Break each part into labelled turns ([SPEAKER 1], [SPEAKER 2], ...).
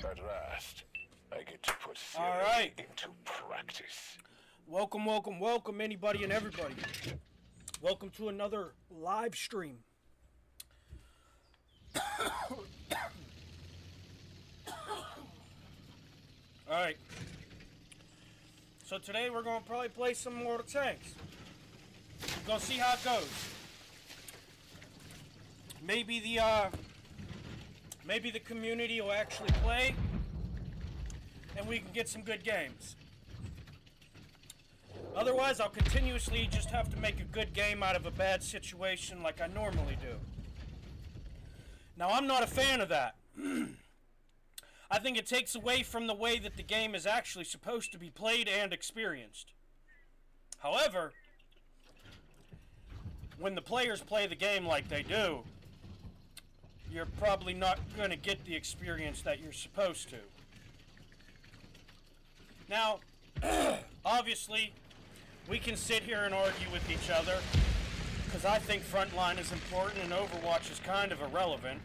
[SPEAKER 1] At last, I get to put theory into practice.
[SPEAKER 2] Welcome, welcome, welcome, anybody and everybody. Welcome to another live stream. Alright. So today we're going to probably play some Mortal Tanks. We're going to see how it goes. Maybe the community will actually play and we can get some good games. Otherwise, I'll continuously just have to make a good game out of a bad situation like I normally do. Now, I'm not a fan of that. I think it takes away from the way that the game is actually supposed to be played and experienced. However, when the players play the game like they do, you're probably not going to get the experience that you're supposed to. Now, obviously, we can sit here and argue with each other, because I think frontline is important and Overwatch is kind of irrelevant.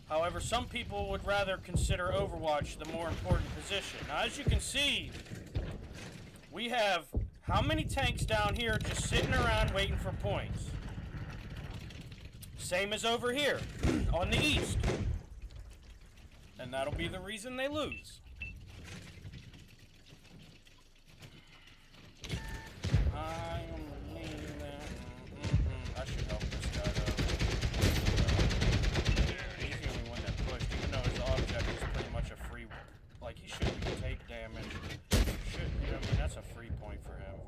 [SPEAKER 2] However, some people would rather consider Overwatch the more important position. Now, as you can see, we have how many tanks down here just sitting around waiting for points? Same as over here, on the east. And that'll be the reason they lose. I should help this guy though. He's the only one that pushed, even though his object is pretty much a free. Like, he shouldn't take damage. Shouldn't, you know, I mean, that's a free point for him.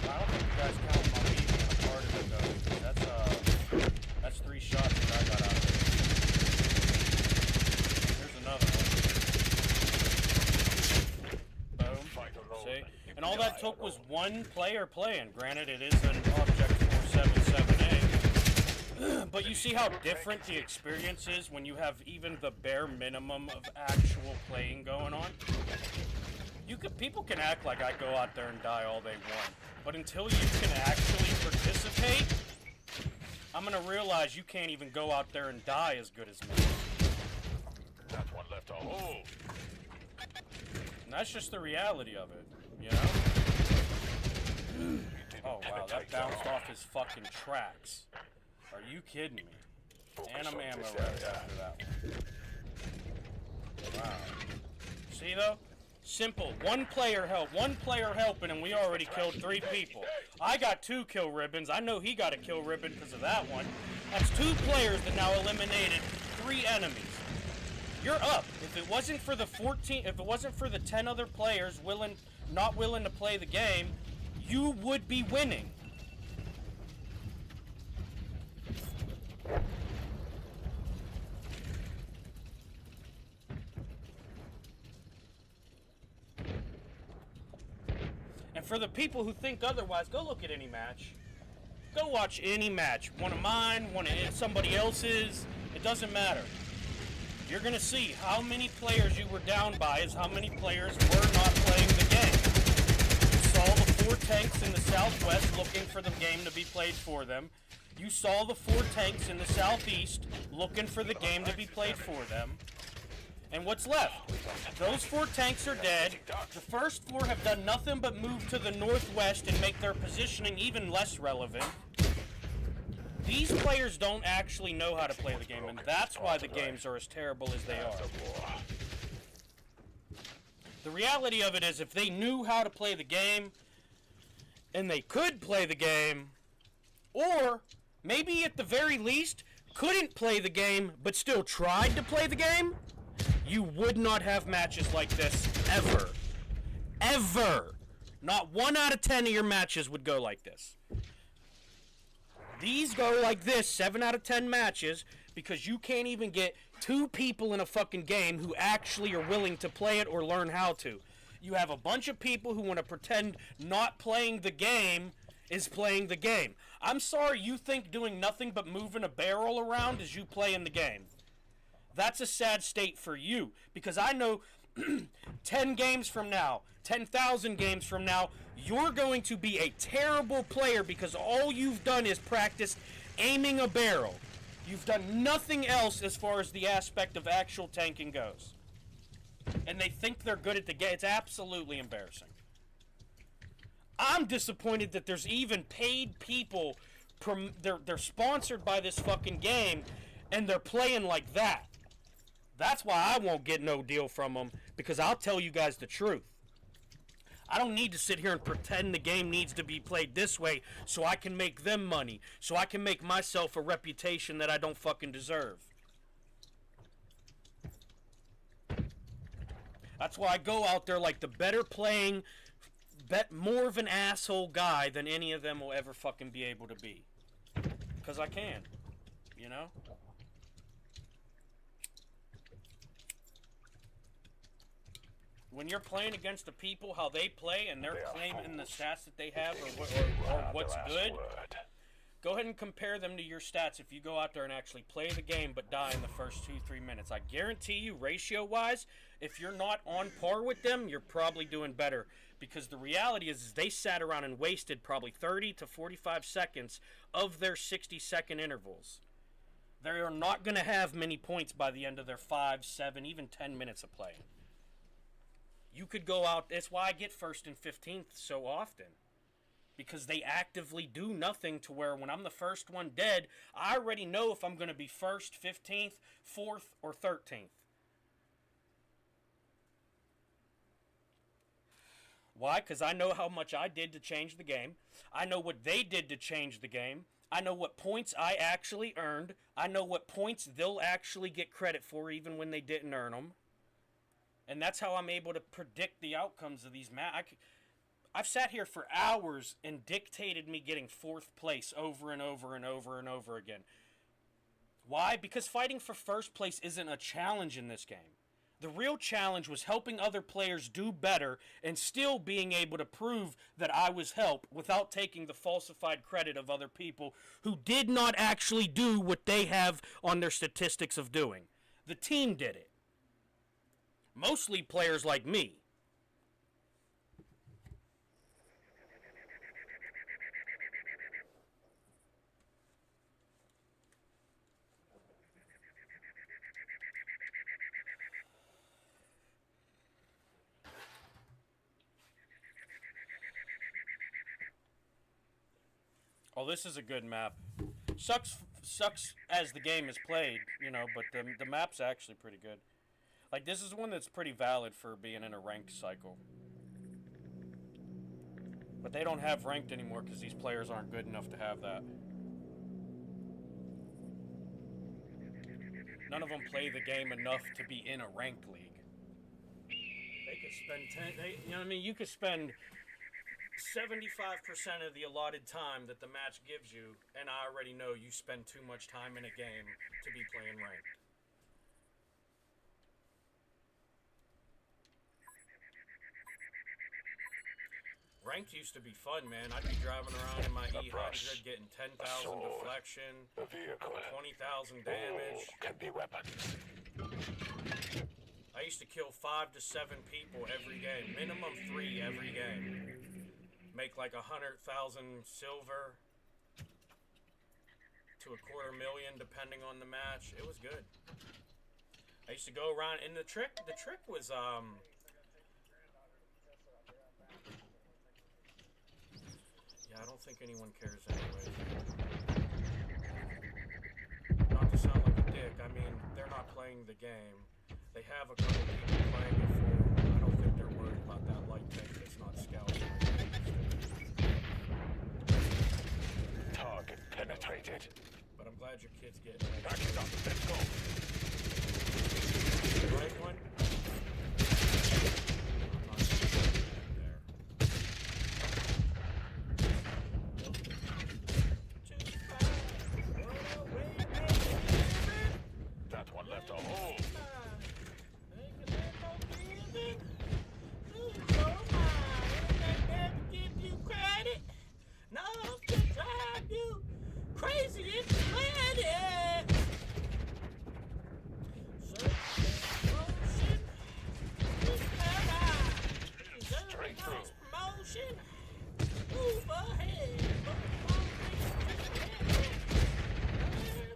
[SPEAKER 2] I don't think you guys count on me being a part of it though, because that's 3 shots that I got out of it. Here's another one. Boom. See? And all that took was one player playing. Granted, it is an object 477A. But you see how different the experience is when you have even the bare minimum of actual playing going on? People can act like I go out there and die all they want. But until you can actually participate, I'm gonna realize you can't even go out there and die as good as me.
[SPEAKER 1] That one left a hole.
[SPEAKER 2] And that's just the reality of it, you know? Oh wow, that bounced off his fucking tracks. Are you kidding me? And I'm ammo right after that one. Wow. See though? Simple. One player helping, and we already killed 3 people. I got 2 kill ribbons. I know he got a kill ribbon because of that one. That's 2 players that now eliminated 3 enemies. You're up. If it wasn't for the 10 other players not willing to play the game, you would be winning. And for the people who think otherwise, go look at any match. Go watch any match. One of mine, one of somebody else's. It doesn't matter. You're going to see how many players you were down by is how many players were not playing the game. You saw the 4 tanks in the southwest looking for the game to be played for them. You saw the 4 tanks in the southeast looking for the game to be played for them. And what's left? Those 4 tanks are dead. The first 4 have done nothing but move to the northwest and make their positioning even less relevant. These players don't actually know how to play the game, and that's why the games are as terrible as they are. The reality of it is, if they knew how to play the game, and they could play the game, or maybe at the very least, couldn't play the game, but still tried to play the game, you would not have matches like this, ever. Ever! Not 1 out of 10 of your matches would go like this. These go like this, 7 out of 10 matches, because you can't even get 2 people in a fucking game who actually are willing to play it or learn how to. You have a bunch of people who want to pretend not playing the game is playing the game. I'm sorry you think doing nothing but moving a barrel around is you playing the game. That's a sad state for you, because I know 10 games from now, 10,000 games from now, you're going to be a terrible player because all you've done is practice aiming a barrel. You've done nothing else as far as the aspect of actual tanking goes. And they think they're good at the game. It's absolutely embarrassing. I'm disappointed that there's even paid people, they're sponsored by this fucking game, and they're playing like that. That's why I won't get no deal from them, because I'll tell you guys the truth. I don't need to sit here and pretend the game needs to be played this way so I can make them money, so I can make myself a reputation that I don't fucking deserve. That's why I go out there like the better playing, more of an asshole guy than any of them will ever fucking be able to be. Because I can, you know? When you're playing against the people, how they play, and they're claiming the stats that they have or what's good, Go ahead and compare them to your stats if you go out there and actually play the game but die in the first 2-3 minutes. I guarantee you, ratio-wise, if you're not on par with them, you're probably doing better. Because the reality is they sat around and wasted probably 30 to 45 seconds of their 60-second intervals. They are not going to have many points by the end of their 5, 7, even 10 minutes of play. You could go out, that's why I get 1st and 15th so often. Because they actively do nothing to where when I'm the first one dead, I already know if I'm going to be 1st, 15th, 4th, or 13th. Why? Because I know how much I did to change the game. I know what they did to change the game. I know what points I actually earned. I know what points they'll actually get credit for even when they didn't earn them. And that's how I'm able to predict the outcomes of these matches. I've sat here for hours and dictated me getting 4th place over and over and over and over again. Why? Because fighting for 1st place isn't a challenge in this game. The real challenge was helping other players do better and still being able to prove that I was helped without taking the falsified credit of other people who did not actually do what they have on their statistics of doing. The team did it. Mostly players like me. Oh, this is a good map. Sucks as the game is played, you know, but the map's actually pretty good. Like, this is one that's pretty valid for being in a ranked cycle. But they don't have ranked anymore because these players aren't good enough to have that. None of them play the game enough to be in a ranked league. They could spend you know what I mean? You could spend 75% of the allotted time that the match gives you, and I already know you spend too much time in a game to be playing ranked. Ranked used to be fun, man. I'd be driving around in my E100 getting 10,000 deflection, 20,000 damage.
[SPEAKER 1] Can be weapons.
[SPEAKER 2] I used to kill 5 to 7 people every game, minimum 3 every game. Make like 100,000 silver to $250,000 depending on the match. It was good. I used to go around, and the trick was yeah, I don't think anyone cares anyway. Not to sound like a dick, I mean, they're not playing the game. They have a couple people playing it for them. I don't think they're worried about that light tank that's not scouting.
[SPEAKER 1] Target penetrated.
[SPEAKER 2] But I'm glad your kid's getting it.
[SPEAKER 1] Back it up, let's go.
[SPEAKER 2] The right one?
[SPEAKER 1] That one left a hole.
[SPEAKER 2] Crazy in the planet. Straight through. Promotion. Move ahead.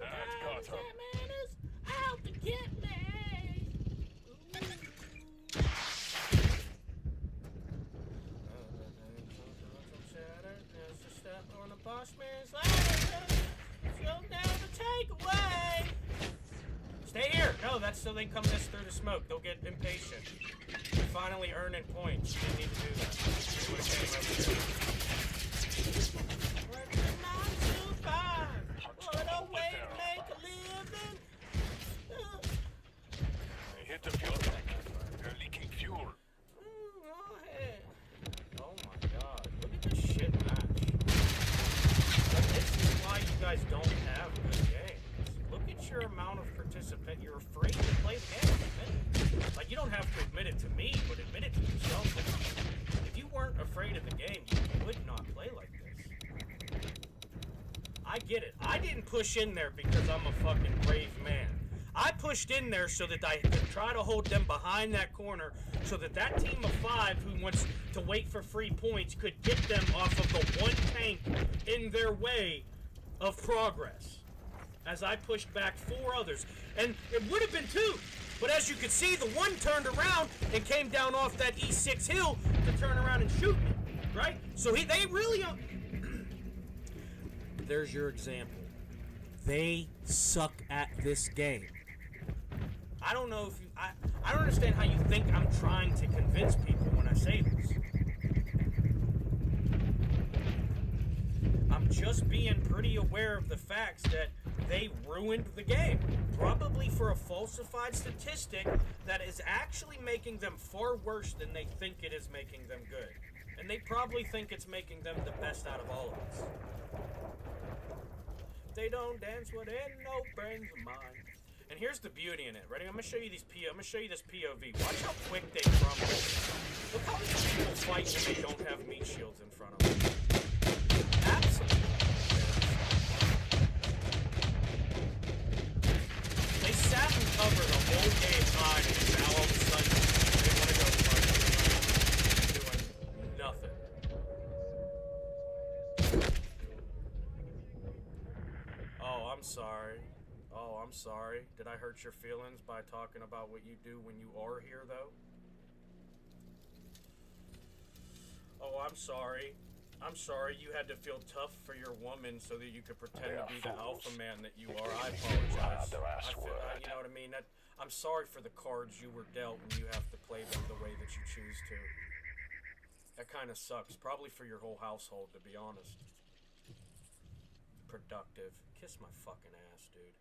[SPEAKER 1] That got him.
[SPEAKER 2] Out to get me. Step on the boss man's ladder. Slow down the takeaway. Stay here. No, that's so they come this through the smoke. They'll get impatient. You're finally earning points. You need to do that. You would have came over here. Working 9 to 5. What a way to make a living.
[SPEAKER 1] Hit the fuel tank. They're leaking fuel.
[SPEAKER 2] Go ahead. Oh my god. Look at this shit match. This is why you guys don't have good games. Look at your amount of participant. You're afraid to play the game. Like, you don't have to admit it to me, but admit it to yourself. If you weren't afraid of the game, you would not play like this. I get it. I didn't push in there because I'm a fucking brave man. I pushed in there so that I could try to hold them behind that corner so that that team of 5 who wants to wait for free points could get them off of the one tank in their way of progress. As I pushed back 4 others. And it would have been 2. But as you could see, the one turned around and came down off that E6 hill to turn around and shoot me. Right? So they really... There's your example. They suck at this game. I don't know if you... I don't understand how you think I'm trying to convince people when I say this. I'm just being pretty aware of the facts that they ruined the game. Probably for a falsified statistic that is actually making them far worse than they think it is making them good. And they probably think it's making them the best out of all of us. They don't dance with no brains of mine. And here's the beauty in it. Ready? I'm gonna show you this POV. Watch how quick they crumble. Look how many people fight when they don't have meat shields in front of them. Absolutely. They sat and covered the whole game time, and now all of a sudden they want to go fight. Doing nothing. Oh, I'm sorry. Oh, I'm sorry. Did I hurt your feelings by talking about what you do when you are here, though? Oh, I'm sorry. I'm sorry you had to feel tough for your woman so that you could pretend to be the alpha man that you are. I apologize. You know what I mean? I'm sorry for the cards you were dealt and you have to play them the way that you choose to. That kind of sucks. Probably for your whole household, to be honest. Productive. Kiss my fucking ass, dude.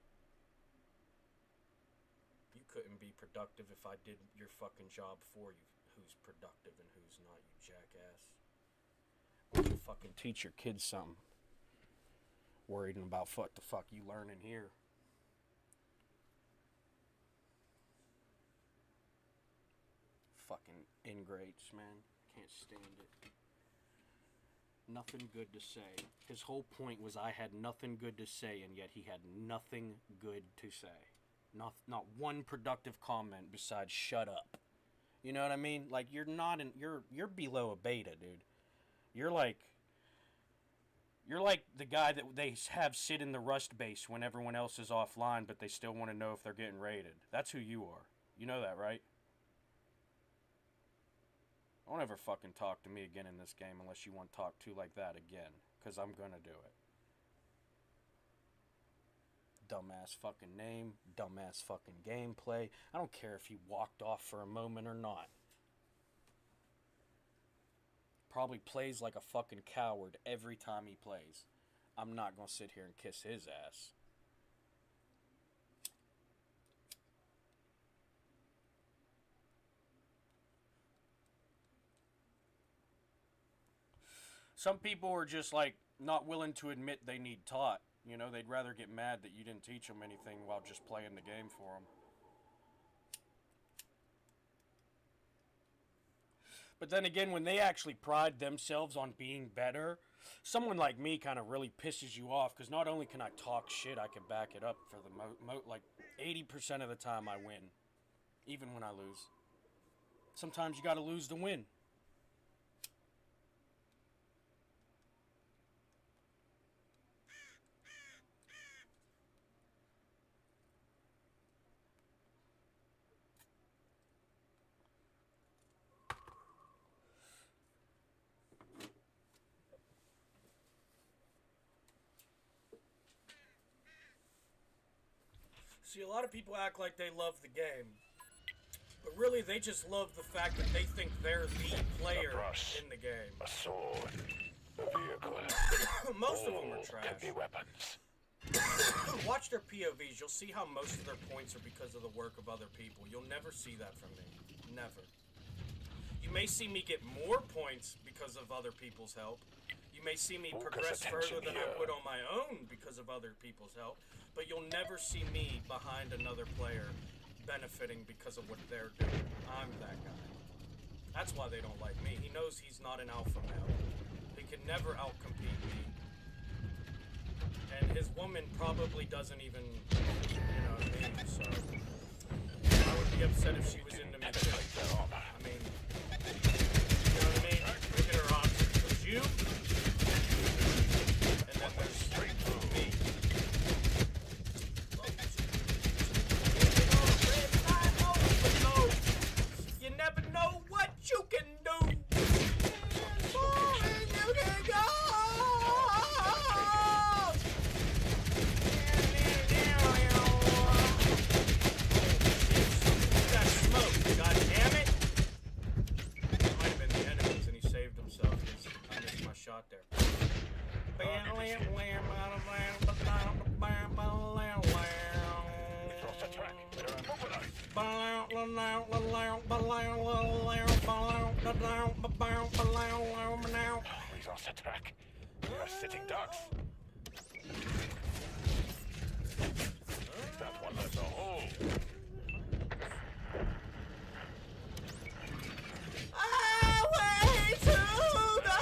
[SPEAKER 2] You couldn't be productive if I did your fucking job for you. Who's productive and who's not, you jackass. Why don't you fucking teach your kids something? Worried about what the fuck you learning here. Fucking ingrates, man. Can't stand it. Nothing good to say. His whole point was I had nothing good to say, and yet he had nothing good to say. Not one productive comment besides shut up. You know what I mean? Like, you're below a beta, dude. You're like the guy that they have sit in the Rust base when everyone else is offline, but they still want to know if they're getting raided. That's who you are. You know that, right? Don't ever fucking talk to me again in this game unless you want to talk to like that again, because I'm gonna do it. Dumbass fucking name, dumbass fucking gameplay. I don't care if he walked off for a moment or not. Probably plays like a fucking coward every time he plays. I'm not gonna sit here and kiss his ass. Some people are just like not willing to admit they need taught. You know, they'd rather get mad that you didn't teach them anything while just playing the game for them. But then again, when they actually pride themselves on being better, someone like me kind of really pisses you off, because not only can I talk shit, I can back it up for the like 80% of the time I win, even when I lose. Sometimes you gotta lose to win. See, a lot of people act like they love the game, but really they just love the fact that they think they're the player in the game.
[SPEAKER 1] A sword, a vehicle.
[SPEAKER 2] Most of them are trash.
[SPEAKER 1] Can be weapons.
[SPEAKER 2] Watch their POVs. You'll see how most of their points are because of the work of other people. You'll never see that from me. Never. You may see me get more points because of other people's help. You may see me progress further than I would on my own because of other people's help. But you'll never see me behind another player benefiting because of what they're doing. I'm that guy. That's why they don't like me. He knows he's not an alpha male. He can never outcompete me. And his woman probably doesn't even, you know what I mean? So I would be upset if she was into me too. I mean, you know what I mean? Look at her options. There's you, and then there's straight through me. You never know what you can do. You can go. That smoke, god damn it. It might have been the enemies and he saved himself because I missed my shot there.
[SPEAKER 1] He's off the track. We are sitting ducks. That one left a hole.
[SPEAKER 2] Highway to the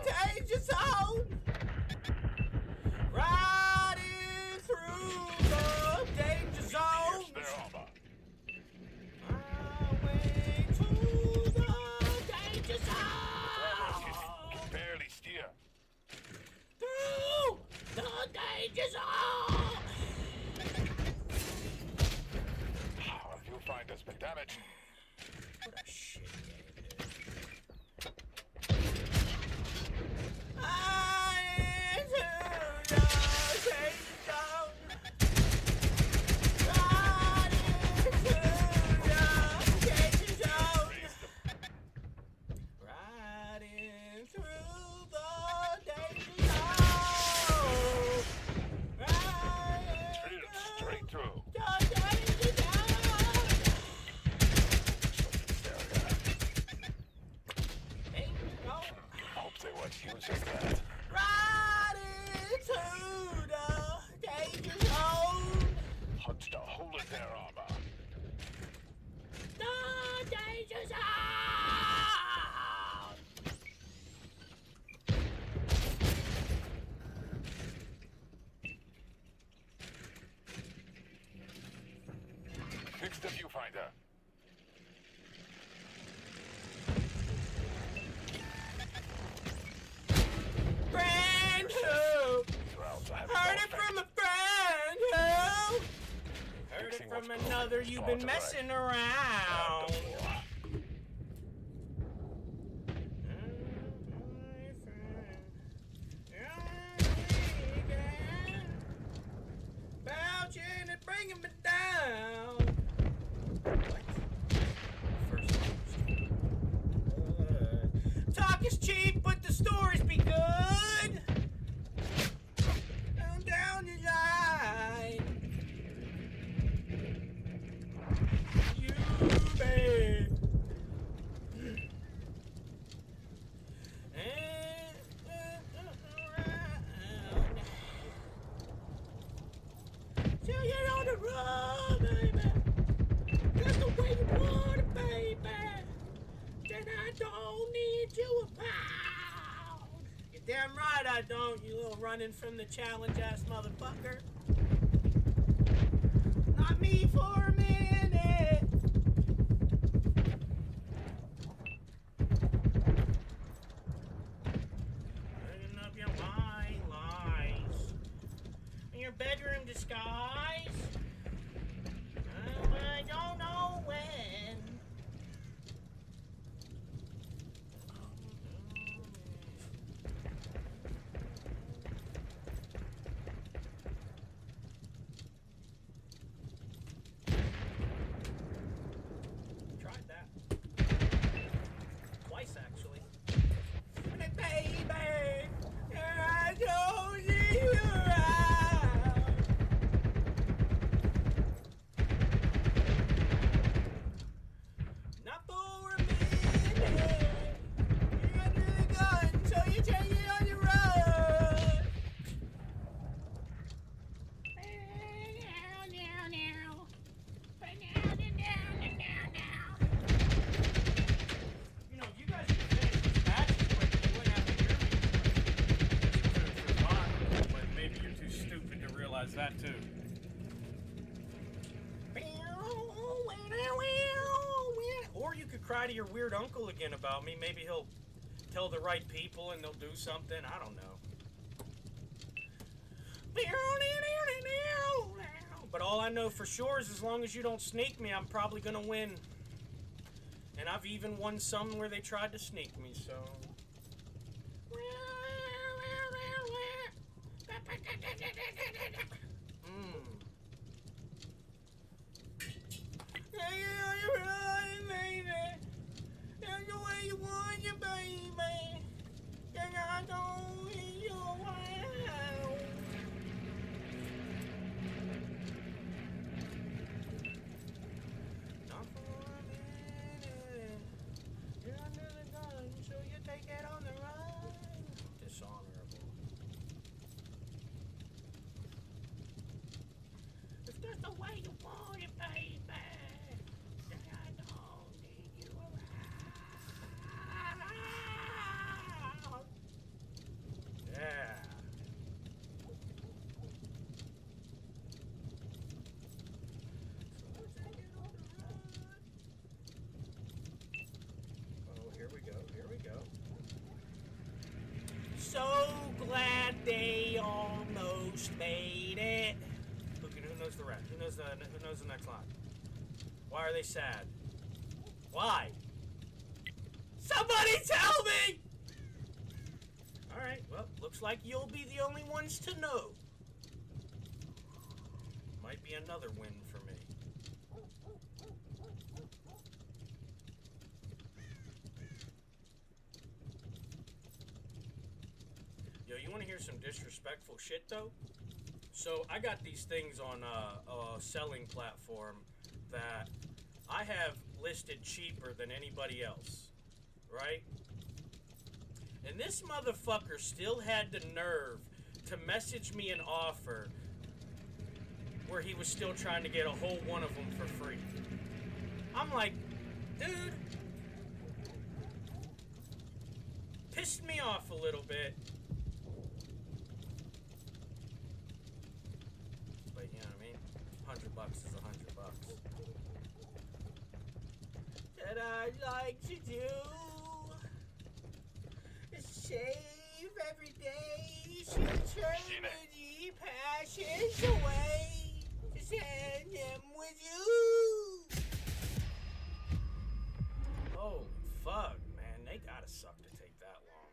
[SPEAKER 2] danger zone. Riding through the danger zone.
[SPEAKER 1] Here's their armor.
[SPEAKER 2] Highway to the danger zone.
[SPEAKER 1] Can barely steer.
[SPEAKER 2] Through the danger zone.
[SPEAKER 1] Our viewfinder's been damaged.
[SPEAKER 2] What a shit game it is.
[SPEAKER 1] Straight through. Hope they weren't using that.
[SPEAKER 2] Riding to the danger zone.
[SPEAKER 1] Punched a hole in their armor.
[SPEAKER 2] The danger zone.
[SPEAKER 1] Fix the viewfinder.
[SPEAKER 2] Friend who heard it from a friend who heard it from another. You've been messing around. Bouching and bringing me down. Talk is cheap, but the stories be good. Down your line. You, babe. Till you're on the road, baby. That's the way you want it, baby. Then I don't need you around. You're damn right I don't, you little running from the challenge ass motherfucker. Not me for a minute. Bringing up your white lies. In your bedroom disguise. I don't know when. Tried that. Twice, actually. And I, baby, I don't need you around. realize that too. Or you could cry to your weird uncle again about me. Maybe he'll tell the right people and they'll do something. I don't know. But all I know for sure is as long as you don't sneak me, I'm probably gonna win. And I've even won some where they tried to sneak me, so. So glad they almost made it. Look, who knows the rest? Who knows the next line? Why are they sad? Why? Somebody tell me! Alright, well, looks like you'll be the only ones to know. Might be another win for me. Yo, you want to hear some disrespectful shit, though? So, I got these things on a selling platform that I have listed cheaper than anybody else, right? And this motherfucker still had the nerve to message me an offer where he was still trying to get a whole one of them for free. I'm like, dude, pissed me off a little bit. But you know what I mean? $100 is $100. That I like to do is shave every day, eternity passes away to send them with you. Holy fuck, man, they gotta suck to take that long.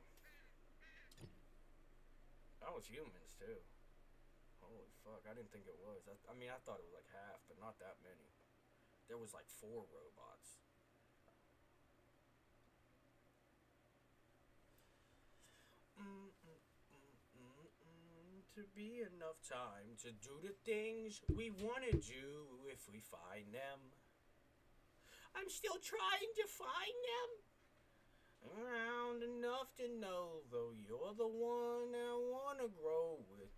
[SPEAKER 2] That was humans too. Holy fuck, I didn't think it was. I mean, I thought it was like half, but not that many. There was like 4 robots. To be enough time to do the things we want to do if we find them. I'm still trying to find them. Around enough to know, though, you're the one I want to grow with.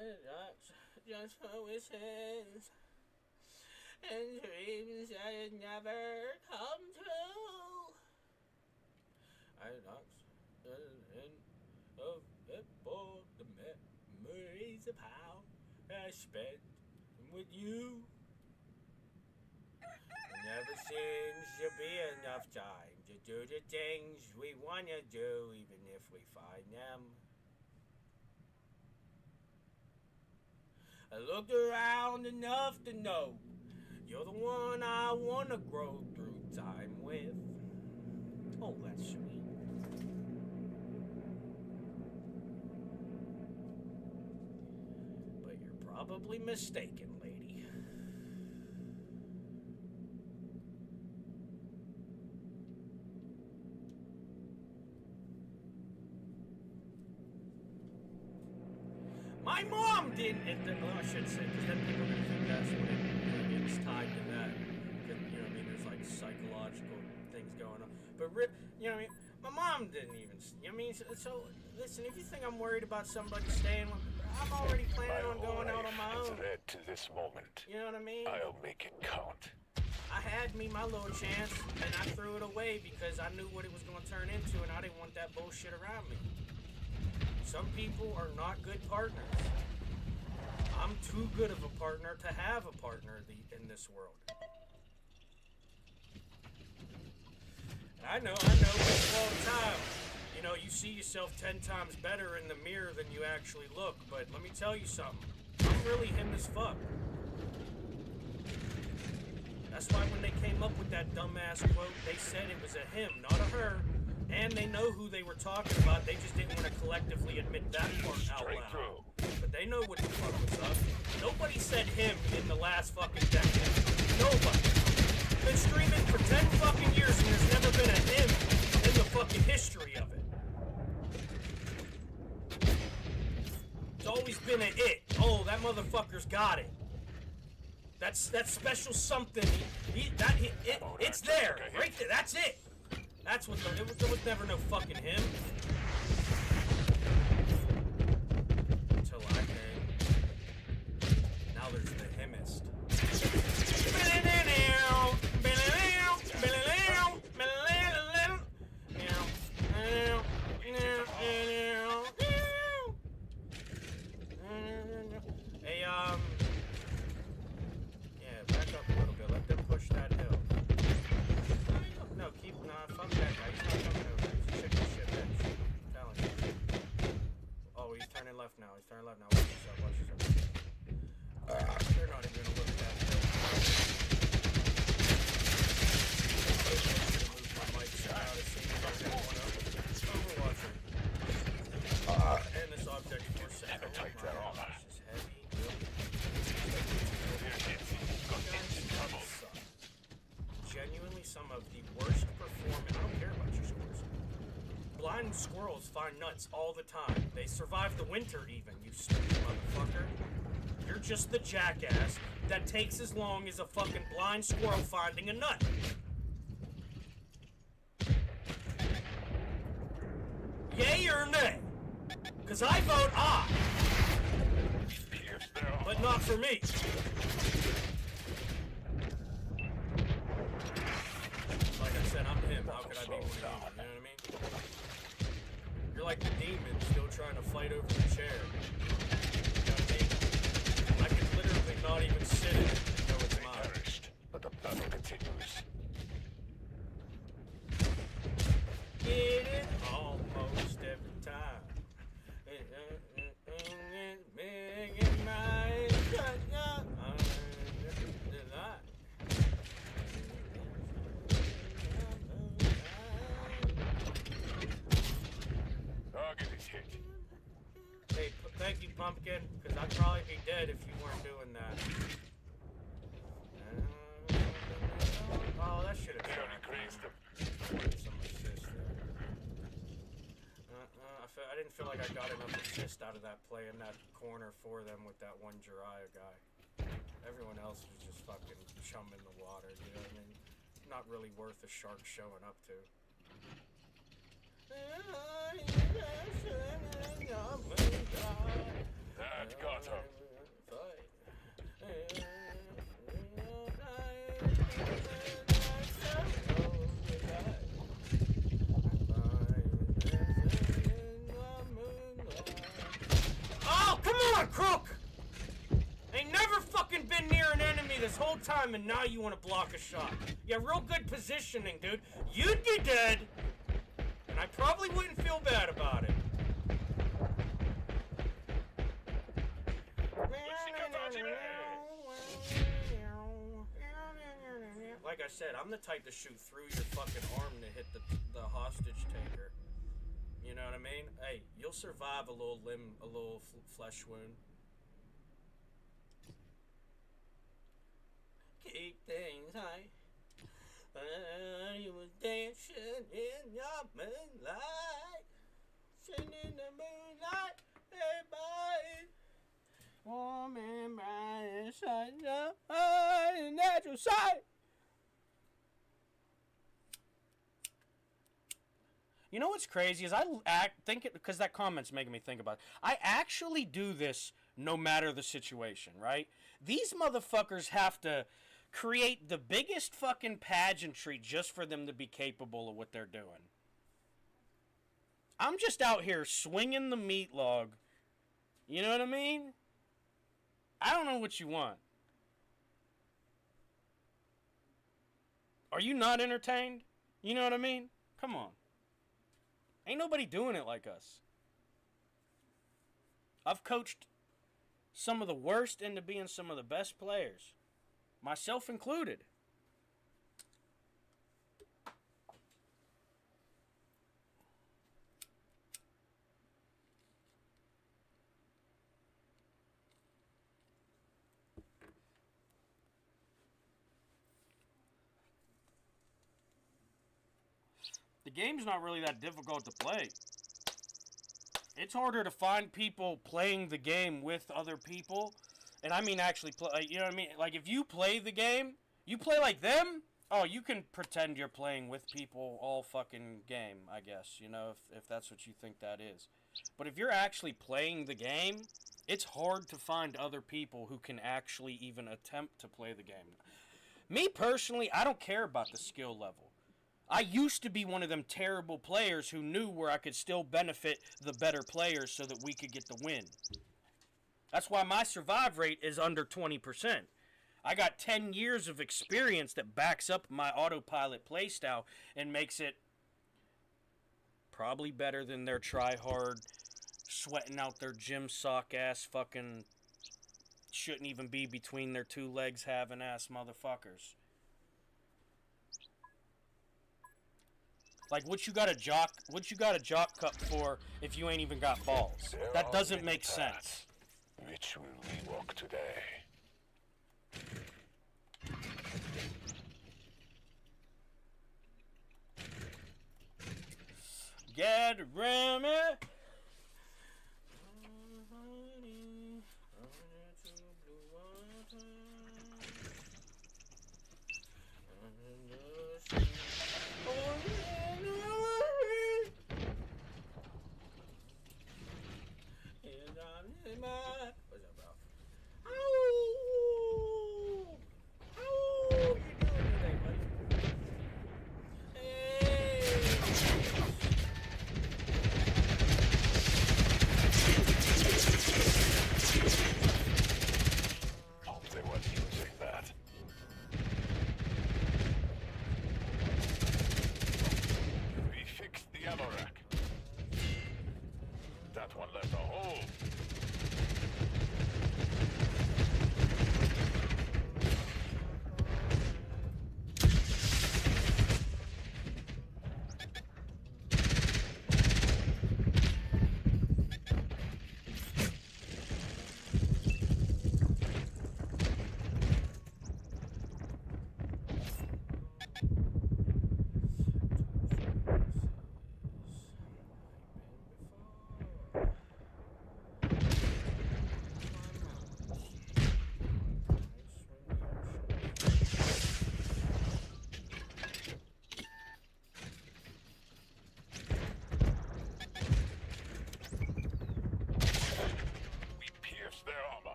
[SPEAKER 2] That's just how it is. And dreams that never come true. I knocks the end of it for the memories of how I spent with you. Never seems to be enough time to do the things we want to do, even if we find them. I looked around enough to know you're the one I want to grow through time with. Oh, that's sweet. But you're probably mistaken, lady. My mom didn't. I should say, because then people are going to think that's what it's tied to that. You know what I mean? There's like psychological things going on. But, you know what I mean? My mom didn't even. You know what I mean? So Listen, if you think I'm worried about somebody staying with me, I'm already planning on going out on my own.
[SPEAKER 1] Led to this moment.
[SPEAKER 2] You know what I mean?
[SPEAKER 1] I'll make it count.
[SPEAKER 2] I had me my little chance, and I threw it away because I knew what it was going to turn into, and I didn't want that bullshit around me. Some people are not good partners. I'm too good of a partner to have a partner in this world. And I know this all the time. You know, you see yourself 10 times better in the mirror than you actually look, but let me tell you something. I'm really him as fuck. That's why when they came up with that dumbass quote, they said it was a him, not a her. And they know who they were talking about. They just didn't want to collectively admit that part out loud. But they know what the fuck was up. Nobody said him in the last fucking decade. Nobody. Been streaming for 10 fucking years and there's never been a him in the fucking history of it. It's always been a it. Oh, that motherfucker's got it. That's special something. It's there, right there. That's it. That's what there was never no fucking him. Until I came. Now there's the himist. Hey, yeah, back up a little bit. Let them push that hill. No, fuck that guy. He's not coming over. He's a chicken shit bitch. I'm telling you. Oh, he's turning left now. Watch yourself. They're not even gonna look at that hill. Move my mic out to see if I can one up. Overwatcher. And this object for a second.
[SPEAKER 1] Take that off.
[SPEAKER 2] This is heavy. Genuinely some of the worst performance. I don't care about your scores. Blind squirrels find nuts all the time. They survive the winter even, you stupid motherfucker. You're just the jackass that takes as long as a fucking blind squirrel finding a nut. Yay or nay? Because I vote aye. But not for me. Like I said, I'm him. How could I be one of you? You know what I mean? You're like the demon still trying to fight over the chair. You know what I mean? I can literally not even sit in it and know it's mine.
[SPEAKER 1] But the battle continues.
[SPEAKER 2] Get it almost every time. Hey, thank you, Pumpkin, because I'd probably be dead if you weren't doing that. Oh, that should have been some assist there. I didn't feel like I got enough assist out of that play in that corner for them with that one Jiraiya guy. Everyone else was just fucking chumming the water, you know what I mean? Not really worth a shark showing up to.
[SPEAKER 1] That got him.
[SPEAKER 2] Oh, come on, Crook! Ain't never fucking been near an enemy this whole time, and now you want to block a shot. Yeah, real good positioning, dude. You'd be dead, and I probably wouldn't feel bad about it. Like I said, I'm the type to shoot through your fucking arm to hit the hostage taker. You know what I mean? Hey, you'll survive a little flesh wound. Keep things high. You was dancing in your moonlight. Sitting in the moonlight. Hey, boy. Warm and bright, sun up in natural sight. You know what's what's crazy is because that comment's making me think about it. I actually do this no matter the situation, right? These motherfuckers have to create the biggest fucking pageantry just for them to be capable of what they're doing. I'm just out here swinging the meat log. You know what I mean? I don't know what you want. Are you not entertained? You know what I mean? Come on. Ain't nobody doing it like us. I've coached some of the worst into being some of the best players. Myself included. The game's not really that difficult to play. It's harder to find people playing the game with other people. And I mean actually play, you know what I mean? Like if you play the game, you play like them, oh, you can pretend you're playing with people all fucking game, I guess, you know, if that's what you think that is. But if you're actually playing the game, it's hard to find other people who can actually even attempt to play the game. Me personally, I don't care about the skill level. I used to be one of them terrible players who knew where I could still benefit the better players so that we could get the win. That's why my survive rate is under 20%. I got 10 years of experience that backs up my autopilot playstyle and makes it probably better than their try-hard, sweating out their gym sock-ass fucking shouldn't even be between their two legs having ass motherfuckers. Like, what you got a jock cup for if you ain't even got balls? That doesn't make sense.
[SPEAKER 1] Which will we walk today?
[SPEAKER 2] Get around me. What's up, bro? Ow! Ow! You doing today, buddy? Hey!
[SPEAKER 1] They weren't using that. We fixed the ammo rack. That one left a hole.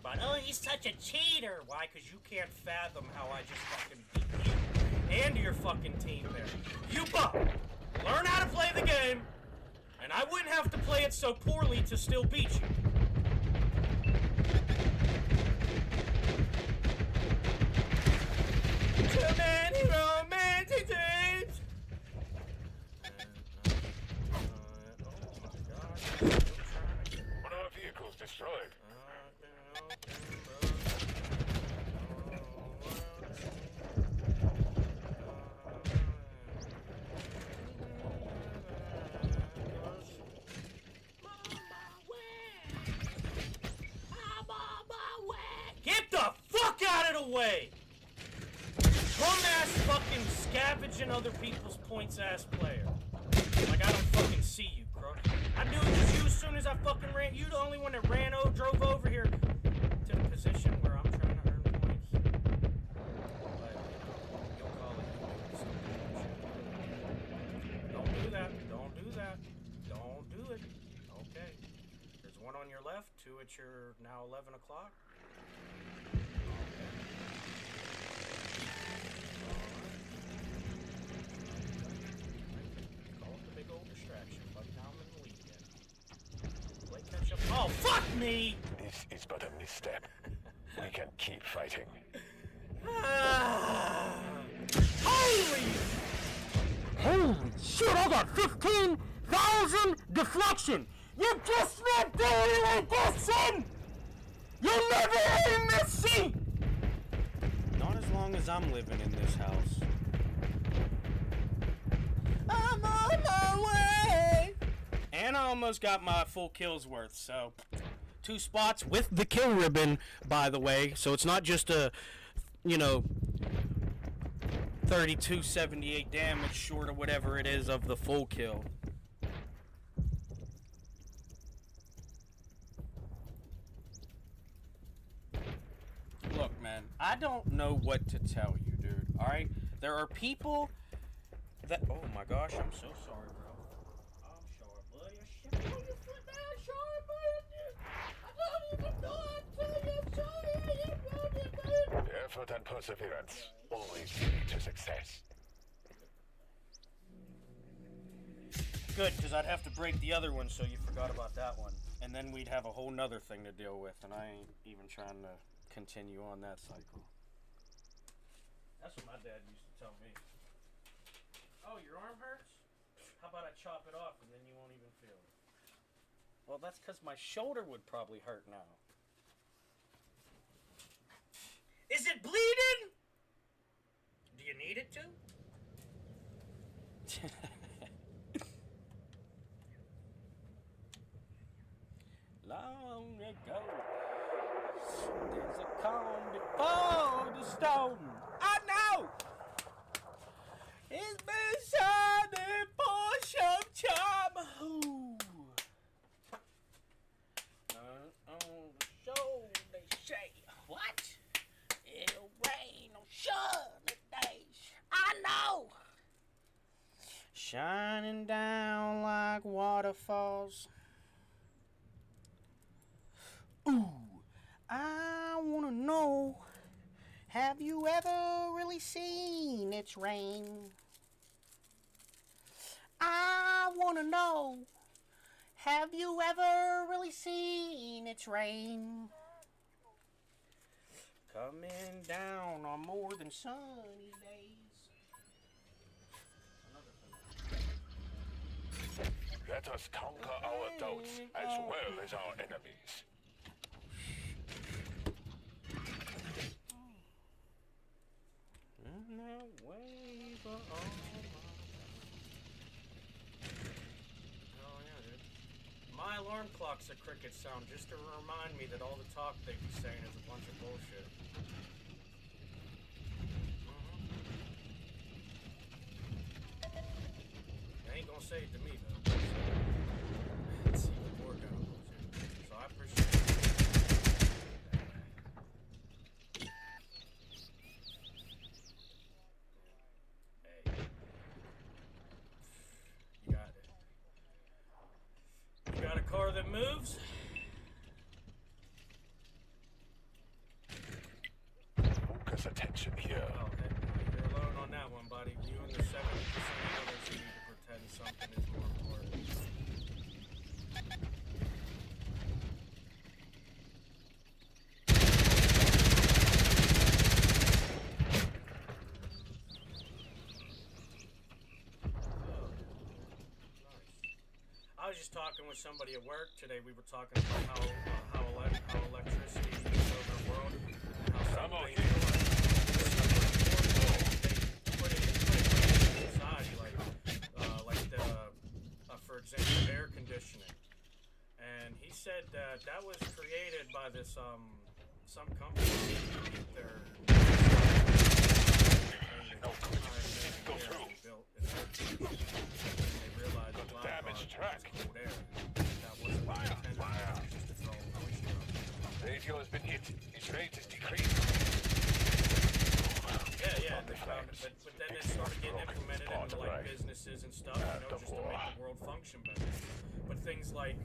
[SPEAKER 2] about, oh, he's such a cheater. Why? Because you can't fathom how I just fucking beat you and your fucking team there. You buck. Learn how to play the game, and I wouldn't have to play it so poorly to still beat you. Too many romantic dreams.
[SPEAKER 1] One of our vehicles destroyed.
[SPEAKER 2] Get the fuck out of the way! Bum-ass fucking scavenging other people's points-ass player. Like I don't fucking see you, crook. I knew it was you as soon as I fucking ran. You the only one that drove over here to the position where I'm trying to earn points. But, you'll call it. Don't do that. Don't do that. Don't do it. Okay. There's one on your left, two at your now 11 o'clock. Oh, fuck me!
[SPEAKER 1] This is but a misstep. We can keep fighting.
[SPEAKER 2] Holy shit, I got 15,000 deflection! You just not doing like this, son! You'll never aim this seat! Not as long as I'm living in this house. I'm on my way! And I almost got my full kills worth, so 2 spots with the kill ribbon, by the way. So it's not just a, 3278 damage short or whatever it is of the full kill. Look, man, I don't know what to tell you, dude, alright? There are people that, oh my gosh, I'm so sorry, bro. I'm sorry, buddy. Shit, put your foot down, sorry, buddy. I don't even know how to tell you, sorry,
[SPEAKER 1] Effort and perseverance always lead to success.
[SPEAKER 2] Good, because I'd have to break the other one so you forgot about that one. And then we'd have a whole nother thing to deal with, and I ain't even trying to continue on that cycle. That's what my dad used to tell me. Oh, your arm hurts? How about I chop it off and then you won't even feel it? Well, that's because my shoulder would probably hurt now. Is it bleeding? Do you need it to? Long ago, there's a calm before the storm. I know! It's been shining for some time. Ooh. On the show, they say, what? It'll rain on sunny days. I know! Shining down like waterfalls. Ooh, I wanna know, have you ever really seen its rain? I wanna know, have you ever really seen its rain? Coming down on more than sunny days.
[SPEAKER 1] Let us conquer our doubts as well as our enemies.
[SPEAKER 2] My alarm clock's a cricket sound just to remind me that all the talk they be saying is a bunch of bullshit. They ain't gonna say it to me though. Let's see what more kind of bullshit. So I appreciate it. You got a car that moves?
[SPEAKER 1] close attention here.
[SPEAKER 2] Oh, you're alone on that one, buddy. You and the 70% others who need to pretend something is more important. I was just talking with somebody at work today. We were talking about how electricity takes over the world, and how some things they put it in society, like for example, air conditioning. And he said that was created by this some company to keep their built in air conditioning. They realized a lot of cold air. That wasn't intended just to throw moisture up.
[SPEAKER 1] Radio has been hit. Its rate has decreased.
[SPEAKER 2] Yeah, they found it, but then it started getting implemented into like businesses and stuff, just to make the world function better. But things like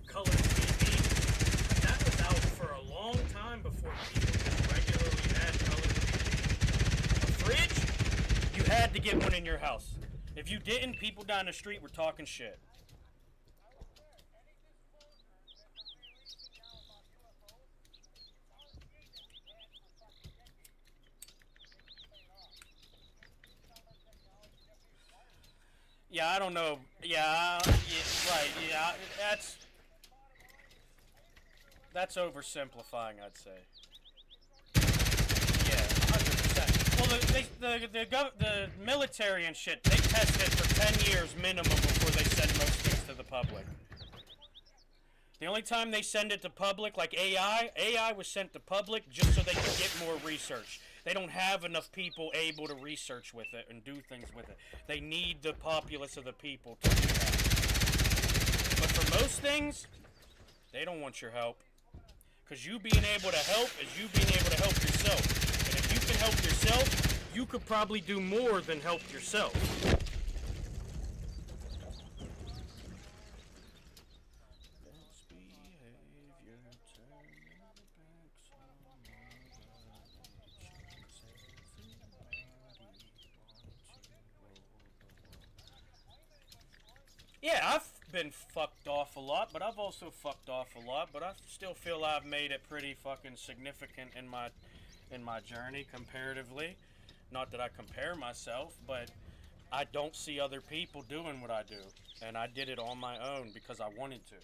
[SPEAKER 2] color TV, that was out for a long time before people just regularly had color TV. A fridge, you had to get one in your house. If you didn't, people down the street were talking shit. Yeah, I don't know. Yeah, right. Yeah, that's oversimplifying, I'd say. Yeah, 100%. Well, the military and shit, they test it for 10 years minimum before they send most things to the public. The only time they send it to public, like AI was sent to public just so they could get more research. They don't have enough people able to research with it and do things with it. They need the populace of the people to do that. But for most things, they don't want your help. Because you being able to help is you being able to help yourself. And if you can help yourself, you could probably do more than help yourself. Yeah, I've been fucked off a lot, but I've also fucked off a lot, but I still feel I've made it pretty fucking significant in my journey comparatively. Not that I compare myself, but I don't see other people doing what I do, and I did it on my own because I wanted to.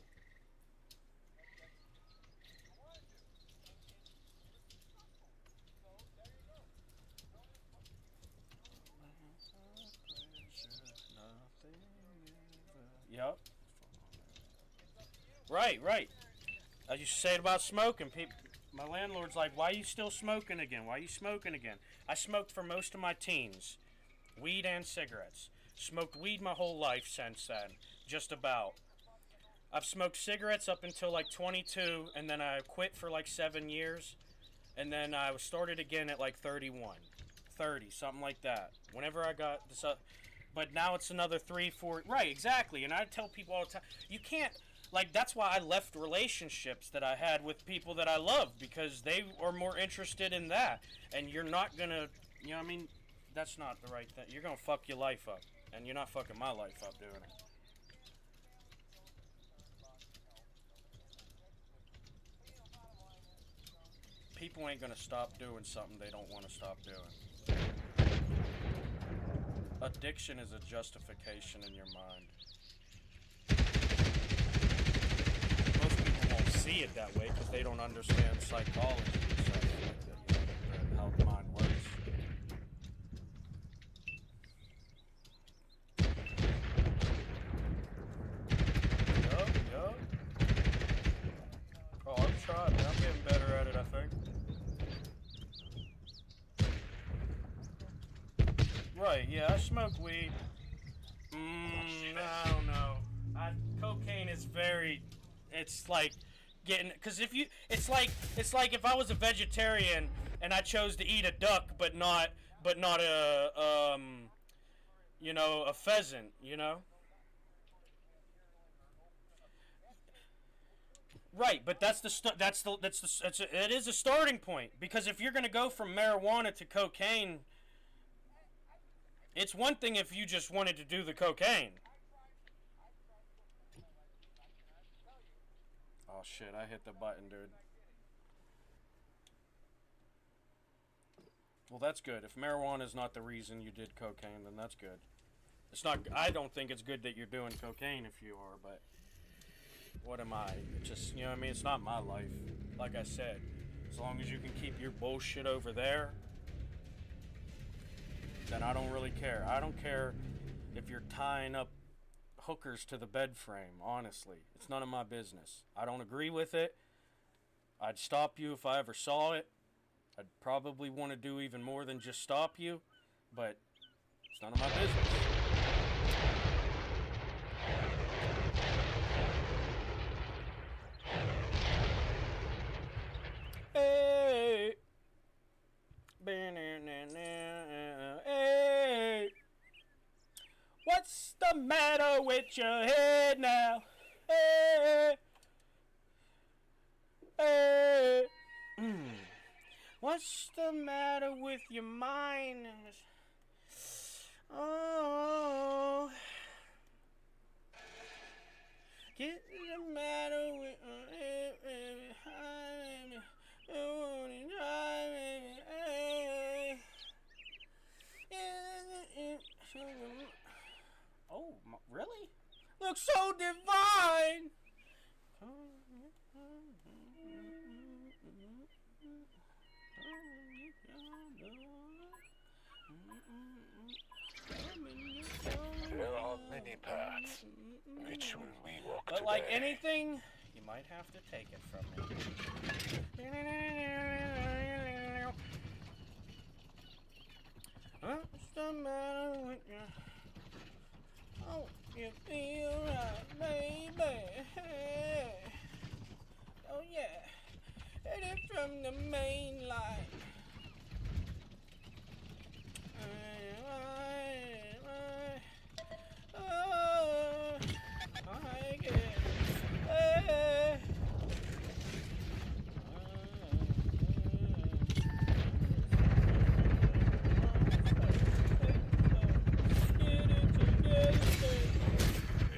[SPEAKER 2] Yep. Right. I used to say it about smoking. My landlord's like, why are you still smoking again? Why are you smoking again? I smoked for most of my teens. Weed and cigarettes. Smoked weed my whole life since then. Just about. I've smoked cigarettes up until like 22, and then I quit for like 7 years. And then I started again at like 31. 30, something like that. Whenever I got this up. But now it's another 3, 4. Right, exactly. And I tell people all the time, you can't, like, that's why I left relationships that I had with people that I love, because they are more interested in that. And you're not gonna, you know what I mean? That's not the right thing. You're gonna fuck your life up. And you're not fucking my life up doing it. People ain't gonna stop doing something they don't want to stop doing. Addiction is a justification in your mind. Most people won't see it that way because they don't understand psychology and stuff like that, and how the mind works. Yup. Oh, I'm trying, man. I'm getting better at it, I think. Right, yeah, I smoke weed. I don't know. Cocaine is very, it's like getting, because it's like if I was a vegetarian and I chose to eat a duck, but not a, a pheasant, Right, but it is a starting point, because if you're going to go from marijuana to cocaine, it's one thing if you just wanted to do the cocaine. Oh shit, I hit the button, dude. Well, that's good. If marijuana is not the reason you did cocaine, then that's good. It's not. I don't think it's good that you're doing cocaine if you are, but what am I? It just, you know what I mean? It's not my life. Like I said, as long as you can keep your bullshit over there, then I don't really care. I don't care if you're tying up hookers to the bed frame, honestly. It's none of my business. I don't agree with it. I'd stop you if I ever saw it. I'd probably want to do even more than just stop you, but it's none of my business. Hey. Hey. What's the matter with your head now? Hey. Hey. What's the matter with your mind? Oh. Get the matter with oh, really? Looks so divine.
[SPEAKER 1] There are many paths. Which will we walk
[SPEAKER 2] But
[SPEAKER 1] today?
[SPEAKER 2] like anything, you might have to take it from me. What's the matter with you? Oh, you feel right, baby. Hey. Oh yeah, headed from the main line. I get hey.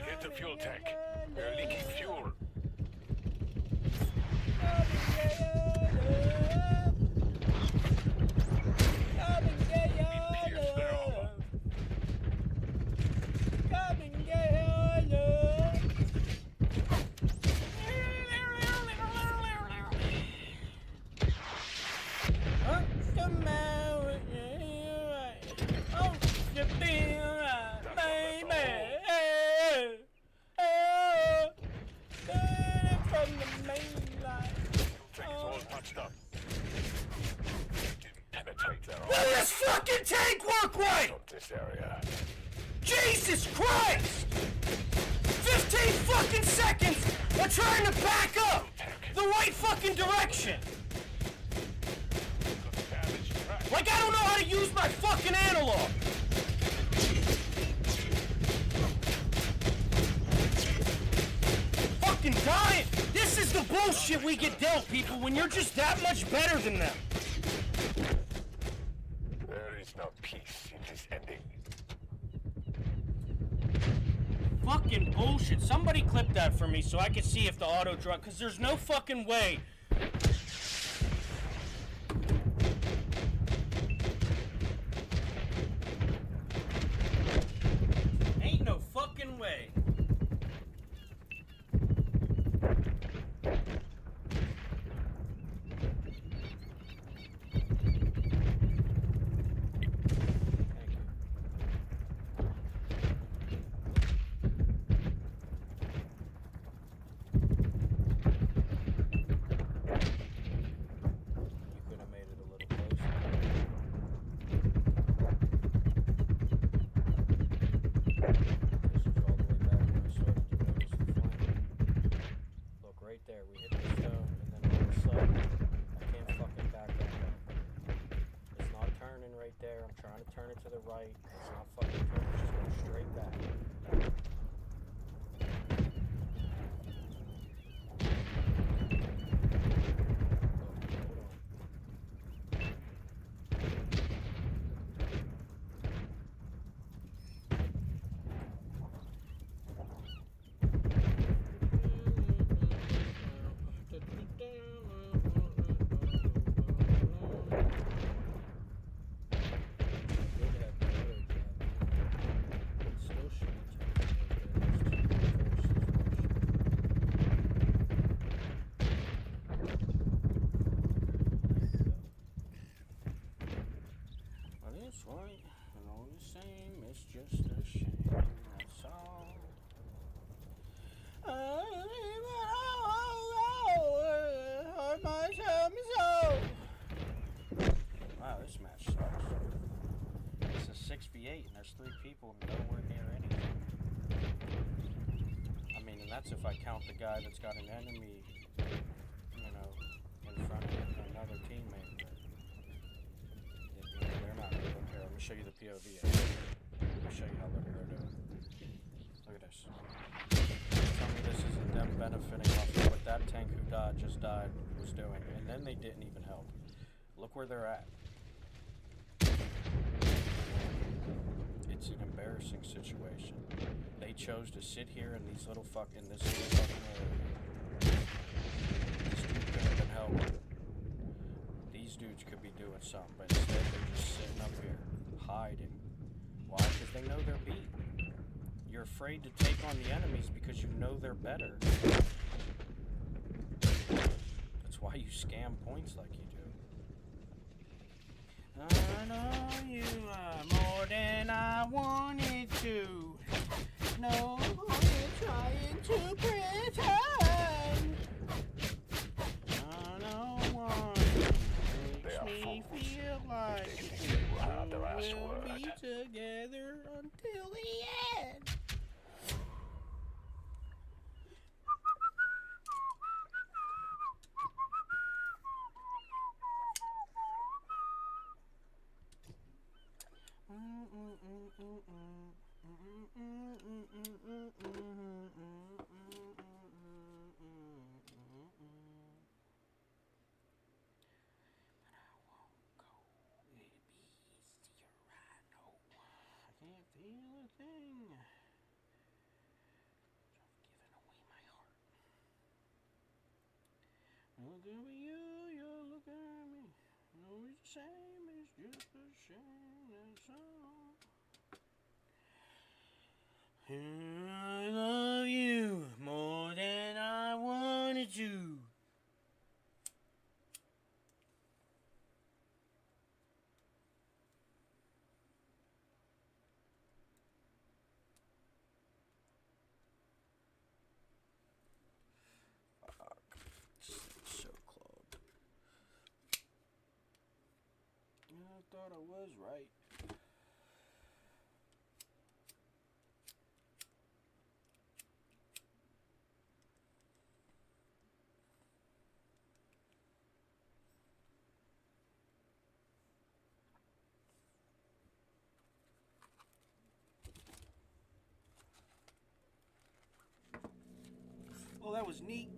[SPEAKER 1] Hit the fuel tank. We're leaking fuel.
[SPEAKER 2] Will this fucking tank work right?
[SPEAKER 1] Not this area.
[SPEAKER 2] Jesus Christ! 15 fucking seconds of trying to back up the right fucking direction. Like I don't know how to use my fucking analog. Fucking dying. This is the bullshit we get dealt, people, when you're just that much better than them.
[SPEAKER 1] There is no peace in this ending.
[SPEAKER 2] Fucking bullshit. Somebody clip that for me so I can see if the auto drug, because there's no fucking way. Ain't no fucking way. just right and all the same. It's just a shame. That's all. Wow, this match sucks. It's a 6v8 and there's 3 people nowhere near anything. I mean, and that's if I count the guy that's got an enemy, you know, in front of another teammate. But they're not really here. Let me show you the POV. Let me show you how little they're doing. Look at this. Tell me this isn't them benefiting off of what that tank who just died was doing. And then they didn't even help. Look where they're at. It's an embarrassing situation. They chose to sit here in these little fucking area. This dude could have been helping. These dudes could be doing something, but instead they're just sitting up here, hiding. Why? Because they know they're beat. You're afraid to take on the enemies because you know they're better. That's why you scam points like you do. I know you are more than I wanted to. No, you're trying to pretend. I know one makes me feel like we'll be together until the end. Look at you, you're looking at me. No, it's the same, it's just a shame, that's all. I love you more than I wanted to. I thought I was right. Well, that was neat.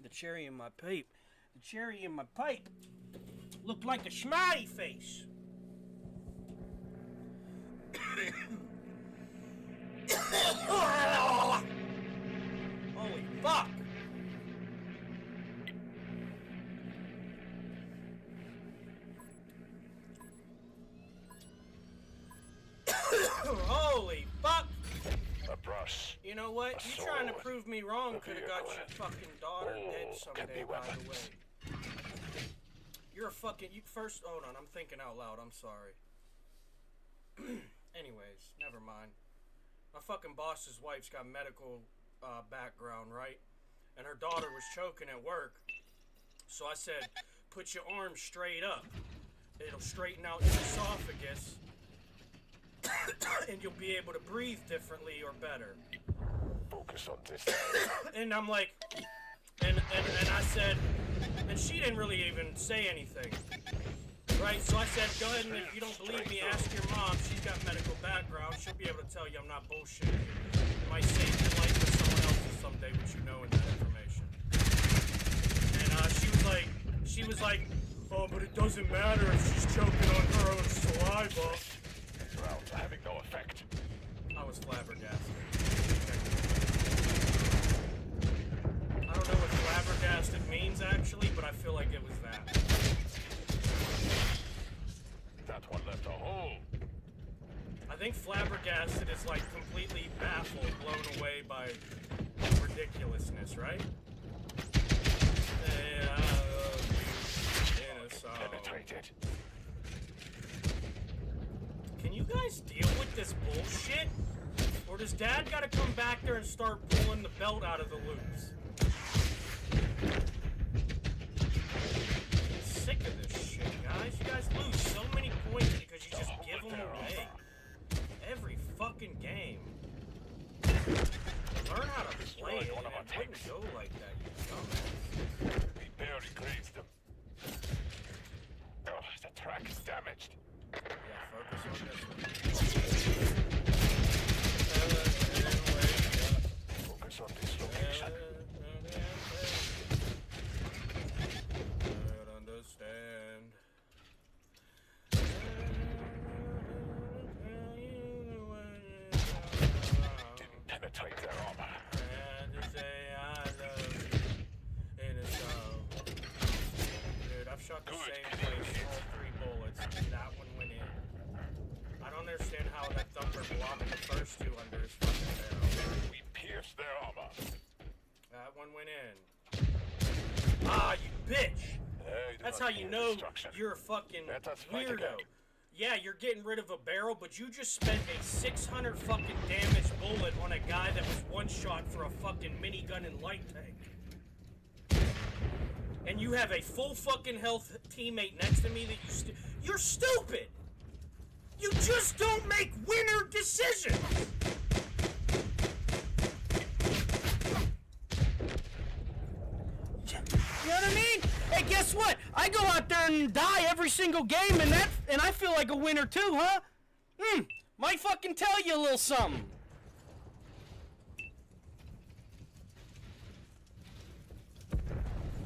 [SPEAKER 2] The cherry in my pipe. The cherry in my pipe looked like a smiley face. Holy fuck! Holy fuck!
[SPEAKER 1] A brush.
[SPEAKER 2] You know what? You trying to prove me wrong could have got your fucking daughter dead someday, by the way. You're a fucking... You first... Hold on, I'm thinking out loud. I'm sorry. Anyways, never mind. My fucking boss's wife's got medical background, right? And her daughter was choking at work. So I said, put your arms straight up. It'll straighten out your esophagus. And you'll be able to breathe differently or better.
[SPEAKER 1] Focus on this.
[SPEAKER 2] And I'm like, and I said, and she didn't really even say anything. Right, so I said, go ahead and if you don't believe me, ask your mom. She's got medical background. She'll be able to tell you I'm not bullshitting you. It might save your life or someone else's someday, but you know in that information. And she was like, oh, but it doesn't matter if she's choking on her own saliva.
[SPEAKER 1] Rounds are having no effect.
[SPEAKER 2] I was flabbergasted. I don't know what flabbergasted means actually, but I feel like it was that.
[SPEAKER 1] That one left a hole.
[SPEAKER 2] I think flabbergasted is like completely baffled. like ridiculousness, right? Hey, I love you in a song.
[SPEAKER 1] Penetrated.
[SPEAKER 2] Can you guys deal with this bullshit? Or does Dad gotta come back there and start pulling the belt out of the loops? I'm sick of this shit, guys. You guys lose so many points because you just give them away. Every fucking game. Learn how to play it, and it wouldn't go like that, you dumbass.
[SPEAKER 1] We barely grazed them. Oh, the track is damaged.
[SPEAKER 2] Yeah, focus on this one.
[SPEAKER 1] Focus on this location.
[SPEAKER 2] I understand.
[SPEAKER 1] Didn't penetrate their armor.
[SPEAKER 2] And to say I love you in a song. Dude, I've shot the same place all 3 bullets. That one went in. I don't understand how that thumper blocked the first 2 under his fucking barrel.
[SPEAKER 1] We pierced their armor.
[SPEAKER 2] That one went in. Ah, you bitch! That's how you know you're a fucking weirdo. Yeah, you're getting rid of a barrel, but you just spent a 600 fucking damage bullet on a guy that was one shot for a fucking minigun and light tank. And you have a full fucking health teammate next to me that you're stupid! You just don't make winner decisions! You know what I mean? Hey, guess what? I go out there and die every single game, and I feel like a winner too, huh? Might fucking tell you a little something.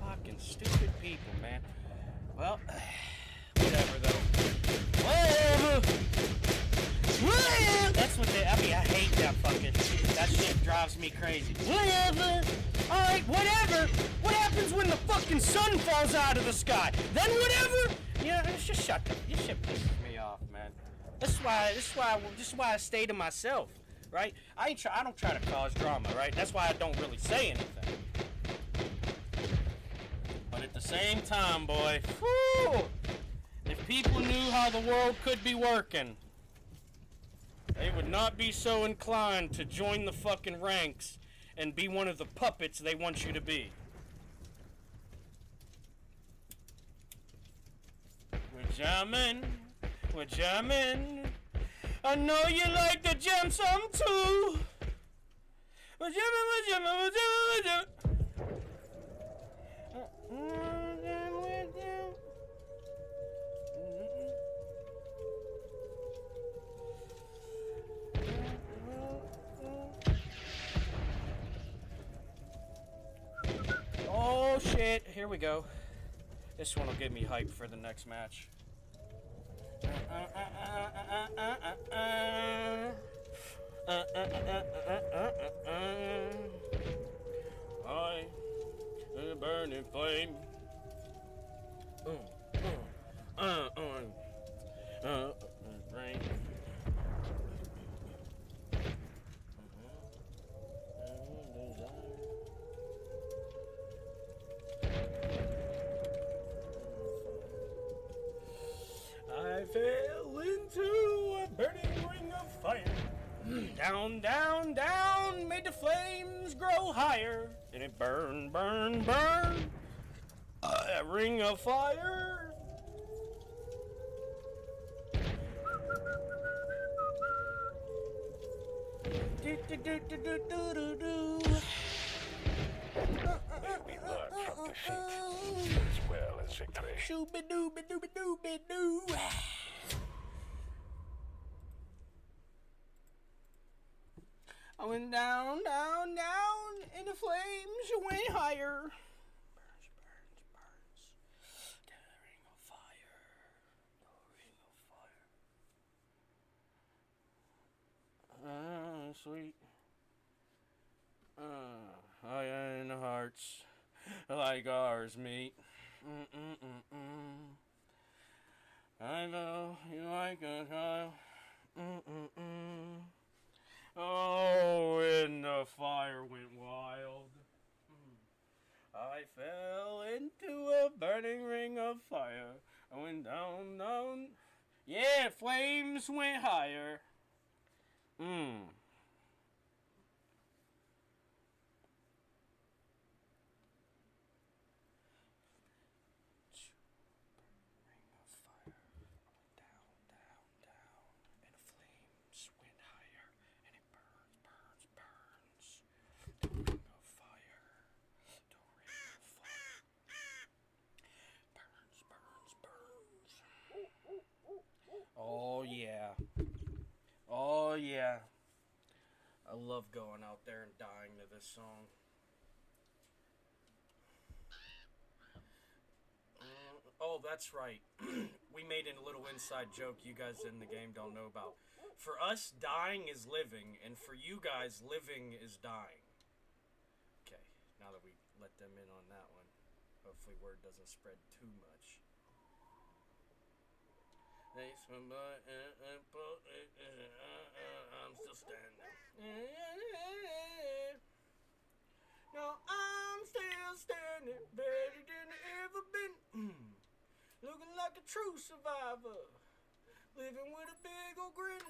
[SPEAKER 2] Fucking stupid people, man. Well, whatever though. Whatever. That's what I hate that fucking shit. That shit drives me crazy. Whatever. Alright, whatever. What happens when the fucking sun falls out of the sky? Then whatever. Yeah, just shut up. This shit pisses me off, man. This is why I stay to myself, right? I don't try to cause drama, right? That's why I don't really say anything. But at the same time, boy, whew, if people knew how the world could be working, they would not be so inclined to join the fucking ranks and be one of the puppets they want you to be. We're jamming. I know you like to jam some too. We're jamming. Oh shit, here we go. This one will get me hyped for the next match. I am a burning flame. Rain. I fell into a burning ring of fire. Down, down, down, made the flames grow higher. And it burn, burn, burn. A ring of fire. Do, do, do, do, do, do, do.
[SPEAKER 1] We learn from defeat as well as victory.
[SPEAKER 2] Shooby-dooby-dooby-dooby-doo. I went down, down, down, and the flames went higher. Burns, burns, burns. The ring of fire. The ring of fire. Sweet. Iron hearts like ours meet. I know you like a child. Oh, when the fire and flames went higher. Mmm. Oh yeah. Oh yeah. I love going out there and dying to this song. Oh, that's right. We made a little inside joke you guys in the game don't know about. For us, dying is living, and for you guys, living is dying. Okay, now that we let them in on that one, hopefully word doesn't spread too much. I'm still standing. No, I'm still standing, better than I ever been. Looking like a true survivor, living with a big old grin.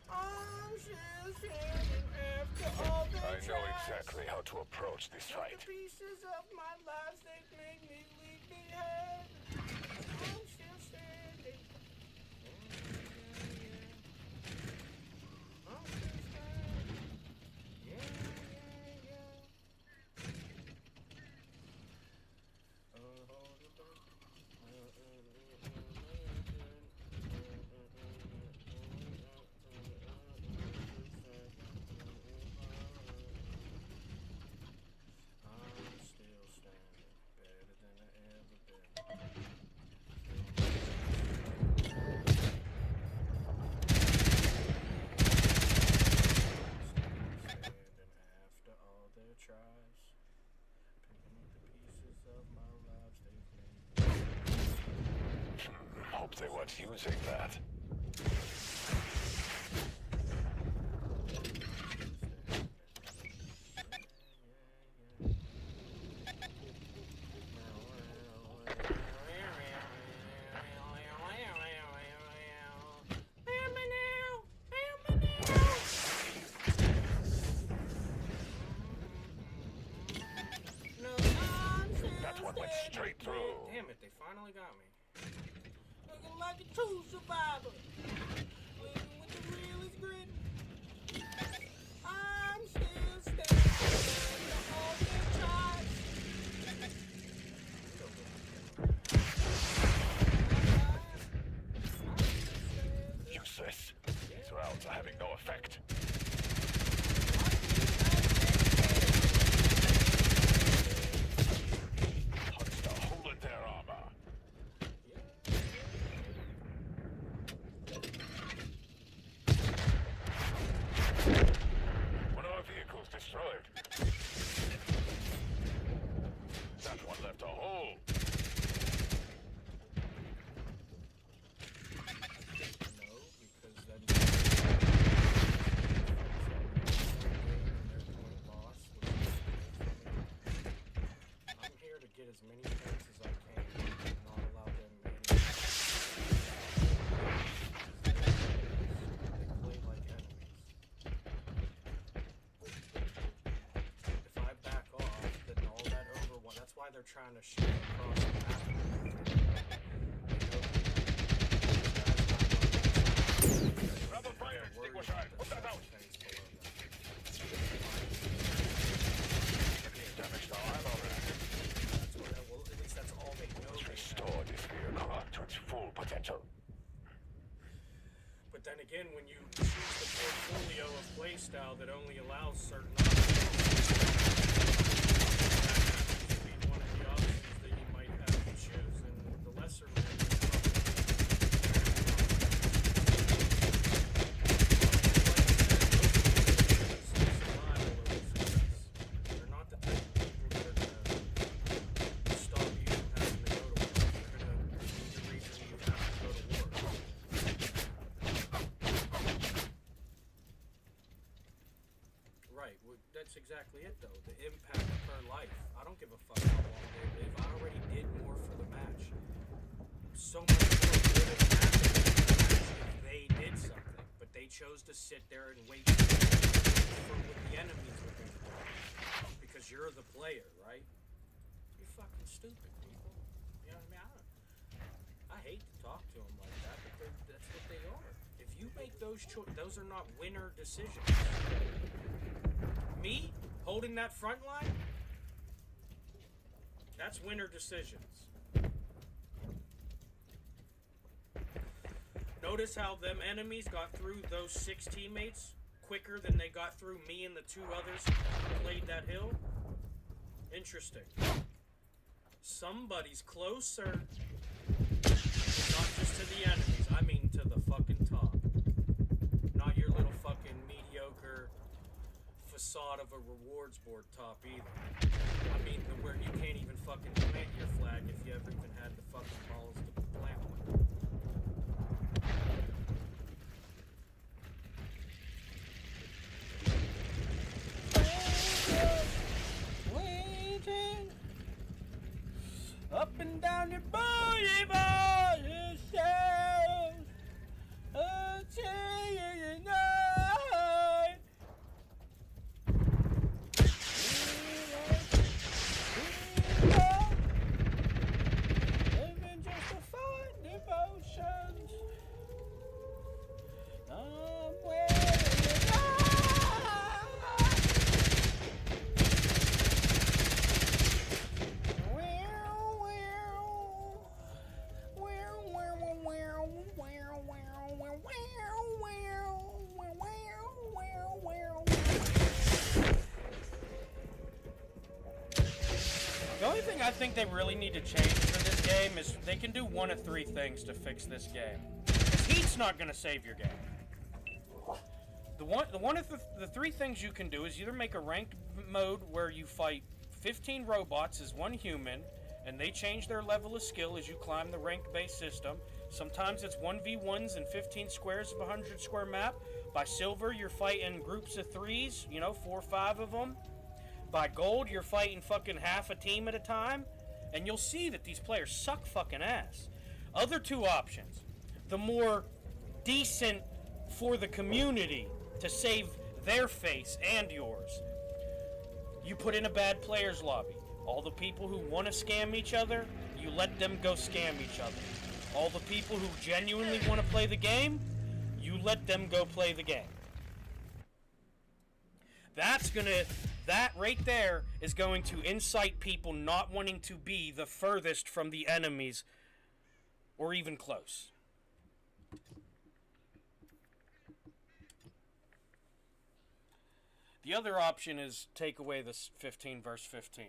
[SPEAKER 2] I'm still standing after all the
[SPEAKER 1] I know
[SPEAKER 2] tries.
[SPEAKER 1] exactly how to approach this fight.
[SPEAKER 2] The pieces of my life that make me leave behind. I'm still standing. I'm still standing. Yeah.
[SPEAKER 1] Hope they weren't using that. That one went straight through.
[SPEAKER 2] Damn it, they finally got me. Looking like a true survivor, living with the realest grin. I'm still standing after all the tries.
[SPEAKER 1] Useless. These rounds are having no effect. Punched a hole in their armor. One of our vehicles destroyed. That one left a hole.
[SPEAKER 2] No, because then I'm here to get as many points as I can and not allow them any. They play like enemies. If I back off, then all that overwhelm. That's why they're trying to shoot across the map.
[SPEAKER 1] Grab a fire extinguisher. Put that out. Damaged our ammo rack.
[SPEAKER 2] Well, at least that's all they know.
[SPEAKER 1] Restore this vehicle to its full potential.
[SPEAKER 2] But then again, when you choose the portfolio of playstyle that only allows certain options, that happens to be one of the options that you might have to choose, and the lesser man is they're not the type of people that are going to stop you from having to go to war. They're going to be the reason you have to go to war. Right, well, that's exactly it though. The impact per life. I don't give a fuck how long they live. I already did more for the match. so much more would have happened if they did something, but they chose to sit there and wait for what the enemies were going to do. Because you're the player, right? You're fucking stupid, people. You know what I mean? I hate to talk to them like that, but that's what they are. If you make those choices, those are not winner decisions. Me holding that front line, that's winner decisions. Notice how them enemies got through those 6 teammates quicker than they got through me and the 2 others who played that hill? Interesting. Somebody's closer. Not just to the enemies, I mean to the fucking top. Not your little fucking mediocre facade of a rewards board top either. I mean where you can't even fucking plant your flag if you ever even had the fucking balls to plant one. Waiting up and down your body by yourself until you night. Living just to find devotions. Somewhere in the night. The only thing I think they really need to change for this game is they can do one of 3 things to fix this game. Because heat's not going to save your game. The 3 things you can do is either make a ranked mode where you fight 15 robots as 1 human, and they change their level of skill as you climb the ranked base system. Sometimes it's 1v1s in 15 squares of a 100 square map. By silver, you're fighting groups of 3s, 4 or 5 of them. By gold, you're fighting fucking half a team at a time. And you'll see that these players suck fucking ass. Other 2 options. The more decent for the community to save their face and yours. You put in a bad players lobby. All the people who want to scam each other, you let them go scam each other. All the people who genuinely want to play the game, you let them go play the game. That right there is going to incite people not wanting to be the furthest from the enemies or even close. The other option is take away this 15 verse 15.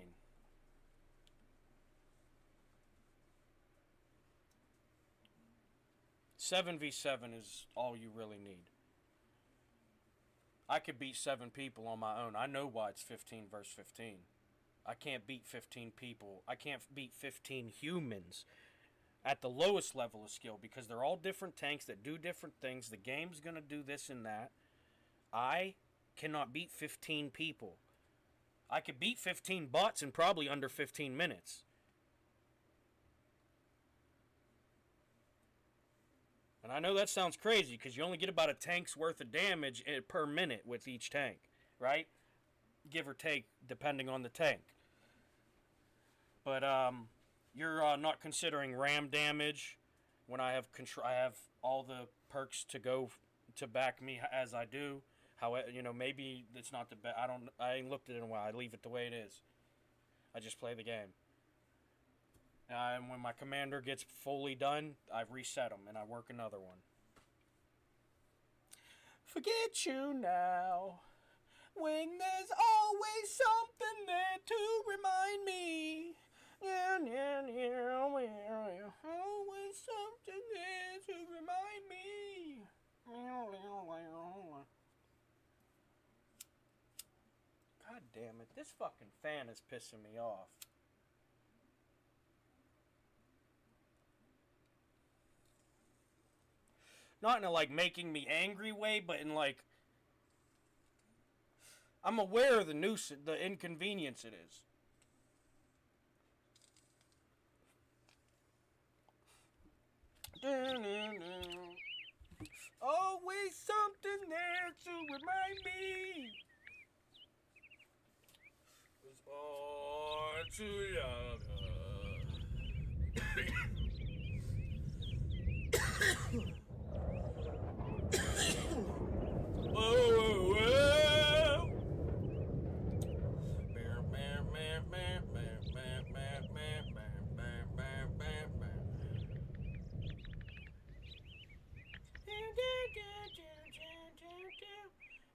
[SPEAKER 2] Seven v 7 is all you really need. I could beat 7 people on my own. I know why it's 15 verse 15. I can't beat 15 people. I can't beat 15 humans at the lowest level of skill because they're all different tanks that do different things. The game's going to do this and that. I cannot beat 15 people. I could beat 15 bots in probably under 15 minutes. And I know that sounds crazy because you only get about a tank's worth of damage per minute with each tank, right? Give or take, depending on the tank. But you're not considering ram damage when I have all the perks to go to back me as I do. However, maybe it's not the best. I ain't looked at it in a while. I leave it the way it is. I just play the game. And when my commander gets fully done, I reset him and I work another one. Forget you now, when there's always something there to remind me. Always something there to remind me. God damn it, this fucking fan is pissing me off. Not in a, making me angry way, but in, I'm aware of the nuisance, the inconvenience it is. Always something there to remind me. Was born to love her. Whoa, whoa, whoa.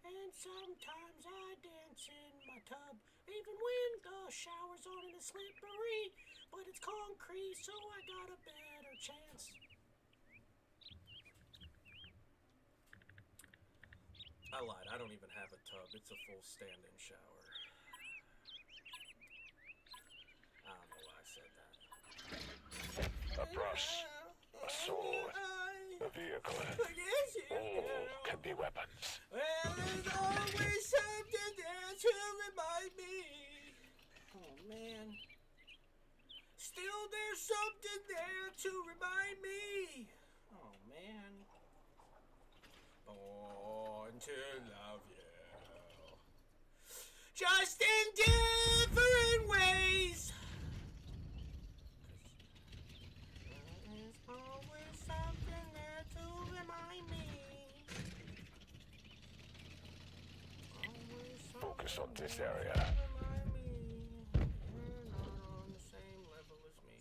[SPEAKER 2] And sometimes I dance in my tub, even when the shower's on and it's slippery, but it's concrete, so I got a better chance. I lied, I don't even have a tub, it's a full stand-in shower. I don't know why I said that.
[SPEAKER 1] A brush, a sword, a vehicle. All can be weapons.
[SPEAKER 2] Well, there's always something there to remind me. Oh, man. Still, there's something there to remind me. Oh, man. Born to love you. Just in different ways. There's always something there to remind me.
[SPEAKER 1] Focus on this area.
[SPEAKER 2] Remind me. You're not on the same level as me.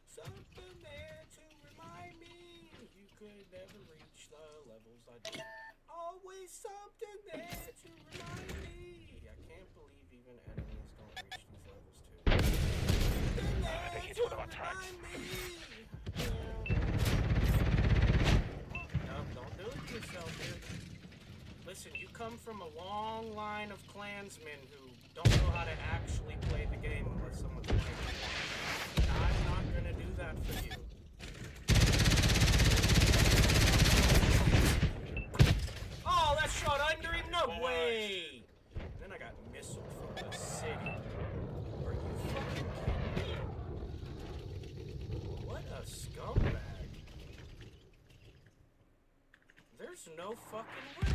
[SPEAKER 2] Something there to remind me. You could never reach the levels I do. Always something there to remind me. I can't believe even enemies don't reach these levels too.
[SPEAKER 1] I think he's one of our tanks.
[SPEAKER 2] No, don't do it to yourself, dude. Listen, you come from a long line of clansmen who don't know how to actually play the game unless someone's playing it. And I'm not gonna do that for you. Oh, that shot under him? No way! And then I got missiled from the city. Are you fucking kidding me? What a scumbag. There's no fucking way.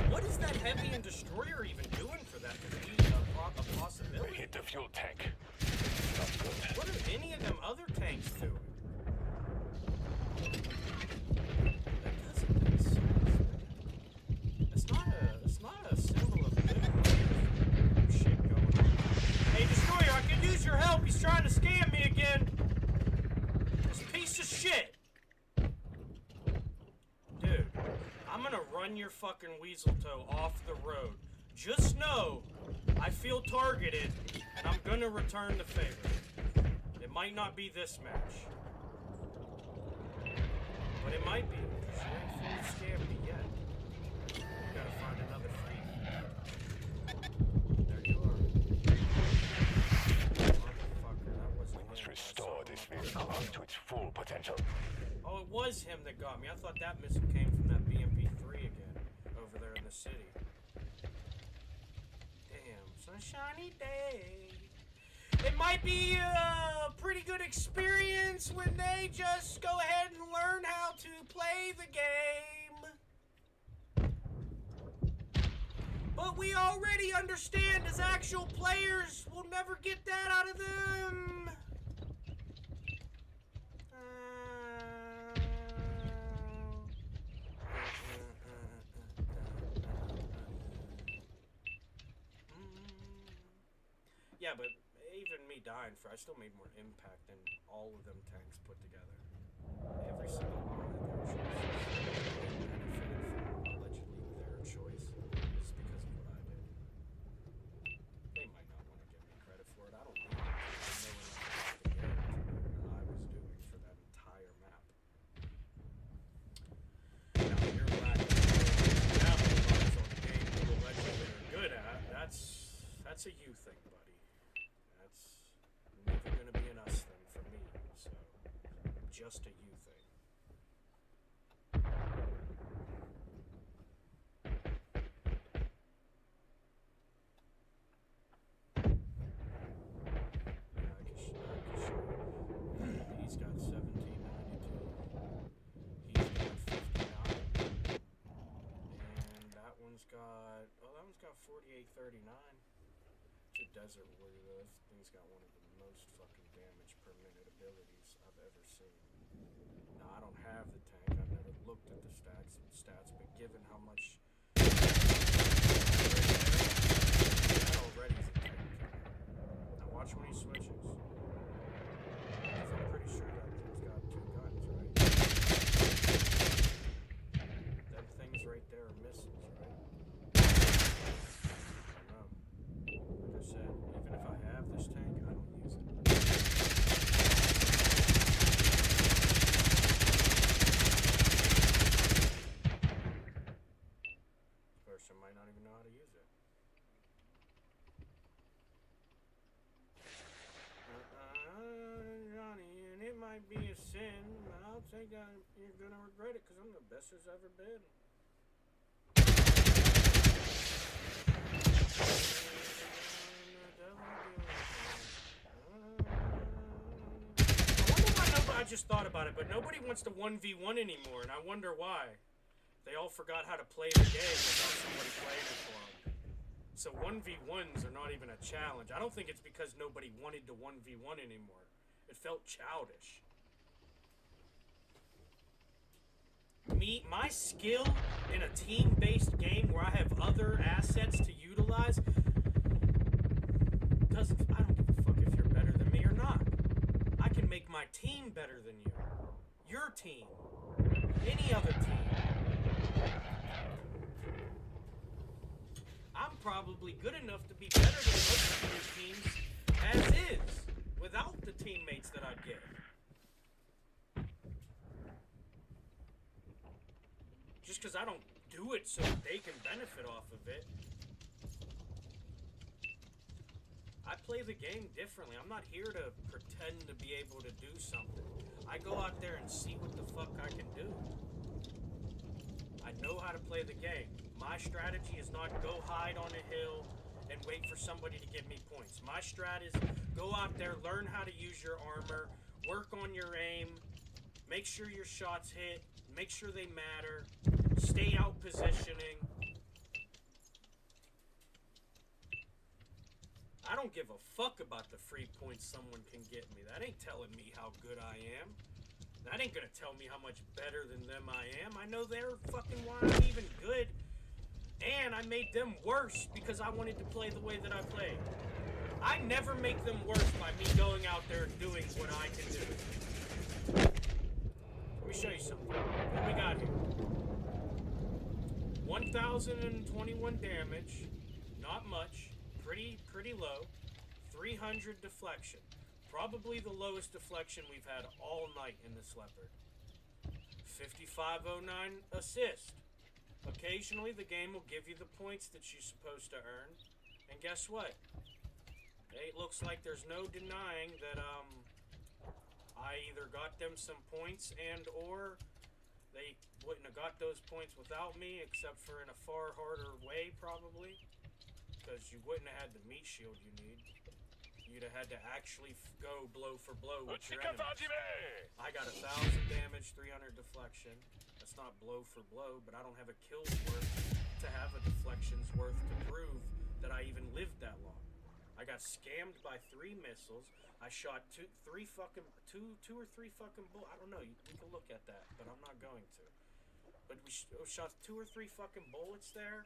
[SPEAKER 2] What is that heavy and destroyer even doing for that to be a possibility?
[SPEAKER 1] They hit the fuel tank. Not good.
[SPEAKER 2] What are any of them other tanks doing? That doesn't make sense. It's not a symbol of good shit going on. Hey, destroyer, I can use your help. He's trying to scam me again. This piece of shit. Dude, I'm gonna run your fucking weasel toe off the road. Just know, I feel targeted, and I'm gonna return the favor. It might not be this match. But it might be, because you ain't fully scammed me yet. You gotta find another freebie. There you are. Motherfucker, that wasn't
[SPEAKER 1] We must
[SPEAKER 2] him.
[SPEAKER 1] restore this vehicle to its full potential.
[SPEAKER 2] Oh, it was him that got me. I thought that missile came from that BMP-3 again, over there in the city. Damn, sunshiny day. It might be a pretty good experience when they just go ahead and learn how to play the game. But we already understand as actual players, we'll never get that out of them. Yeah, but even me dying I still made more impact than all of them tanks put together. Every single one of their choices benefited from allegedly their choice just because of what I did. They might not want to give me credit for it. I don't need it. I know enough to get to what I was doing for that entire map. Now you're black. Now the bugs on the game that allegedly are good at. That's a you thing, buddy. That's never gonna be an us thing for me, so just a you thing. Yeah, I can show you. He's got 1792 one's got... Oh, that one's got 4839. It's a desert warrior, though. This thing's got one of the most fucking damage per minute abilities I've ever seen. Now, I don't have the tank. I've never looked at the stats, but given how much... That already is a tank. Now, watch when he switches. Because I'm pretty sure that thing's got 2 guns, right? Them things right there are missiles, right? I don't know. Like I said, even if I have this tank, I don't use it. This person might not even know how to use it. Johnny, and it might be a sin, but I'll take that. You're gonna regret it, because I'm the best there's ever been. I just thought about it, but nobody wants to 1v1 anymore, and I wonder why. They all forgot how to play the game without somebody playing it for them. So 1v1s are not even a challenge. I don't think it's because nobody wanted to 1v1 anymore. It felt childish. My skill in a team-based game where I have other assets to utilize I don't give a fuck if you're better than me or not. I can make my team better than you. Your team. Any other team. I'm probably good enough to be better than most of your teams as is, without the teammates that I'd get. Just because I don't do it so they can benefit off of it. I play the game differently. I'm not here to pretend to be able to do something. I go out there and see what the fuck I can do. I know how to play the game. My strategy is not go hide on a hill and wait for somebody to give me points. My strat is go out there, learn how to use your armor, work on your aim, make sure your shots hit, make sure they matter, stay out positioning. I don't give a fuck about the free points someone can get me. That ain't telling me how good I am. That ain't gonna tell me how much better than them I am. I know they're fucking why I'm even good. And I made them worse because I wanted to play the way that I played. I never make them worse by me going out there and doing what I can do. Let me show you something. What we got here? 1,021 damage. Not much. Pretty low. 300 deflection. Probably the lowest deflection we've had all night in this leopard. 5509 assist. Occasionally the game will give you the points that you're supposed to earn. And guess what? It looks like there's no denying that I either got them some points and or they wouldn't have got those points without me, except for in a far harder way probably. Because you wouldn't have had the meat shield you need. You'd have had to actually go blow for blow with your enemies. I got 1,000 damage, 300 deflection. That's not blow for blow, but I don't have a kill's worth to have a deflection's worth to prove that I even lived that long. I got scammed by 3 missiles. I shot two or three fucking bullets. I don't know. We can look at that, but I'm not going to. But we shot 2 or 3 fucking bullets there.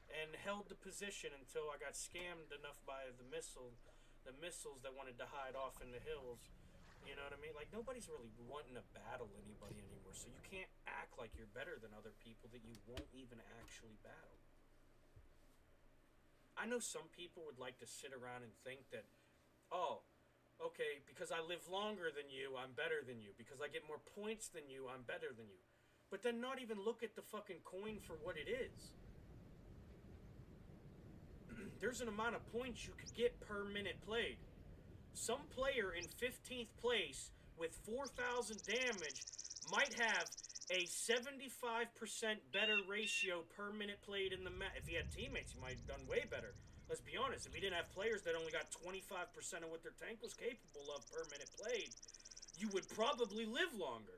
[SPEAKER 2] And held the position until I got scammed enough by the missiles that wanted to hide off in the hills. You know what I mean? Like, nobody's really wanting to battle anybody anymore, so you can't act like you're better than other people that you won't even actually battle. I know some people would like to sit around and think that, oh, okay, because I live longer than you, I'm better than you. Because I get more points than you, I'm better than you. But then not even look at the fucking coin for what it is. There's an amount of points you could get per minute played. Some player in 15th place with 4,000 damage might have a 75% better ratio per minute played in the match. If he had teammates, he might have done way better. Let's be honest, if he didn't have players that only got 25% of what their tank was capable of per minute played, you would probably live longer.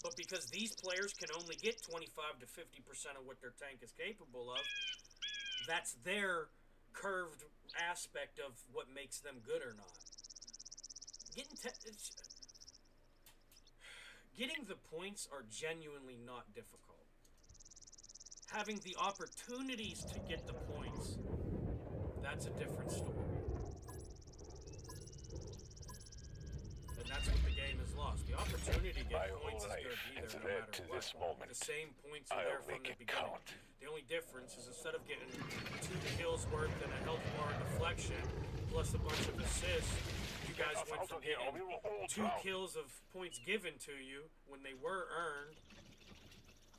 [SPEAKER 2] But because these players can only get 25 to 50% of what their tank is capable of, that's their curved aspect of what makes them good or not. Getting the points are genuinely not difficult. Having the opportunities to get the points, that's a different story. And that's what the game has lost. The opportunity to get points is going to be there no matter what. The same points are there from the beginning. The only difference is instead of getting 2 kills worth and a health bar deflection plus a bunch of assists, you guys went from getting 2 kills of points given to you when they were earned,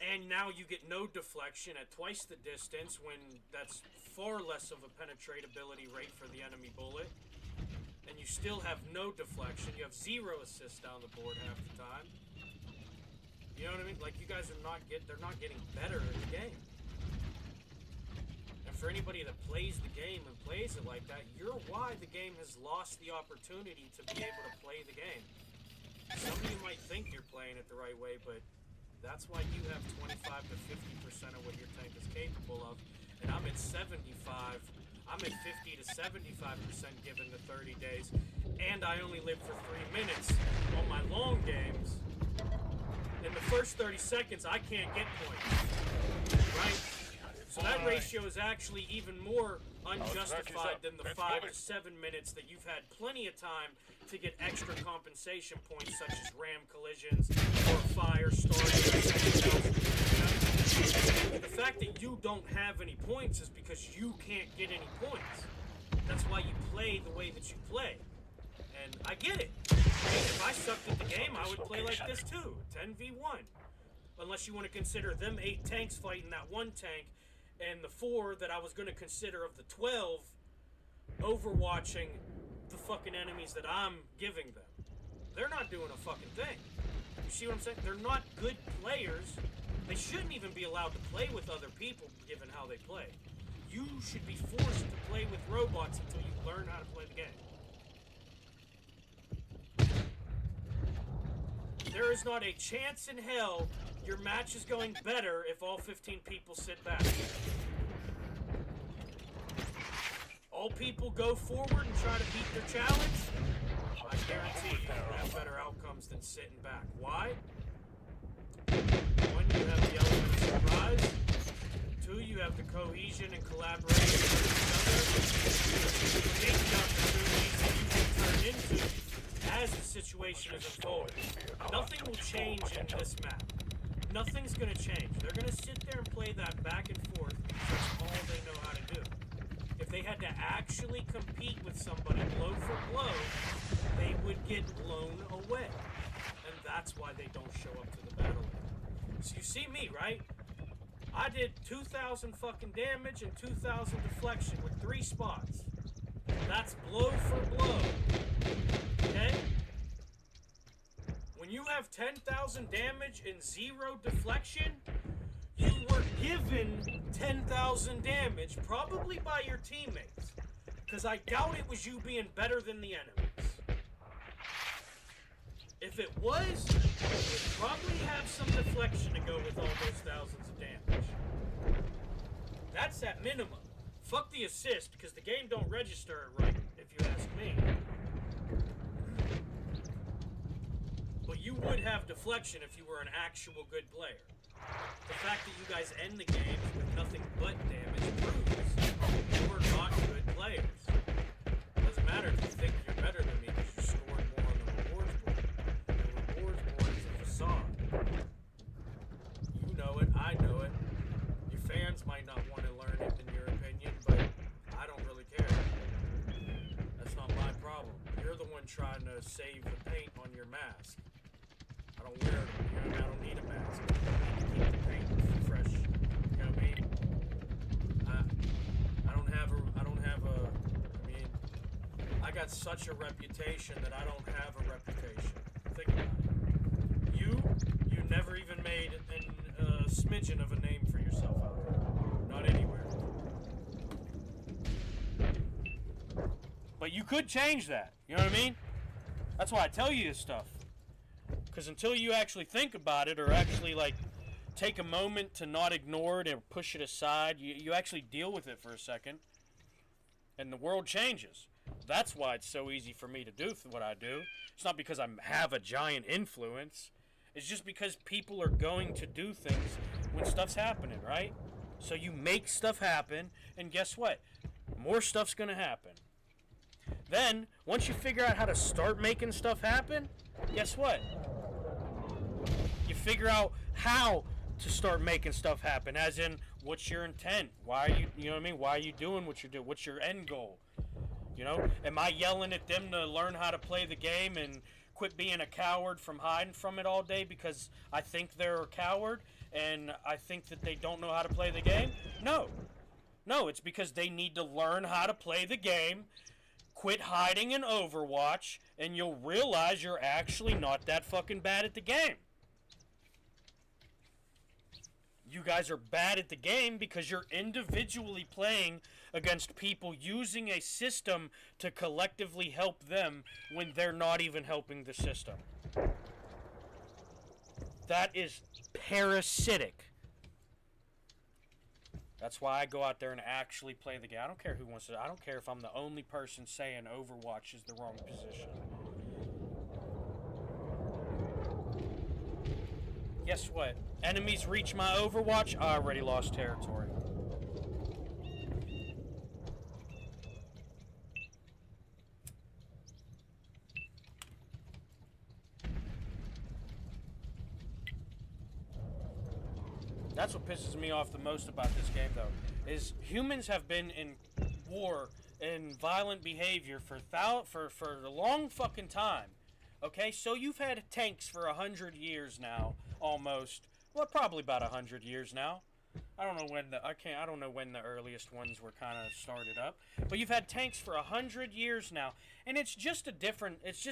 [SPEAKER 2] and now you get no deflection at twice the distance when that's far less of a penetratability rate for the enemy bullet. And you still have no deflection. You have 0 assists down the board half the time. You know what I mean? Like, you guys are they're not getting better at the game. And for anybody that plays the game and plays it like that, you're why the game has lost the opportunity to be able to play the game. Some of you might think you're playing it the right way, but that's why you have 25 to 50% of what your tank is capable of. And I'm at 75. I'm at 50 to 75% given the 30 days, and I only live for 3 minutes on my long games. In the first 30 seconds, I can't get points, right? So that ratio is actually even more unjustified than the 5 to 7 minutes that you've had plenty of time to get extra compensation points, such as ram collisions or fire starting. The fact that you don't have any points is because you can't get any points. That's why you play the way that you play. And I get it. If I sucked at the game, I would play like this too. 10v1. Unless you want to consider them 8 tanks fighting that 1 tank, and the 4 that I was going to consider of the 12 overwatching the fucking enemies that I'm giving them. They're not doing a fucking thing. You see what I'm saying? They're not good players. They shouldn't even be allowed to play with other people, given how they play. You should be forced to play with robots until you learn how to play the game. There is not a chance in hell your match is going better if all 15 people sit back. All people go forward and try to beat their challenge. I guarantee you have better outcomes than sitting back. Why? 1, you have the element of surprise. 2, you have the cohesion and collaboration with each other. Create the opportunities that you can turn into as the situation is unfolding. Nothing will change in this map. Nothing's going to change. They're going to sit there and play that back and forth because that's all they know how to do. If they had to actually compete with somebody blow for blow, they would get blown away. And that's why they don't show up to the battle. So you see me, right? I did 2,000 fucking damage and 2,000 deflection with 3 spots. That's blow for blow. Okay? When you have 10,000 damage and 0 deflection, you were given 10,000 damage, probably by your teammates. Because I doubt it was you being better than the enemies. If it was, you'd probably have some deflection to go with all those thousands of damage. That's at minimum. Fuck the assist, because the game don't register it right, if you ask me. But you would have deflection if you were an actual good player. The fact that you guys end the games with nothing but damage proves you were not good players. It doesn't matter if you think you're better than me because you scored more on the rewards board. The rewards board is a facade. You know it, I know it. Your fans might not want to learn it in your opinion, but I don't really care. That's not my problem. You're the one trying to save the paint on your mask. I don't wear it. You know, I don't need a mask. I need to keep the paint fresh. You know what I mean? I got such a reputation that I don't have a reputation. Think about it. You never even made a smidgen of a name for yourself out there. Not anywhere. But you could change that. You know what I mean? That's why I tell you this stuff. Because until you actually think about it, or actually, like, take a moment to not ignore it and push it aside, you actually deal with it for a second, and the world changes. That's why it's so easy for me to do what I do. It's not because I have a giant influence. It's just because people are going to do things when stuff's happening, right? So you make stuff happen, and guess what? More stuff's going to happen. Then, once you figure out how to start making stuff happen, guess what? You figure out how to start making stuff happen, as in, what's your intent? Why are you know what I mean? Why are you doing what you're doing? What's your end goal? You know, am I yelling at them to learn how to play the game and quit being a coward from hiding from it all day because I think they're a coward and I think that they don't know how to play the game? No. No, it's because they need to learn how to play the game, quit hiding in Overwatch, and you'll realize you're actually not that fucking bad at the game. You guys are bad at the game because you're individually playing against people using a system to collectively help them when they're not even helping the system. That is parasitic. That's why I go out there and actually play the game. I don't care who wants to. I don't care if I'm the only person saying Overwatch is the wrong position. Guess what? Enemies reach my Overwatch, I already lost territory. That's what pisses me off the most about this game, though, is humans have been in war and violent behavior for a long fucking time. Okay, so you've had tanks for 100 years now, almost. Well, probably about 100 years now. I don't know when the earliest ones were kind of started up, but you've had tanks for 100 years now, and it's just a different. It's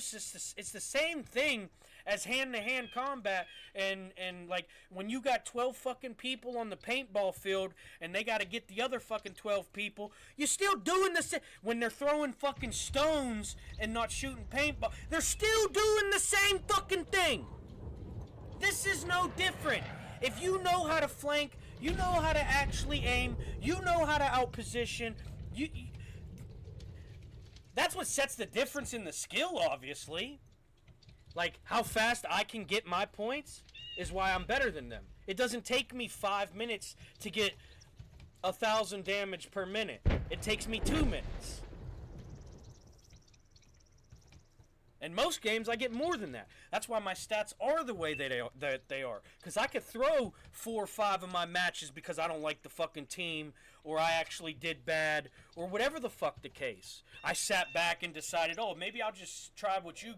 [SPEAKER 2] the same thing as hand-to-hand combat, and like when you got 12 fucking people on the paintball field, and they got to get the other fucking 12 people. You're still doing the same. When they're throwing fucking stones and not shooting paintball, they're still doing the same fucking thing. This is no different. If you know how to flank, you know how to actually aim, you know how to outposition, that's what sets the difference in the skill, obviously. Like, how fast I can get my points is why I'm better than them. It doesn't take me 5 minutes to get 1,000 damage per minute. It takes me 2 minutes. In most games, I get more than that. That's why my stats are the way that they are. Because I could throw 4 or 5 of my matches because I don't like the fucking team, or I actually did bad, or whatever the fuck the case. I sat back and decided, oh, maybe I'll just try what you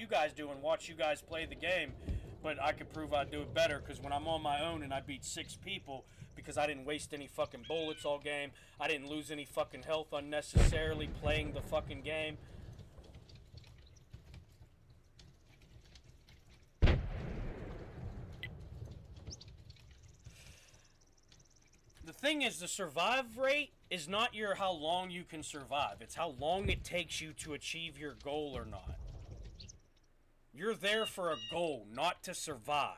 [SPEAKER 2] guys do and watch you guys play the game. But I could prove I'd do it better because when I'm on my own and I beat 6 people because I didn't waste any fucking bullets all game, I didn't lose any fucking health unnecessarily playing the fucking game. The thing is, the survive rate is not your how long you can survive. It's how long it takes you to achieve your goal or not. You're there for a goal, not to survive.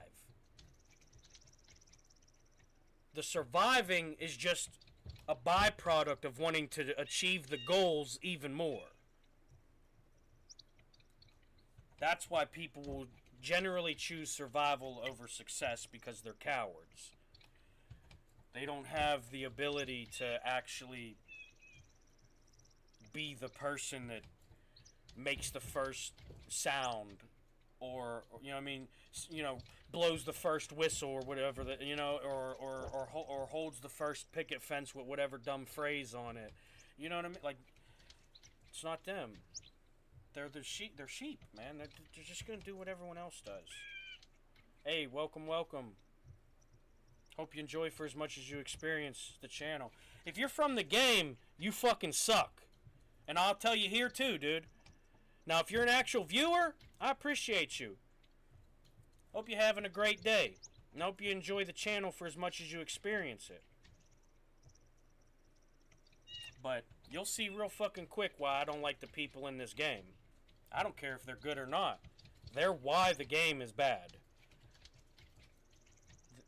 [SPEAKER 2] The surviving is just a byproduct of wanting to achieve the goals even more. That's why people will generally choose survival over success, because they're cowards. They don't have the ability to actually be the person that makes the first sound, or you know what I mean, blows the first whistle or whatever, that or holds the first picket fence with whatever dumb phrase on it. You know what I mean? Like, it's not them. They're sheep. They're sheep, man. They're just gonna do what everyone else does. Hey, welcome. Hope you enjoy for as much as you experience the channel. If you're from the game, you fucking suck. And I'll tell you here too, dude. Now, if you're an actual viewer, I appreciate you. Hope you're having a great day. And hope you enjoy the channel for as much as you experience it. But you'll see real fucking quick why I don't like the people in this game. I don't care if they're good or not. They're why the game is bad.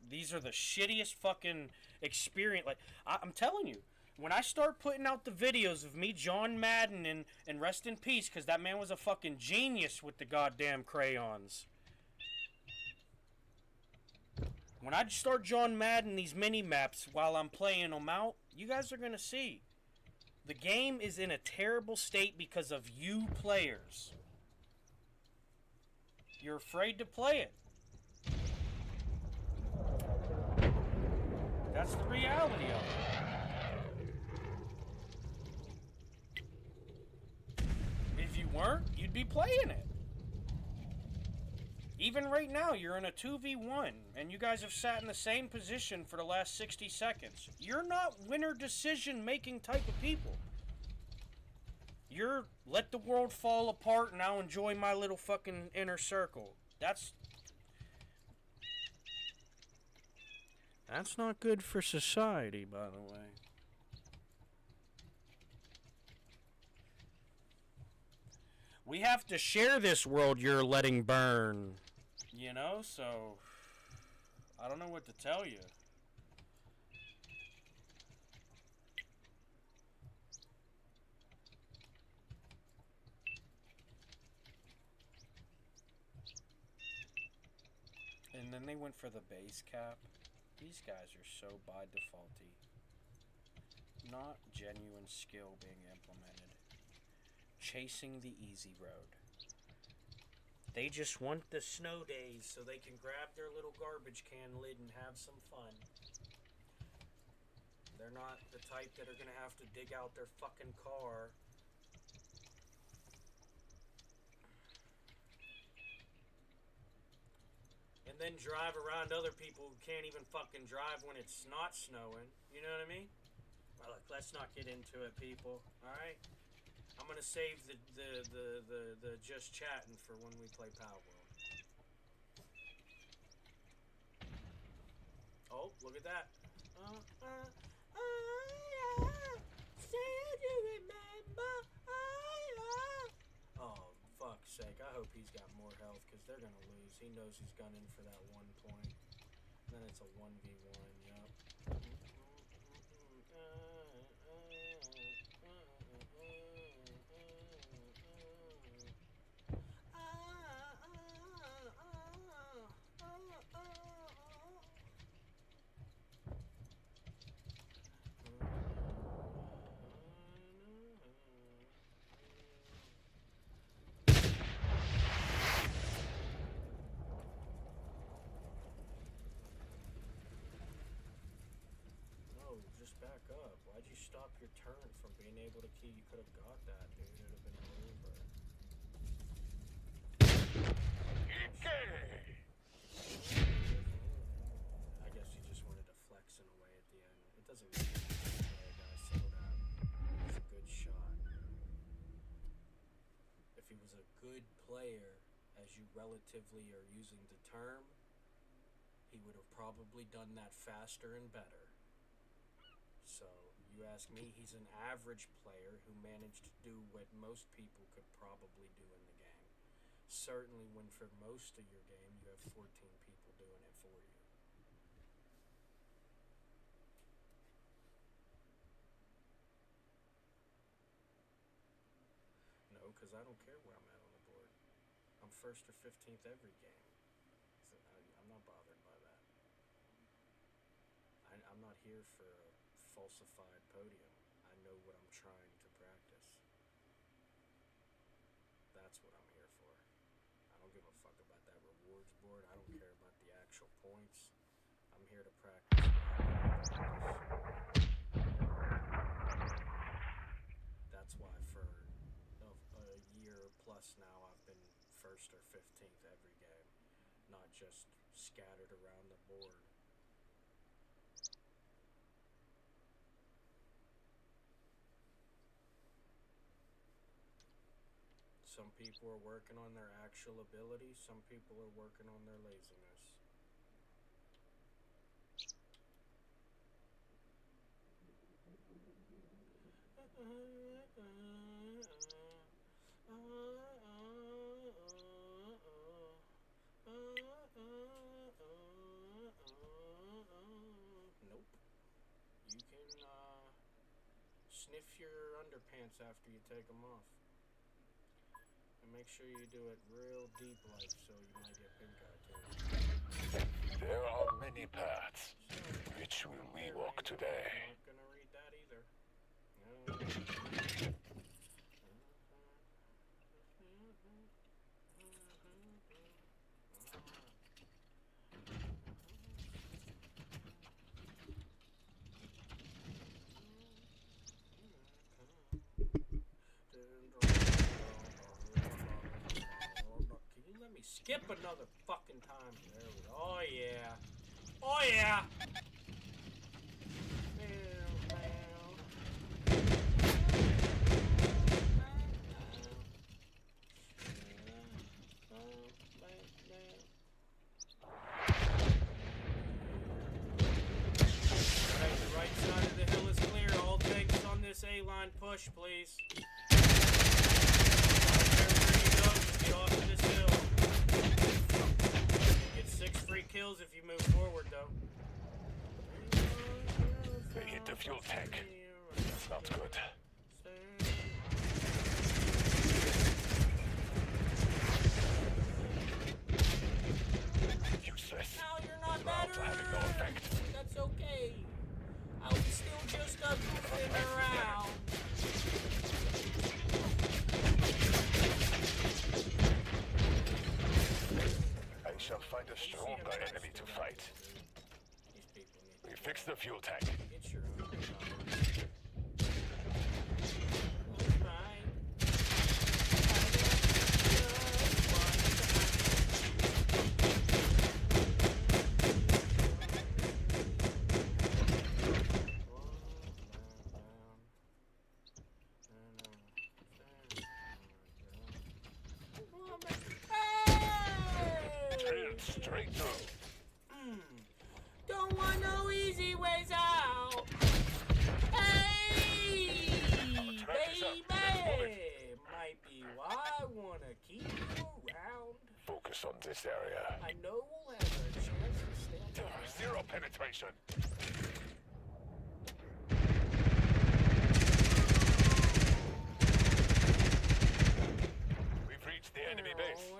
[SPEAKER 2] These are the shittiest fucking experience. Like, I'm telling you, when I start putting out the videos of me, John Madden, and rest in peace, because that man was a fucking genius with the goddamn crayons. When I start John Madden these mini maps while I'm playing them out, you guys are gonna see. The game is in a terrible state because of you players. You're afraid to play it. That's the reality of it. If you weren't, you'd be playing it. Even right now, you're in a 2v1, and you guys have sat in the same position for the last 60 seconds. You're not winner decision-making type of people. You're let the world fall apart and now enjoy my little fucking inner circle. That's not good for society, by the way. We have to share this world you're letting burn. You know, so I don't know what to tell you. And then they went for the base cap. These guys are so by defaulty. Not genuine skill being implemented. Chasing the easy road. They just want the snow days so they can grab their little garbage can lid and have some fun. They're not the type that are gonna have to dig out their fucking car. And then drive around other people who can't even fucking drive when it's not snowing. You know what I mean? Well, look, let's not get into it, people. Alright? I'm gonna save the just chatting for when we play PALWORLD. Oh, look at that. Oh, fuck's sake. I hope he's got more health, because they're gonna lose. He knows he's gone in for that 1 point. And then it's a 1v1, yup. Just back up. Why'd you stop your turn from being able to key? You could have got that, dude. It would have been over. I guess you just wanted to flex in a way at the end. It doesn't mean guys, settle down. It's a good shot. If he was a good player, as you relatively are using the term, he would have probably done that faster and better. So, you ask me, he's an average player who managed to do what most people could probably do in the game. Certainly when for most of your game you have 14 people doing it for you. No, because I don't care where I'm at on the board. I'm 1st or 15th every game. So I'm not bothered by that. I'm not here for a falsified podium. I know what I'm trying to practice. That's what I'm here for. I don't give a fuck about that rewards board. I don't care about the actual points. I'm here to practice. That's why for a year plus now I've been 1st or 15th every game, not just scattered around the board. Some people are working on their actual ability, some people are working on their laziness. sniff your underpants after you take them off. And make sure you do it real deep like, so you might get pink eye too.
[SPEAKER 1] There are many paths. Which will we walk today?
[SPEAKER 2] I'm not gonna read that either. No. Can you let me skip another fucking time? There we go. Oh yeah. Oh yeah. Alright, the right side of the hill is clear. All tanks on this A-line push, please. Wherever you go, just get off of this hill. Get 6 free kills if you move forward, though.
[SPEAKER 1] They hit the fuel tank. Not good. Useless.
[SPEAKER 2] No, you're not
[SPEAKER 1] Rounds
[SPEAKER 2] better.
[SPEAKER 1] are having no effect.
[SPEAKER 2] That's okay. I was still just goofing around.
[SPEAKER 1] I shall find a stronger enemy to fight. We fix the fuel tank.
[SPEAKER 2] Get your own
[SPEAKER 1] Straight through.
[SPEAKER 2] Don't want no easy ways out. Hey, baby. Might be why I wanna keep you around.
[SPEAKER 1] Focus on this area.
[SPEAKER 2] I know we'll have a chance to stand
[SPEAKER 1] There
[SPEAKER 2] around.
[SPEAKER 1] are 0 penetration. We've reached the enemy base.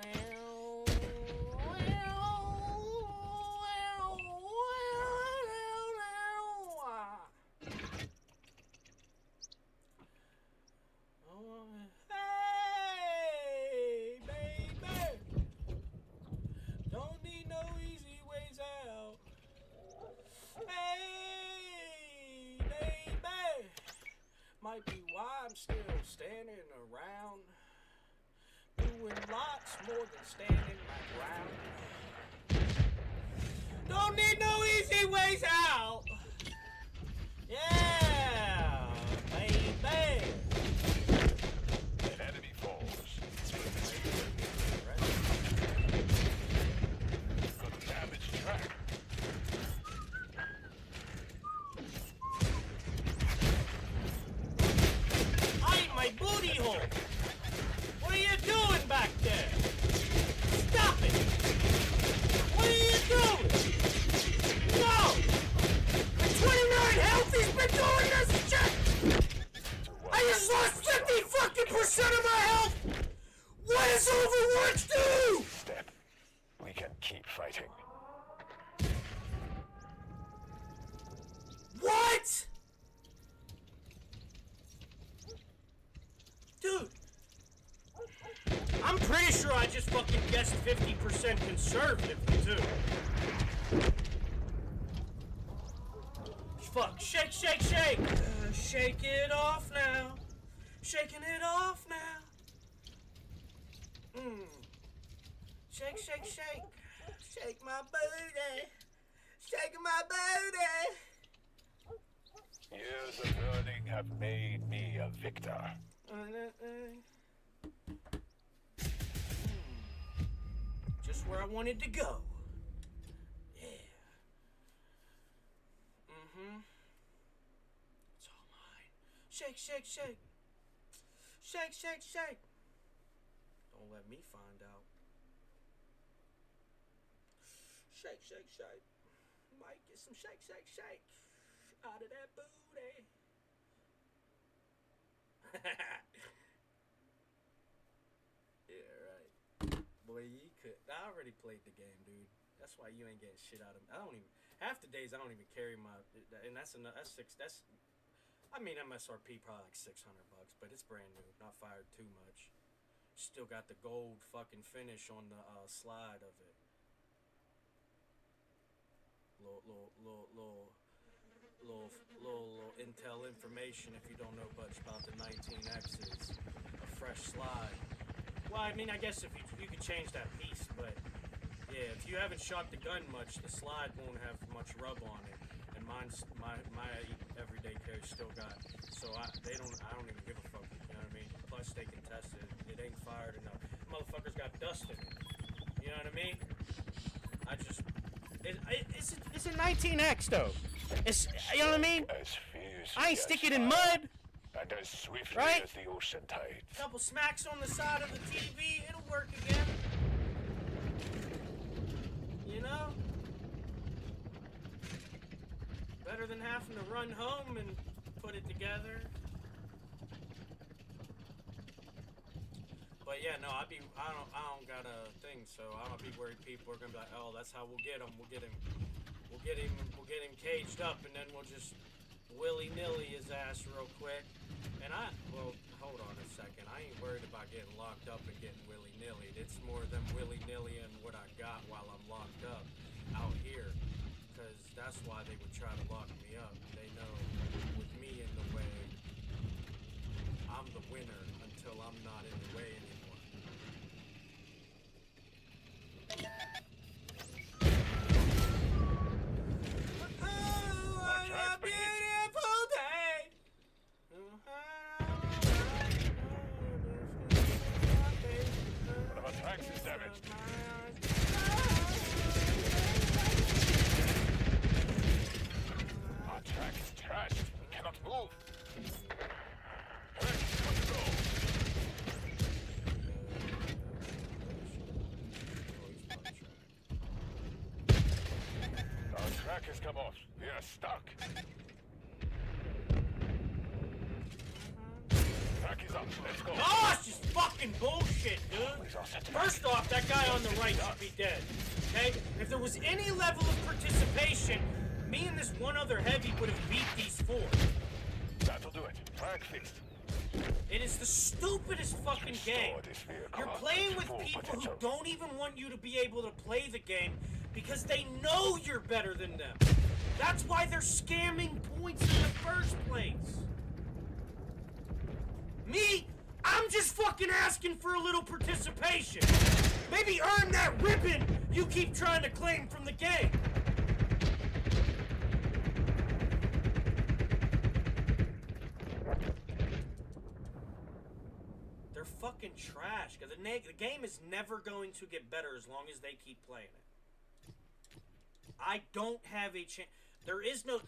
[SPEAKER 2] Hey, baby. Don't need no easy ways out. Hey, baby. Might be why I'm still standing around. Doing lots more than standing my ground. Don't need no easy ways out. Yeah, baby.
[SPEAKER 1] An enemy falls. Got a damaged track.
[SPEAKER 2] Ay, my booty hole. What are you doing back there? Stop it. What are you doing? No. At 29 health, he's been doing this shit. I just lost 50 fucking % of my health. What does Overwatch do?
[SPEAKER 1] Step. We can keep fighting.
[SPEAKER 2] What? Dude. I'm pretty sure I just fucking guessed 50% conservative, too. Fuck. Shake, shake, shake. Shake it off now. Shaking it off now. Shake, shake, shake. Shake my booty. Shaking my booty.
[SPEAKER 1] Years of learning have made me a victor.
[SPEAKER 2] Just where I wanted to go. Yeah. It's all mine. Shake, shake, shake. Shake, shake, shake. Don't let me find out. Shake, shake, shake. Might get some shake, shake, shake out of that booty.
[SPEAKER 3] Yeah, right. Boy, you could. I already played the game, dude. That's why you ain't getting shit out of me. I don't even. Half the days I don't even carry my. And that's enough. That's six. That's. I mean, MSRP probably like $600, but it's brand new. Not fired too much. Still got the gold fucking finish on the slide of it. Little intel information if you don't know much about the 19X's. A fresh slide. Well, I mean, I guess if you could change that piece, but yeah, if you haven't shot the gun much, the slide won't have much rub on it. And mine's my everyday carry still got. So I don't even give a fuck. You know what I mean? Plus they can test it. It ain't fired enough. Motherfuckers got dust in it. You know what I mean? I just. It's a 19X though. It's, you know what I mean? I ain't stick it in mud.
[SPEAKER 1] And as swiftly
[SPEAKER 3] Right?
[SPEAKER 1] as the ocean tides.
[SPEAKER 3] Couple smacks on the side of the TV, it'll work again. You know? Better than having to run home and put it together. But yeah, no, I don't got a thing, so I don't be worried people are gonna be like, oh, that's how we'll get him. We'll get him caged up, and then we'll just willy-nilly his ass real quick. And well, hold on a second. I ain't worried about getting locked up and getting willy-nilly. It's more them willy-nilly and what I got while I'm locked up out here. Because that's why they would try to lock me up. They know with me in the way, I'm the winner until I'm not in the way anymore. Oh, a beautiful day.
[SPEAKER 1] One of our tracks is damaged. Our track is trashed. We cannot move. Hurry, let's go. Our track has come off. We are stuck. Track is up. Let's go.
[SPEAKER 3] Oh, it's just fucking bullshit, dude. First off, that guy on the right should be dead. Okay? If there was any level of participation, me and this one other heavy would have beat these four.
[SPEAKER 1] That'll do it. Track fixed.
[SPEAKER 3] It is the stupidest fucking game. You're playing with people who don't even want you to be able to play the game because they know you're better than them. That's why they're scamming points in the first place. Me, I'm just fucking asking for a little participation. Maybe earn that ribbon you keep trying to claim from the game. They're fucking trash. Because the game is never going to get better as long as they keep playing it. I don't have a chance. There is no...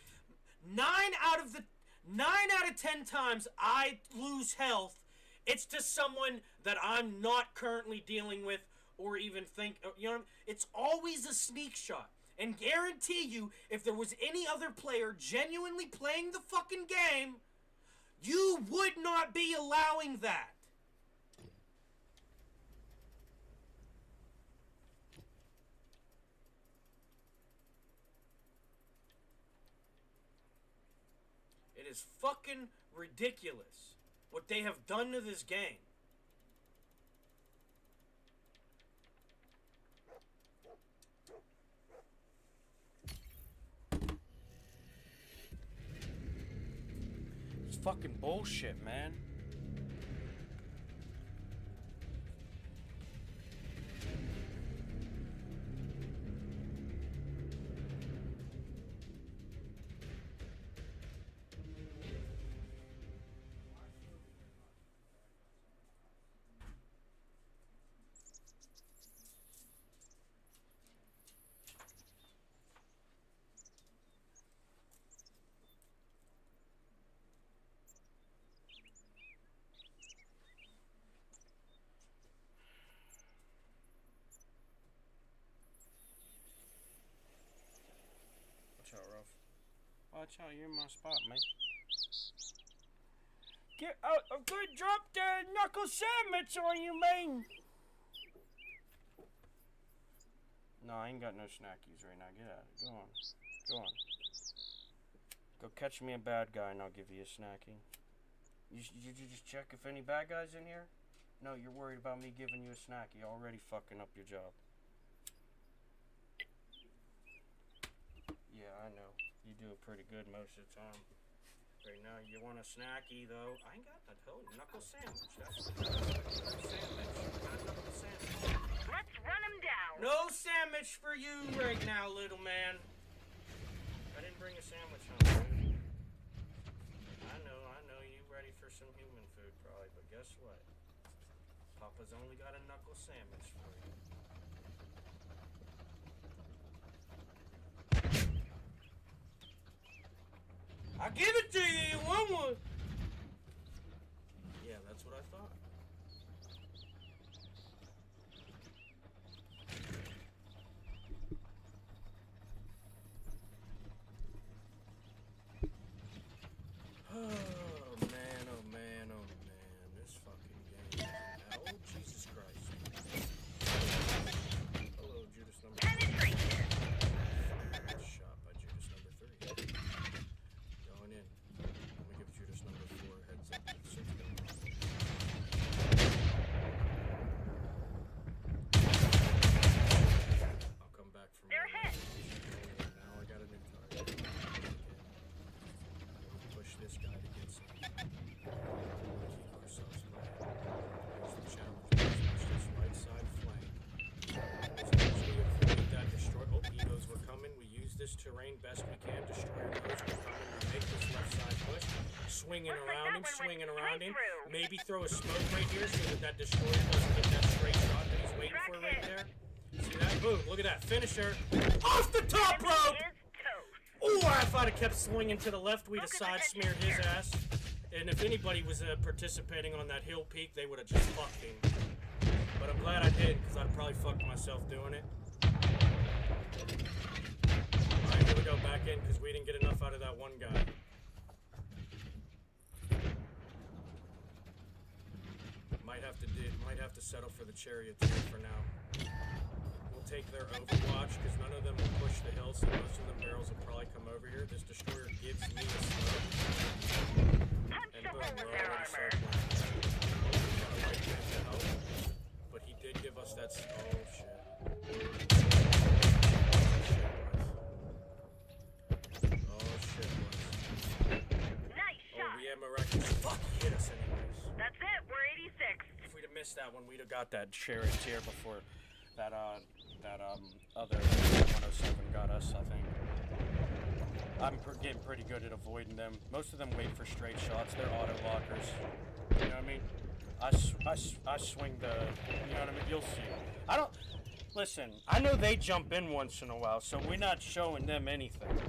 [SPEAKER 3] 9 out of 10 times I lose health, it's to someone that I'm not currently dealing with or even think... You know, it's always a sneak shot. And guarantee you, if there was any other player genuinely playing the fucking game, you would not be allowing that. It is fucking ridiculous what they have done to this game. It's fucking bullshit, man. Watch out, Ruff. Watch out, you're in my spot, man.
[SPEAKER 2] Get out. I'm gonna drop the knuckle sandwich on you, man. No, I ain't got no snackies right now. Get out of it. Go on. Go on. Go catch me a bad guy and I'll give you a snacky. You just check if any bad guys in here? No, you're worried about me giving you a snacky. Already fucking up your job. Yeah, I know. You do it pretty good most of the time. Right now, you want a snacky, though. I ain't got that whole knuckle sandwich. That's the sandwich. Got a knuckle sandwich.
[SPEAKER 4] Let's run him down.
[SPEAKER 2] No sandwich for you right now, little man. I didn't bring a sandwich home, dude. I know. You ready for some human food, probably. But guess what? Papa's only got a knuckle sandwich for you. I'll give it to you. You want one? Yeah, that's what I thought. Oh man, this fucking game. Oh, Jesus Christ. Hello, Judas number 3.
[SPEAKER 4] Penetration.
[SPEAKER 2] Shot by Judas number 3. Going in. Let me give Judas number 4 a heads up. I'll come back from
[SPEAKER 4] They're hit.
[SPEAKER 2] Now I got a new target. Push this guy to get some. Keep ourselves playing. Here's the challenge. Push this right side flank. We that destroy. Oh, he knows we're coming. We use this terrain best we can. Destroyer knows we're coming. We make this left side push. Swinging around him. Maybe throw a smoke right here so that destroyer doesn't get that straight shot that he's waiting for right there. See that? Boom. Look at that. Finisher. Off the top rope! Ooh, if I'd have kept swinging to the left, we'd have side smeared his ass. And if anybody was participating on that hill peak, they would have just fucked him. But I'm glad I did, because I'd probably fucked myself doing it. Alright, here we go, back in, because we didn't get enough out of that one guy. Might have to settle for the charioteer for now. We'll take their overwatch, because none of them will push the hill, so most of them barrels will probably come over here. This destroyer gives me a smoke. And boom, we're already circling. But he did give us that. Oh shit. Oh shit, boys.
[SPEAKER 4] Nice shot.
[SPEAKER 2] Oh, we had miraculous. Fuck, he hit us anyways.
[SPEAKER 4] That's it. We're 86.
[SPEAKER 2] If we'd have missed that one, we'd have got that charioteer before that other 107 got us, I think. I'm getting pretty good at avoiding them. Most of them wait for straight shots. They're auto lockers. You know what I mean? I swing the, you know what I mean? You'll see. Listen, I know they jump in once in a while, so we're not showing them anything.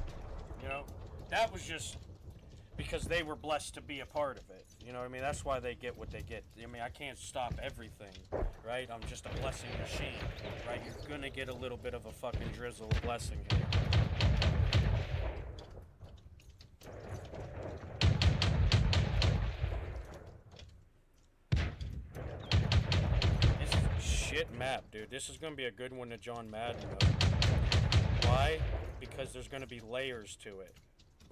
[SPEAKER 2] You know? That was just because they were blessed to be a part of it. You know what I mean? That's why they get what they get. I mean, I can't stop everything, right? I'm just a blessing machine, right? You're gonna get a little bit of a fucking drizzle of blessing here. This is a shit map, dude. This is gonna be a good one to John Madden, though. Why? Because there's gonna be layers to it.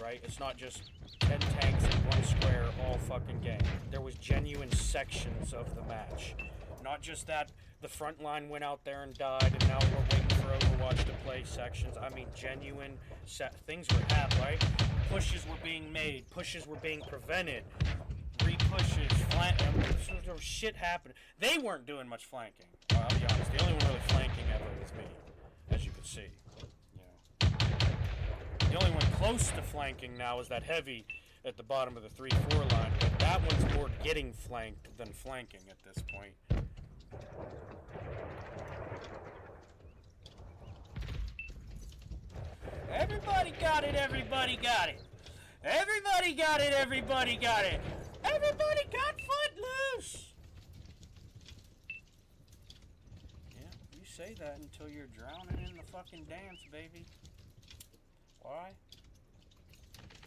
[SPEAKER 2] Right? It's not just 10 tanks in one square all fucking game. There was genuine sections of the match. Not just that the front line went out there and died and now we're waiting for Overwatch to play sections. I mean, genuine things were happening, right? Pushes were being made. Pushes were being prevented. Re-pushes. There was shit happening. They weren't doing much flanking. I'll be honest. The only one really flanking ever was me, as you can see. The only one close to flanking now is that heavy at the bottom of the 3-4 line, but that one's more getting flanked than flanking at this point. Everybody got it, everybody got it. Everybody got it, everybody got it. Everybody got Footloose. Yeah, you say that until you're drowning in the fucking dance, baby. Why?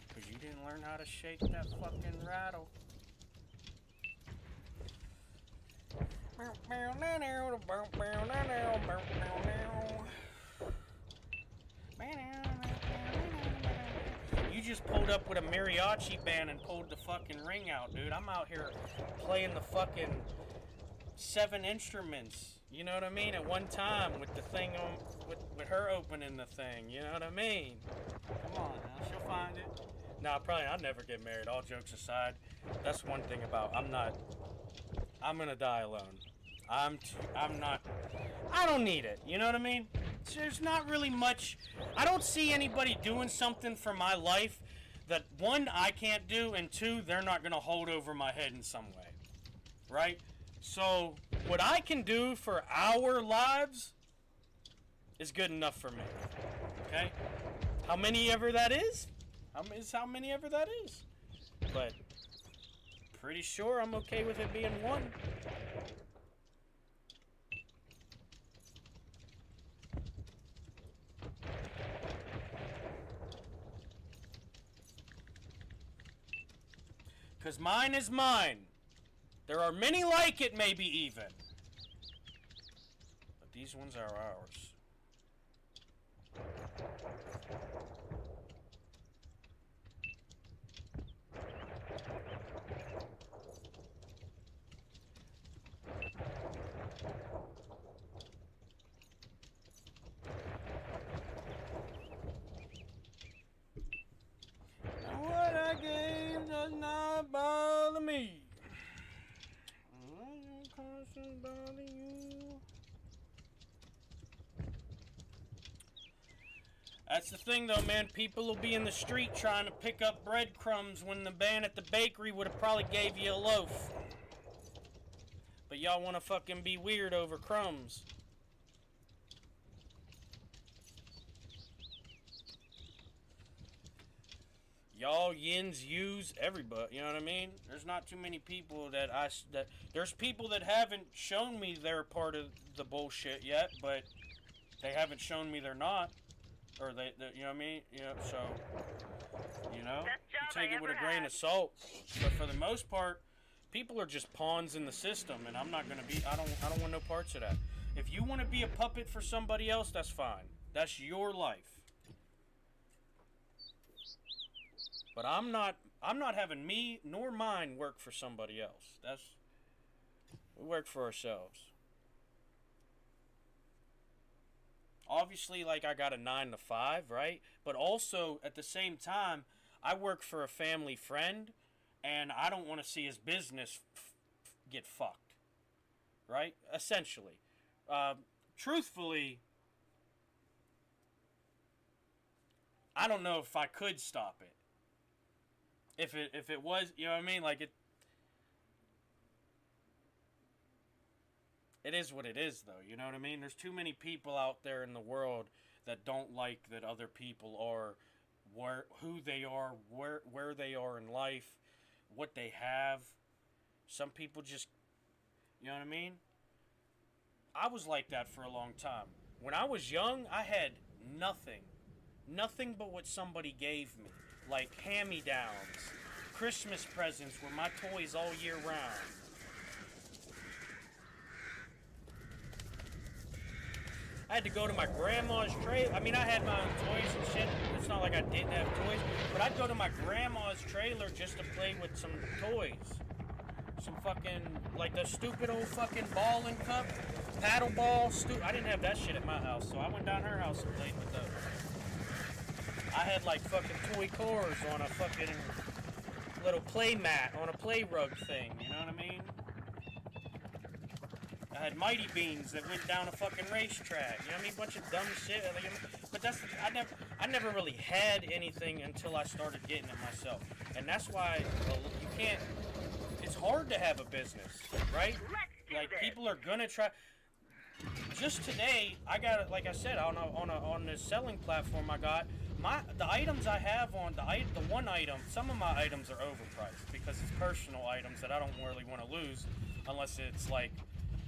[SPEAKER 2] Because you didn't learn how to shake that fucking rattle. You just pulled up with a mariachi band and pulled the fucking ring out, dude. I'm out here playing the fucking 7 instruments, you know what I mean, at one time with the thing on, with her opening the thing, you know what I mean? Come on now, she'll find it. Nah, probably I'll never get married, all jokes aside. That's one thing about, I'm gonna die alone. I don't need it, you know what I mean? There's not really much, I don't see anybody doing something for my life that, one, I can't do, and two, they're not gonna hold over my head in some way, right? So, what I can do for our lives is good enough for me, okay? How many ever that is? How many ever that is. But, pretty sure I'm okay with it being one. Because mine is mine. There are many like it, maybe even. But these ones are ours. What I gave does not bother me. Bother you. That's the thing though, man. People will be in the street trying to pick up breadcrumbs when the man at the bakery would have probably gave you a loaf. But y'all want to fucking be weird over crumbs. Y'all, yins, yous, everybody, you know what I mean? There's not too many people that there's people that haven't shown me they're part of the bullshit yet, but they haven't shown me they're not. Or they you know what I mean? Yeah, so, you know, you take it with a grain of salt. But for the most part, people are just pawns in the system, and I'm not gonna be, I don't want no parts of that. If you want to be a puppet for somebody else, that's fine. That's your life. But I'm not having me nor mine work for somebody else. We work for ourselves. Obviously, like, I got a 9 to 5, right? But also, at the same time, I work for a family friend, and I don't want to see his business get fucked, right? Essentially. Truthfully, I don't know if I could stop it. If it was, you know what I mean? Like, it is what it is, though, you know what I mean? There's too many people out there in the world that don't like that other people are who they are, where they are in life, what they have. Some people just, you know what I mean? I was like that for a long time. When I was young, I had nothing but what somebody gave me. Like hand-me-downs, Christmas presents were my toys all year round. I had to go to my grandma's trailer. I mean, I had my own toys and shit. It's not like I didn't have toys. But I'd go to my grandma's trailer just to play with some toys. Some fucking, like the stupid old fucking ball and cup, paddle ball, I didn't have that shit at my house, so I went down her house and played with those. I had like fucking toy cars on a fucking little play mat, on a play rug thing, you know what I mean? I had Mighty Beans that went down a fucking racetrack, you know what I mean? Bunch of dumb shit. But I never really had anything until I started getting it myself. And that's why you can't, it's hard to have a business, right? Like, people are gonna try. Just today, I got it, like I said, on this selling platform I got, the items I have on, the one item, some of my items are overpriced because it's personal items that I don't really want to lose unless it's like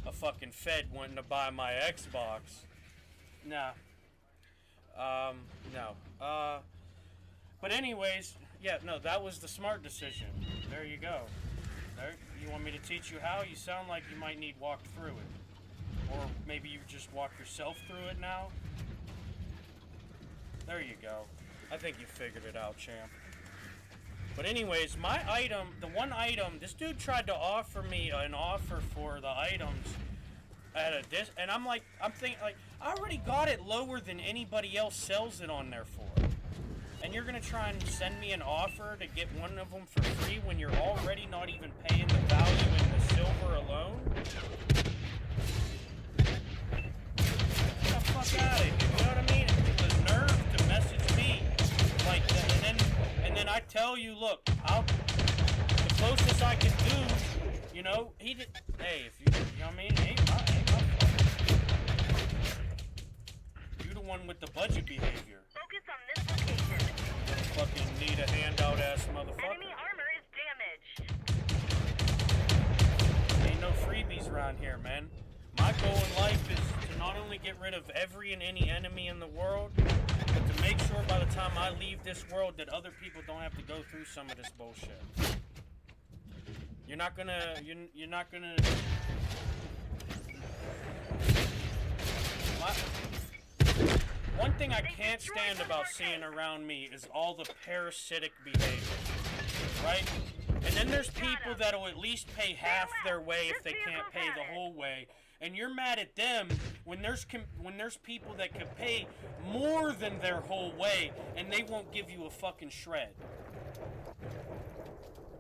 [SPEAKER 2] a fucking Fed wanting to buy my Xbox. Nah. No. But anyways, yeah, no, that was the smart decision. There you go. There, you want me to teach you how? You sound like you might need walk through it. Or maybe you just walk yourself through it now. There you go. I think you figured it out, champ. But anyways, my item, the one item, this dude tried to offer me an offer for the items at a and I'm thinking, like, I already got it lower than anybody else sells it on there for. And you're gonna try and send me an offer to get one of them for free when you're already not even paying the value in the silver alone? Get the fuck out of here, you know what I mean? The nerve to message me like that, and then I tell you, look, the closest I can do, you know, he did, hey, if you know what I mean, ain't my you the one with the budget behavior.
[SPEAKER 4] Focus on this location.
[SPEAKER 2] Fucking need a handout ass motherfucker.
[SPEAKER 4] Enemy armor is damaged.
[SPEAKER 2] Ain't no freebies around here, man. My goal in life is to not only get rid of every and any enemy in the world, but to make sure by the time I leave this world that other people don't have to go through some of this bullshit. You're not gonna. One thing I can't stand about seeing around me is all the parasitic behavior, right? And then there's people that'll at least pay half their way if they can't pay the whole way. And you're mad at them when there's people that can pay more than their whole way and they won't give you a fucking shred.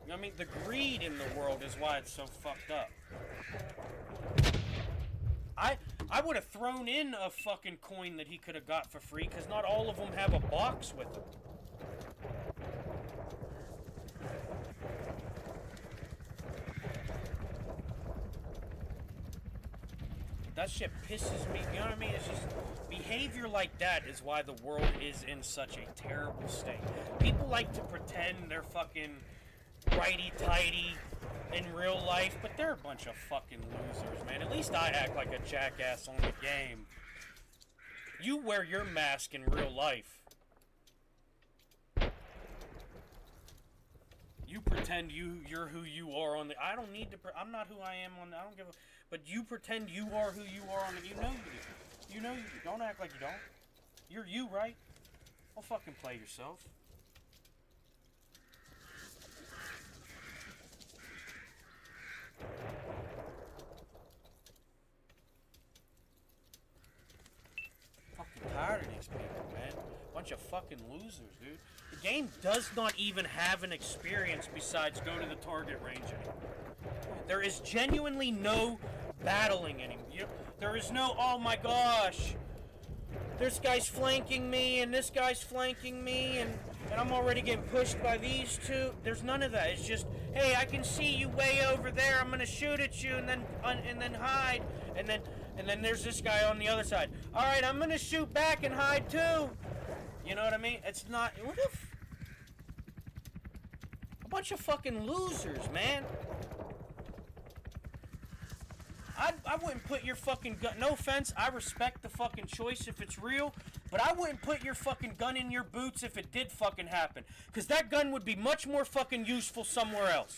[SPEAKER 2] You know what I mean? The greed in the world is why it's so fucked up. I would have thrown in a fucking coin that he could have got for free, because not all of them have a box with them. That shit pisses me, you know what I mean? It's just, behavior like that is why the world is in such a terrible state. People like to pretend they're fucking righty-tighty in real life, but they're a bunch of fucking losers, man. At least I act like a jackass on the game. You wear your mask in real life. You pretend you're who you are on the... I don't need to... I'm not who I am on the... I don't give a... But you pretend you are who you are on the... You know you do. You know you do. Don't act like you don't. You're you, right? Don't fucking play yourself. Fucking tired of these people, man. Bunch of fucking losers, dude. The game does not even have an experience besides go to the target range anymore. There is genuinely no battling anymore. There is no, oh my gosh, this guy's flanking me and this guy's flanking me and I'm already getting pushed by these two. There's none of that. It's just, hey, I can see you way over there. I'm gonna shoot at you and then hide and then there's this guy on the other side. All right, I'm gonna shoot back and hide too. You know what I mean? It's not. What if a bunch of fucking losers, man. I wouldn't put your fucking gun, no offense, I respect the fucking choice if it's real, but I wouldn't put your fucking gun in your boots if it did fucking happen. Because that gun would be much more fucking useful somewhere else.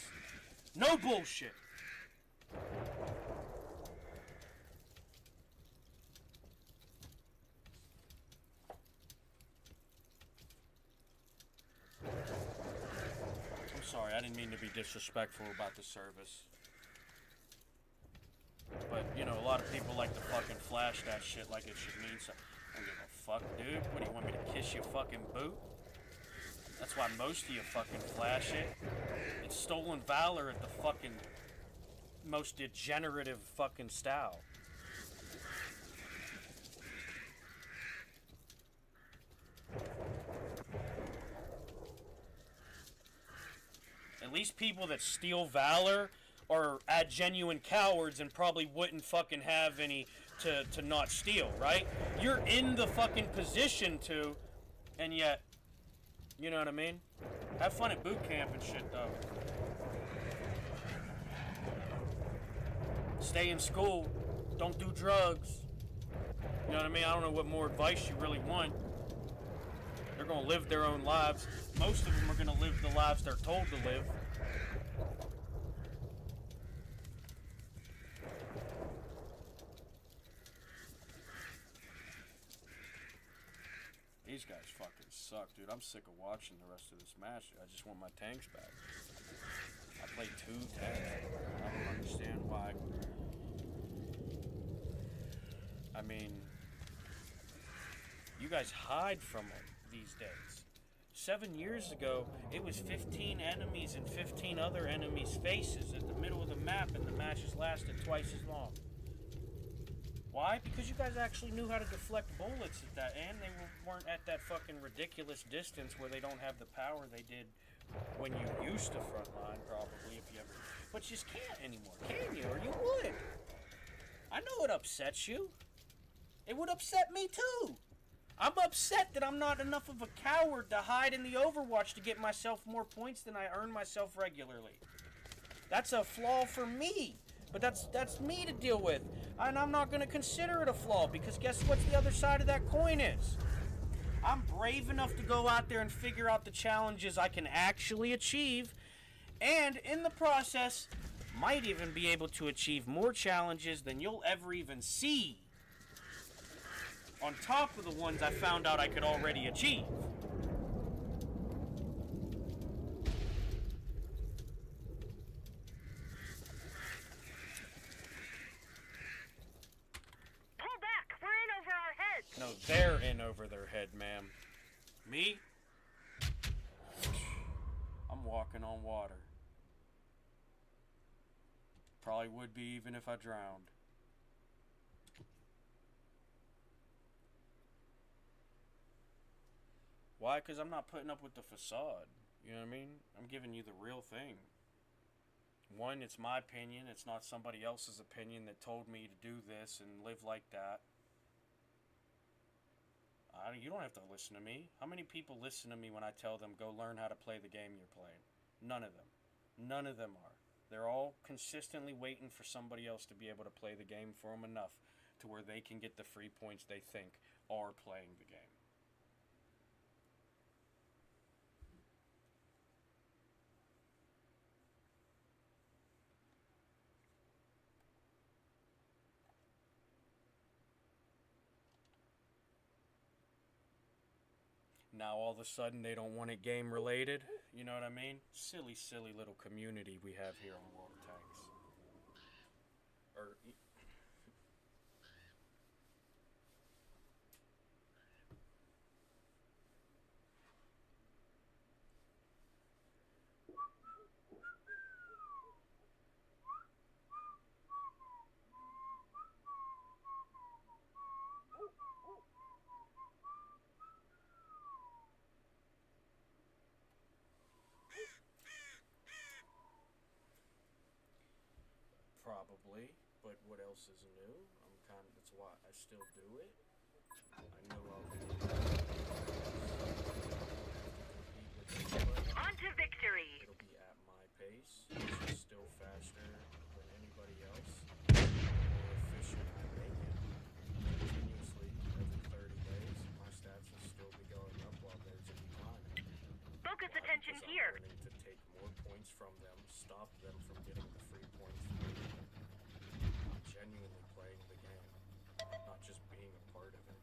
[SPEAKER 2] No bullshit. I'm sorry, I didn't mean to be disrespectful about the service. But, you know, a lot of people like to fucking flash that shit like it should mean something. I don't give a fuck, dude. What, do you want me to kiss your fucking boot? That's why most of you fucking flash it. It's stolen valor at the fucking most degenerative fucking style. At least people that steal valor or add genuine cowards and probably wouldn't fucking have any to not steal, right? You're in the fucking position to, and yet, you know what I mean? Have fun at boot camp and shit, though. Stay in school. Don't do drugs. You know what I mean? I don't know what more advice you really want. They're gonna live their own lives. Most of them are gonna live the lives they're told to live. suck, dude. I'm sick of watching the rest of this match. I just want my tanks back. I played 2 tanks. I don't understand why. I mean, you guys hide from it these days. 7 years ago, it was 15 enemies and 15 other enemies' faces at the middle of the map, and the matches lasted twice as long. Why? Because you guys actually knew how to deflect bullets at that, and they weren't at that fucking ridiculous distance where they don't have the power they did when you used to frontline, probably, if you ever... But you just can't anymore, can you? Or you would. I know it upsets you. It would upset me, too. I'm upset that I'm not enough of a coward to hide in the Overwatch to get myself more points than I earn myself regularly. That's a flaw for me. But that's me to deal with. And I'm not going to consider it a flaw, because guess what the other side of that coin is? I'm brave enough to go out there and figure out the challenges I can actually achieve, and in the process, might even be able to achieve more challenges than you'll ever even see, on top of the ones I found out I could already achieve. No, they're in over their head, ma'am. Me? I'm walking on water. Probably would be even if I drowned. Why? Because I'm not putting up with the facade. You know what I mean? I'm giving you the real thing. One, it's my opinion. It's not somebody else's opinion that told me to do this and live like that. You don't have to listen to me. How many people listen to me when I tell them, go learn how to play the game you're playing? None of them. None of them are. They're all consistently waiting for somebody else to be able to play the game for them enough to where they can get the free points they think are playing the game. Now all of a sudden they don't want it game related. You know what I mean? Silly, silly little community we have here on World of Tanks. Probably, but what else is new? That's why I still do it. I know I'll be
[SPEAKER 4] On to victory!
[SPEAKER 3] It'll be at my pace, which is still faster than anybody else. The more efficient I make it continuously every 30 days, my stats will still be going up while theirs are declining.
[SPEAKER 4] Focus attention
[SPEAKER 3] Because
[SPEAKER 4] here.
[SPEAKER 3] I'm learning to take more points from them, stop them from getting the free points from me. I'm genuinely playing the game, not just being a part of it.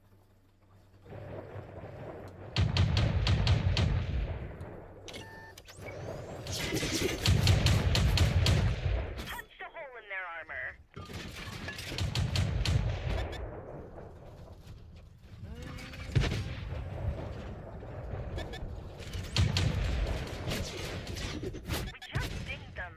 [SPEAKER 4] Punched a hole in their armor. We just dinged them.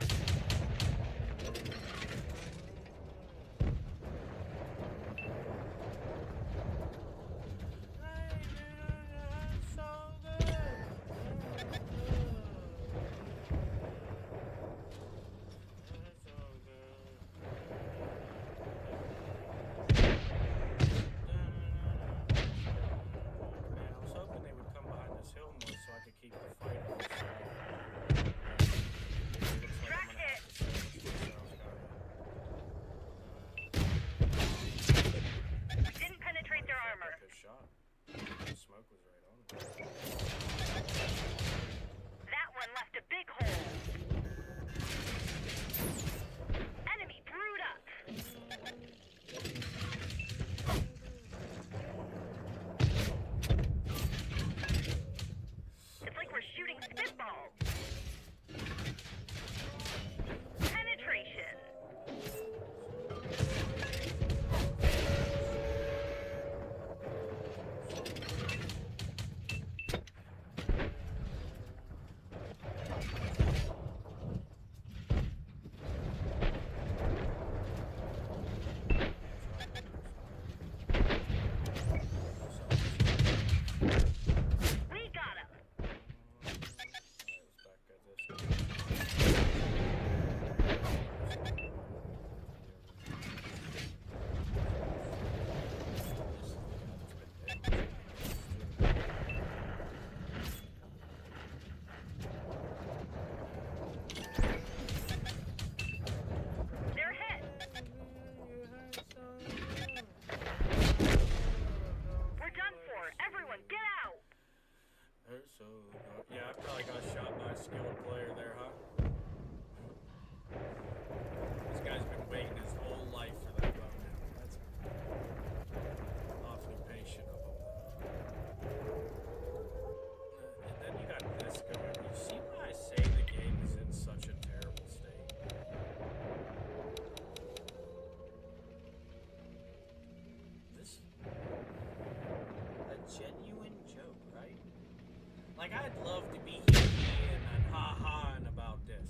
[SPEAKER 3] love to be here and ha-haing about this.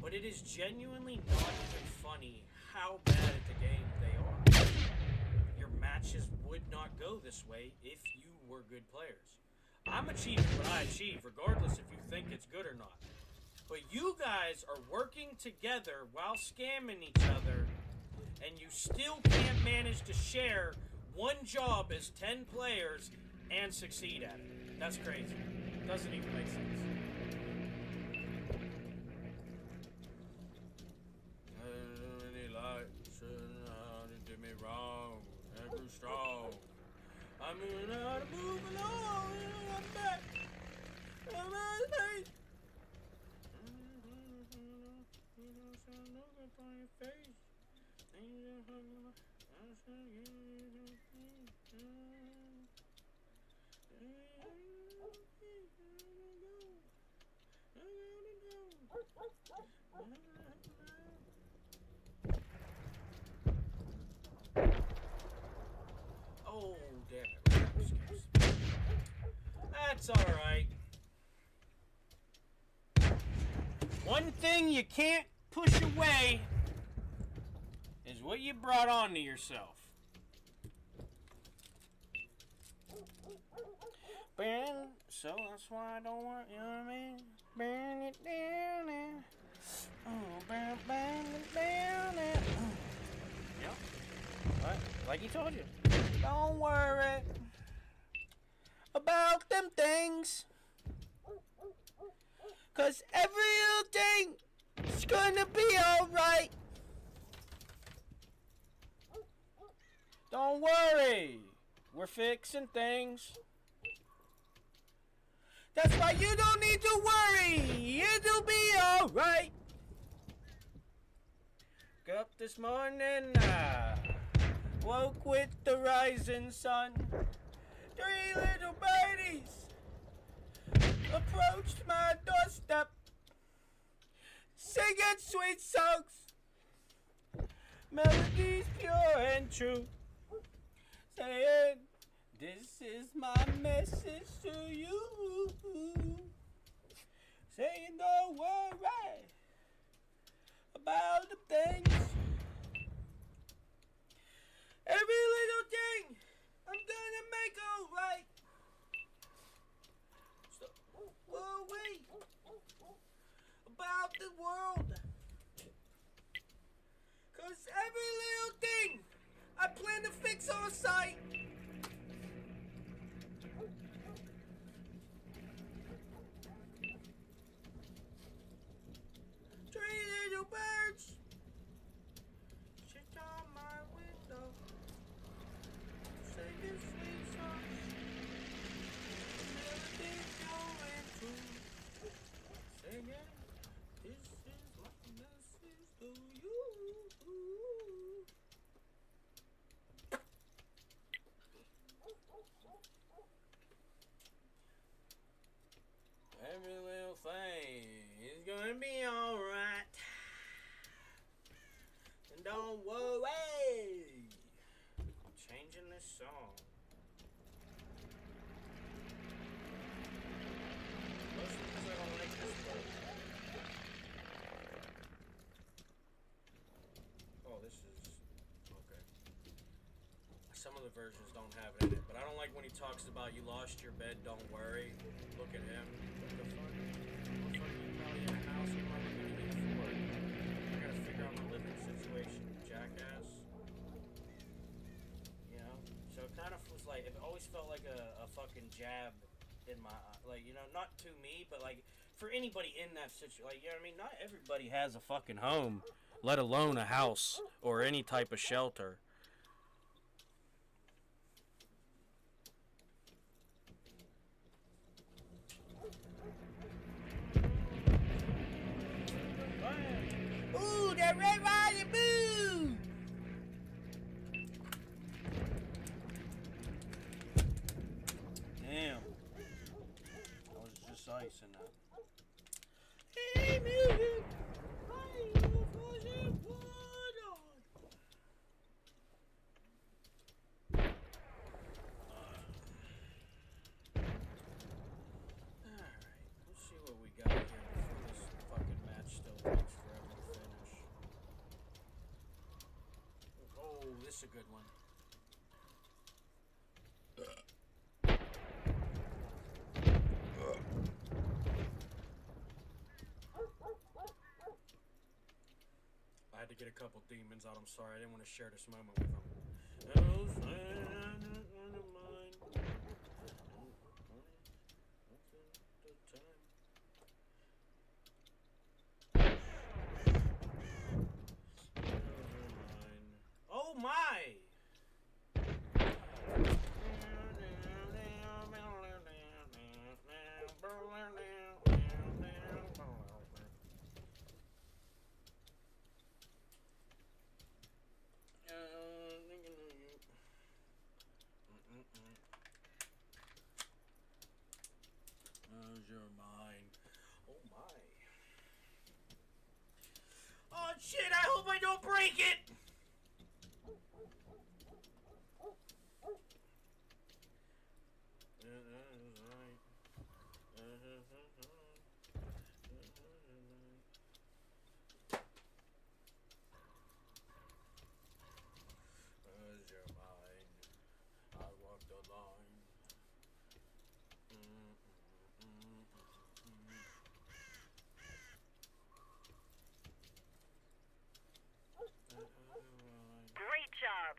[SPEAKER 3] But it is genuinely not even funny how bad at the game they are. Your matches would not go this way if you were good players. I'm achieving what I achieve, regardless if you think it's good or not. But you guys are working together while scamming each other, and you still can't manage to share one job as 10 players and succeed at it. That's crazy. Doesn't even make sense. Did me wrong. I grew strong. I mean, how to move along. I'm back. I'm back. Oh, damn it. That's alright.
[SPEAKER 2] One thing you can't push away is what you brought on to yourself. So that's why I don't want, you know what I mean? Burn it down there. Oh, burn it down there. Yep. Right? Like he told you. Don't worry about them things. 'Cause every little thing is gonna be alright. Don't worry. We're fixing things. That's why you don't need to worry. It'll be alright. Woke up this morning, I woke with the rising sun. 3 little birdies approached my doorstep, singing sweet songs, melodies pure and true, saying, this is my message to you, saying don't worry about the things, every little thing I'm gonna make alright. So worry about the world, 'cause every little thing I plan to fix on sight. Birds sit on my window, singing sweet songs, melodies going through, singing, this is my message to you. Every little thing is gonna be alright. Don't worry. I'm changing this song. Mostly because I don't like this part. Oh, this is okay. Some of the versions don't have it in it, but I don't like when he talks about you lost your bed, don't worry. Look at him. What the fuck? What the fuck are you probably in a house? What am I looking at you for? I gotta figure out my living situation, jackass. You know? So it kind of was like, it always felt like a fucking jab in my, like, you know, not to me, but like, for anybody in that situation, like, you know what I mean? Not everybody has a fucking home, let alone a house or any type of shelter. Ooh, that red riding boo! Damn. That was just ice in that. Hey, music!
[SPEAKER 3] get a couple demons out. I'm sorry, I didn't want to share this moment with them. Oh my! Your mind. Oh my. Oh shit, I hope I don't break it! Your mind. I walk the line.
[SPEAKER 4] Great job.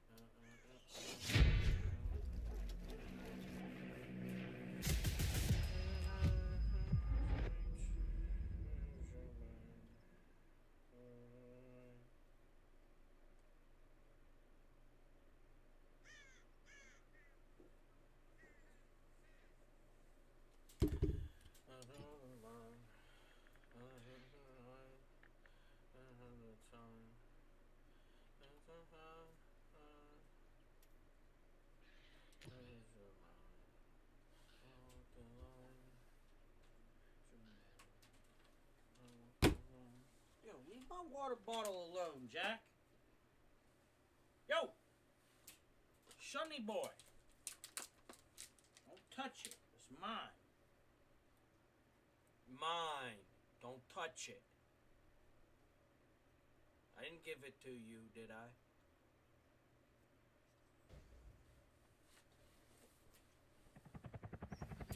[SPEAKER 2] Yo, leave my water bottle alone, Jack. Yo! Shunny boy. Don't touch it. It's mine.
[SPEAKER 3] Mine. Don't touch it. I didn't give it to you, did I?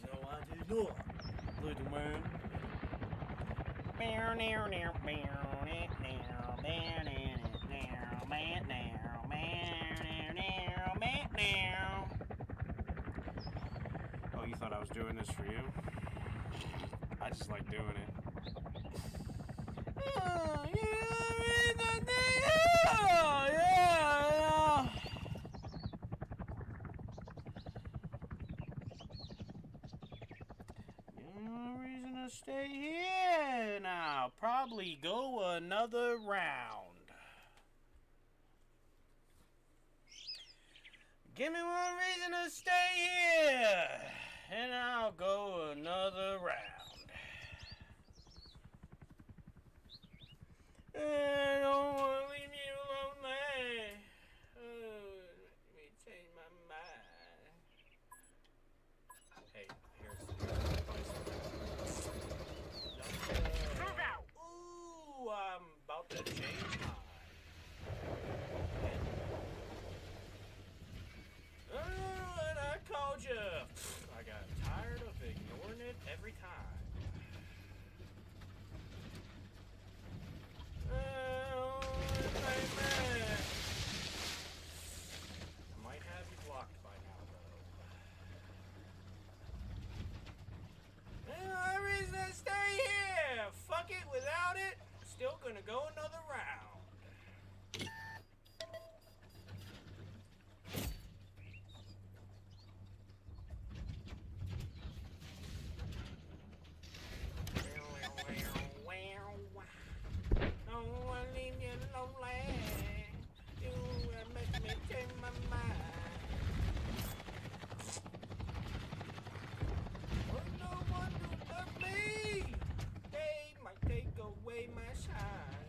[SPEAKER 3] No, I did not. Little man.
[SPEAKER 2] Oh, you thought I was doing this for you? I just like doing it. Oh, yeah. No reason to stay here now. Probably go another round. Give me one reason to stay here, and I'll go another round. I don't want to leave you alone, man. Let me change my mind. Hey, here's the
[SPEAKER 4] Move out.
[SPEAKER 3] Ooh, I'm about to change mine. And I called you. I got tired of ignoring it every time. Nightmare. Might have you blocked by now, though. No reason to stay here. Fuck it. Without it, still gonna go another round. Don't wanna leave you lonely. You make me change my mind. Oh, no one to love me. They might take away my shine.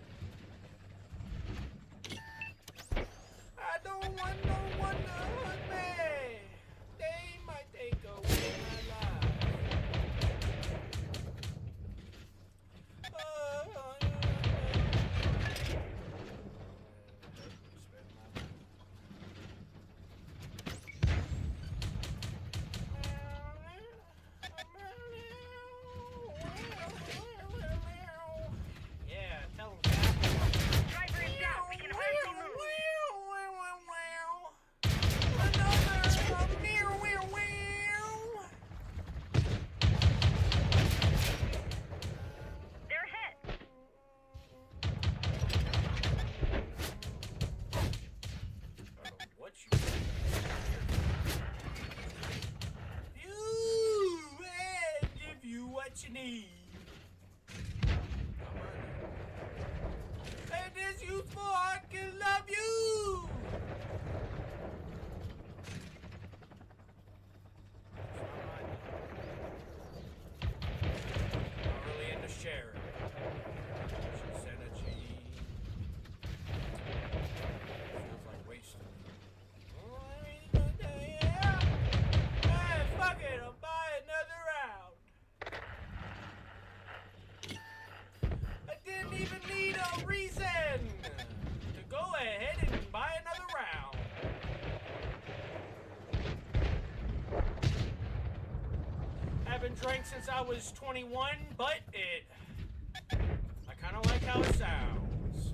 [SPEAKER 3] a reason to go ahead and buy another round. Haven't drank since I was 21, but I kind of like how it sounds.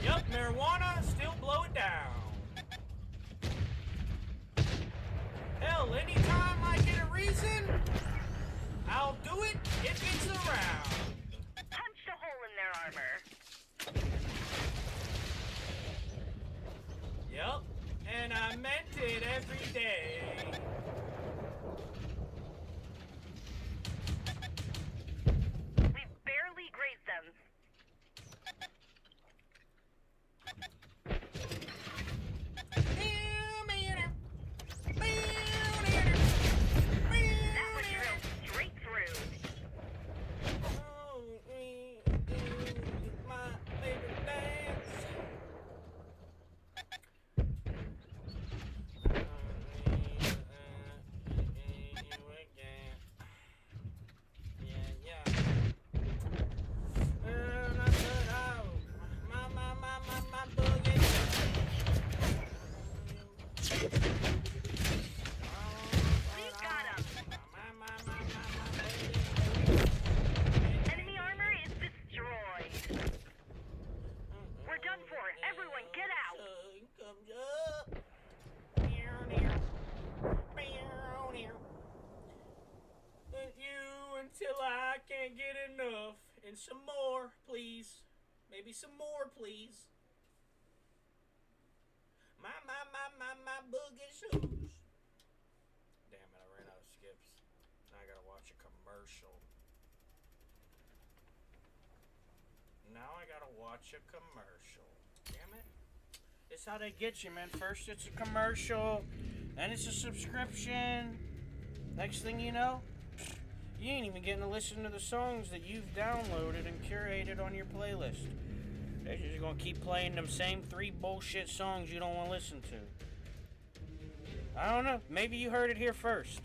[SPEAKER 3] Yup, marijuana, still blow it down. Hell, anytime I get a reason, I'll do it if it's around.
[SPEAKER 4] Punched a hole in their armor.
[SPEAKER 3] Yup, and I meant it every day.
[SPEAKER 4] We barely grazed them. That was drilled straight through.
[SPEAKER 3] My favorite dance.
[SPEAKER 4] We've got him. Enemy armor is destroyed. We're done for. Everyone, get out.
[SPEAKER 3] You until I can't get enough. And some more, please. Maybe some more, please. My boogie shoes. Damn it, I ran out of skips. Now I gotta watch a commercial. Now I gotta watch a commercial. Damn it. It's how they get you, man. First it's a commercial, then it's a subscription. Next thing you know, you ain't even getting to listen to the songs that you've downloaded and curated on your playlist. They're just gonna keep playing them same 3 bullshit songs you don't want to listen to. I don't know. Maybe you heard it here first.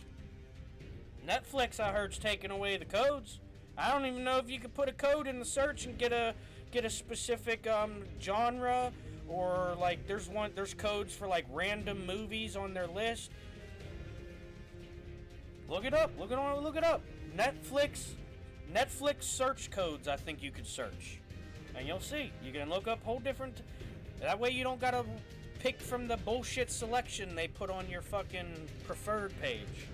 [SPEAKER 3] Netflix, I heard's taking away the codes. I don't even know if you could put a code in the search and get a specific genre, or like there's codes for like random movies on their list. Look it up. Look it up. Netflix search codes. I think you could search, and you'll see. You can look up whole different. That way you don't gotta pick from the bullshit selection they put on your fucking preferred page.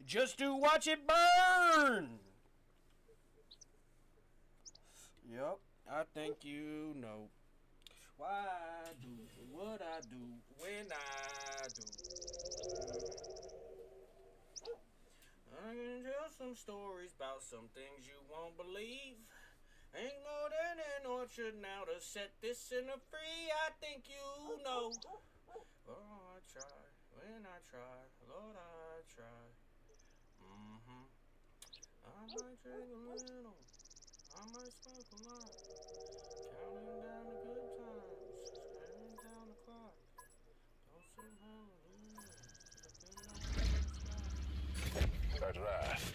[SPEAKER 3] Just to watch it burn. Yep, I think you know why I do what I do when I do. I can tell some stories about some things you won't believe. Ain't more than an orchard now to set this in a free. I think you know. Oh, I try when I try, Lord, I try. I might drink a little, I might smoke a lot. Counting down the good times, staring down the clock. Don't say hallelujah.
[SPEAKER 1] At last,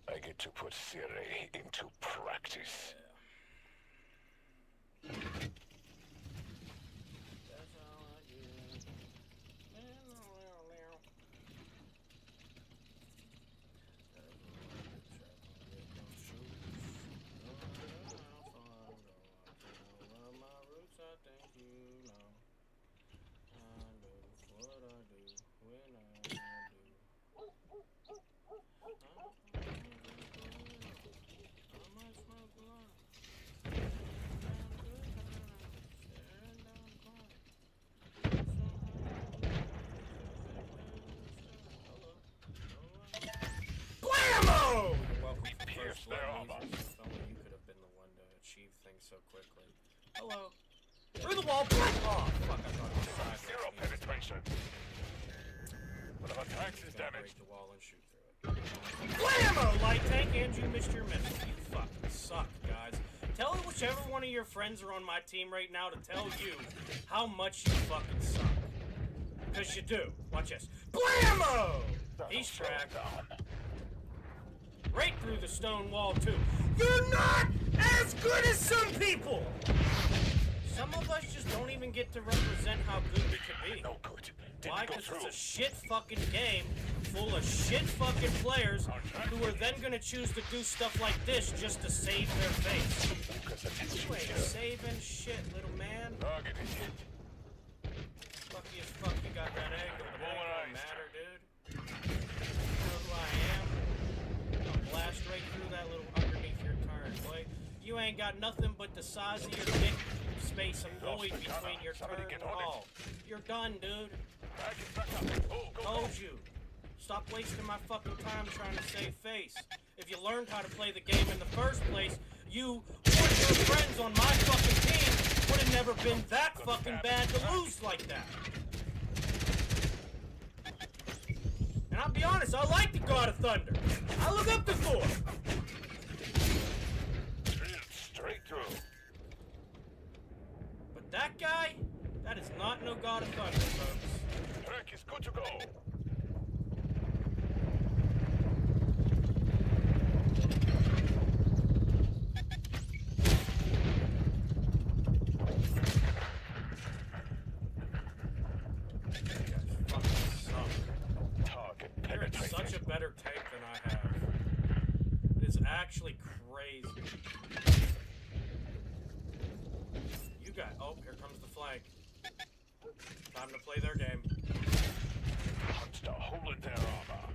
[SPEAKER 1] I get to put theory into practice.
[SPEAKER 3] That's all I get. I so quickly. Hello. Through the wall. Oh, fuck, I thought it was side.
[SPEAKER 1] Zero penetration. One of our tanks is damaged.
[SPEAKER 3] Break the wall and shoot through it. Blammo! Light tank, and you missed your missile. You fucking suck, guys. Tell whichever one of your friends are on my team right now to tell you how much you fucking suck. Because you do. Watch this. Blammo! He's tracked. Right through the stone wall, too. You're not as good as some people! Some of us just don't even get to represent how good we can be.
[SPEAKER 1] No good.
[SPEAKER 3] Why? Because it's a shit fucking game full of shit fucking players who are then gonna choose to do stuff like this just to save their face. You ain't saving shit, little man.
[SPEAKER 1] Target is hit.
[SPEAKER 3] Lucky as fuck you got that angle, but it don't matter, dude. You know who I am? I'll blast right through that little underneath your turn, boy. You ain't got nothing but the size of your dick space and void between your turn and all. You're done, dude. Told you. Stop wasting my fucking time trying to save face. If you learned how to play the game in the first place, you or your friends on my fucking team would have never been that fucking bad to lose like that. And I'll be honest, I like the God of Thunder. I look up to Thor.
[SPEAKER 1] Straight through.
[SPEAKER 3] But that guy, that is not no God of Thunder, folks.
[SPEAKER 1] Track is good to go.
[SPEAKER 3] You're such a better tank than I have. It is actually crazy. You got. Oh, here comes the flank. Time to play their game.
[SPEAKER 1] Punch a hole in their armor.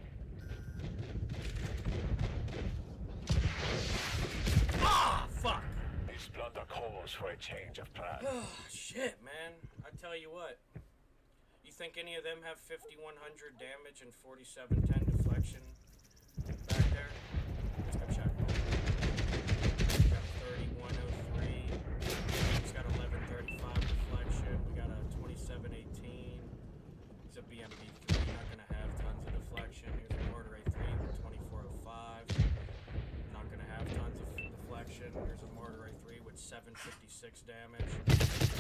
[SPEAKER 3] Ah, fuck!
[SPEAKER 1] This blunder calls for a change of plan.
[SPEAKER 3] Oh, shit, man. I tell you what. You think any of them have 5100 damage and 4710 deflection back there? Let's go check. We got 3103. He's got 1135 deflection. We got a 2718. He's a BMP3. Not gonna have tons of deflection. Here's a Mortar A3 with 2405. Not gonna have tons of deflection. Here's a Mortar A3 with 756 damage.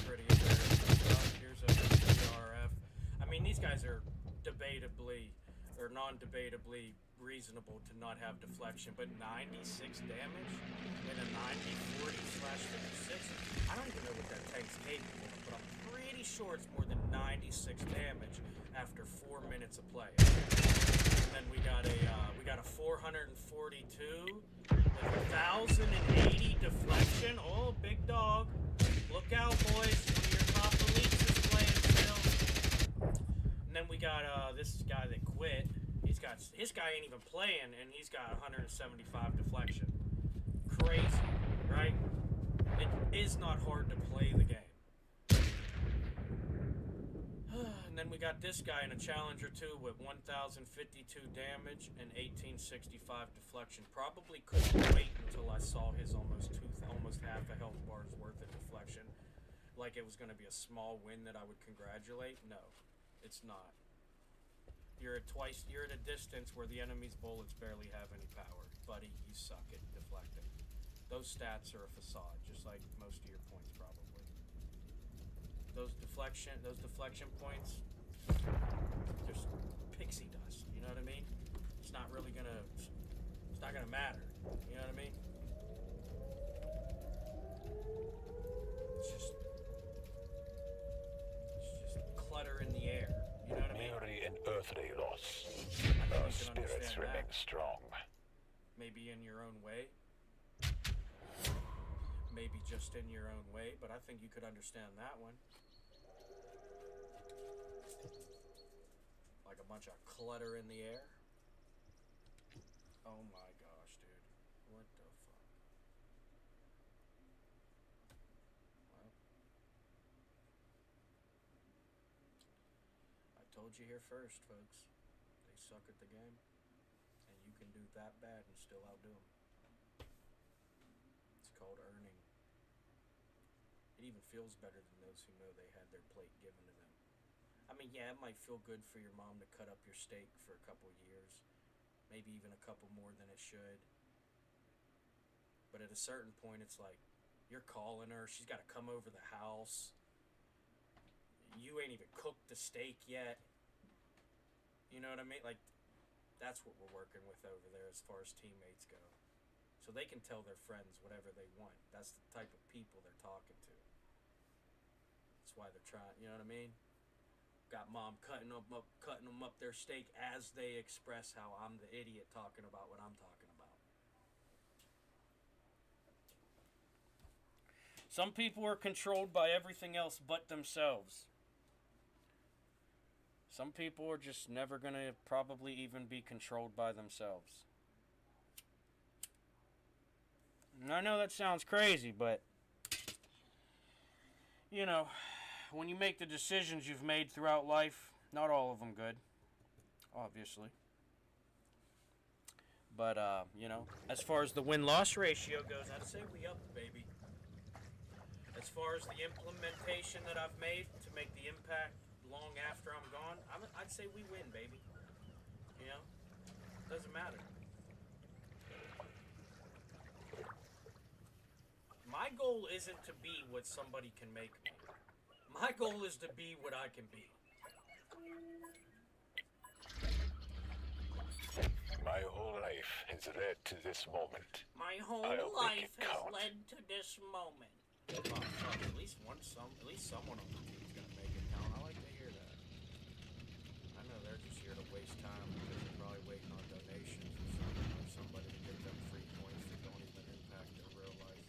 [SPEAKER 3] Pretty embarrassing stuff. Here's a CRF. I mean, these guys are debatably, or non-debatably reasonable to not have deflection, but 96 damage and a 90/40/56. I don't even know what that tank's capable of, but I'm pretty sure it's more than 96 damage after 4 minutes of play. And then we got a 442 with 1080 deflection. Oh, big dog! Look out, boys! One of your top elites is playing still. And then we got this guy that quit. His guy ain't even playing, and he's got 175 deflection. Crazy, right? It is not hard to play the game. And then we got this guy in a Challenger 2 with 1052 damage and 1865 deflection. Probably couldn't wait until I saw his almost half a health bar's worth of deflection. Like it was going to be a small win that I would congratulate. No, it's not. You're at a distance where the enemy's bullets barely have any power. Buddy, you suck at deflecting. Those stats are a facade, just like most of your points probably. Those deflection points, just pixie dust, you know what I mean? It's not gonna matter, you know what I mean? It's just clutter in the air. You know what I mean?
[SPEAKER 1] Merely an earthly loss.
[SPEAKER 3] I
[SPEAKER 1] Our
[SPEAKER 3] think you can
[SPEAKER 1] spirits
[SPEAKER 3] understand
[SPEAKER 1] remain
[SPEAKER 3] that.
[SPEAKER 1] strong.
[SPEAKER 3] Maybe in your own way. Maybe just in your own way, but I think you could understand that one. Like a bunch of clutter in the air. Oh my gosh, dude. What the fuck? Well, I told you here first, folks. They suck at the game. And you can do that bad and still outdo them. It's called earning. It even feels better than those who know they had their plate given to them. I mean, yeah, it might feel good for your mom to cut up your steak for a couple years. Maybe even a couple more than it should. But at a certain point, it's like, you're calling her, she's got to come over the house. You ain't even cooked the steak yet. You know what I mean? Like, that's what we're working with over there as far as teammates go. So they can tell their friends whatever they want. That's the type of people they're talking to. That's why they're trying, you know what I mean? Got mom cutting them up their steak as they express how I'm the idiot talking about what I'm talking about.
[SPEAKER 2] Some people are controlled by everything else but themselves. Some people are just never going to probably even be controlled by themselves. And I know that sounds crazy, but, you know, when you make the decisions you've made throughout life, not all of them good, obviously. But, you know, as far as the win-loss ratio goes, I'd say we up, baby. As far as the implementation that I've made to make the impact long after I'm gone, I'd say we win, baby. You know? Doesn't matter. My goal isn't to be what somebody can make me. My goal is to be what I can be.
[SPEAKER 1] My whole life has led to this moment.
[SPEAKER 3] My whole
[SPEAKER 1] I'll make
[SPEAKER 3] life
[SPEAKER 1] it
[SPEAKER 3] has
[SPEAKER 1] count.
[SPEAKER 3] led to this moment. Oh, fuck, at least someone on the team's gonna make it count. I like to hear that. I know they're just here to waste time because they're probably waiting on donations or somebody to get them free points that don't even impact their real life.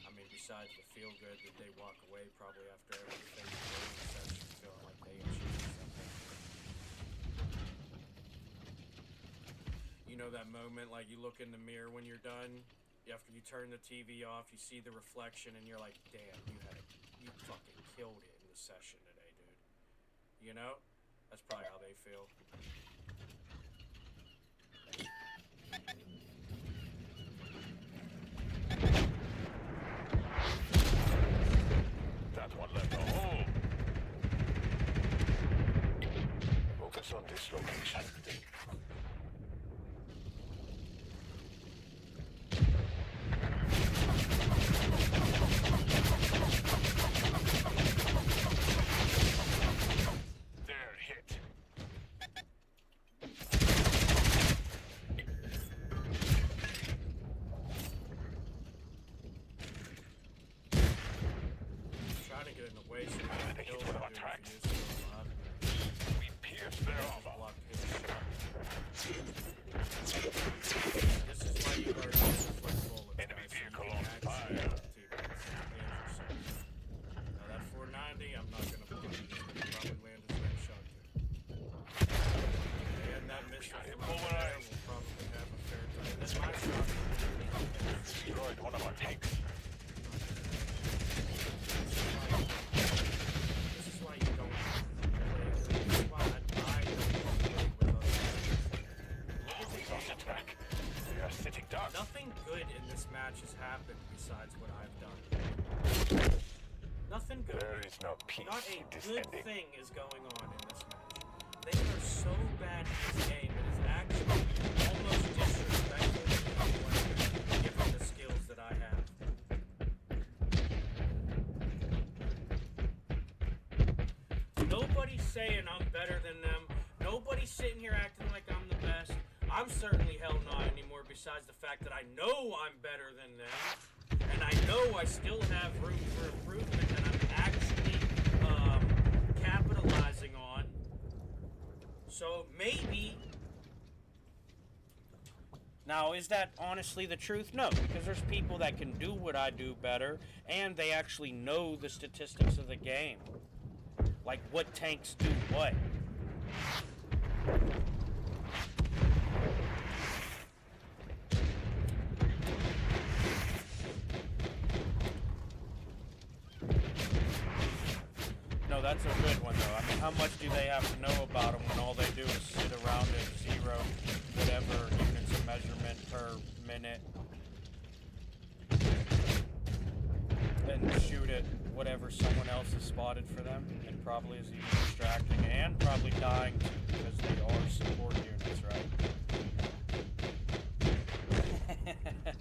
[SPEAKER 3] I mean, besides the feel good that they walk away probably after everything session feeling like they achieved something. You know that moment, like you look in the mirror when you're done, after you turn the TV off, you see the reflection and you're like, damn, you fucking killed it in the session today, dude. You know? That's probably how they feel.
[SPEAKER 1] That one left a hole. Focus on this location. They're hit.
[SPEAKER 3] Trying to get in the way so
[SPEAKER 1] I think it's one of our tracks. We pierced their armor.
[SPEAKER 3] Block his shot. This is why you are like bullets.
[SPEAKER 1] Enemy
[SPEAKER 3] guys, so you
[SPEAKER 1] vehicle
[SPEAKER 3] can
[SPEAKER 1] on
[SPEAKER 3] actually
[SPEAKER 1] fire.
[SPEAKER 3] teammates and yourself. Now that 490, I'm not gonna believe he's gonna probably land his next shot to. And that missile
[SPEAKER 1] Got him
[SPEAKER 3] from over there
[SPEAKER 1] polarized.
[SPEAKER 3] will probably have a fair time. That's my shot.
[SPEAKER 1] Destroyed one of our tanks.
[SPEAKER 3] This is why you don't play. This is why I don't play with others.
[SPEAKER 1] Always on the track. We are sitting ducks.
[SPEAKER 3] Nothing good in this match has happened besides what I've done. Nothing good.
[SPEAKER 1] There is no peace
[SPEAKER 3] Not a
[SPEAKER 1] in this
[SPEAKER 3] good
[SPEAKER 1] ending.
[SPEAKER 3] thing is going on in this match. They are so bad at this game, it is actually almost disrespectful to anyone given the skills that I have. Nobody's saying I'm better than them. Nobody's sitting here acting like I'm the best. I'm certainly hell not anymore, besides the fact that I know I'm better than them. And I know I still have room for improvement that I'm actually capitalizing on. So maybe...
[SPEAKER 2] Now, is that honestly the truth? No, because there's people that can do what I do better, and they actually know the statistics of the game. Like, what tanks do what. No, that's a good one, though. I mean, how much do they have to know about them when all they do is sit around at 0, whatever units of measurement per minute? allotted for them, and probably is even distracting, and probably dying too, because they are support units, right? I'm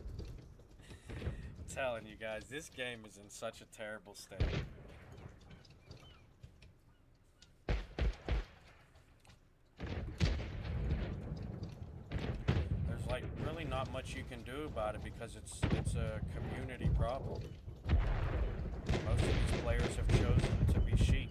[SPEAKER 2] telling you guys, this game is in such a terrible state. There's like really not much you can do about it because it's a community problem. Most of these players have chosen to be sheep.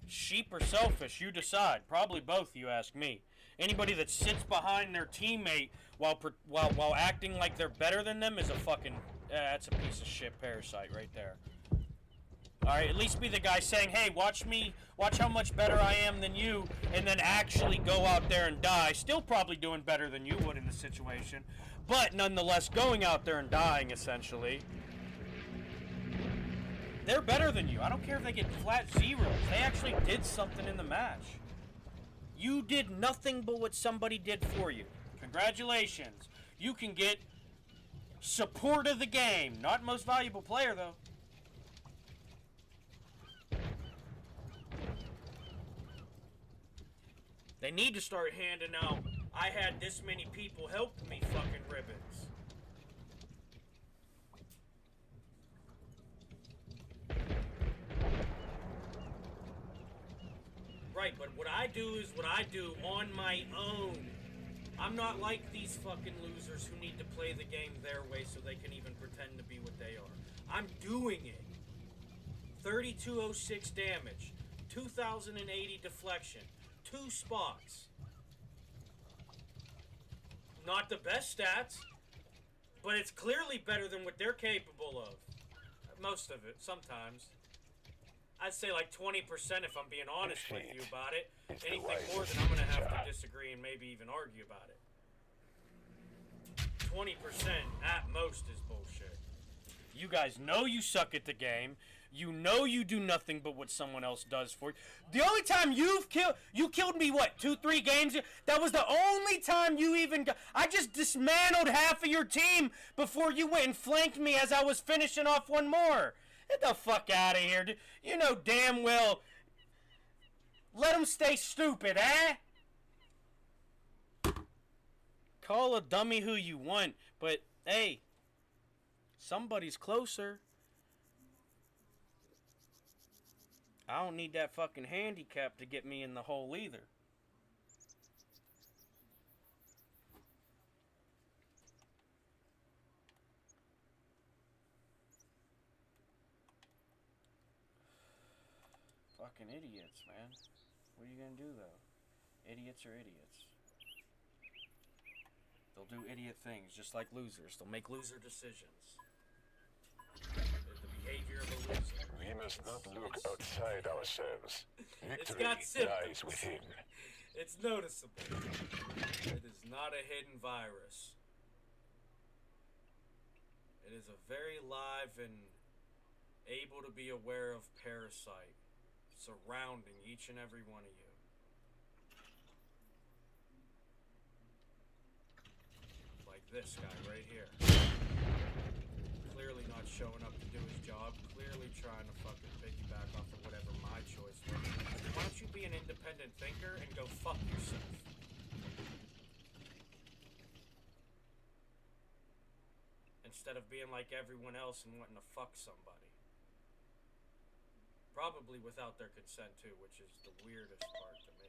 [SPEAKER 2] Sheep or selfish, you decide. Probably both, you ask me. Anybody that sits behind their teammate while acting like they're better than them is a fucking... that's a piece of shit parasite right there. Alright, at least be the guy saying, hey, watch me, watch how much better I am than you, and then actually go out there and die. Still probably doing better than you would in the situation, but nonetheless going out there and dying, essentially. They're better than you. I don't care if they get flat zeros. They actually did something in the match. You did nothing but what somebody did for you. Congratulations. You can get support of the game. Not most valuable player, though. They need to start handing out, I had this many people help me fucking ribbons. Right, but what I do is what I do on my own. I'm not like these fucking losers who need to play the game their way so they can even pretend to be what they are. I'm doing it. 3206 damage, 2080 deflection, 2 spots. Not the best stats, but it's clearly better than what they're capable of. Most of it, sometimes. I'd say like 20% if I'm being honest with you about it. Anything more than I'm going to have to disagree and maybe even argue about it. 20% at most is bullshit. You guys know you suck at the game. You know you do nothing but what someone else does for you. The only time you killed me, what, 2-3 games? That was the only time you even got... I just dismantled half of your team before you went and flanked me as I was finishing off one more. Get the fuck out of here. You know damn well. Let them stay stupid, eh? Call a dummy who you want, but hey, somebody's closer. I don't need that fucking handicap to get me in the hole either. Fucking idiots, man. What are you gonna do, though? Idiots are idiots. They'll do idiot things, just like losers. They'll make loser decisions. The behavior of a loser.
[SPEAKER 1] We must not look outside ourselves. Victory lies within.
[SPEAKER 3] It's noticeable. It is not a hidden virus. It is a very live and able to be aware of parasite surrounding each and every one of you. Like this guy right here. Clearly not showing up to do his job. Clearly trying to fucking piggyback off of whatever my choice was. Why don't you be an independent thinker and go fuck yourself? Instead of being like everyone else and wanting to fuck somebody. Probably without their consent too, which is the weirdest part to me.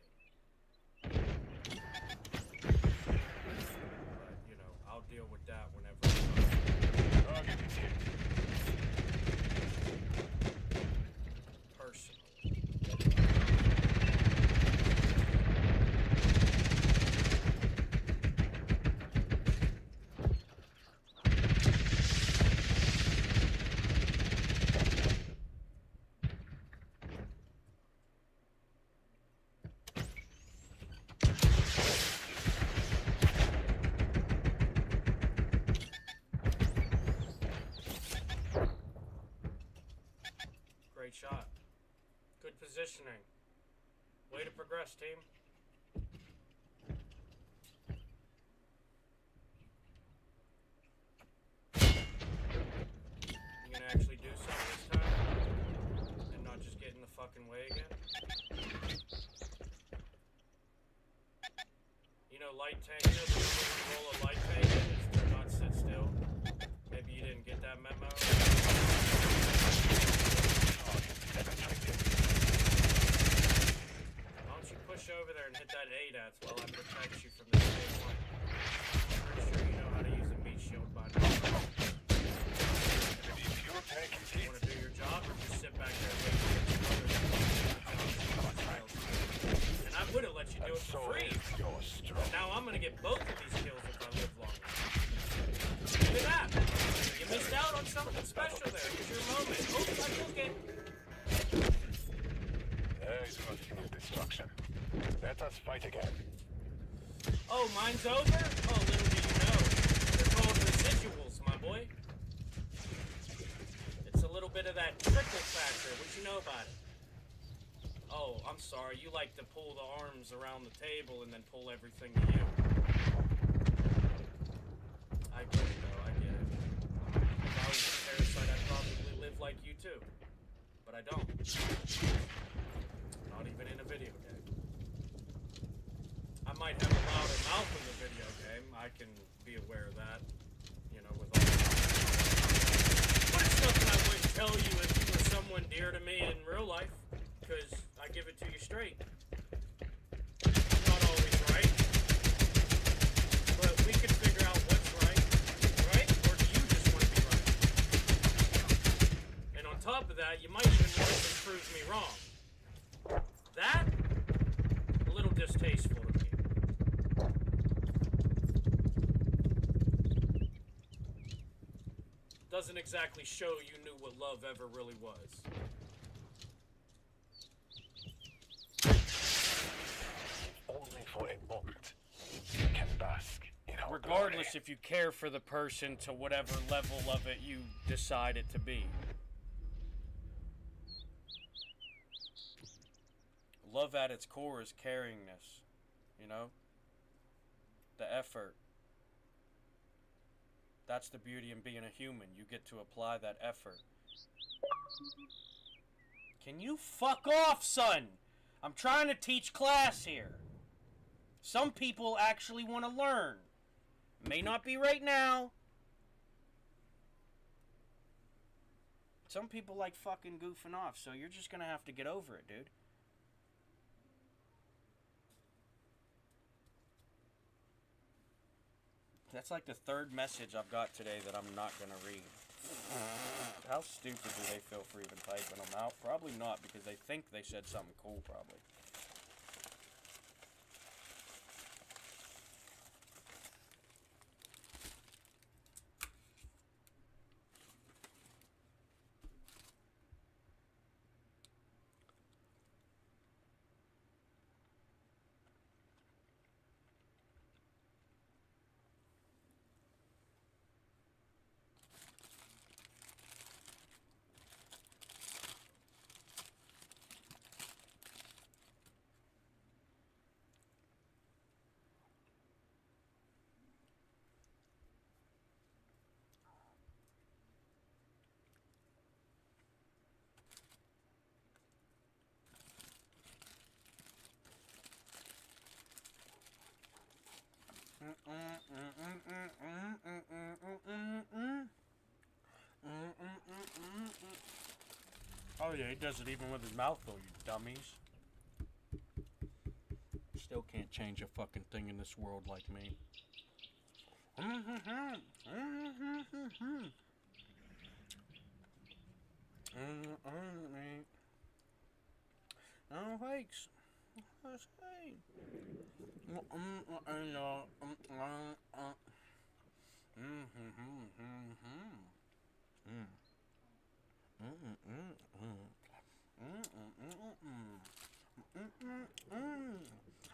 [SPEAKER 3] But, you know, I'll deal with that whenever personally. Great shot. Good positioning. Way to progress, team. You gonna actually do something this time? know, light tank, you know, the roll of light tank is to not sit still. Maybe you didn't get that memo. Why don't you push over there and hit that ADATS while I protect you from this day one? I'm pretty sure you know how to use a meat shield by now.
[SPEAKER 1] The fuel tank is
[SPEAKER 3] You
[SPEAKER 1] hit.
[SPEAKER 3] want to do your job or just sit back there and wait for your brother to and I would have let you do it for free.
[SPEAKER 1] You're strong.
[SPEAKER 3] Now I'm gonna get both of these kills if I live long enough. Look at that! You missed out on something special there. Here's your moment. Oh, I took it.
[SPEAKER 1] There is no fuel destruction. Let us fight again.
[SPEAKER 3] Oh, mine's over? Oh, little do you know. They're called residuals, my boy. It's a little bit of that trickle factor. What you know about it? Oh, I'm sorry. You like to pull the arms around the table and then pull everything to you. I get it, though. I get it. If I was a parasite, I'd probably live like you, too. But I don't. Not even in a video game. I might have a louder mouth in the video game. I can be aware of that. You know, with all But it's nothing I wouldn't tell you if you were someone dear to me in real life. Because I give it to you straight. Not always right. But we can figure out what's right. Right? Or do you just want to be right? And on top of that, you might even want to prove me wrong. That? A little distasteful to me. Doesn't exactly show you knew what love ever really was.
[SPEAKER 1] Only for a moment. You can bask in our
[SPEAKER 2] Regardless
[SPEAKER 1] glory.
[SPEAKER 2] if you care for the person to whatever level of it you decide it to be. Love at its core is caringness, you know? The effort. That's the beauty in being a human. You get to apply that effort. Can you fuck off, son? I'm trying to teach class here. Some people actually want to learn. May not be right now. Some people like fucking goofing off, so you're just gonna have to get over it, dude. That's like the third message I've got today that I'm not gonna read. How stupid do they feel for even typing them out? Probably not, because they think they said something cool, probably. Oh yeah, he does it even with his mouth though, you dummies. Still can't change a fucking thing in this world like me. Oh, thanks. Hey.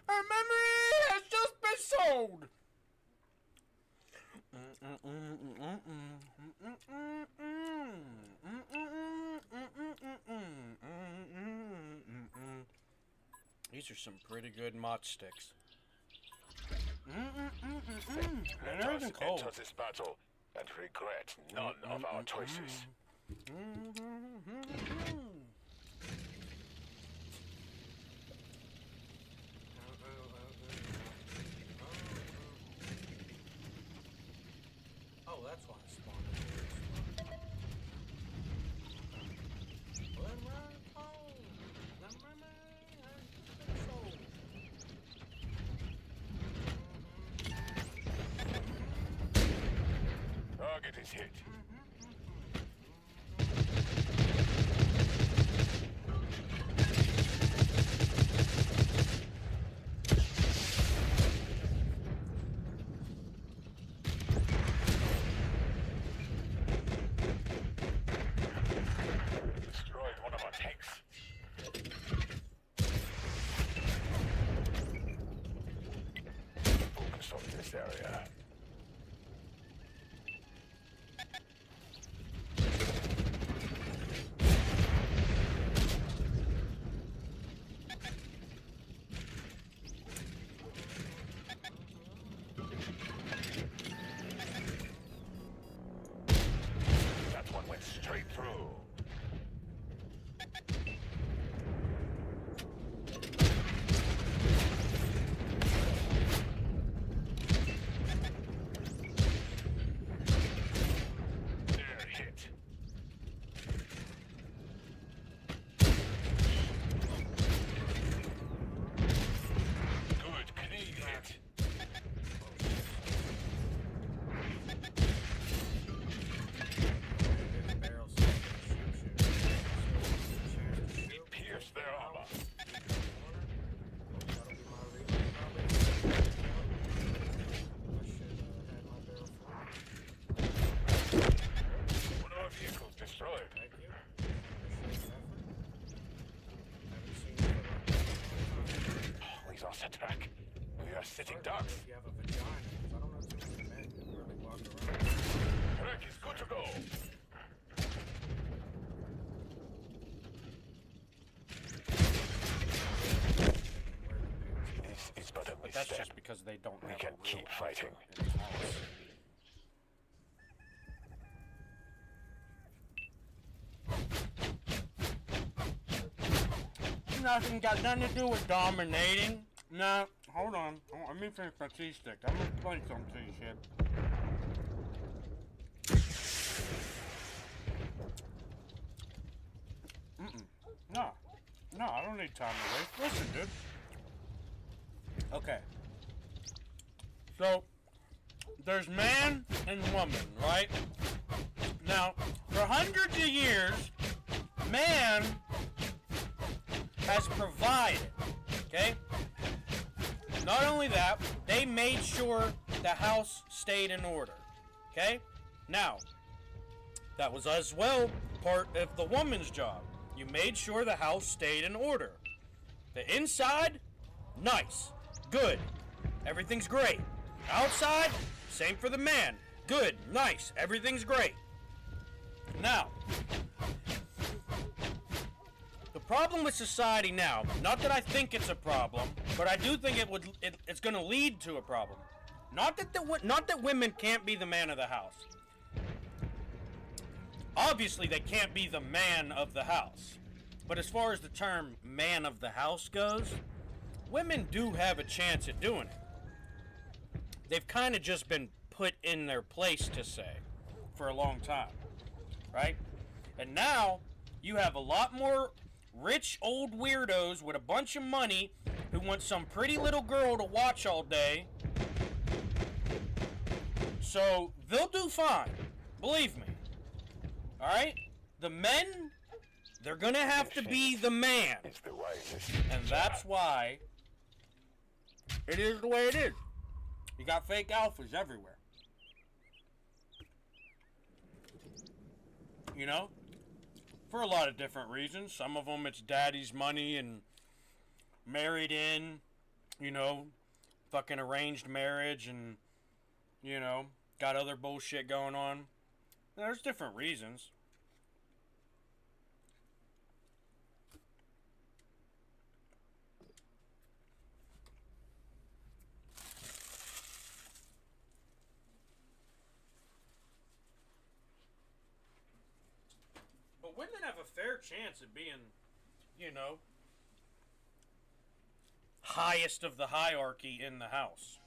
[SPEAKER 2] Our memory has just been sold. These are some pretty good mott sticks. And
[SPEAKER 1] Let us
[SPEAKER 2] everything cold.
[SPEAKER 1] enter this battle and regret none of our choices. is hit. Destroyed one of our tanks. Focus on this area. That one went straight through. They're hit. Good, clean hit.
[SPEAKER 3] Barrels.
[SPEAKER 1] Pierce their armor.
[SPEAKER 3] That'll be my reload, probably. I should have my barrel full.
[SPEAKER 1] One of our vehicles destroyed.
[SPEAKER 3] Thank you. Appreciate the effort. Haven't seen you for like
[SPEAKER 1] Please lost track. We are sitting
[SPEAKER 3] I don't know
[SPEAKER 1] ducks.
[SPEAKER 3] if you have a vagina, 'cause I don't know too many men who really walk around.
[SPEAKER 1] Track is good to go. This is but a
[SPEAKER 2] But that's
[SPEAKER 1] misstep.
[SPEAKER 2] just because they don't
[SPEAKER 1] We
[SPEAKER 2] have
[SPEAKER 1] can
[SPEAKER 2] a real
[SPEAKER 1] keep fighting.
[SPEAKER 2] in the house. Nothing got nothing to do with dominating. Nah, hold on. Let me finish my cheese stick. I'm gonna explain something to you, shit. No. No, I don't need time to waste. Listen, dude. Okay. So, there's man and woman, right? Now, for hundreds of years, man has provided, okay? Not only that, they made sure the house stayed in order, okay? Now, that was as well part of the woman's job. You made sure the house stayed in order. The inside, nice, good, everything's great. Outside, same for the man, good, nice, everything's great. Now, the problem with society now, not that I think it's a problem, but I do think it's going to lead to a problem. Not that women can't be the man of the house. Obviously, they can't be the man of the house. But as far as the term man of the house goes, women do have a chance at doing it. They've kind of just been put in their place to say for a long time, right? And now you have a lot more rich old weirdos with a bunch of money who want some pretty little girl to watch all day. So they'll do fine, believe me. All right? The men, they're going to have to be the man.
[SPEAKER 1] It's the wisest.
[SPEAKER 2] And that's why it is the way it is. You got fake alphas everywhere. You know? For a lot of different reasons. Some of them it's daddy's money and married in, you know, fucking arranged marriage and, you know, got other bullshit going on. There's different reasons. But women have a fair chance of being, you know, highest of the hierarchy in the house.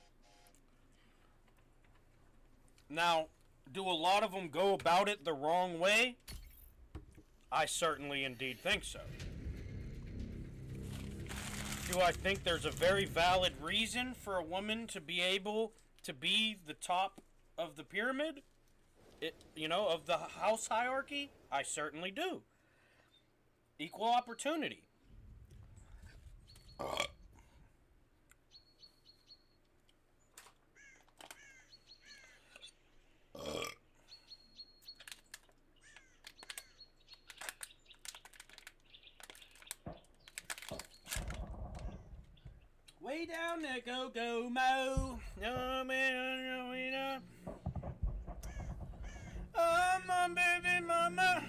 [SPEAKER 2] Now, do a lot of them go about it the wrong way? I certainly indeed think so. Do I think there's a very valid reason for a woman to be able to be the top of the pyramid? you know, of the house hierarchy? I certainly do. Equal opportunity. Way down there, go mo. No man, oh my baby mama.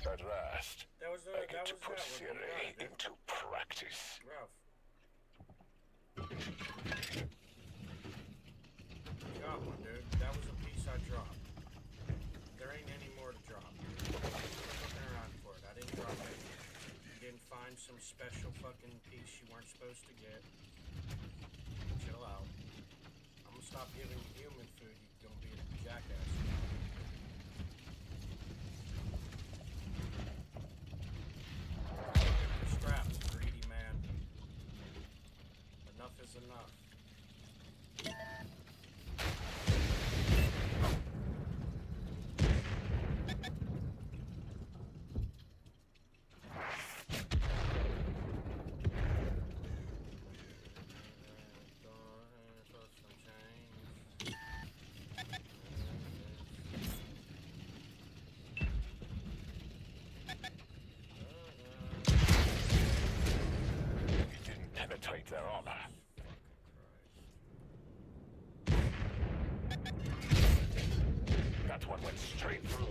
[SPEAKER 1] At last,
[SPEAKER 3] That was
[SPEAKER 1] I get
[SPEAKER 3] that
[SPEAKER 1] to
[SPEAKER 3] was
[SPEAKER 1] put
[SPEAKER 3] that one. You
[SPEAKER 1] theory
[SPEAKER 3] got it, dude.
[SPEAKER 1] into practice.
[SPEAKER 3] Ralph. Got one, dude. That was a piece I dropped. There ain't any more to drop. Quit looking around for it. I didn't drop it. You didn't find some special fucking piece you weren't supposed to get. Chill out. I'm gonna stop giving you human food. You're gonna be a jackass. You're strapped, greedy man. Enough is enough.
[SPEAKER 1] He didn't penetrate their armor. That one went straight through.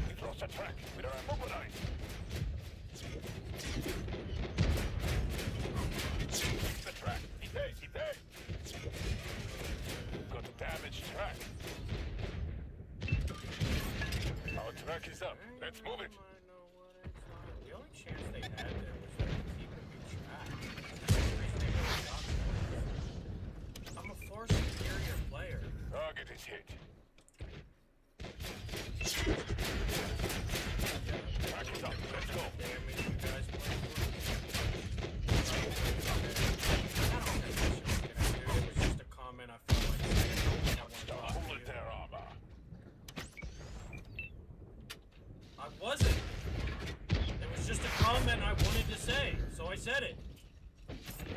[SPEAKER 1] We've lost a track. We don't have mobilized. The track. Keep there. Got a damaged track. Our track is up. Let's move it.
[SPEAKER 3] The only chance they had there was like keeping me tracked. That's the reason they really got me. I'm a far superior player.
[SPEAKER 1] Target is hit. Track is up. Let's go.
[SPEAKER 3] Damage you guys play for. I don't think I should look at it, dude. It was just a comment I felt like saying. I want to talk to
[SPEAKER 1] Hold
[SPEAKER 3] you.
[SPEAKER 1] their armor.
[SPEAKER 3] I wasn't. It was just a comment I wanted to say, so I said it.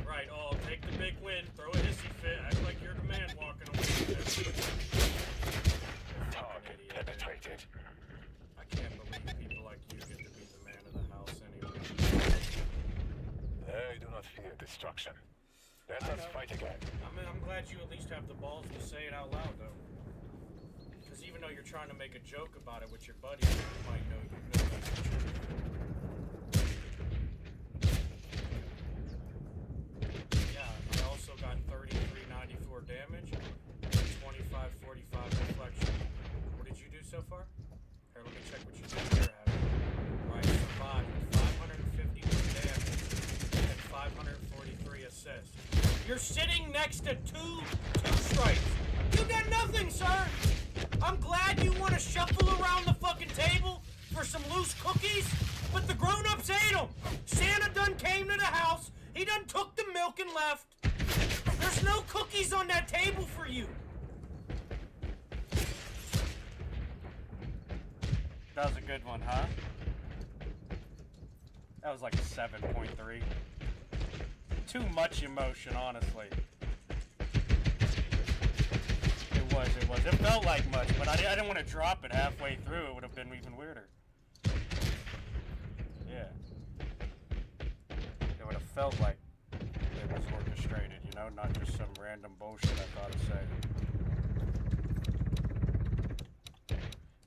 [SPEAKER 3] Right, oh, take the big win, throw a hissy fit, act like you're the man walking away.
[SPEAKER 1] Target penetrated.
[SPEAKER 3] I can't believe people like you get to be the man of the house anyway.
[SPEAKER 1] They do not fear destruction. Let us fight again.
[SPEAKER 3] I'm glad you at least have the balls to say it out loud, though. Because even though you're trying to make a joke about it with your buddies, you might know that's the truth. Yeah, I also got 3394 damage, 2545 reflection. What did you do so far? Here, let me check what you did here, Adam. Right, survived with 552 damage and 543 assists. You're sitting next to two strikes. You got nothing, sir. I'm glad you want to shuffle around the fucking table for some loose cookies, but the grown-ups ate them. Santa done came to the house. He done took the milk and left. There's no cookies on that table for you.
[SPEAKER 2] That was a good one, huh? That was like a 7.3. Too much emotion, honestly. It was. It felt like much, but I didn't want to drop it halfway through. It would have been even weirder. Yeah. It would have felt like it was orchestrated, you know, not just some random bullshit I thought of saying.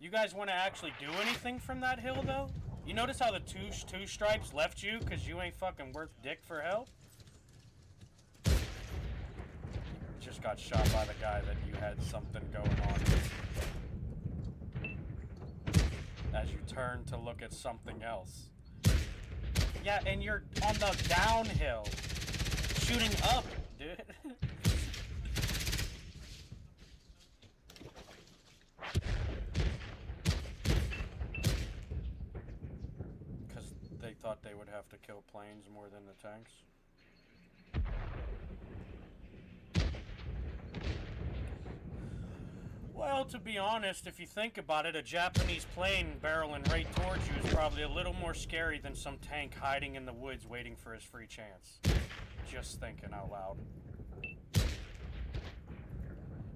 [SPEAKER 2] You guys want to actually do anything from that hill, though? You notice how the two stripes left you because you ain't fucking worth dick for help? just got shot by the guy that you had something going on with. As you turn to look at something else. Yeah, and you're on the downhill. Shooting up, dude. Because they thought they would have to kill planes more than the tanks. Well, to be honest, if you think about it, a Japanese plane barreling right towards you is probably a little more scary than some tank hiding in the woods waiting for his free chance. Just thinking out loud.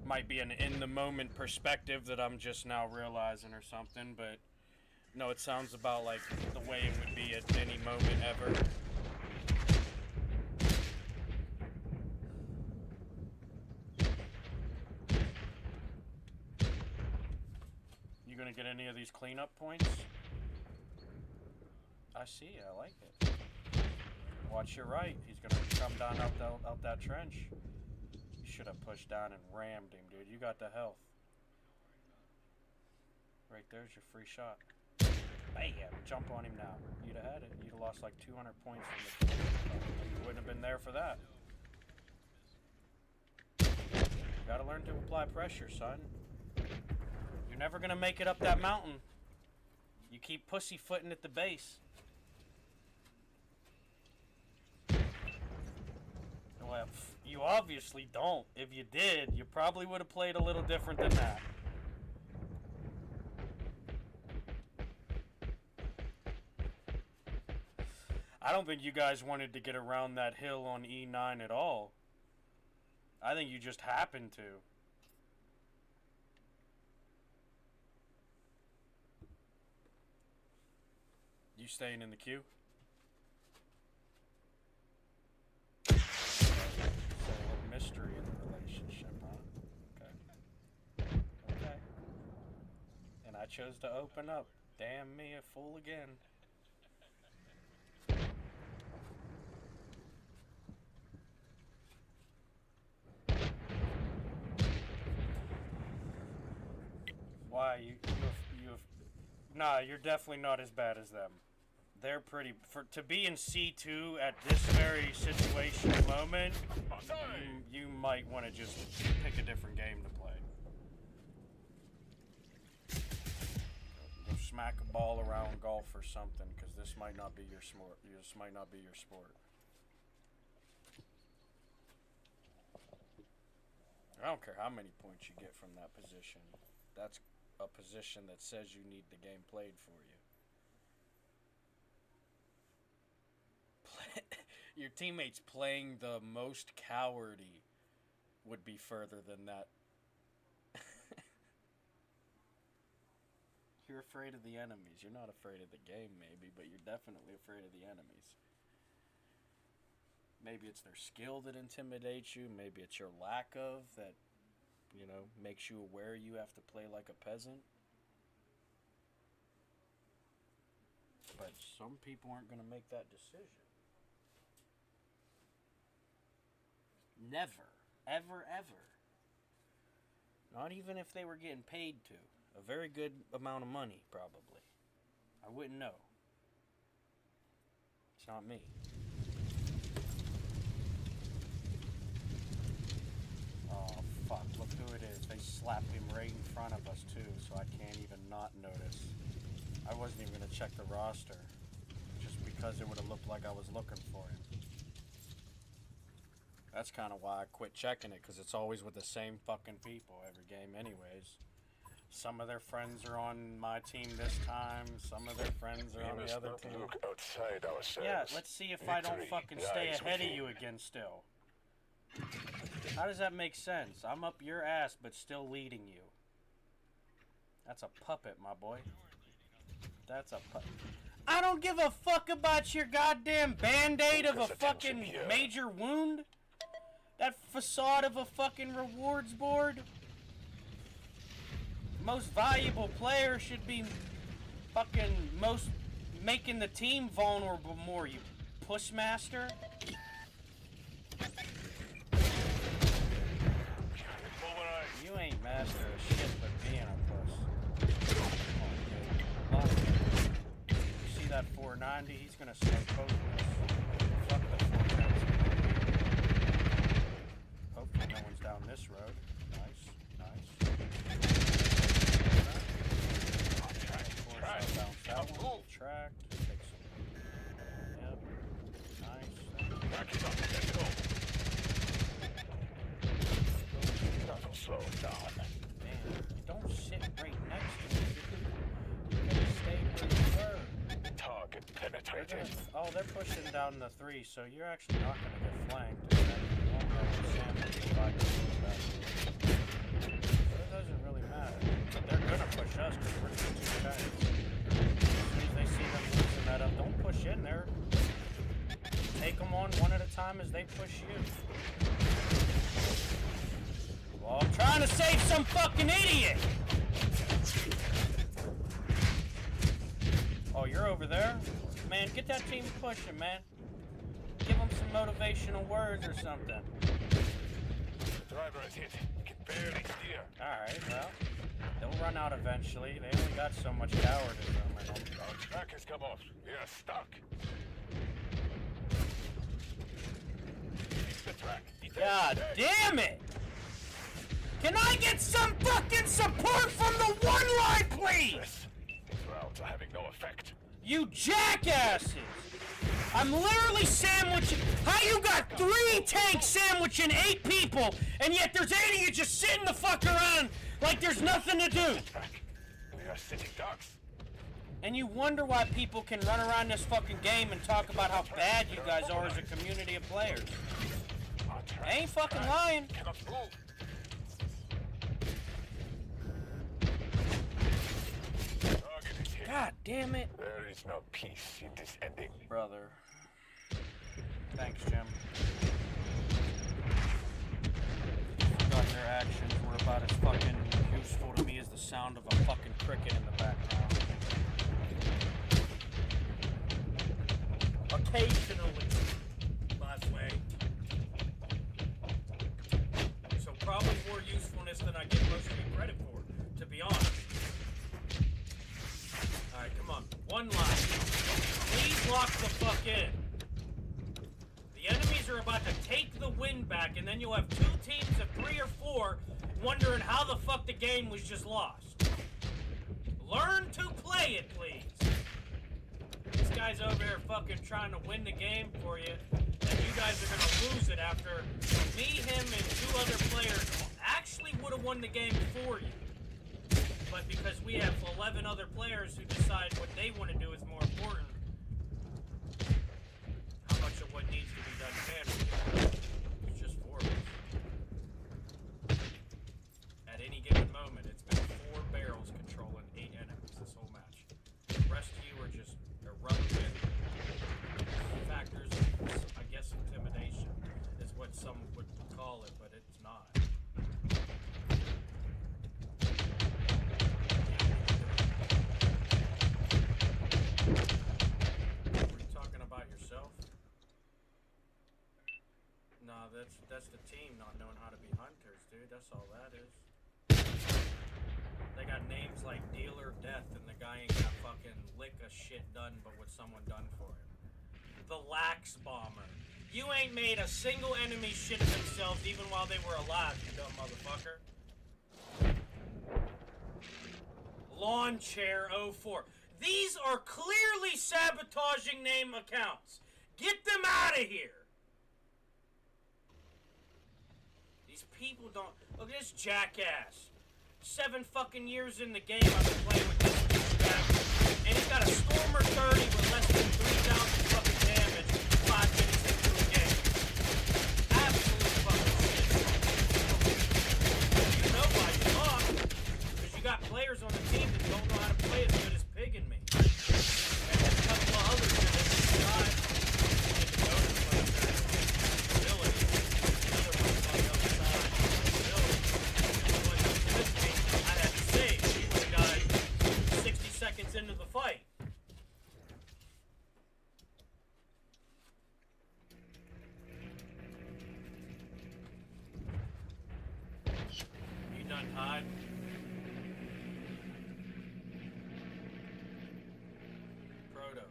[SPEAKER 2] Might be an in-the-moment perspective that I'm just now realizing or something, but no, it sounds about like the way it would be at any moment ever. You gonna get any of these cleanup points? I see, I like it. Watch your right. He's gonna come down out that trench. You should have pushed down and rammed him, dude. You got the health. Right there's your free shot. Bam! Jump on him now. You'd have had it. You'd have lost like 200 points from the... You wouldn't have been there for that. You gotta learn to apply pressure, son. You're never gonna make it up that mountain. You keep pussyfooting at the base. Well, you obviously don't. If you did, you probably would have played a little different than that. I don't think you guys wanted to get around that hill on E9 at all. I think you just happened to. You staying in the queue? So a mystery in the relationship, huh? Okay. Okay. And I chose to open up. Damn me, a fool again. Why, nah, you're definitely not as bad as them. They're pretty, to be in C2 at this very situation moment, you might want to just pick a different game to play. Go smack a ball around golf or something, because this might not be your sport. This might not be your sport. I don't care how many points you get from that position. That's a position that says you need the game played for you. Your teammates playing the most cowardy would be further than that. You're afraid of the enemies. You're not afraid of the game, maybe, but you're definitely afraid of the enemies. Maybe it's their skill that intimidates you. Maybe it's your lack of that, you know, makes you aware you have to play like a peasant. But some people aren't going to make that decision. Never. Ever, ever. Not even if they were getting paid to. A very good amount of money, probably. I wouldn't know. It's not me. Oh, fuck. Look who it is. They slapped him right in front of us, too, so I can't even not notice. I wasn't even going to check the roster. Just because it would have looked like I was looking for him. That's kind of why I quit checking it, because it's always with the same fucking people every game anyways. Some of their friends are on my team this time, some of their friends are on the other team.
[SPEAKER 1] Look outside ourselves.
[SPEAKER 2] Yeah, let's see if I don't fucking stay ahead of you again still. How does that make sense? I'm up your ass, but still leading you. That's a puppet, my boy. That's a puppet. I don't give a fuck about your goddamn band-aid of a fucking major wound. That facade of a fucking rewards board. Most valuable player should be fucking most making the team vulnerable more, you pussmaster. that 490. He's gonna start poking us. Fuck the 410. Hopefully no one's down this road. Nice, nice. Bounce that one. Tracked. Take some. Yep. Nice.
[SPEAKER 1] Back it up. Let's go. Nothing slow down.
[SPEAKER 2] Man, don't sit right next to me. You gotta stay where you were.
[SPEAKER 1] Target penetrated.
[SPEAKER 2] They're pushing down the 3, so you're actually not gonna get flanked. And then you won't have a sandwich if I go through that. So it doesn't really matter. But they're gonna push us because we're just too tight. As soon as they see them losing that up, don't push in there. Take them on one at a time as they push you. Well, I'm trying to save some fucking idiot! Oh, you're over there? Man, get that team pushing, man. Give them some motivational words or something.
[SPEAKER 1] The driver is hit. He can barely steer.
[SPEAKER 2] Alright, well, they'll run out eventually. They only got so much cowardice on them.
[SPEAKER 1] Our track has come off. We are stuck. Fix the track.
[SPEAKER 2] God damn it! Can I get some fucking support from the one line, please?
[SPEAKER 1] These rounds are having no effect.
[SPEAKER 2] You jackasses! I'm literally sandwiching. How you got 3 tanks sandwiching 8 people, and yet there's 8 of you just sitting the fuck around like there's nothing to do?
[SPEAKER 1] Track. We are sitting ducks.
[SPEAKER 2] And you wonder why people can run around this fucking game and talk about how bad you guys are as a community of players. I ain't fucking lying.
[SPEAKER 1] Cannot move. Target is hit.
[SPEAKER 2] God damn it.
[SPEAKER 1] There is no peace in this ending.
[SPEAKER 2] Brother. Thanks, Jim. Forgot their actions were about as fucking useful to me as the sound of a fucking cricket in the background.
[SPEAKER 3] Occasionally, by the way. So probably more usefulness than I give most of you credit for, to be honest. Alright, come on. One line. Please lock the fuck in. The enemies are about to take the win back, and then you'll have 2 teams of 3 or 4 wondering how the fuck the game was just lost. Learn to play it, please. This guy's over here fucking trying to win the game for you, and you guys are gonna lose it after me, him, and 2 other players actually would have won the game for you. But because we have 11 other players who decide what they want to do is more important, how much of what needs to be done can be done? It's just 4 of us. At any given moment, it's been 4 barrels controlling 8 enemies this whole match. The rest of you are just irrelevant factors of, I guess, intimidation is what some would call it, but it's not. Were you talking about yourself? Nah, that's the team not knowing how to be hunters, dude. That's all that is. They got names like Dealer Death, and the guy ain't got fucking lick a shit done but what someone done for him. The Lax Bomber. You ain't made a single enemy shit of themselves even while they were alive, you dumb motherfucker. Lawn Chair 04. These are clearly sabotaging name accounts. Get them out of here. These people don't... Look at this jackass. 7 fucking years in the game I've been playing with this guy. And he's got a Stormer 30 with less than 3,000 fucking damage 5 minutes into the game. Absolute fucking shit. You know why you lost. Because you got players on the team that don't know how to play as good as Pig and me. And a couple of others that have tried to notice like their ability. The other ones on the other side. Ability. I had to save. He would have died 60 seconds into the fight. You done hide? Proto.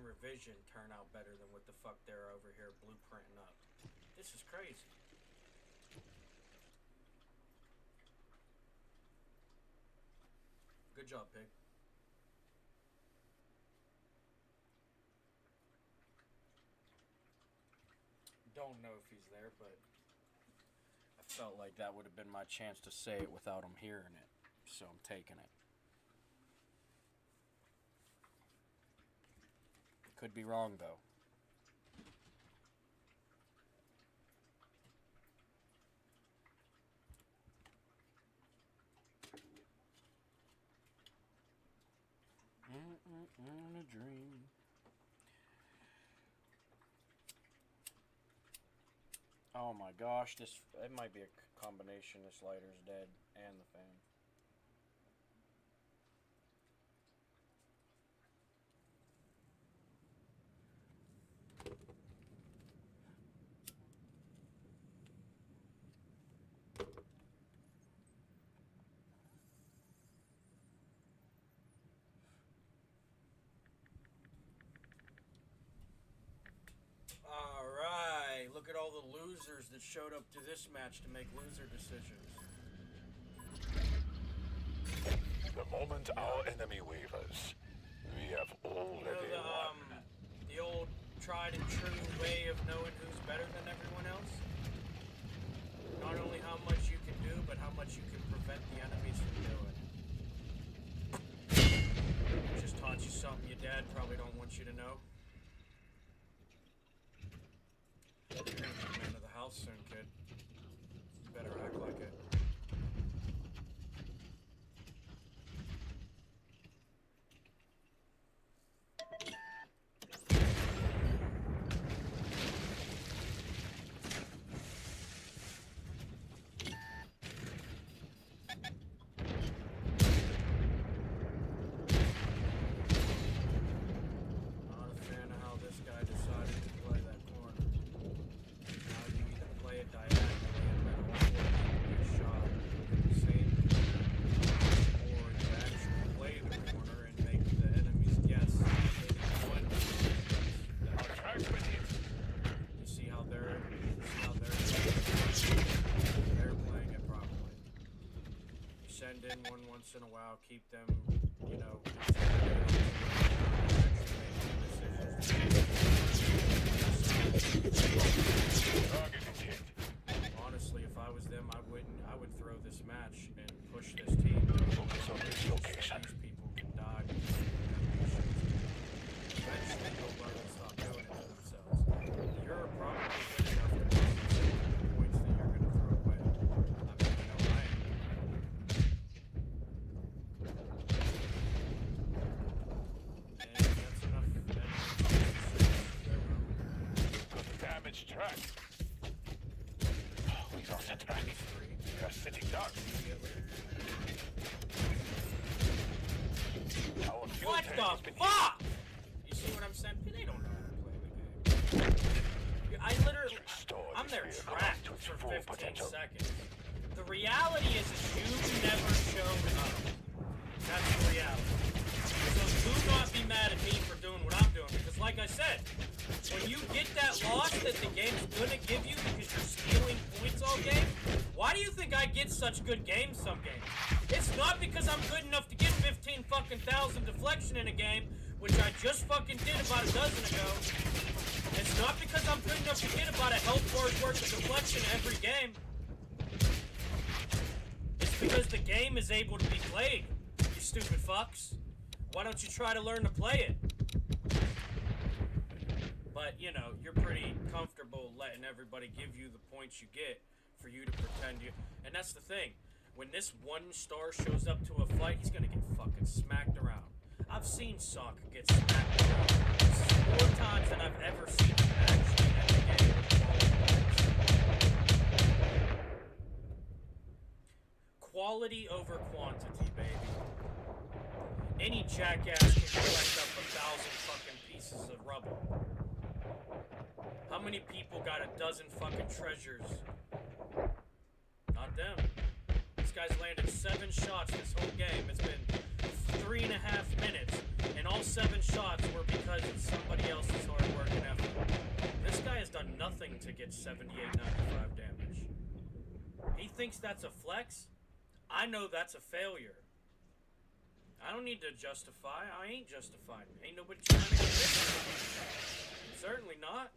[SPEAKER 3] in revision turn out better than what the fuck they're over here blueprinting up. This is crazy. Good job, Pig. Don't know if he's there, but I felt like that would have been my chance to say it without him hearing it, so I'm taking it. Could be wrong, though. In a dream. Oh my gosh, it might be a combination. This lighter's dead and the fan. Alright, look at all the losers that showed up to this match to make loser decisions.
[SPEAKER 1] The moment our enemy wavers, we have already won.
[SPEAKER 3] The old tried and true way of knowing who's better than everyone else? Not only how much you can do, but how much you can prevent the enemies from doing. Just taught you something your dad probably don't want you to know. You're gonna be man of the house soon, kid. You better act like it. Once in a while, keep them, you know, honestly, if I was them, I would throw this match and push this team.
[SPEAKER 1] Focus on this location.
[SPEAKER 3] These people can die. Eventually, nobody will stop doing it to themselves. You're probably good enough to points that you're going to throw away. I mean, I know I am.
[SPEAKER 1] Track. We lost a track. We are sitting ducks.
[SPEAKER 3] What the fuck? You see what I'm saying? They don't know how to play the game. I literally, I'm their track for 15 seconds. The reality is you never showed up. That's the reality. So do not be mad at me for doing what I'm doing, because like I said, when you get that loss that the game's gonna give you because you're stealing points all game, why do you think I get such good games some games? It's not because I'm good enough to get 15 fucking thousand deflection in a game, which I just fucking did about a dozen ago. It's not because I'm good enough to get about a health bar's worth of deflection every game. It's because the game is able to be played, you stupid fucks. Why don't you try to learn to play it? But, you know, you're pretty comfortable letting everybody give you the points you get for you to pretend you... And that's the thing. When this one star shows up to a fight, he's gonna get fucking smacked around. I've seen soccer get smacked around more times than I've ever seen him actually end the game with quality over quantity, baby. Any jackass can collect up 1,000 fucking pieces of rubble. How many people got a dozen fucking treasures? Not them. This guy's landed 7 shots this whole game. It's been 3.5 minutes, and all 7 shots were because of somebody else's hard work and effort. This guy has done nothing to get 78.95 damage. He thinks that's a flex. I know that's a failure. I don't need to justify. I ain't justifying. Ain't nobody trying to convince me. Certainly not.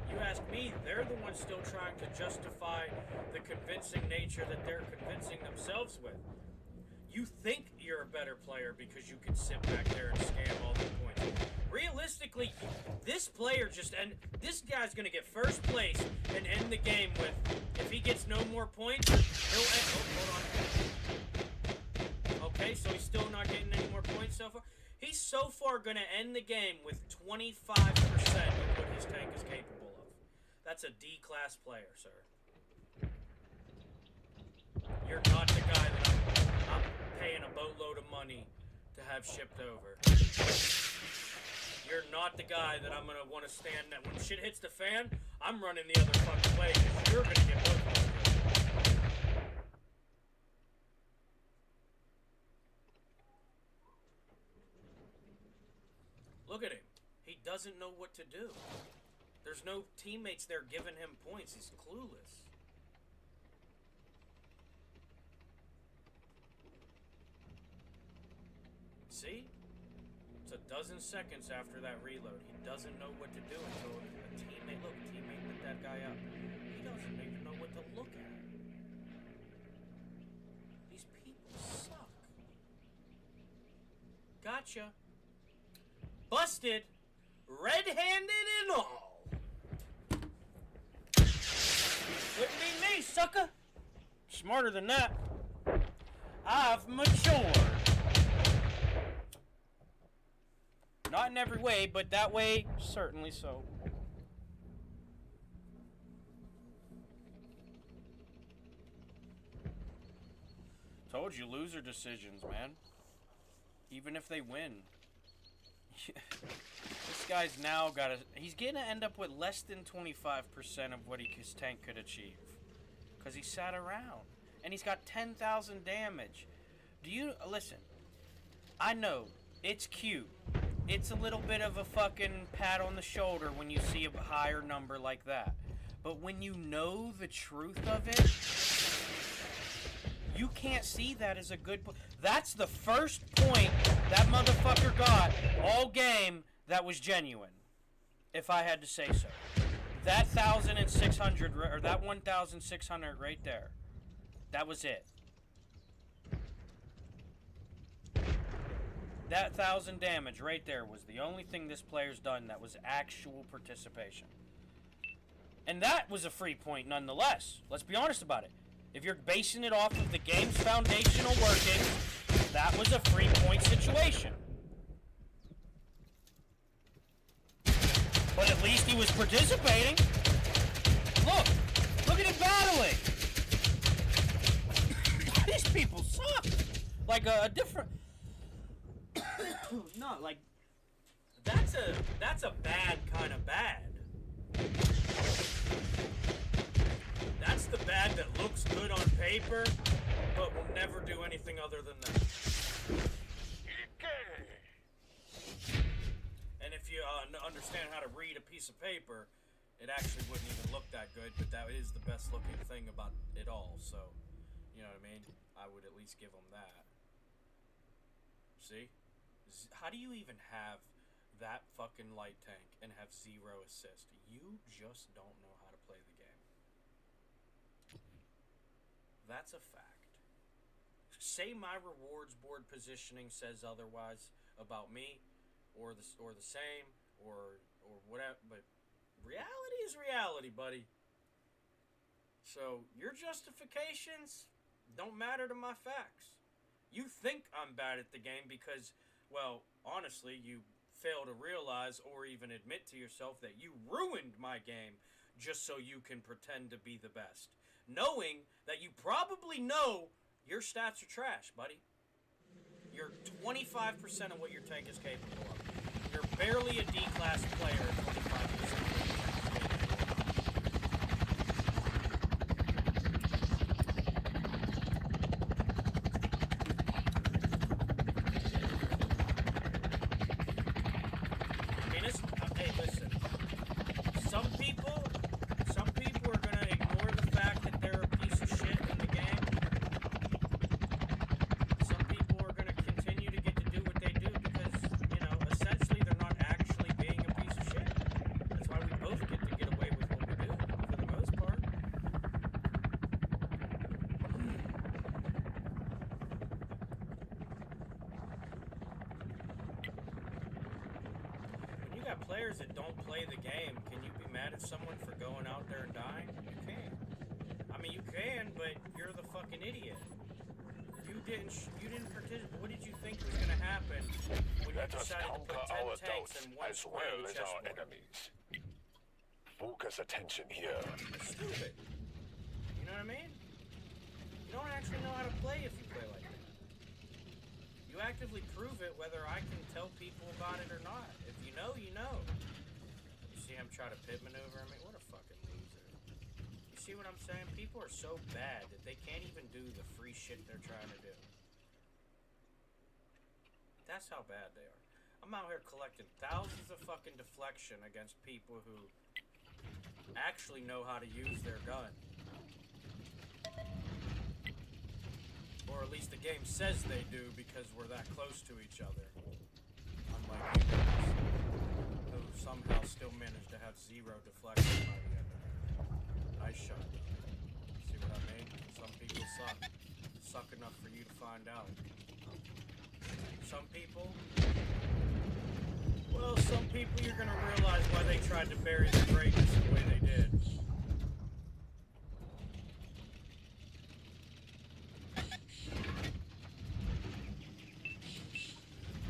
[SPEAKER 3] You ask me, they're the ones still trying to justify the convincing nature that they're convincing themselves with. You think you're a better player because you can sit back there and scam all the points. Realistically, this player this guy's gonna get first place and end the game with, if he gets no more points, he'll end, hold on. Okay, so he's still not getting any more points so far. He's so far gonna end the game with 25% of what his tank is capable of. That's a D-class player, sir. You're not the guy that I'm paying a boatload of money to have shipped over. You're not the guy that I'm gonna want to stand that when shit hits the fan, I'm running the other fucking way because you're gonna get both of them. Look at him. He doesn't know what to do. There's no teammates there giving him points. He's clueless. See? It's a dozen seconds after that reload. He doesn't know what to do until a teammate, look, a teammate lit that guy up. He doesn't even know what to look at. These people suck. Gotcha. Busted. Red-handed and all. Wouldn't be me, sucker.
[SPEAKER 2] Smarter than that. I've matured. Not in every way, but that way, certainly so. Told you, loser decisions, man. Even if they win. This guy's now got to... He's going to end up with less than 25% of what his tank could achieve. Because he sat around. And he's got 10,000 damage. Do you... Listen. I know. It's cute. It's a little bit of a fucking pat on the shoulder when you see a higher number like that. But when you know the truth of it, you can't see that as a good point. That's the first point that motherfucker got all game that was genuine, if I had to say so. That 1,600, or that 1,600 right there, that was it. That 1,000 damage right there was the only thing this player's done that was actual participation. And that was a free point nonetheless. Let's be honest about it. If you're basing it off of the game's foundational workings, that was a free point situation. But at least he was participating. Look at him battling. These people suck. Like a different... No, like... That's a bad kind of bad. That's the bad that looks good on paper, but will never do anything other than that. And if you understand how to read a piece of paper, it actually wouldn't even look that good, but that is the best looking thing about it all, so, you know what I mean? I would at least give them that. See? How do you even have that fucking light tank and have 0 assist? You just don't know how to play the game. That's a fact. Say my rewards board positioning says otherwise about me, or the same, or whatever, but reality is reality, buddy. So your justifications don't matter to my facts. You think I'm bad at the game because, well, honestly, you fail to realize or even admit to yourself that you ruined my game just so you can pretend to be the best. Knowing that you probably know your stats are trash, buddy. You're 25% of what your tank is capable of. You're barely a D-class player at 25%.
[SPEAKER 3] some people are gonna ignore the fact that they're a piece of shit in the game. Some people are gonna continue to get to do what they do because, you know, essentially they're not actually being a piece of shit. That's why we both get to get away with what we do, for the most part. When you got players that don't play the game, can you be mad at someone for going out there and dying? You can't. I mean, you can, but you're the fucking idiot. You didn't participate. What did you think was gonna happen when you
[SPEAKER 1] Let us
[SPEAKER 3] decided to
[SPEAKER 1] conquer
[SPEAKER 3] put 10
[SPEAKER 1] our
[SPEAKER 3] tanks
[SPEAKER 1] doubts
[SPEAKER 3] and one
[SPEAKER 1] as
[SPEAKER 3] square
[SPEAKER 1] well
[SPEAKER 3] in the
[SPEAKER 1] as our
[SPEAKER 3] chessboard?
[SPEAKER 1] enemies. Focus attention here.
[SPEAKER 3] Stupid. You know what I mean? You don't actually know how to play if you play like that. You actively prove it whether I can tell people about it or not. If you know, you know. You see him try to pit maneuver? I mean, what a fucking loser. You see what I'm saying? People are so bad that they can't even do the free shit they're trying to do. That's how bad they are. I'm out here collecting thousands of fucking deflection against people who actually know how to use their gun. Or at least the game says they do because we're that close to each other. Unlike you guys, who somehow still managed to have 0 deflection by the end of it. Nice shot. See what I mean? Some people suck. Suck enough for you to find out. Some people, well, some people you're gonna realize why they tried to bury their greatness the way they did.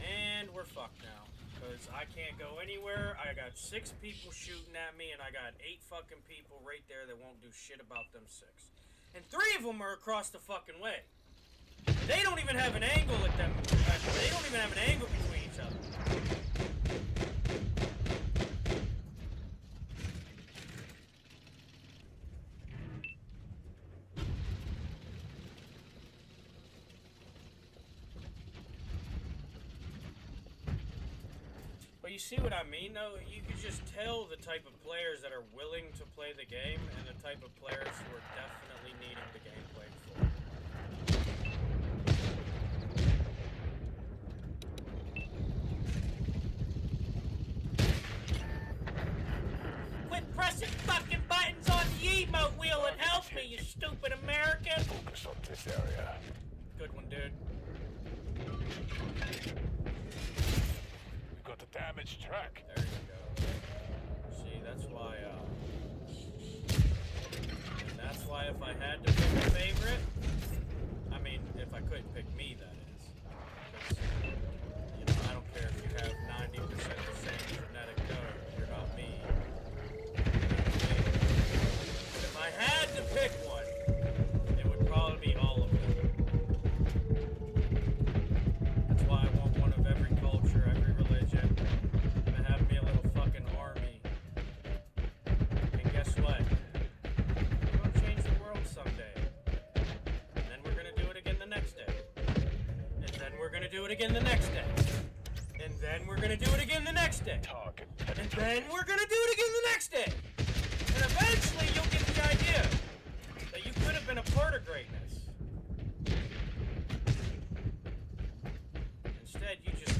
[SPEAKER 3] And we're fucked now, because I can't go anywhere. I got 6 people shooting at me, and I got 8 fucking people right there that won't do shit about them 6. And 3 of them are across the fucking way. They don't even have an angle at them. They don't even have an angle between each other. But you see what I mean, though? You could just tell the type of players that are willing to play the game and the type of players who are definitely needing the game played for. Quit pressing fucking buttons on the emote wheel and help me, you stupid American!
[SPEAKER 1] Focus on this area.
[SPEAKER 3] Good one, dude.
[SPEAKER 1] We've got a damaged track.
[SPEAKER 3] There you go. See, that's why, and that's why if I had to pick a favorite, I mean, if I couldn't pick me, that is. Because, you know, I don't care if you have 90% the same genetic code, you're not me. But if I had to pick one, it would probably be all of them. That's why I want one of every culture, every religion, to have me a little fucking army. And guess what? We're gonna change the world someday. And then we're gonna do it again the next day. And then we're gonna do it again the next day. And then we're gonna do it again the next day.
[SPEAKER 1] Target
[SPEAKER 3] And then we're gonna do it again the next day. And eventually you'll get the idea that you could have been a part of greatness. Instead, you just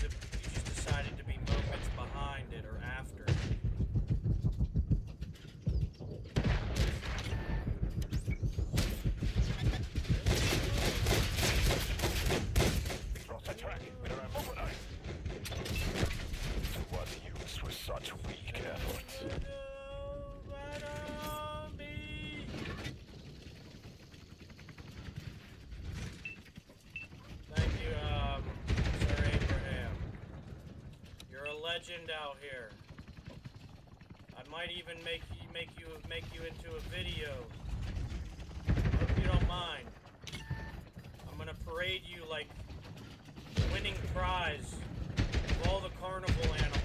[SPEAKER 3] decided to be moments behind it or after it.
[SPEAKER 1] Cross the track. Better immobilize. Was used with such weak effort. Thank you, Sir Abraham. You're a legend out here. I might even make you into a video. Hope you don't mind. I'm gonna parade you like the winning prize of all the carnival animals.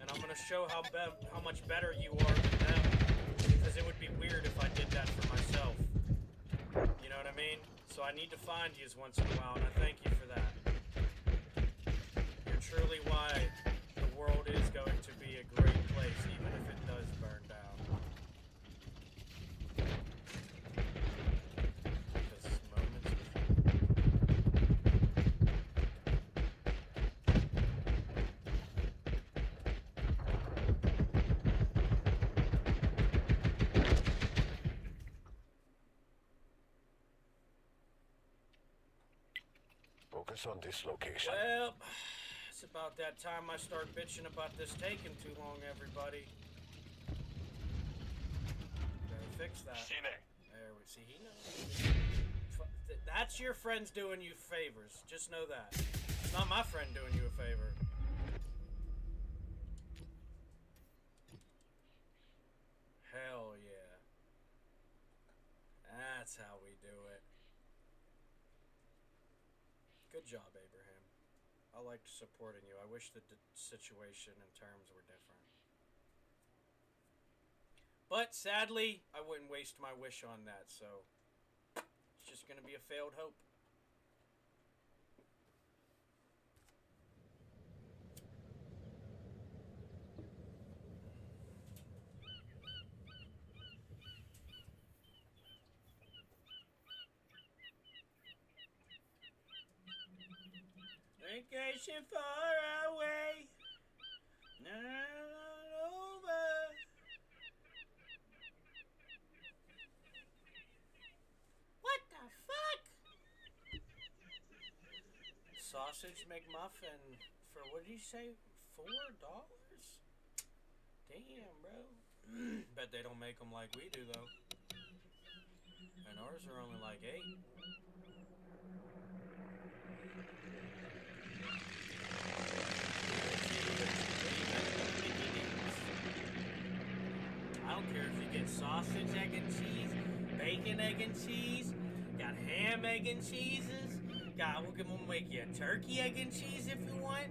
[SPEAKER 1] And I'm gonna show how much better you are than them. Because it would be weird if I did that for myself. You know what I mean? So I need to find you once in a while, and I thank you for that. You're truly why the world is going
[SPEAKER 5] on this location.
[SPEAKER 1] Well, it's about that time I start bitching about this taking too long, everybody. Better fix that. There we see, he knows. That's your friends doing you favors. Just know that. It's not my friend doing you a favor. Hell yeah. That's how we do it. Good job, Abraham. I liked supporting you. I wish the situation and terms were different. But sadly, I wouldn't waste my wish on that, so it's just going to be a failed hope. Vacation far away, not over. What the fuck? Sausage McMuffin for, what did he say, $4? Damn, bro. Bet they don't make them like we do, though. And ours are only like 8. I don't care if you get sausage, egg, and cheese, bacon, egg, and cheese, got ham, egg, and cheeses, we'll make you a turkey, egg, and cheese if you want.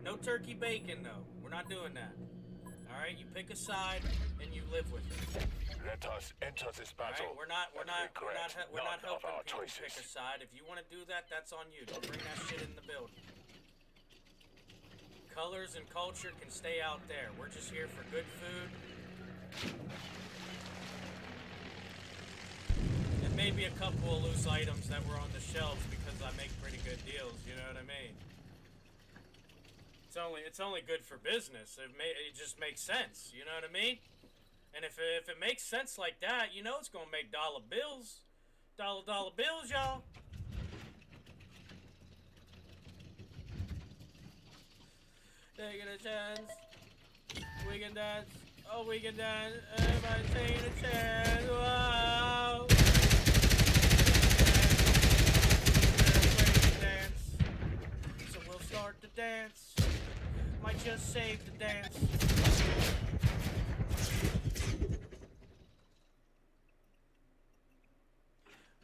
[SPEAKER 1] No turkey bacon, though. We're not doing that. Alright, you pick a side, and you live with it.
[SPEAKER 5] Let us enter this battle.
[SPEAKER 1] Right, we're not helping
[SPEAKER 5] our
[SPEAKER 1] people
[SPEAKER 5] choices.
[SPEAKER 1] pick a side. If you want to do that, that's on you. Don't bring that shit in the building. Colors and culture can stay out there. We're just here for good food. And maybe a couple of loose items that were on the shelves because I make pretty good deals, you know what I mean? It's only good for business. It just makes sense, you know what I mean? And if it makes sense like that, you know it's gonna make dollar bills. Dollar bills, y'all. Taking a chance. We can dance. Oh, we can dance. Everybody's taking a chance. Whoa. Dance. So we'll start the dance. Might just save the dance.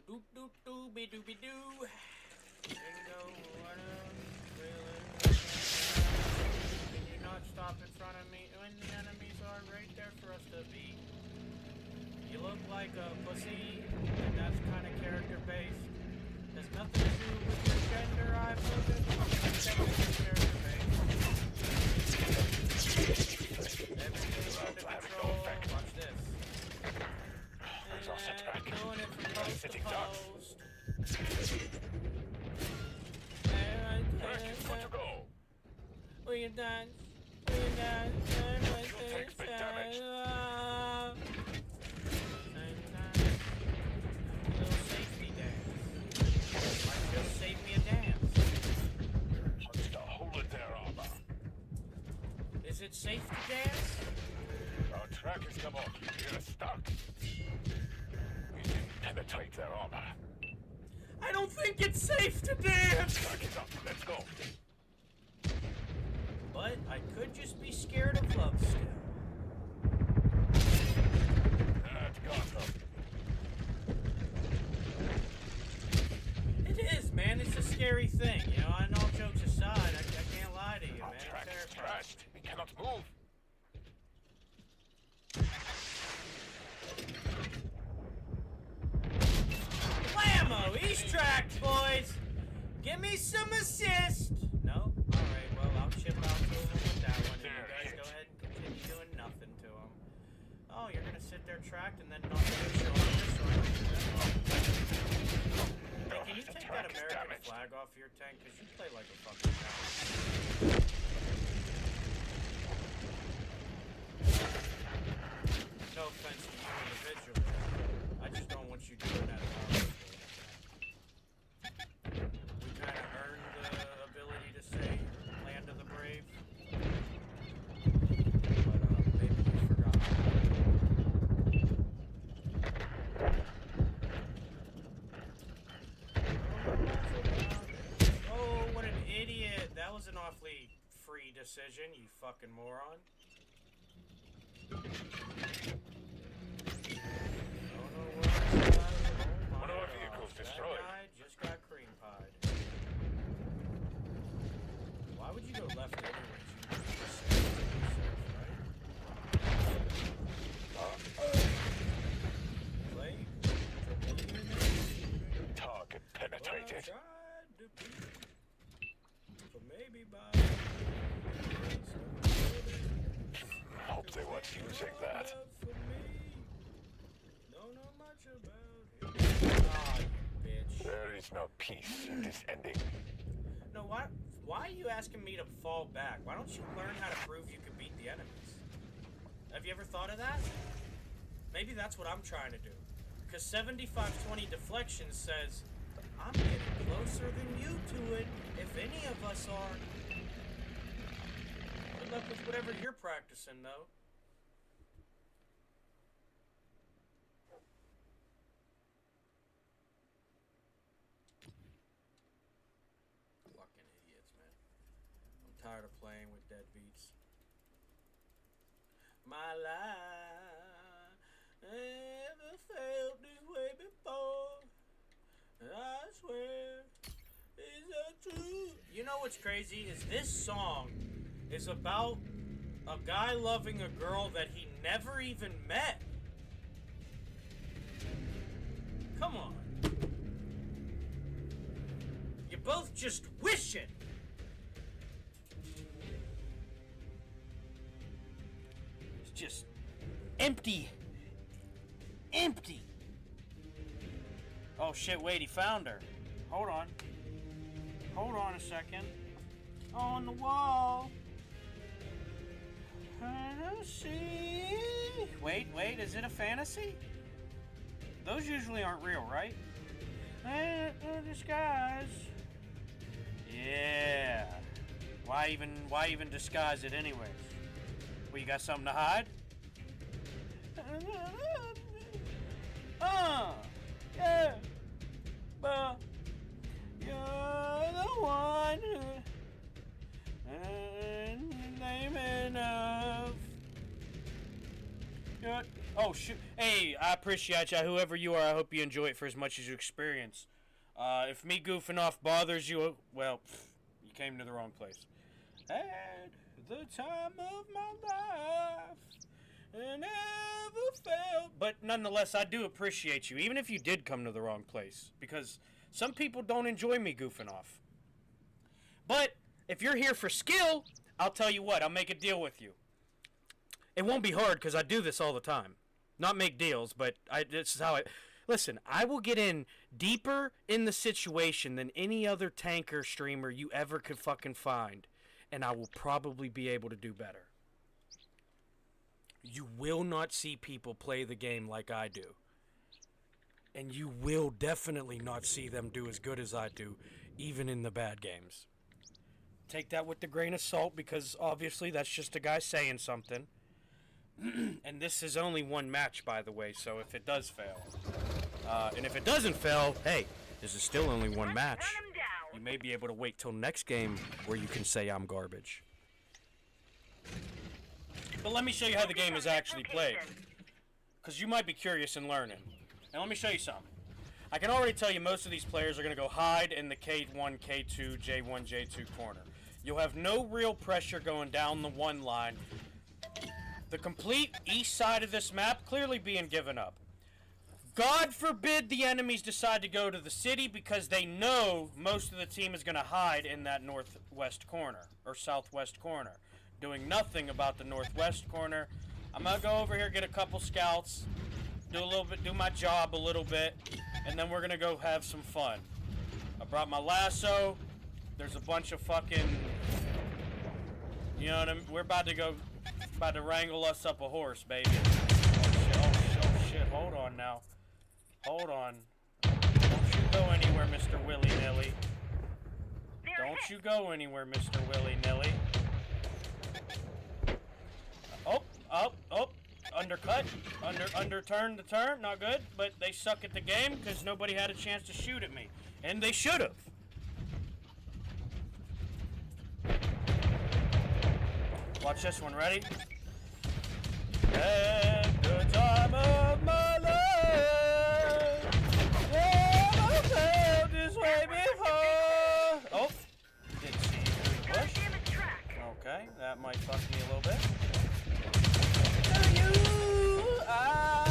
[SPEAKER 1] Doop doop doobie doobie doo. Bingo, what else? Really? Can you not stop in front of me when the enemies are right there for us to beat? You look like a pussy, and that's kind of character based. There's nothing to do with your gender, I've looked at character based. Everything's under control. Watch this. Doing it from post to post. We can dance. We can dance. Little safety dance. Might just save me a dance.
[SPEAKER 5] Hold it there, Armor.
[SPEAKER 1] Is it safe to dance?
[SPEAKER 5] Our track has come off. We're stuck. We didn't penetrate their armor.
[SPEAKER 1] I don't think it's safe to dance!
[SPEAKER 5] Track is up. Let's go.
[SPEAKER 1] But I could just be scared of love still.
[SPEAKER 5] That got them.
[SPEAKER 1] It is, man. It's a scary thing. You know, and all jokes aside, I can't lie to you,
[SPEAKER 5] Our
[SPEAKER 1] man.
[SPEAKER 5] track
[SPEAKER 1] It's
[SPEAKER 5] is
[SPEAKER 1] terrifying.
[SPEAKER 5] trashed. We cannot move.
[SPEAKER 1] Blammo! He's tracked, boys! Give me some assist! No? Alright, well, I'll chip out to him with that one, and you guys go ahead and continue doing was an awfully free decision, you fucking moron.
[SPEAKER 5] One of our vehicles destroyed.
[SPEAKER 1] That guy just got cream pied. Why would you go left anyways? You just said it yourself, right?
[SPEAKER 5] Target penetrated. Hope they weren't using that.
[SPEAKER 1] Ah, you bitch.
[SPEAKER 5] There is no peace in this ending.
[SPEAKER 1] No, why are you asking me to fall back? Why don't you learn how to prove you can beat the enemies? Have you ever thought of that? Maybe that's what I'm trying to do. Because 7520 deflection says, I'm getting closer than you to it, if any of us are. Good luck with whatever you're practicing, though. Fucking idiots, man. I'm tired of playing with deadbeats. My life never felt this way before. And I swear it's a truth. You know what's crazy is this song is about a guy loving a girl that he never even met. Come on. You're both just wishing.
[SPEAKER 2] It's just empty. Empty. Oh shit, wait, he found her. Hold on. Hold on a second. On the wall. Fantasy. Wait, is it a fantasy? Those usually aren't real, right? Disguise. Yeah. Why even disguise it anyways? Well, you got something to hide? Yeah. But you're the one naming of. Oh shoot! Hey, I appreciate ya. Whoever you are, I hope you enjoy it for as much as you experience. If me goofing off bothers you, well, you came to the wrong place. At the time of my life, and never felt. But nonetheless, I do appreciate you, even if you did come to the wrong place, because some people don't enjoy me goofing off. But if you're here for skill, I'll tell you what, I'll make a deal with you. It won't be hard because I do this all the time. Not make deals, but this is how I... Listen, I will get in deeper in the situation than any other tanker streamer you ever could fucking find. And I will probably be able to do better. You will not see people play the game like I do. And you will definitely not see them do as good as I do, even in the bad games. Take that with a grain of salt, because obviously that's just a guy saying something. And this is only one match, by the way, so if it does fail. And if it doesn't fail, hey, this is still only one match. You may be able to wait till next game where you can say I'm garbage. But let me show you how the game is actually played. Because you might be curious and learning. And let me show you something. I can already tell you most of these players are going to go hide in the K1, K2, J1, J2 corner. You'll have no real pressure going down the one line. The complete east side of this map clearly being given up. God forbid the enemies decide to go to the city because they know most of the team is going to hide in that northwest corner or southwest corner. Doing nothing about the northwest corner. I'm going to go over here, get a couple scouts, do my job a little bit, and then we're going to go have some fun. I brought my lasso. There's a bunch of fucking, you know what I mean? We're about to wrangle us up a horse, baby. Oh shit, hold on now. Hold on. Don't you go anywhere, Mr. Willy-nilly. Don't you go anywhere, Mr. Willy-nilly. Oh. Undercut. Underturn the turn. Not good, but they suck at the game because nobody had a chance to shoot at me. And they should have. Watch this one, ready? At the time of my life, never felt this way before. Oh, didn't see you through the bush. Okay, that might fuck me a little bit. You are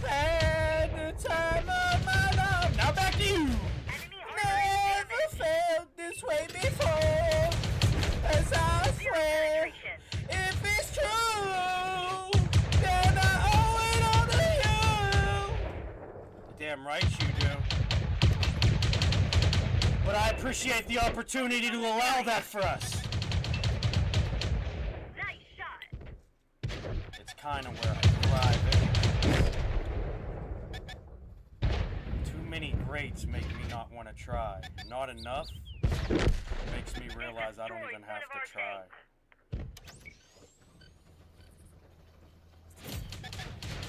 [SPEAKER 2] at the time of my life. Now back to you. Never felt this way before. As I swear, if it's true, then I owe it all to you. Damn right you do. But I appreciate the opportunity to allow that for us.
[SPEAKER 4] Nice shot.
[SPEAKER 2] It's kind of where I thrive anyway. Too many greats make me not want to try. Not enough makes me realize I don't even have to try.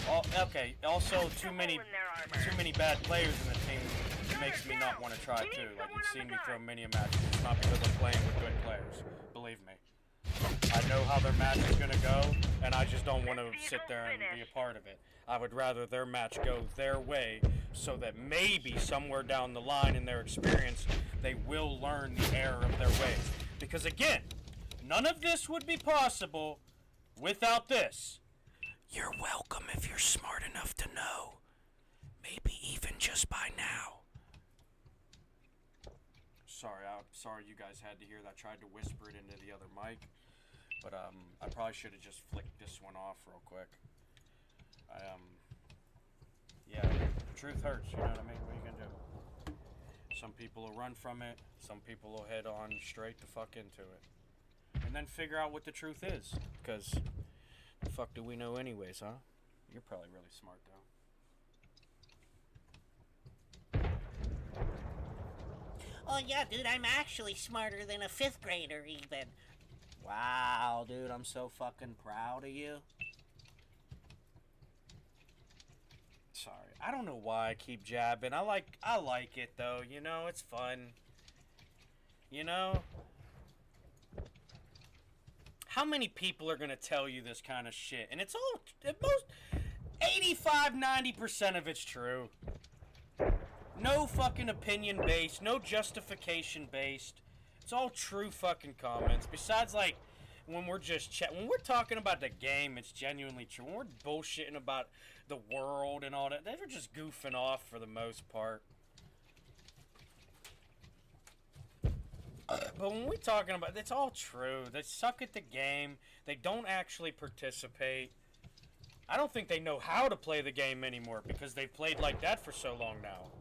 [SPEAKER 2] Oh, okay, also too many bad players in the team makes me not want to try too. Like, you've seen me throw many a match. It's not because I'm playing with good players. Believe me. I know how their match is going to go, and I just don't want to sit there and be a part of it. I would rather their match go their way so that maybe somewhere down the line in their experience, they will learn the error of their ways. Because again, none of this would be possible without this. You're welcome if you're smart enough to know. Maybe even just by now. Sorry, I'm sorry you guys had to hear that. I tried to whisper it into the other mic. But I probably should have just flicked this one off real quick. Yeah, truth hurts, you know what I mean? What are you gonna do? Some people will run from it. Some people will head on straight the fuck into it. And then figure out what the truth is. Because the fuck do we know anyways, huh? You're probably really smart, though.
[SPEAKER 6] Oh yeah, dude, I'm actually smarter than a 5th grader even.
[SPEAKER 2] Wow, dude, I'm so fucking proud of you. Sorry, I don't know why I keep jabbing. I like it though, you know, it's fun. You know? How many people are gonna tell you this kind of shit? And it's all, at most, 85-90% of it's true. No fucking opinion based, no justification based. It's all true fucking comments. Besides, like, when we're just when we're talking about the game, it's genuinely true. When we're bullshitting about the world and all that, they're just goofing off for the most part. But when we're talking about, it's all true. They suck at the game. They don't actually participate. I don't think they know how to play the game anymore because they've played like that for so long now.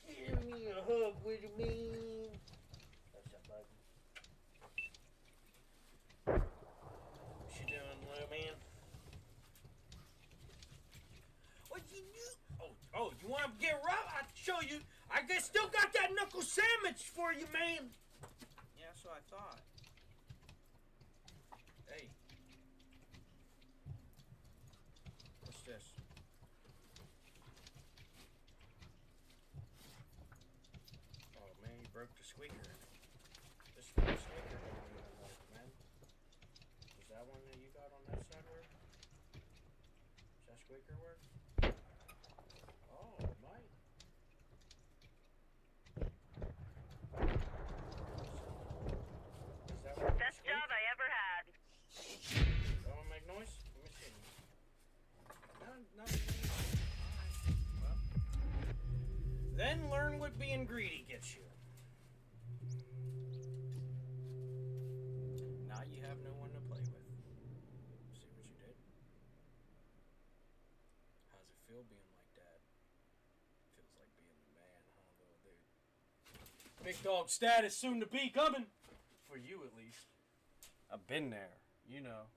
[SPEAKER 6] Give me a hug, what do you mean? What's up, bud?
[SPEAKER 2] What you doing, little man?
[SPEAKER 3] What you do? Oh, you want to get rough? I'll show you. I guess still got that knuckle sandwich for you, man.
[SPEAKER 2] Yeah, that's what I thought. Hey. What's this? Oh, man, you broke the squeaker. This fucking squeaker don't even work, man. Is that one that you got on that side work? Does that squeaker work? Oh, it might. Is that one
[SPEAKER 4] Best job I ever had.
[SPEAKER 2] Does that one make noise? Let me see. No. Alright. Well. Then learn what being greedy gets you. Now you have no one to play with. See what you did? How's it feel being like that? Feels like being the man, huh, little dude? Big dog status soon to be coming. For you, at least. I've been there, you know.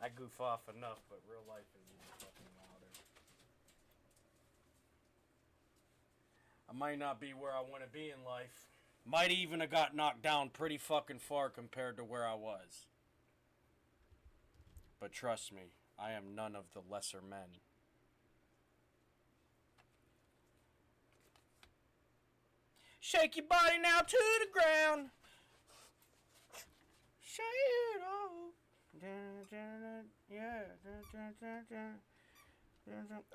[SPEAKER 2] I goof off enough, but real life is even fucking wilder. I might not be where I want to be in life. Might even have got knocked down pretty fucking far compared to where I was. But trust me, I am none of the lesser men. Shake your body now to the ground. Shake it off. Yeah.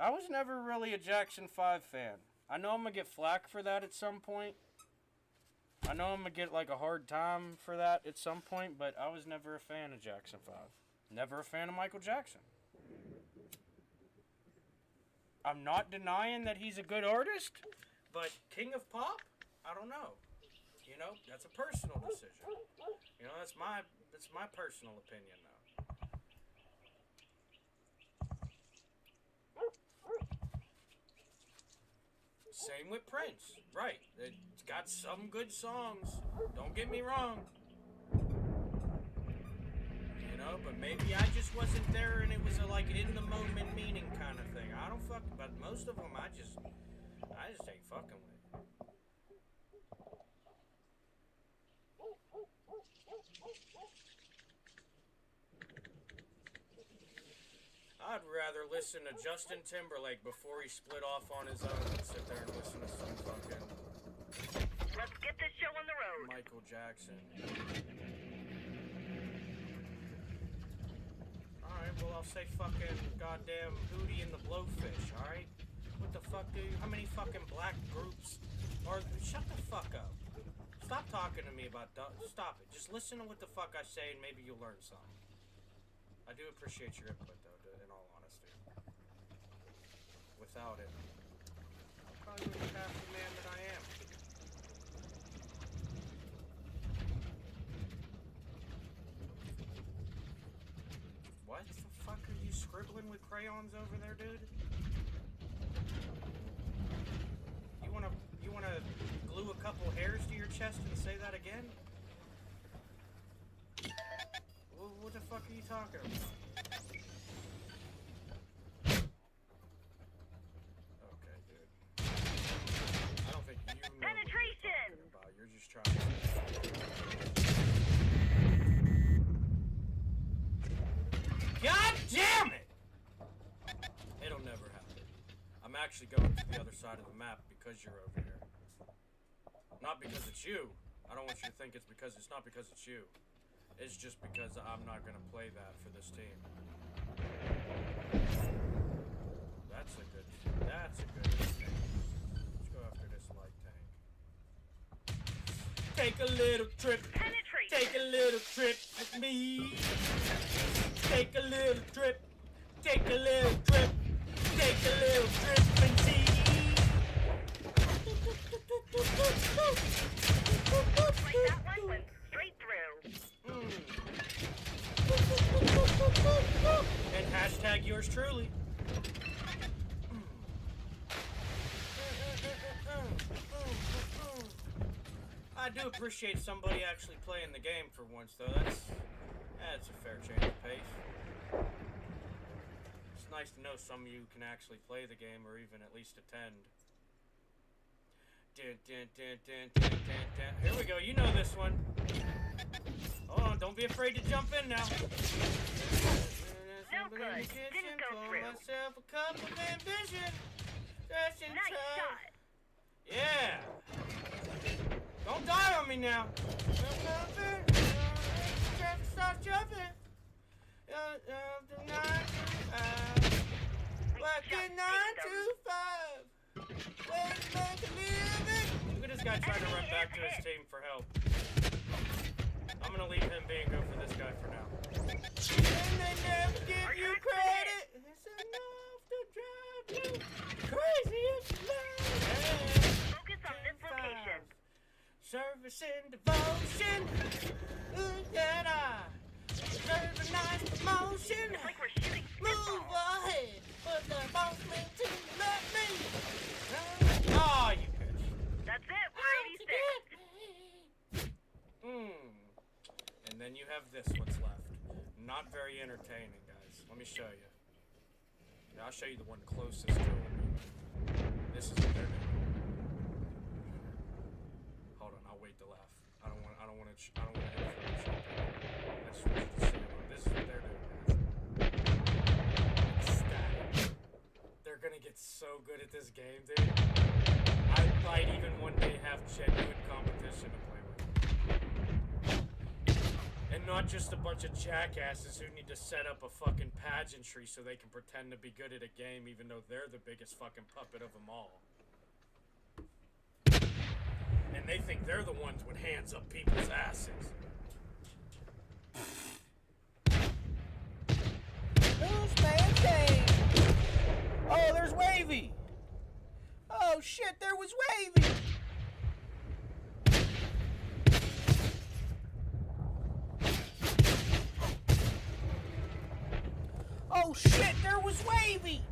[SPEAKER 2] I was never really a Jackson 5 fan. I know I'm gonna get flack for that at some point. I know I'm gonna get like a hard time for that at some point, but I was never a fan of Jackson 5. Never a fan of Michael Jackson. I'm not denying that he's a good artist, but King of Pop? I don't know. You know, that's a personal decision. You know, that's my personal opinion, though. Same with Prince. Right. It's got some good songs. Don't get me wrong. You know, but maybe I just wasn't there and it was a like in the moment meaning kind of thing. I don't fuck, but most of them I just ain't fucking with. I'd rather listen to Justin Timberlake before he split off on his own than sit there and listen to some fucking
[SPEAKER 4] Let's get this show on the road.
[SPEAKER 1] Michael Jackson. Alright, well I'll say fucking goddamn Hootie and the Blowfish, alright? What the fuck, dude? How many fucking black groups are... Shut the fuck up. Stop talking to me about... Stop it. Just listen to what the fuck I say and maybe you'll learn something. I do appreciate your input, though, in all honesty. Without it, I probably wouldn't be half the man that I am. What the fuck are you scribbling with crayons over there, dude? You wanna glue a couple hairs to your chest and say that again? What the fuck are you talking about? Okay, dude. I don't think you know
[SPEAKER 4] Penetration!
[SPEAKER 1] what you're talking about. You're just trying to... God damn it! It'll never happen. I'm actually going to the other side of the map because you're over here. Not because it's you. I don't want you to think it's because it's not because it's you. It's just because I'm not going to play that for this team. That's a good thing. Let's go after this light tank. Take a little trip.
[SPEAKER 4] Penetrate!
[SPEAKER 1] Take a little trip with me. Take a little trip. Take a little trip. Take a little trip and see.
[SPEAKER 4] Like that one went straight through.
[SPEAKER 1] And hashtag yours truly. I do appreciate somebody actually playing the game for once, though. That's a fair change of pace. It's nice to know some of you can actually play the game or even at least attend. Here we go. You know this one. Hold on. Don't be afraid to jump in now.
[SPEAKER 4] No good. Didn't go through.
[SPEAKER 1] Myself a cup of ambition.
[SPEAKER 4] Nice shot.
[SPEAKER 1] Yeah. Don't die on me now. Start jumping. Working 9 to 5. Let's make a living. Look at this guy trying to run back to his team for help. I'm gonna leave him be and go for this guy for now. And they never give you credit. It's enough to drive you crazy if you love.
[SPEAKER 4] Focus on this location.
[SPEAKER 1] Service and devotion. Look at I deserve a nice promotion.
[SPEAKER 4] It's like we're shooting
[SPEAKER 1] Move
[SPEAKER 4] spitballs.
[SPEAKER 1] ahead, but the boss man to let me. Oh, you bitch.
[SPEAKER 4] That's it. We're 86.
[SPEAKER 1] And then you have this what's left. Not very entertaining, guys. Let me show you. Yeah, I'll show you the one closest to it. This is what they're doing. Hold on, I'll wait to laugh. I don't want to influence you. I just want you to see it. This is what they're doing, guys. Ecstatic. They're gonna get so good at this game, dude. might even one day have genuine competition to play with. And not just a bunch of jackasses who need to set up a fucking pageantry so they can pretend to be good at a game even though they're the biggest fucking puppet of them all. And they think they're the ones with hands up people's asses.
[SPEAKER 2] Who's man game? Oh, there's Wavy. Oh shit, there was Wavy. Oh shit, there was Wavy.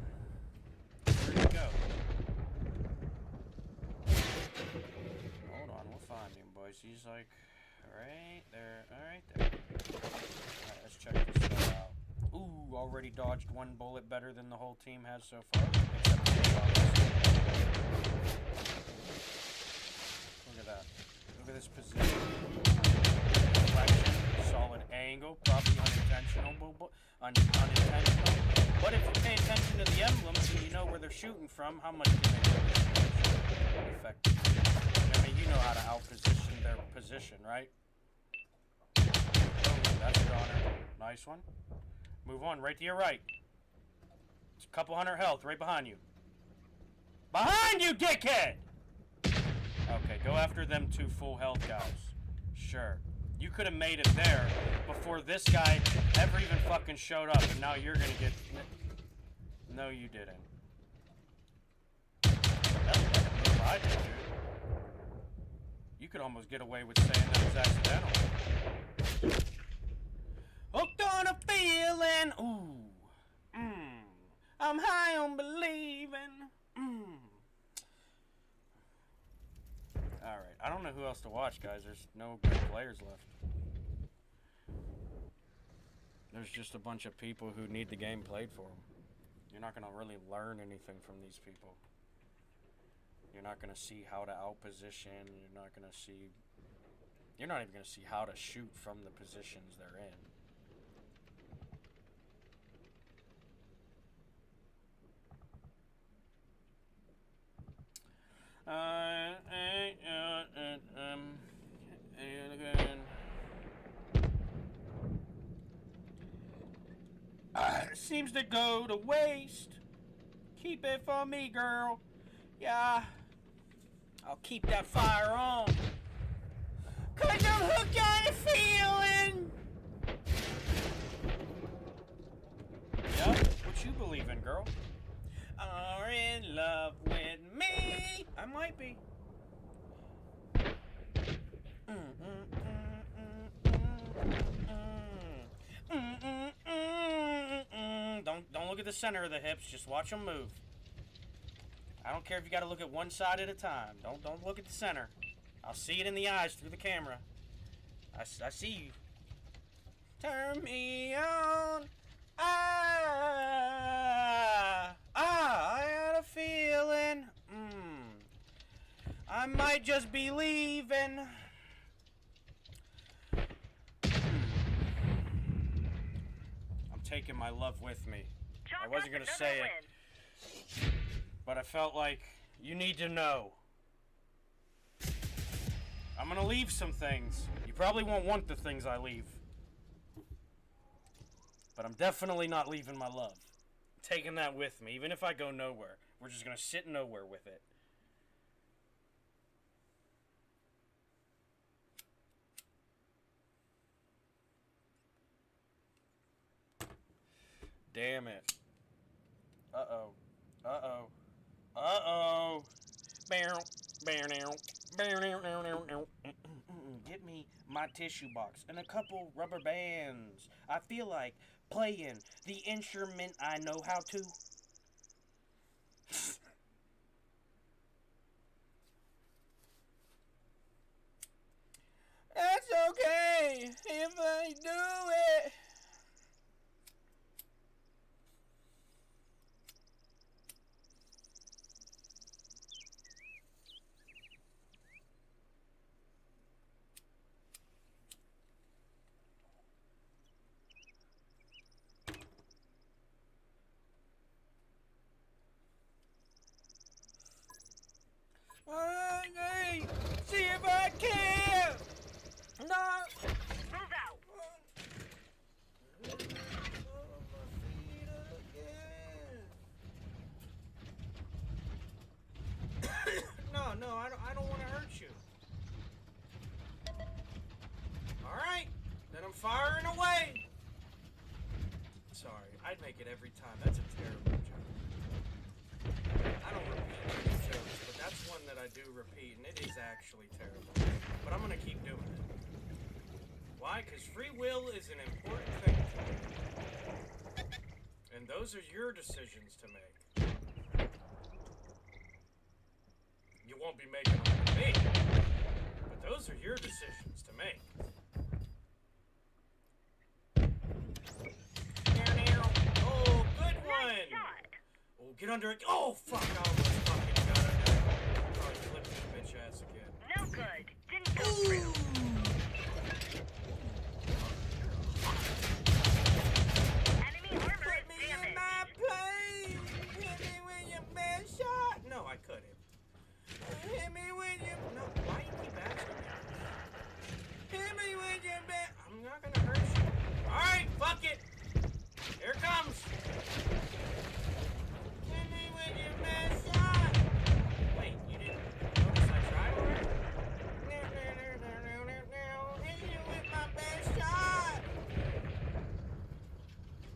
[SPEAKER 2] Where'd he go? Hold on, we'll find him, boys. He's like right there. Alright there. Alright, let's check this guy out. Ooh, already dodged one bullet better than the whole team has so far. Except for the look at that. Look at this position. Reflection, solid angle, probably unintentional. But if you pay attention to the emblems and you know where they're shooting from, how much can they do? Effective. I mean, you know how to outposition their position, right? Oh, that's a goner. Nice one. Move on, right to your right. It's a couple hundred health right behind you. Behind you, dickhead! Okay, go after them two full health guys. Sure. You could have made it there before this guy ever even fucking showed up, and now you're gonna get... No, you didn't. That's what I did, dude. You could almost get away with saying that was accidental. Hooked on a feeling, ooh, I'm high on believing, Alright, I don't know who else to watch, guys. There's no good players left. There's just a bunch of people who need the game played for them. You're not going to really learn anything from these people. You're not going to see how to outposition. You're not going to see... You're not even going to see how to shoot from the positions they're in. Seems to go to waste. Keep it for me, girl. Yeah, I'll keep that fire on. 'Cause I'm hooked on a feeling. Yeah, what you believe in, girl? Are in love with me. I might be. Don't look at the center of the hips. Just watch them move. I don't care if you got to look at one side at a time. Don't look at the center. I'll see it in the eyes through the camera. I see you. Turn me on. I had a feeling. I might just be leaving. I'm taking my love with me. I wasn't going to say it, but I felt like you need to know. I'm going to leave some things. You probably won't want the things I leave. But I'm definitely not leaving my love. I'm taking that with me, even if I go nowhere. We're just going to sit nowhere with it. Damn it. Uh-oh. Uh-oh. Uh-oh. Get me my tissue box and a couple rubber bands. I feel like playing the instrument I know how to. That's okay if I do it.
[SPEAKER 1] I don't want to hurt you. Alright, then I'm firing away. Sorry, I'd make it every time. That's a terrible joke. I don't repeat these jokes, but that's one that I do repeat, and it is actually terrible. But I'm gonna keep doing it. Why? Because free will is an important thing to me. And those are your decisions to make. You won't be making them with me, but those are your decisions to make. Oh, good one! Oh, get under it. Oh, fuck, I almost fucking got under it. Probably flipped this bitch ass again.
[SPEAKER 4] No good. Didn't go through. Enemy armor
[SPEAKER 1] Put
[SPEAKER 4] is
[SPEAKER 1] me in
[SPEAKER 4] damaged.
[SPEAKER 1] my place. Hit me with your best shot. No, I couldn't. Hit me with your... No, why you keep asking me? Hit me with your best... I'm not gonna hurt you. Alright, fuck it. Here it comes. Hit me with your best shot. Wait, you didn't notice I tried already? Hit you with my best shot.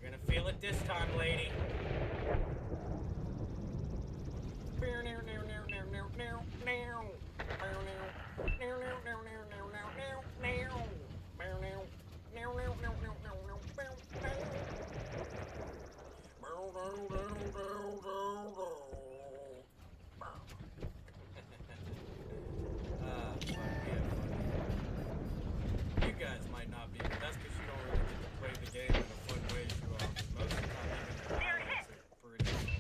[SPEAKER 1] You're gonna feel it this time, lady. You guys might not be, but that's because you don't really get to play the game in a fun way too often. Most of the time, even the highlights are pretty low.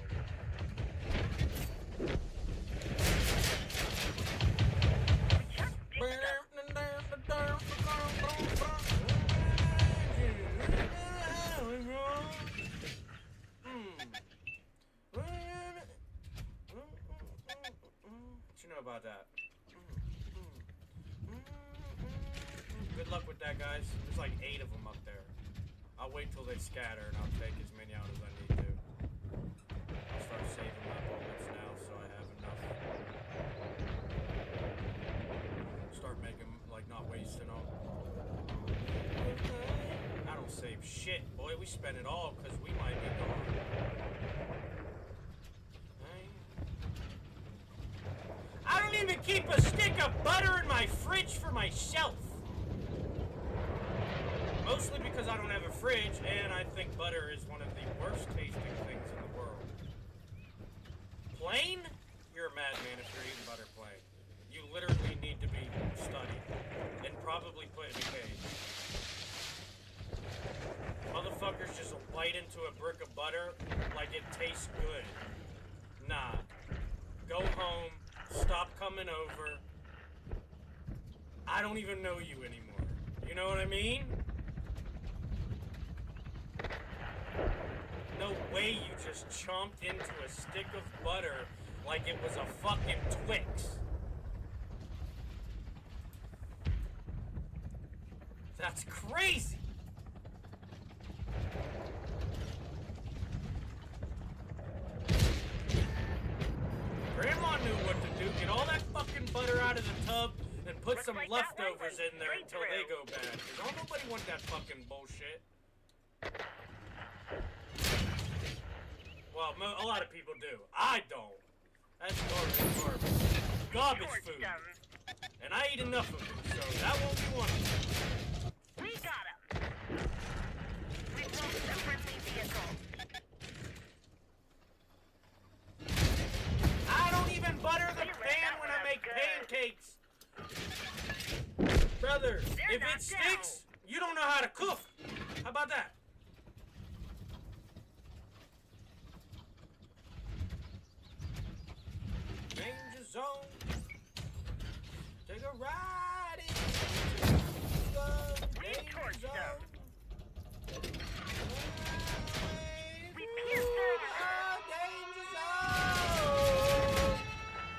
[SPEAKER 1] What you know about that? Good luck with that, guys. There's like 8 of them up there. I'll wait till they scatter and I'll take as many out as I need to. I'll start saving my bullets now so I have enough. Start making, like, not wasting them. I don't save shit, boy. We spend it all because we might be gone. I don't even keep a stick of butter in my fridge for myself. Mostly because I don't have a fridge, and I think butter is one of the worst tasting things in the world. Plain? You're a madman if you're eating butter plain. You literally need to be studied and probably put in a cage. Motherfuckers just bite into a brick of butter like it tastes good. Nah. Go home. Stop coming over. I don't even know you anymore. You know what I mean? No way you just chomped into a stick of butter like it was a fucking Twix. That's crazy. Grandma knew what to do. Get all that fucking butter out of the tub and put
[SPEAKER 4] Looks
[SPEAKER 1] some
[SPEAKER 4] like that one
[SPEAKER 1] leftovers
[SPEAKER 4] went
[SPEAKER 1] in there
[SPEAKER 4] straight
[SPEAKER 1] until they
[SPEAKER 4] through.
[SPEAKER 1] go bad. Because don't nobody want that fucking bullshit. Well, a lot of people do. I don't. That's garbage. Garbage
[SPEAKER 4] Torched
[SPEAKER 1] food.
[SPEAKER 4] them.
[SPEAKER 1] And I eat enough of it, so that won't be one of them.
[SPEAKER 4] We got him. We've lost a friendly vehicle.
[SPEAKER 1] I don't even butter the
[SPEAKER 4] We let
[SPEAKER 1] pan
[SPEAKER 4] that
[SPEAKER 1] when
[SPEAKER 4] one
[SPEAKER 1] I
[SPEAKER 4] up
[SPEAKER 1] make
[SPEAKER 4] good.
[SPEAKER 1] pancakes. Brother,
[SPEAKER 4] They're
[SPEAKER 1] if it
[SPEAKER 4] knocked
[SPEAKER 1] sticks, you don't know how to cook. How about that? Danger zone. Take a ride in the
[SPEAKER 4] We
[SPEAKER 1] danger
[SPEAKER 4] torched them.
[SPEAKER 1] zone.
[SPEAKER 4] We pierced them.
[SPEAKER 1] Danger zone.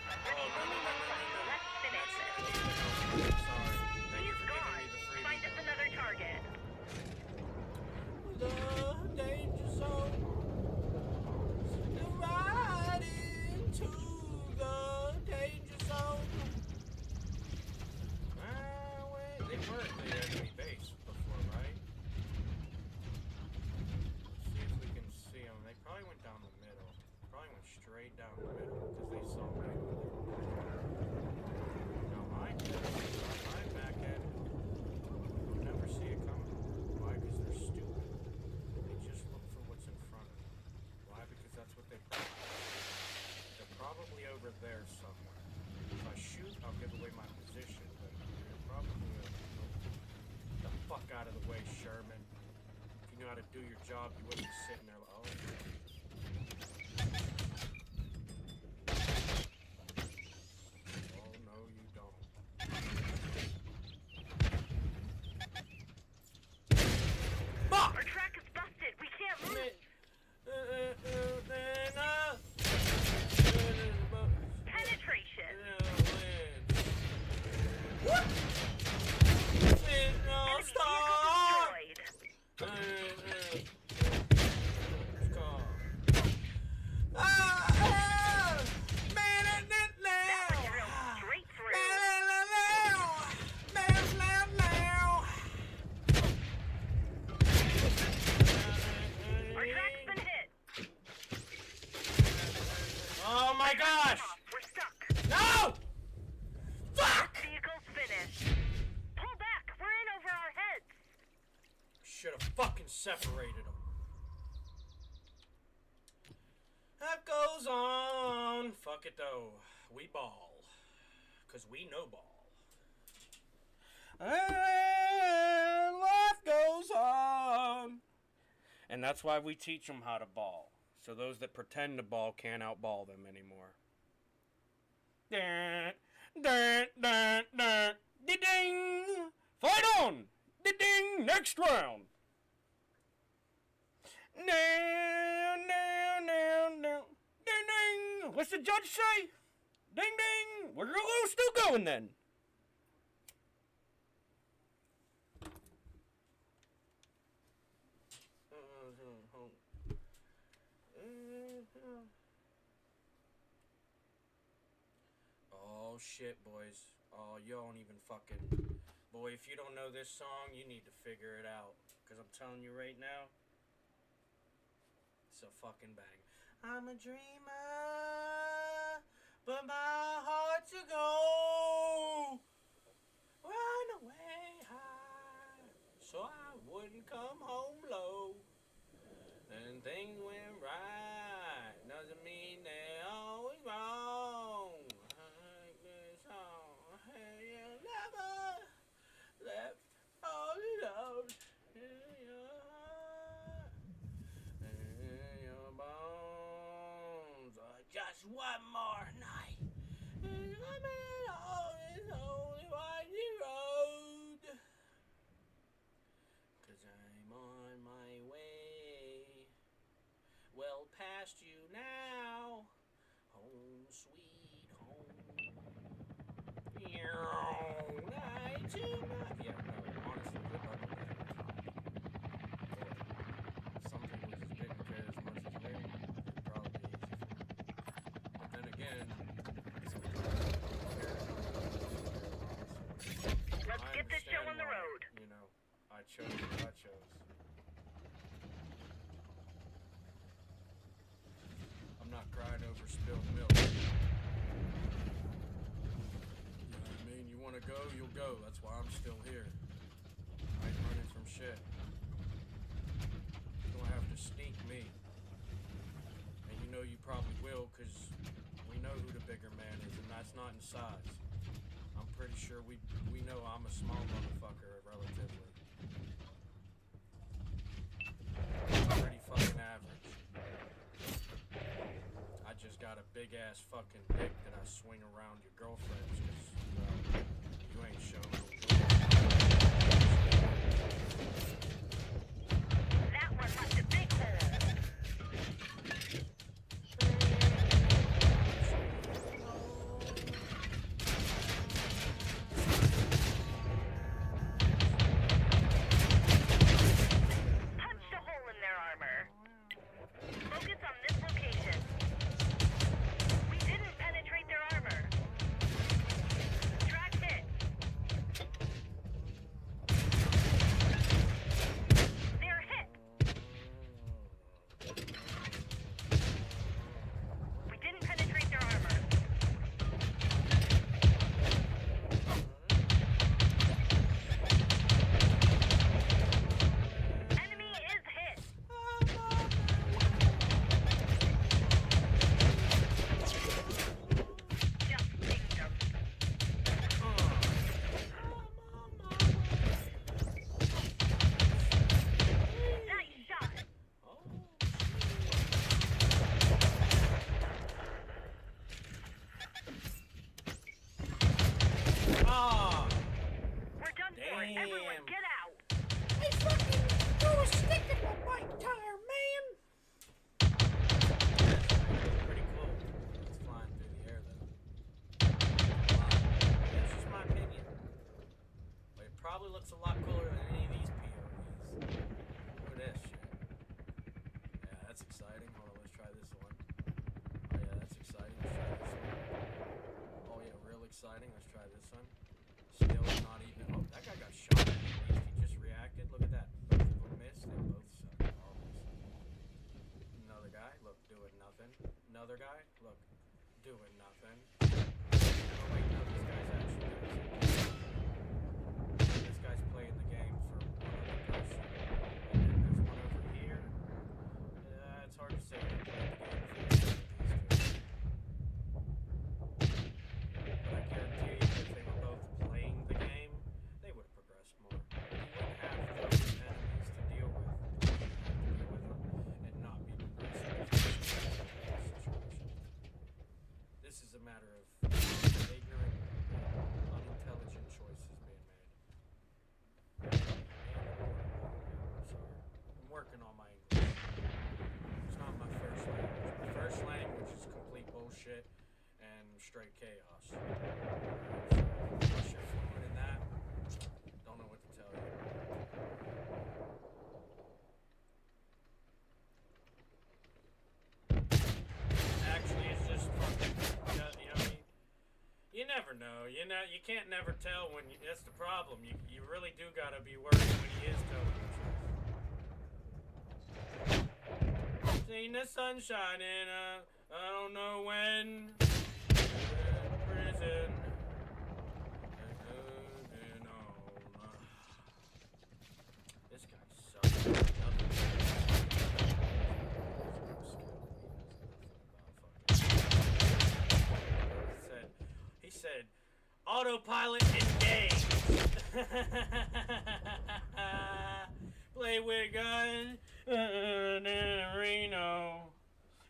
[SPEAKER 4] Let's finish this.
[SPEAKER 1] Sorry. Thank you
[SPEAKER 4] He's
[SPEAKER 1] for
[SPEAKER 4] gone.
[SPEAKER 1] giving me the freebie.
[SPEAKER 4] Find us another target.
[SPEAKER 3] straight down the middle because they saw me. Now mine back at it. You'll never see it coming. Why? Because they're stupid. They just look for what's in front of them. Why? Because that's what they probably. They're probably over there somewhere. If I shoot, I'll give away my position, but they're probably over there. Get the fuck out of the way, Sherman. If you knew how to do your job, you wouldn't be sitting there like, oh. Oh, no, you don't.
[SPEAKER 2] Fuck!
[SPEAKER 4] Our track is busted. We can't move. Penetration.
[SPEAKER 2] What?
[SPEAKER 3] No,
[SPEAKER 4] Enemy
[SPEAKER 3] stop!
[SPEAKER 4] vehicle destroyed. That was drilled straight through. Our track's been hit.
[SPEAKER 3] Oh my gosh!
[SPEAKER 4] We're stuck.
[SPEAKER 3] No! Fuck!
[SPEAKER 4] Vehicle's finished. Pull back. We're in over our heads.
[SPEAKER 3] Should have fucking separated them. That goes on. Fuck it though. We ball. Cause we know ball.
[SPEAKER 2] And life goes on. And that's why we teach them how to ball. So those that pretend to ball can't outball them anymore. Dun, dun, dun, dun. Ding! Fight on! Ding! Next round! Now, ding, ding! What's the judge say? Ding, ding! We're still going then.
[SPEAKER 3] Oh shit, boys. Oh, you don't even fucking... Boy, if you don't know this song, you need to figure it out. Because I'm telling you right now, it's a fucking bang. I'm a dreamer, but my heart's a go. Run away high, so I wouldn't come home low. And things went right, doesn't mean they're always wrong. Like this song, hey, you never left all alone in your heart, and your bones are just one more night. And coming on this only windy road, 'cause I'm on my way, well past you now, home sweet home. Night to night. Yeah, no, honestly, good luck with that. Some people just didn't care as much as me. It'd probably be easy for me. But then again, some people don't care.
[SPEAKER 4] Let's get this show on the road.
[SPEAKER 3] You know, I chose what I chose. I'm not crying over spilled milk. You know what I mean? You want to go, you'll go. That's why I'm still here. I ain't running from shit. You don't have to sneak me. And you know you probably will, because we know who the bigger man is, and that's not in size. I'm pretty sure we know I'm a small motherfucker, relatively. Pretty fucking average. I just got a big ass fucking dick that I swing around your girlfriends, because you ain't shown no
[SPEAKER 4] That one left a big hole. Punched a hole in their armor. Focus on this location. We didn't penetrate their armor. Track hit.
[SPEAKER 3] looks a lot cooler than any of these POVs. Look at this shit. Yeah, that's exciting. Hold on, let's try this one. Oh yeah, that's exciting. Let's try this one. Oh yeah, real exciting. Let's try this one. Still not even. Oh, that guy got shot. At least he just reacted. Look at that. Both of them missed. They both suck. All of them suck. Another guy. Look, doing nothing. Another guy. Look, doing nothing. Oh wait, no, this guy's actually doing something. This guy's playing the game for one other person. And then there's one over here. It's hard to say. Who played the game for these two. But I guarantee you, if they were both playing the game, they would have progressed more. You wouldn't have those enemies to deal with. You have to deal with them and not be progressive in this situation. This is a matter of ignorant, unintelligent choices being made. Sorry. I'm working on my English. It's not my first language. My first language is complete bullshit and straight chaos. So, unless you're fluent in that, don't know what to tell you. Actually, it's just fucking, you never know. You can't never tell when that's the problem. You really do gotta be worried when he is telling the truth. Seen the sun shining, I don't know when. Prison. This guy sucks. He said, autopilot engaged. Play with guns in Reno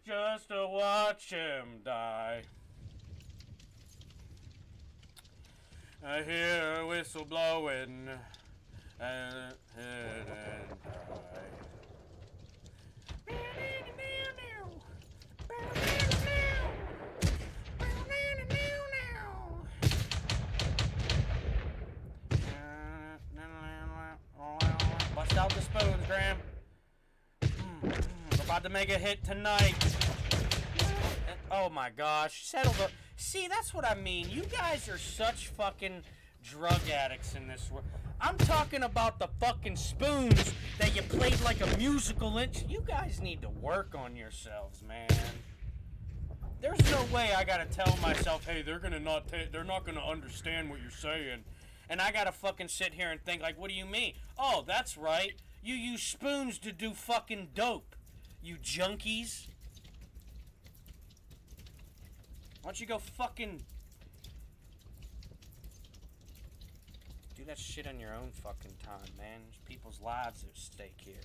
[SPEAKER 3] just to watch him die. I hear a whistle blowing and die. Bust out the spoons, Graham. We're about to make a hit tonight. Oh my gosh. Settle the... See, that's what I mean. You guys are such fucking drug addicts in this world. I'm talking about the fucking spoons that you played like a musical instrument. You guys need to work on yourselves, man. There's no way I gotta tell myself, hey, they're not gonna understand what you're saying. And I gotta fucking sit here and think, like, what do you mean? Oh, that's right. You use spoons to do fucking dope. You junkies. Why don't you go fucking... do that shit on your own fucking time, man. There's people's lives at stake here.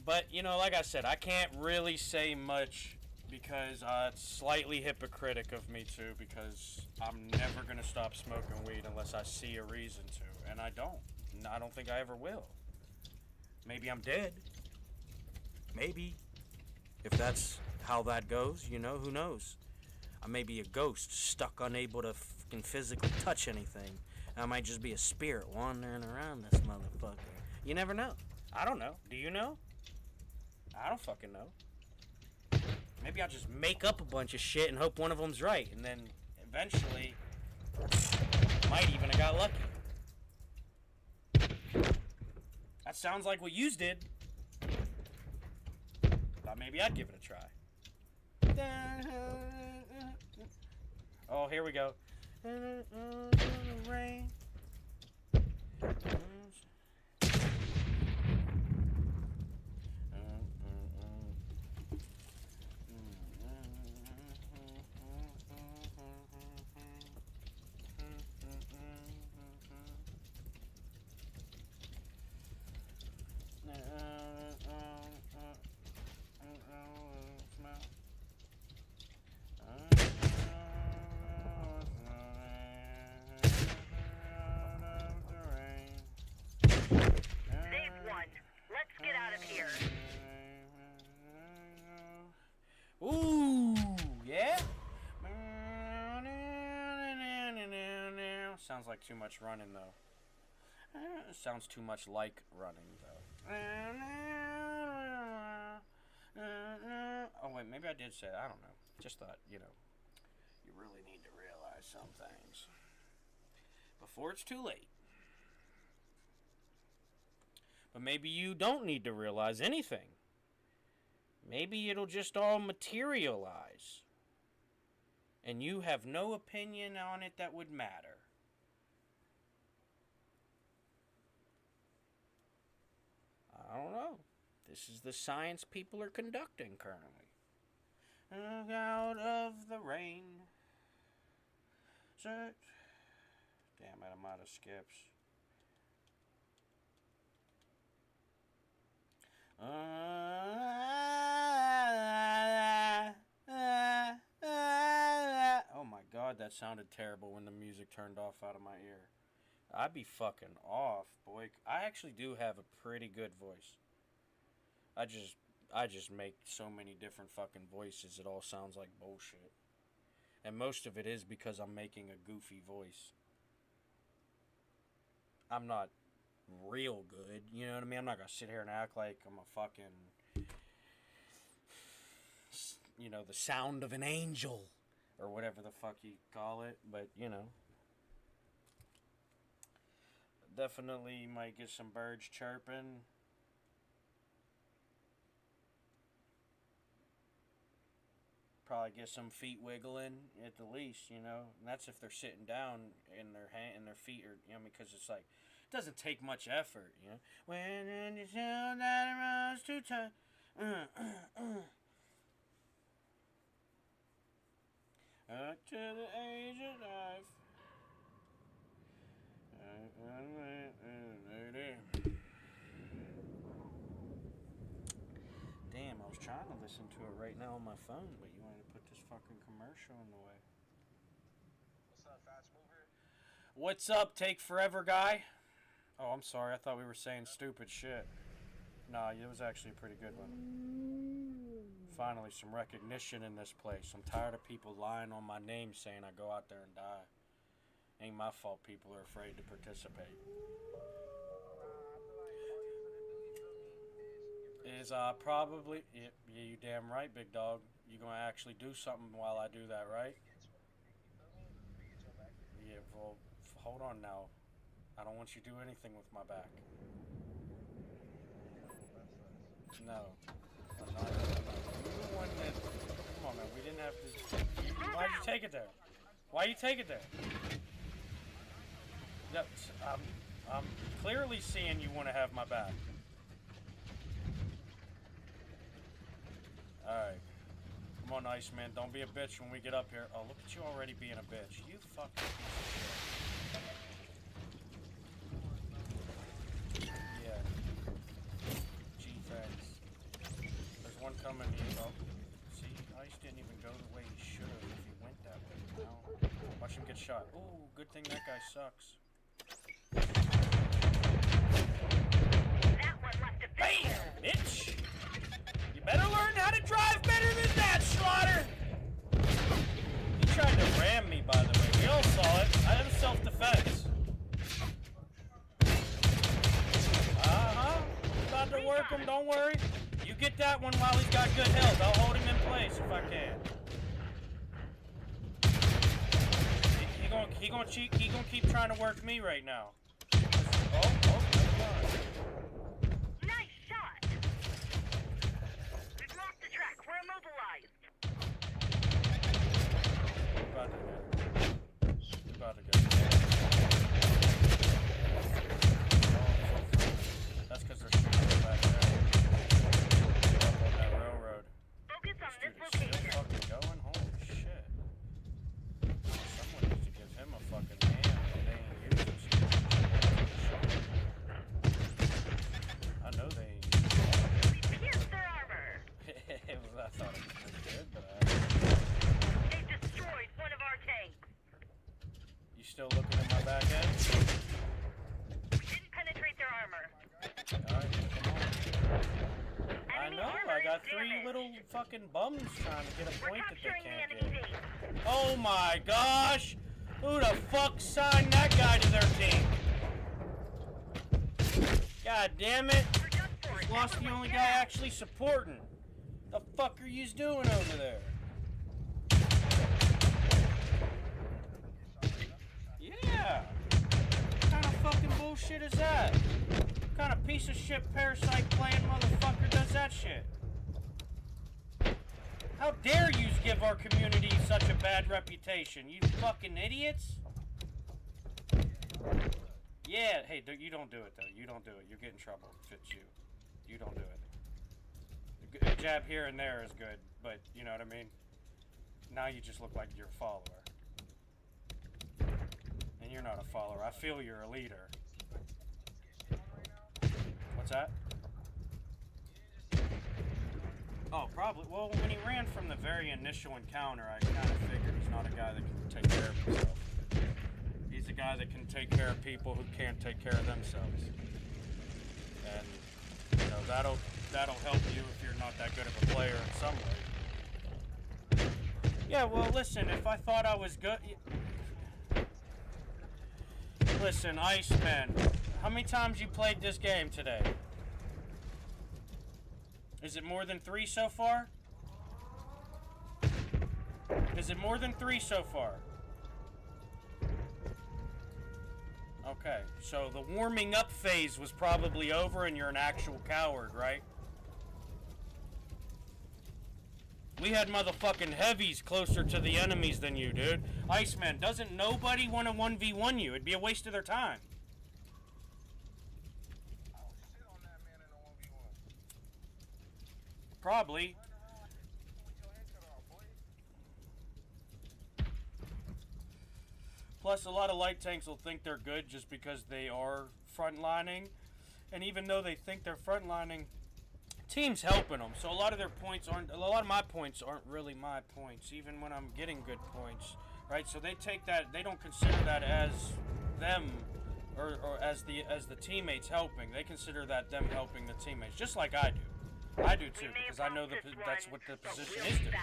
[SPEAKER 3] But, you know, like I said, I can't really say much because it's slightly hypocritic of me too, because I'm never going to stop smoking weed unless I see a reason to, and I don't. I don't think I ever will. Maybe I'm dead. Maybe. If that's how that goes, you know, who knows? I may be a ghost, stuck unable to fucking physically touch anything. I might just be a spirit wandering around this motherfucker. You never know. I don't know. Do you know? I don't fucking know. Maybe I'll just make up a bunch of shit and hope one of them's right. And then eventually, might even have got lucky. That sounds like what yous did. Thought maybe I'd give it a try. Oh, here we go. Rain.
[SPEAKER 2] Sounds like too much running, though. Sounds too much like running, though. Oh, wait, maybe I did say that. I don't know. Just thought, you know, you really need to realize some things before it's too late. But maybe you don't need to realize anything. Maybe it'll just all materialize. And you have no opinion on it that would matter. I don't know. This is the science people are conducting currently. Look out of the rain. Search. Damn it, I'm out of skips. Oh my god, that sounded terrible when the music turned off out of my ear. I'd be fucking off, boy. I actually do have a pretty good voice. I just make so many different fucking voices, it all sounds like bullshit. And most of it is because I'm making a goofy voice. I'm not real good, you know what I mean? I'm not gonna sit here and act like I'm a fucking, you know, the sound of an angel, or whatever the fuck you call it, but, you know. Definitely might get some birds chirping. Probably get some feet wiggling at the least, you know. And that's if they're sitting down and their feet are, you know, because it's like, it doesn't take much effort, you know. When you feel that it runs too tight. Up to the age of life. Damn, I was trying to listen to it right now on my phone, but you wanted to put this fucking commercial in the way.
[SPEAKER 7] What's up, fast mover?
[SPEAKER 2] What's up, take forever guy? Oh, I'm sorry, I thought we were saying stupid shit. Nah, it was actually a pretty good one. Finally, some recognition in this place. I'm tired of people lying on my name saying I go out there and die. Ain't my fault people are afraid to participate. Is probably, yeah, you damn right, big dog. You gonna actually do something while I do that, right? Yeah, well, hold on now. I don't want you to do anything with my back. No. I'm not. You're the one that, come on, man, we didn't have to. Why'd you take it there? Why you take it there? I'm clearly seeing you want to have my back. Alright. Come on, Iceman. Don't be a bitch when we get up here. Oh, look at you already being a bitch. You fucking piece of shit. Yeah. Gee, thanks. There's one coming here. Oh, see, Ice didn't even go the way he should have if he went that way. Now, watch him get shot. Ooh, good thing that guy sucks.
[SPEAKER 4] That one left a bit.
[SPEAKER 2] Bam, bitch! You better learn how to drive better than that, Slaughter! He tried to ram me, by the way. We all saw it. I have self-defense. Uh-huh. About to work him, don't worry. You get that one while he's got good health. I'll hold him in place if I can. He gonna keep trying to work me right now. Oh,
[SPEAKER 4] Nice shot. We've lost the track. We're immobilized.
[SPEAKER 2] About to get it. That's because they're shooting back there. Up on that railroad.
[SPEAKER 4] Focus on
[SPEAKER 2] This
[SPEAKER 4] this
[SPEAKER 2] dude is still
[SPEAKER 4] location.
[SPEAKER 2] fucking going? Holy shit. Someone needs to give him a fucking hand that they ain't using. I know they ain't using it.
[SPEAKER 4] We pierced their armor.
[SPEAKER 2] I thought it was pretty good, but
[SPEAKER 4] They've destroyed one of our tanks.
[SPEAKER 2] you still looking at my back end?
[SPEAKER 4] We didn't penetrate their armor.
[SPEAKER 2] Alright, come on. I
[SPEAKER 4] Enemy
[SPEAKER 2] know,
[SPEAKER 4] armor
[SPEAKER 2] I
[SPEAKER 4] is
[SPEAKER 2] got three
[SPEAKER 4] damaged.
[SPEAKER 2] little fucking bums trying to get a
[SPEAKER 4] We're
[SPEAKER 2] point that they
[SPEAKER 4] capturing the
[SPEAKER 2] can't
[SPEAKER 4] enemy
[SPEAKER 2] get.
[SPEAKER 4] base.
[SPEAKER 2] Oh my gosh! Who the fuck signed that God damn it!
[SPEAKER 4] We're done for it.
[SPEAKER 2] Lost the only guy actually supporting. The fuck are yous doing over there? Yeah. What kind of fucking bullshit is that? What kind of piece of shit parasite playing motherfucker does that shit? How dare yous give our community such a bad reputation? You fucking idiots. Yeah, hey, you don't do it though. You don't do it. You get in trouble if it's you. You don't do it. A jab here and there is good, but you know what I mean? Now you just look like you're a follower. And you're not a follower. I feel you're a leader. What's that? Oh, probably. Well, when he ran from the very initial encounter, I kind of figured he's not a guy that can take care of himself. He's a guy that can take care of people who can't take care of themselves. And, you know, that'll help you if you're not that good of a player in some way. Yeah, well, listen, if I thought I was good... Listen, Iceman, how many times you played this game today? Is it more than 3 so far? Is it more than 3 so far? Okay, so the warming up phase was probably over and you're an actual coward, right? We had motherfucking heavies closer to the enemies than you, dude. Iceman, doesn't nobody want to 1v1 you? It'd be a waste of their time.
[SPEAKER 7] I'll sit on that man in a 1v1.
[SPEAKER 2] Probably.
[SPEAKER 7] Run around like with your head cut off, boy.
[SPEAKER 2] Plus, a lot of light tanks will think they're good just because they are frontlining. And even though they think they're frontlining, team's helping them. So a lot of their points aren't, a lot of my points aren't really my points, even when I'm getting good points, right? So they take that, they don't consider that as them or as the teammates helping. They consider that them helping the teammates, just like I do. I do too, because I know that's what the position is doing.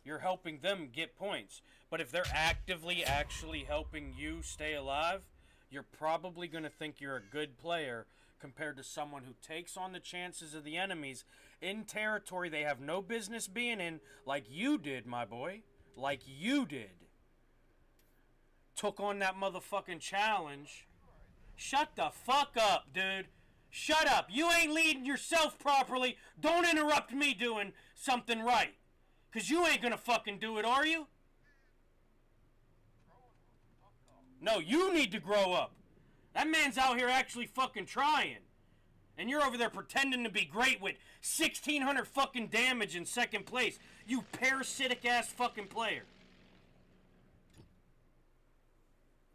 [SPEAKER 2] You're helping them get points. But if they're actively actually helping you stay alive, you're probably going to think you're a good player compared to someone who takes on the chances of the enemies in territory they have no business being in, like you did, my boy. Like you did. Took on that motherfucking challenge. Shut the fuck up, dude. Shut up. You ain't leading yourself properly. Don't interrupt me doing something right. Because you ain't going to fucking do it, are you? No, you need to grow up. That man's out here actually fucking trying. And you're over there pretending to be great with 1,600 fucking damage in second place. You parasitic ass fucking player.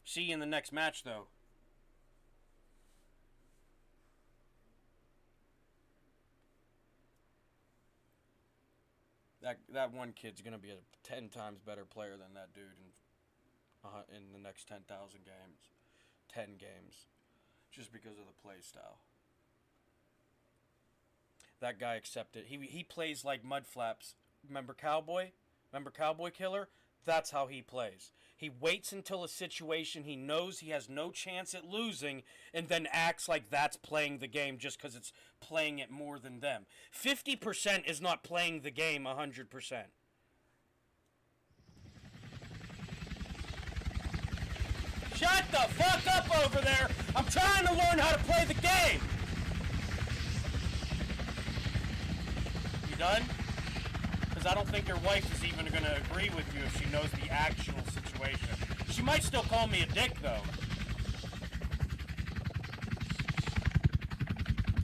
[SPEAKER 2] See you in the next match, though. That one kid's gonna be a 10 times better player than that dude in the next 10,000 games. 10 games. Just because of the play style. That guy accepted. He plays like Mudflaps. Remember Cowboy? Remember Cowboy Killer? That's how he plays. He waits until a situation he knows he has no chance at losing and then acts like that's playing the game just because it's playing it more than them. 50% is not playing the game 100%. Shut the fuck up over there! I'm trying to learn how to play the game! You done? Because I don't think your wife is even going to agree with you if she knows the actual situation. She might still call me a dick, though.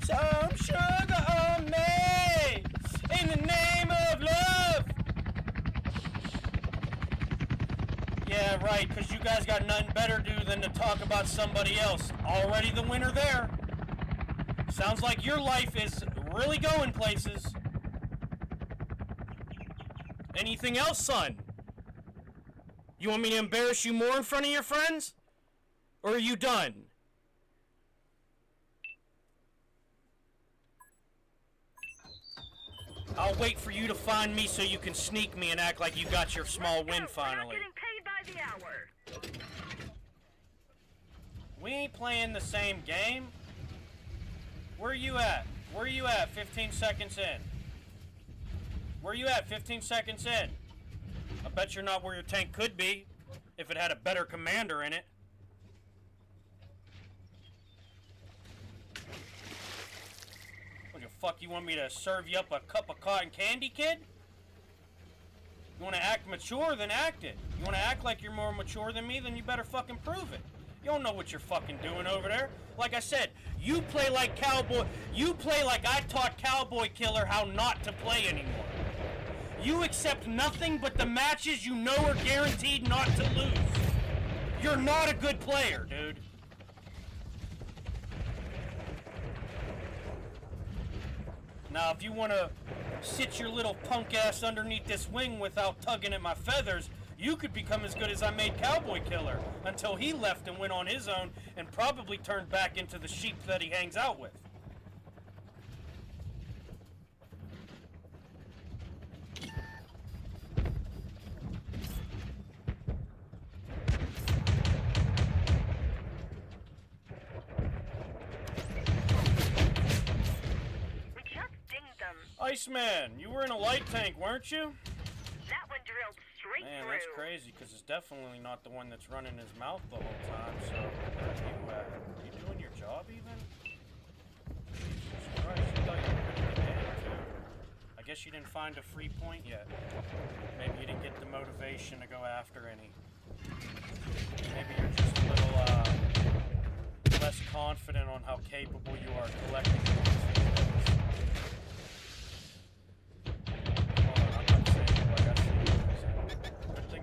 [SPEAKER 2] Some sugar on me in the name of love. Yeah, right, because you guys got nothing better to do than to talk about somebody else. Already the winner there. Sounds like your life is really going places. Anything else, son? You want me to embarrass you more in front of your friends? Or are you done? I'll wait for you to find me so you can sneak me and act like you got your small win finally.
[SPEAKER 4] We're not getting paid by the hour.
[SPEAKER 2] We ain't playing the same game. Where you at? Where you at? 15 seconds in. Where you at? 15 seconds in. I bet you're not where your tank could be if it had a better commander in it. What the fuck, you want me to serve you up a cup of cotton candy, kid? You want to act mature, then act it. You want to act like you're more mature than me, then you better fucking prove it. You don't know what you're fucking doing over there. Like I said, you play like Cowboy. You play like I taught Cowboy Killer how not to play anymore. You accept nothing but the matches you know are guaranteed not to lose. You're not a good player, dude. Now, if you want to sit your little punk ass underneath this wing without tugging at my feathers, you could become as good as I made Cowboy Killer until he left and went on his own and probably turned back into the sheep that he hangs out with.
[SPEAKER 4] We just dinged them.
[SPEAKER 2] Iceman, you were in a light tank, weren't you?
[SPEAKER 4] That one drilled straight
[SPEAKER 2] Man,
[SPEAKER 4] through.
[SPEAKER 2] that's crazy, because it's definitely not the one that's running his mouth the whole time, so... you doing your job, even? Jesus Christ, you thought you were going to get in, too. I guess you didn't find a free point yet. Maybe you didn't get the motivation to go after any. Maybe you're just a little, less confident on how capable you are collecting things.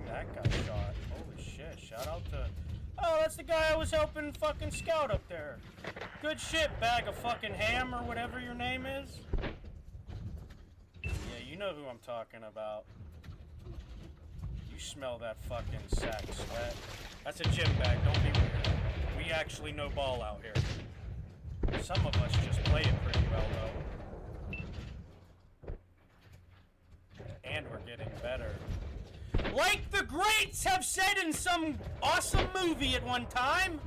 [SPEAKER 2] That got shot. Holy shit, shout out to... Oh, that's the guy I was helping fucking scout up there. Good shit, bag of fucking ham or whatever your name is. Yeah, you know who I'm talking about. You smell that fucking sack sweat. That's a gym bag, don't be weird. We actually know ball out here. Some of us just play it pretty well, though. And we're getting better. Like the greats have said in some awesome movie at one time.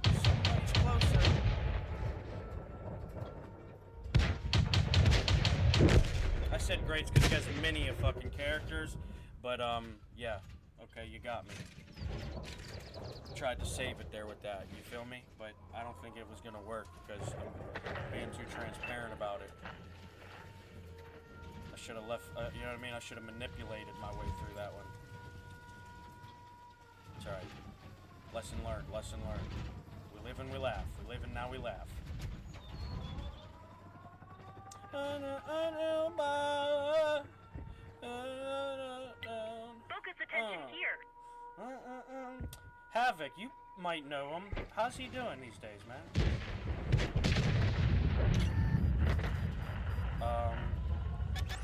[SPEAKER 2] Somebody's closer. I said greats because he has many of fucking characters, but yeah. Okay, you got me. Tried to save it there with that, you feel me? But I don't think it was gonna work because I'm being too transparent about it. I should have left, you know what I mean? I should have manipulated my way through that one. It's alright. Lesson learned, lesson learned. We live and we laugh. We live and now we laugh.
[SPEAKER 4] Focus attention here.
[SPEAKER 2] Havoc, you might know him. How's he doing these days, man?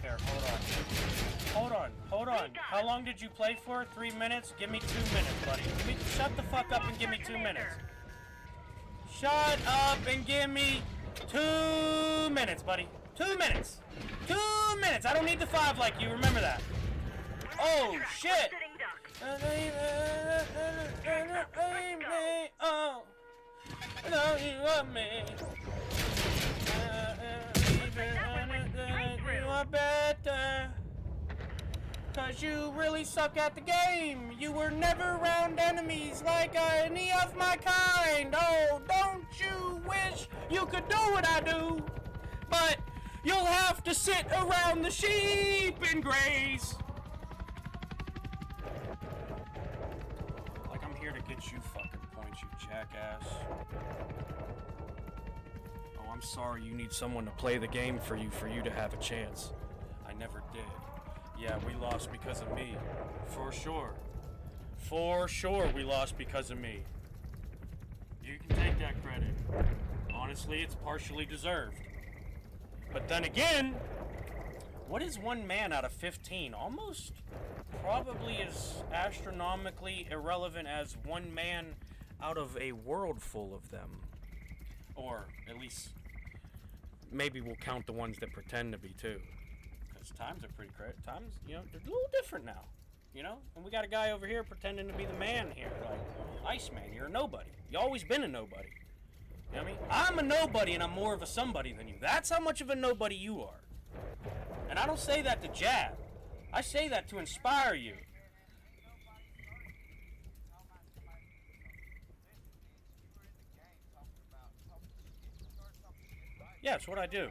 [SPEAKER 2] Here, hold on. How long did you play for? 3 minutes? Give me 2 minutes, buddy. Shut the fuck up and give me 2 minutes. Shut up and give me 2 minutes, buddy. 2 minutes. 2 minutes. I don't need the 5 like you. Remember that. Oh, shit.
[SPEAKER 4] Sitting duck.
[SPEAKER 2] Oh, no, you love me. You are better, 'cause you really suck at the game. You were never around enemies like any of my kind. Oh, don't you wish you could do what I do? But you'll have to sit around the sheep and graze. Like I'm here to get you fucking points, you jackass. I'm sorry you need someone to play the game for you to have a chance. I never did. Yeah, we lost because of me. For sure. For sure we lost because of me. You can take that credit. Honestly, it's partially deserved. But then again, what is one man out of 15? Almost probably as astronomically irrelevant as one man out of a world full of them. Or at least... maybe we'll count the ones that pretend to be too, because times are pretty crazy. Times, you know, they're a little different now, you know. And we got a guy over here pretending to be the man here, like Iceman. You're a nobody. You always been a nobody. You know what I mean? I'm a nobody and I'm more of a somebody than you. That's how much of a nobody you are. And I don't say that to jab. I say that to inspire you. Yeah, it's what I do.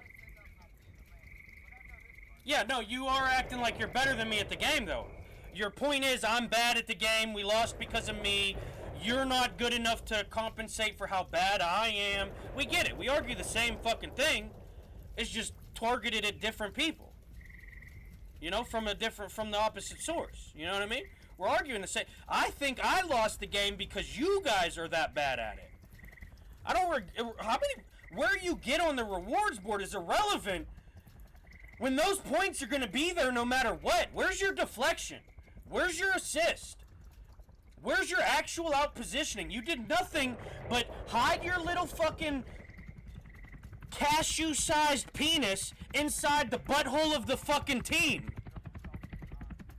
[SPEAKER 2] Yeah, no, you are acting like you're better than me at the game, though. Your point is, I'm bad at the game, we lost because of me, you're not good enough to compensate for how bad I am. We get it, we argue the same fucking thing, it's just targeted at different people. You know, from the opposite source, you know what I mean? We're arguing the same. I think I lost the game because you guys are that bad at it. I don't, where you get on the rewards board is irrelevant when those points are going to be there no matter what. Where's your deflection? Where's your assist? Where's your actual out positioning? You did nothing but hide your little fucking cashew-sized penis inside the butthole of the fucking team.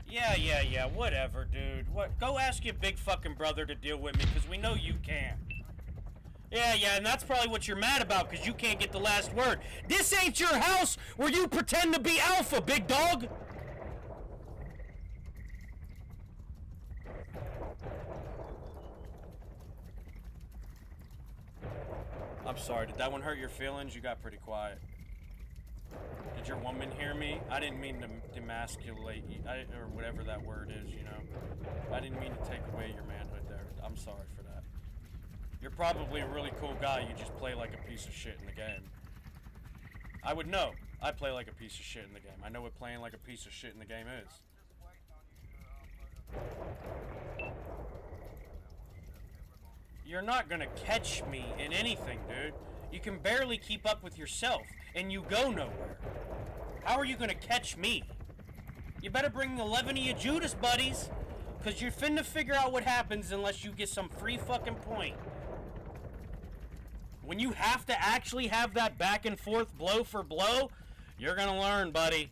[SPEAKER 2] Yeah, whatever, dude. What? Go ask your big fucking brother to deal with me, because we know you can't. Yeah, and that's probably what you're mad about, because you can't get the last word. This ain't your house where you pretend to be alpha, big dog! I'm sorry, did that one hurt your feelings? You got pretty quiet. Did your woman hear me? I didn't mean to demasculate you, or whatever that word is, you know? I didn't mean to take away your manhood there. I'm sorry for that. You're probably a really cool guy, you just play like a piece of shit in the game. I would know. I play like a piece of shit in the game. I know what playing like a piece of shit in the game is. You're not gonna catch me in anything, dude. You can barely keep up with yourself, and you go nowhere. How are you gonna catch me? You better bring 11 of your Judas buddies, because you're finna figure out what happens unless you get some free fucking point. When you have to actually have that back and forth blow for blow, you're gonna learn, buddy.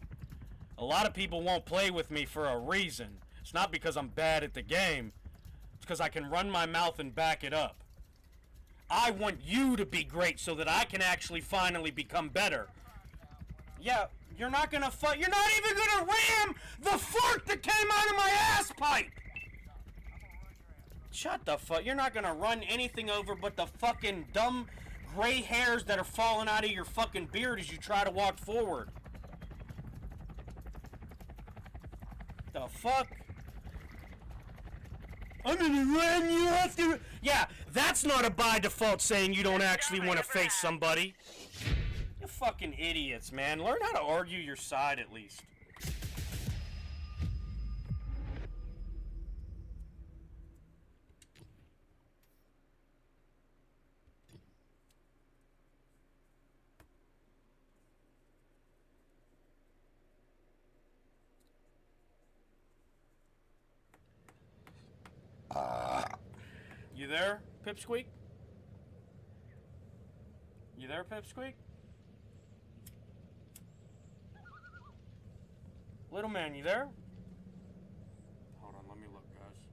[SPEAKER 2] A lot of people won't play with me for a reason. It's not because I'm bad at the game. It's because I can run my mouth and back it up. I want you to be great so that I can actually finally become better. Yeah, you're not gonna you're not even gonna ram the fart that came out of my ass pipe! Shut the fuck. You're not gonna run anything over but the fucking dumb gray hairs that are falling out of your fucking beard as you try to walk forward. The fuck? I'm gonna run, you have to. Yeah, that's not a by default saying you don't actually want to face somebody. You fucking idiots, man. Learn how to argue your side at least. You there, Pipsqueak? You there, Pipsqueak? Little man, you there? Hold on, let me look, guys.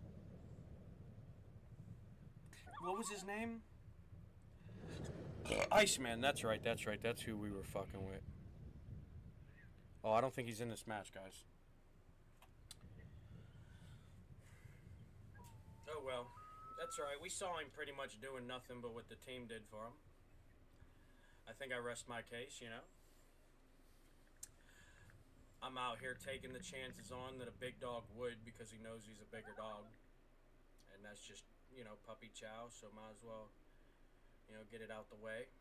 [SPEAKER 2] What was his name? Iceman, that's right, that's who we were fucking with. Oh, I don't think he's in this match, guys.
[SPEAKER 1] Oh well. That's right. We saw him pretty much doing nothing but what the team did for him. I think I rest my case, you know. I'm out here taking the chances on that a big dog would because he knows he's a bigger dog. And that's just, you know, puppy chow, so might as well, you know, get it out the way.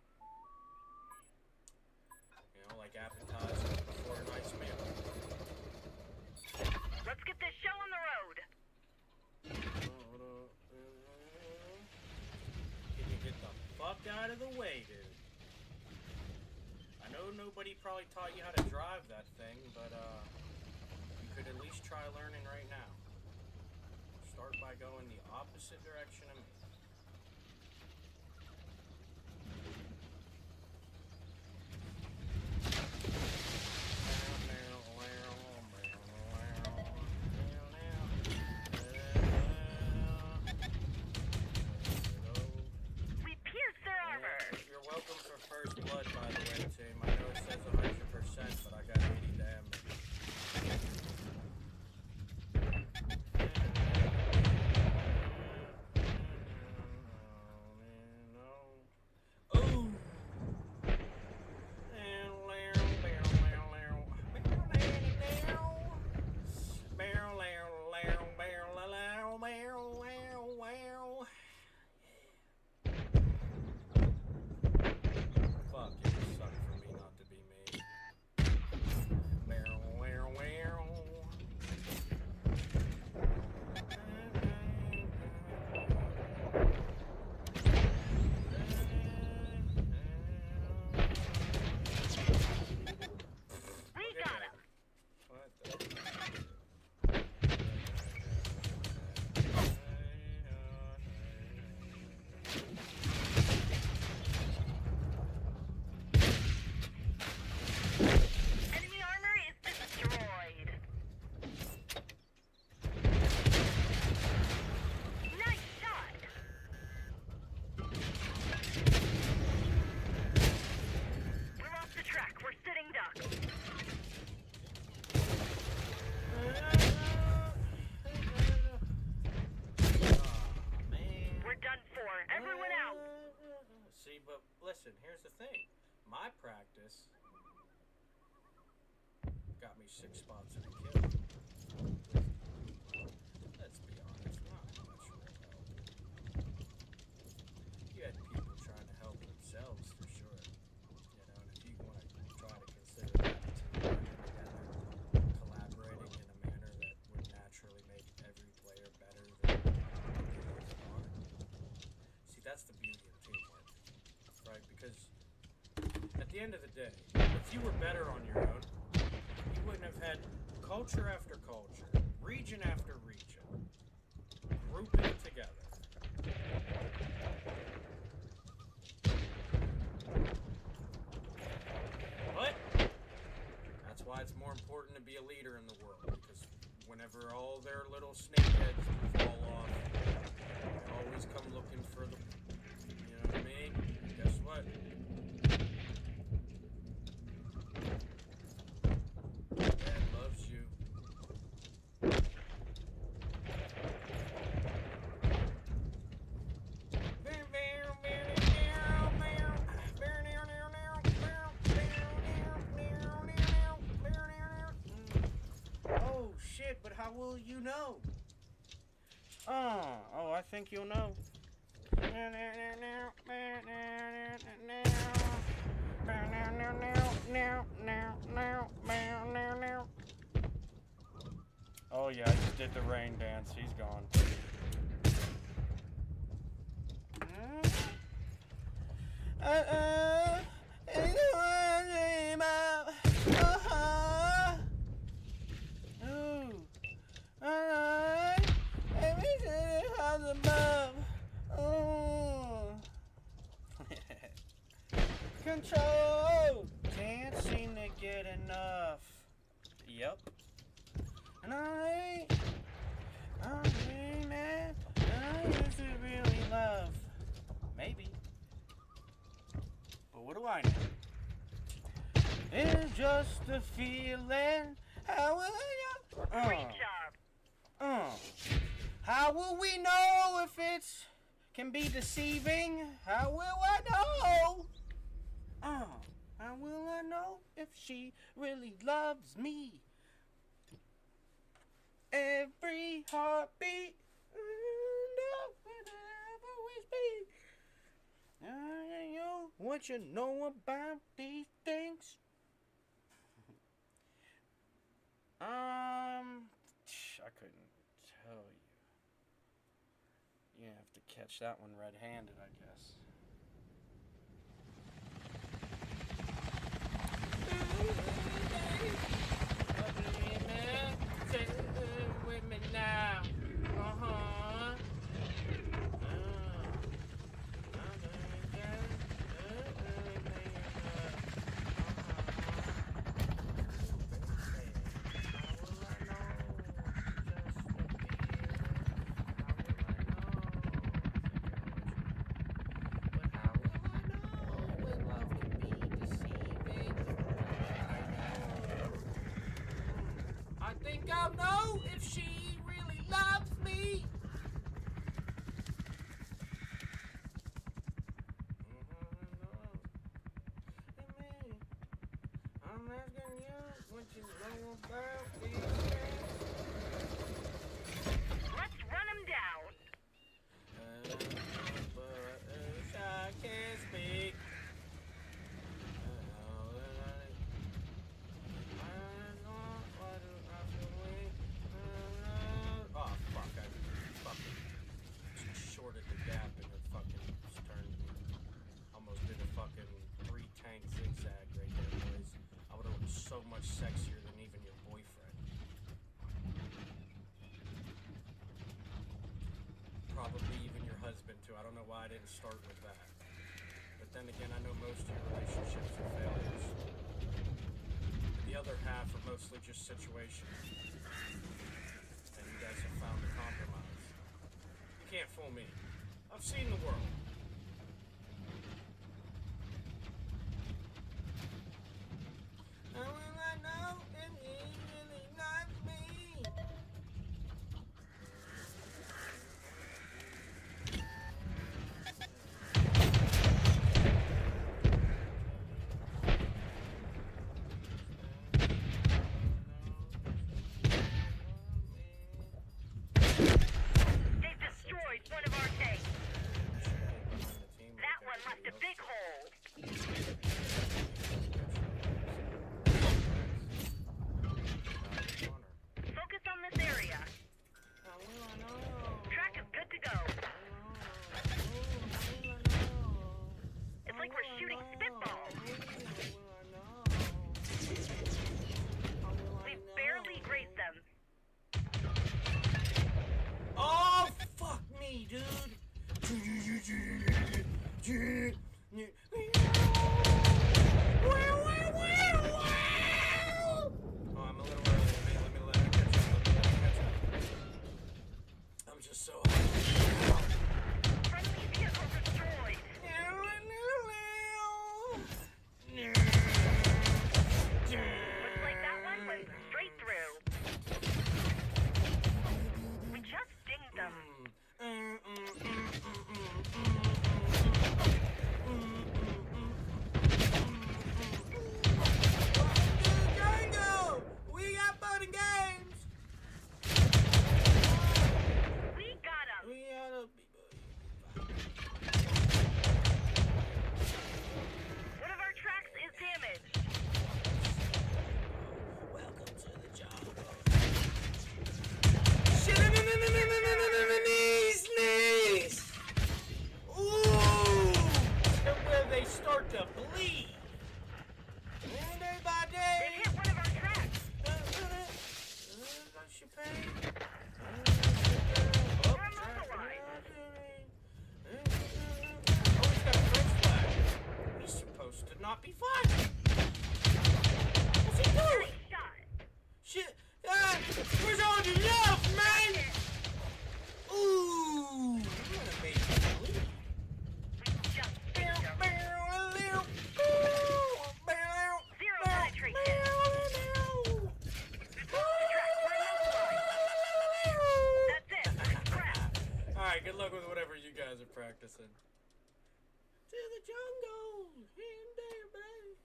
[SPEAKER 1] You know, like appetizer before a nice meal.
[SPEAKER 4] Let's get this show on the road.
[SPEAKER 1] Get the fuck out of the way, dude. I know nobody probably taught you how to drive that thing, but you could at least try learning right now. Start by going the opposite direction of me. but listen, here's the thing. My practice got me 6 spots in a kill. Let's be honest, not much real help. You had people trying to help themselves for sure. You know, and if you want to try to consider that a team working together, collaborating in a manner that would naturally make every player better than they are. See, that's the beauty of teamwork, right? Because at the end of the day, if you were better on your own, you wouldn't have had culture after culture, region after region, grouping together. But that's why it's more important to be a leader in the world, because whenever all their little snakeheads fall off, they always come looking for the, you know what I mean? Guess what? Dad loves you.
[SPEAKER 2] Oh shit, but how will you know? Oh, I think you'll know. Oh yeah, I just did the rain dance. He's gone. Control! Can't seem to get enough. Yep. And man, I used to really love. Maybe. But what do I know? It's just a feeling. How will I know?
[SPEAKER 4] Great job.
[SPEAKER 2] How will we know if it's can be deceiving? How will I know? How will I know if she really loves me? Every heartbeat, whenever we speak. What you know about these things? I couldn't tell you. You have to catch that one red-handed, I guess. With me now. I think I'll know if she really loves me. I'm asking you what you know about these things.
[SPEAKER 4] Let's run him down.
[SPEAKER 1] But I can't speak. Oh fuck, I fucking shorted the gap and it fucking just turned me. Almost did a fucking 3-tank zigzag right there, boys. I would have looked so much sexier than even your boyfriend. Probably even your husband too. I don't know why I didn't start with that. But then again, I know most of your relationships are failures. The other half are mostly just situations. And you guys have found a compromise. You can't fool me. I've seen the world. How will I know if he really loves me?
[SPEAKER 3] Oh, I'm a little early. Let me let her catch up. I'm just so happy.
[SPEAKER 4] Friendly vehicle destroyed. Looks like that one went straight through. We just dinged them.
[SPEAKER 3] Django! We got fun and games!
[SPEAKER 4] We got them.
[SPEAKER 3] We gotta be.
[SPEAKER 4] One of our tracks is damaged.
[SPEAKER 3] Welcome to the jungle. Knees! Ooh! And where they start to bleed. And day by
[SPEAKER 4] They
[SPEAKER 3] day.
[SPEAKER 4] hit one of our tracks.
[SPEAKER 3] Don't you pay?
[SPEAKER 4] We're immobilized.
[SPEAKER 3] Oh, he's got a French flag. He's supposed to not be fighting. What's he doing?
[SPEAKER 4] Nice shot.
[SPEAKER 3] Shit. Where's all the love, man? Ooh. I'm gonna make you bleed.
[SPEAKER 4] We just dinged them. Zero penetration. That's it. Crap.
[SPEAKER 3] Alright, good luck with whatever you guys are practicing. To the jungle. In there, baby.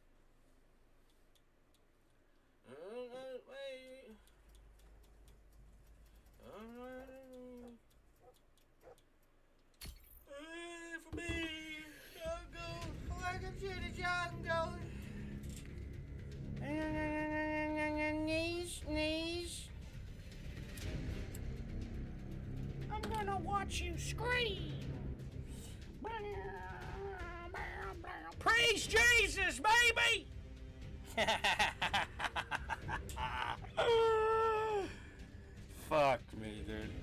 [SPEAKER 3] Wait. For me. Jungle. Welcome to the jungle. Knees.
[SPEAKER 2] I'm gonna watch you scream. Praise Jesus, baby! Fuck me, dude.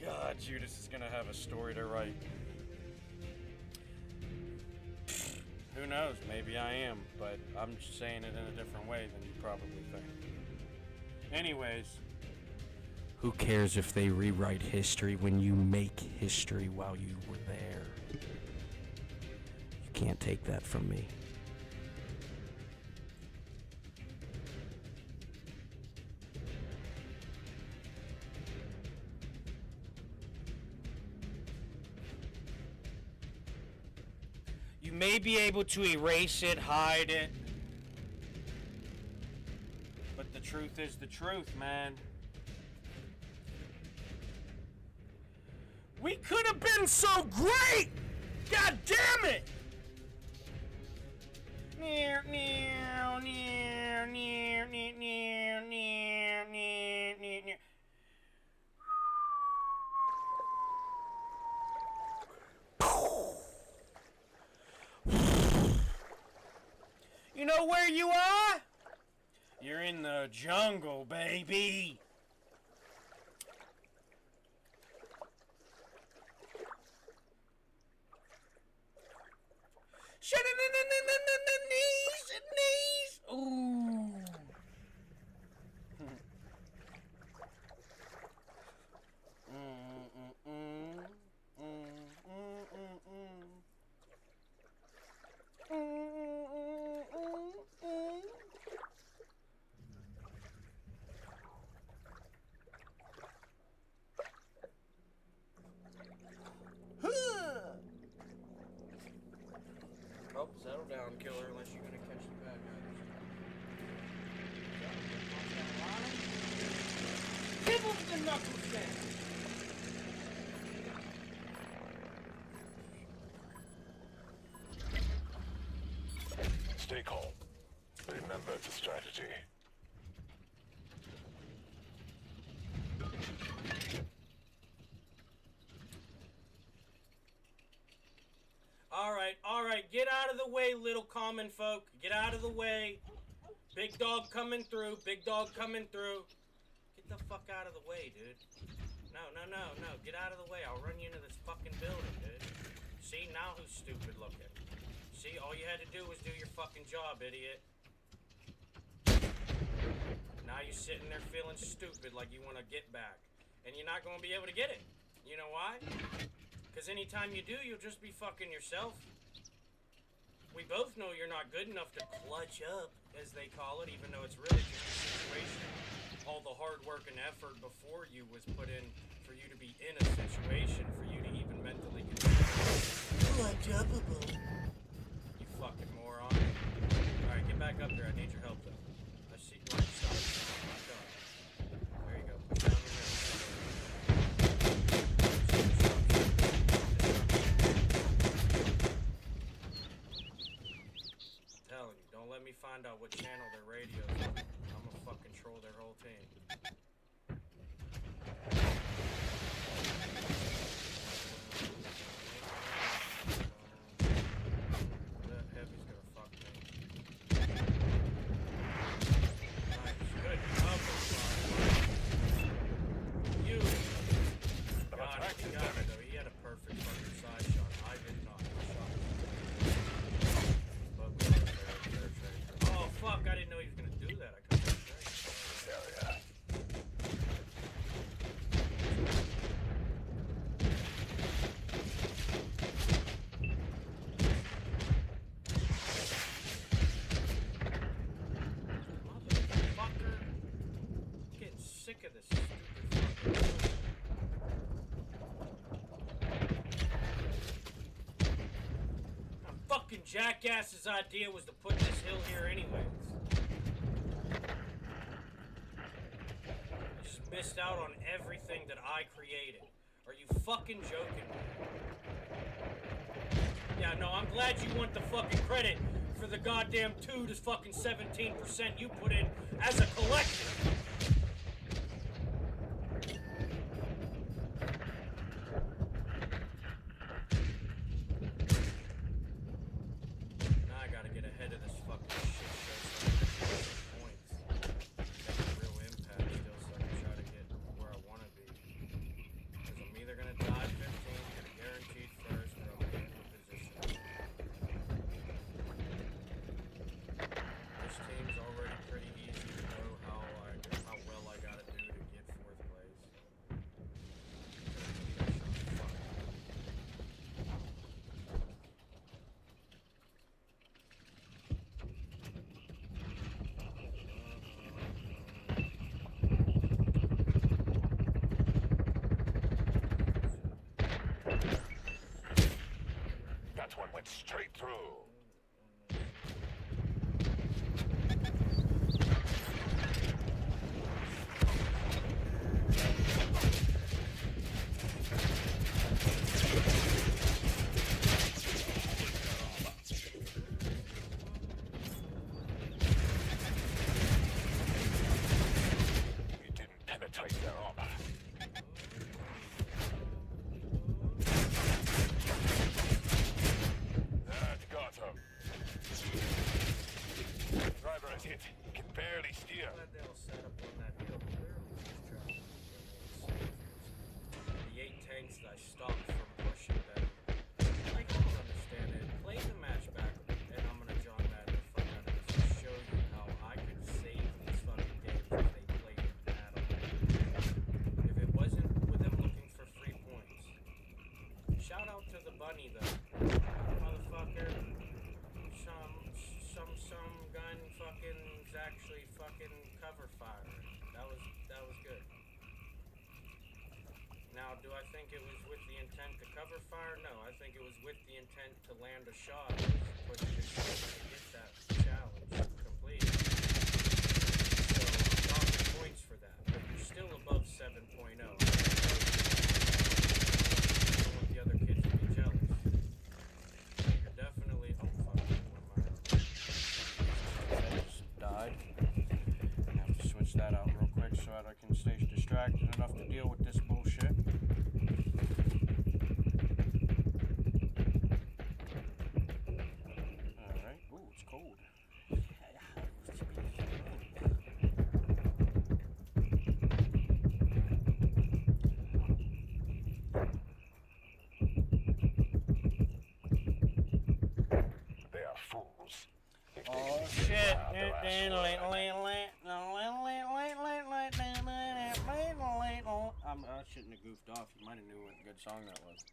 [SPEAKER 2] God, Judas is gonna have a story to write. Who knows? Maybe I am, but I'm just saying it in a different way than you probably think. Anyways, who cares if they rewrite history when you make history while you were there? You can't take that from me. You may be able to erase it, hide it, but the truth is the truth, man. We could have been so great! God damn it! Near, near, near, near, near, near, near, near, near. You know where you are? You're in the jungle, baby. Knees. Ooh.
[SPEAKER 3] Oh, settle down, killer, unless you're gonna catch the bad guys. Give him the knuckle sand!
[SPEAKER 5] Stay calm. Remember the strategy.
[SPEAKER 3] Alright, get out of the way, little common folk. Get out of the way. Big dog coming through, Get the fuck out of the way, dude. No. Get out of the way. I'll run you into this fucking building, dude.
[SPEAKER 1] See, now who's stupid looking? See, all you had to do was do your fucking job, idiot. Now you're sitting there feeling stupid like you want to get back. And you're not going to be able to get it. You know why? Because anytime you do, you'll just be fucking yourself. We both know you're not good enough to clutch up, as they call it, even though it's really just a situation. All the hard work and effort before you was put in for you to be in a situation, for you to even mentally get
[SPEAKER 6] Unjumpable.
[SPEAKER 1] You fucking moron. Alright, get back up there. I need your help, though. I see. Why don't you stop? Stop. There you go. Push down your middle. Telling you, don't let me find out what channel their radio's on. I'm gonna fucking troll their whole team. That heavy's gonna fuck me. Nice, good cover, you. God, he got it though. He had a perfect fucking side shot. I did not. But we were fair trade. Oh fuck! I didn't know he was gonna do that. I couldn't trade.
[SPEAKER 5] Area.
[SPEAKER 1] Motherfucker! I'm getting sick of this stupid fucking. Fucking jackass's idea was to put this hill here anyways. I just missed out on everything that I created. Are you fucking joking me? Yeah, no, I'm glad you want the fucking credit for the goddamn 2 to fucking 17% you put in as a collective. Now I gotta get ahead of this fucking shit show so I can get points. Make a real impact still so I can try to get where I want to be. Because I'm either gonna die 15, get a guaranteed first, or I'm getting in a position. This team's already pretty easy to know how well I gotta do to get 4th place. Fuck.
[SPEAKER 5] That one went straight through. You didn't penetrate their armor. That got him. Driver is hit. He can barely steer.
[SPEAKER 1] Glad they all set up on that hill. Clearly just trying to the 8 tanks that I stopped from pushing them. Like, I don't understand it. Play the match back, and I'm gonna John Madden the fuck out of this to show you how I could save these fucking games if they played it at all. If it wasn't with them looking for free points. Shout out to the bunny though. Motherfucker. Some gun fucking is actually fucking cover fire. That was good. Now, do I think it was with the intent to cover fire? No, I think it was with the intent to land a shot, which is to get that challenge complete. So I'm talking points for that, but you're still above 7.0. I don't want the other kids to be jealous. You're definitely. Oh fuck! Just died. I have to switch that out real quick so that I can stay distracted enough to deal with this bullshit. Alright. Ooh, it's cold.
[SPEAKER 2] Oh shit. I shouldn't have goofed off. You might have knew what good song that was.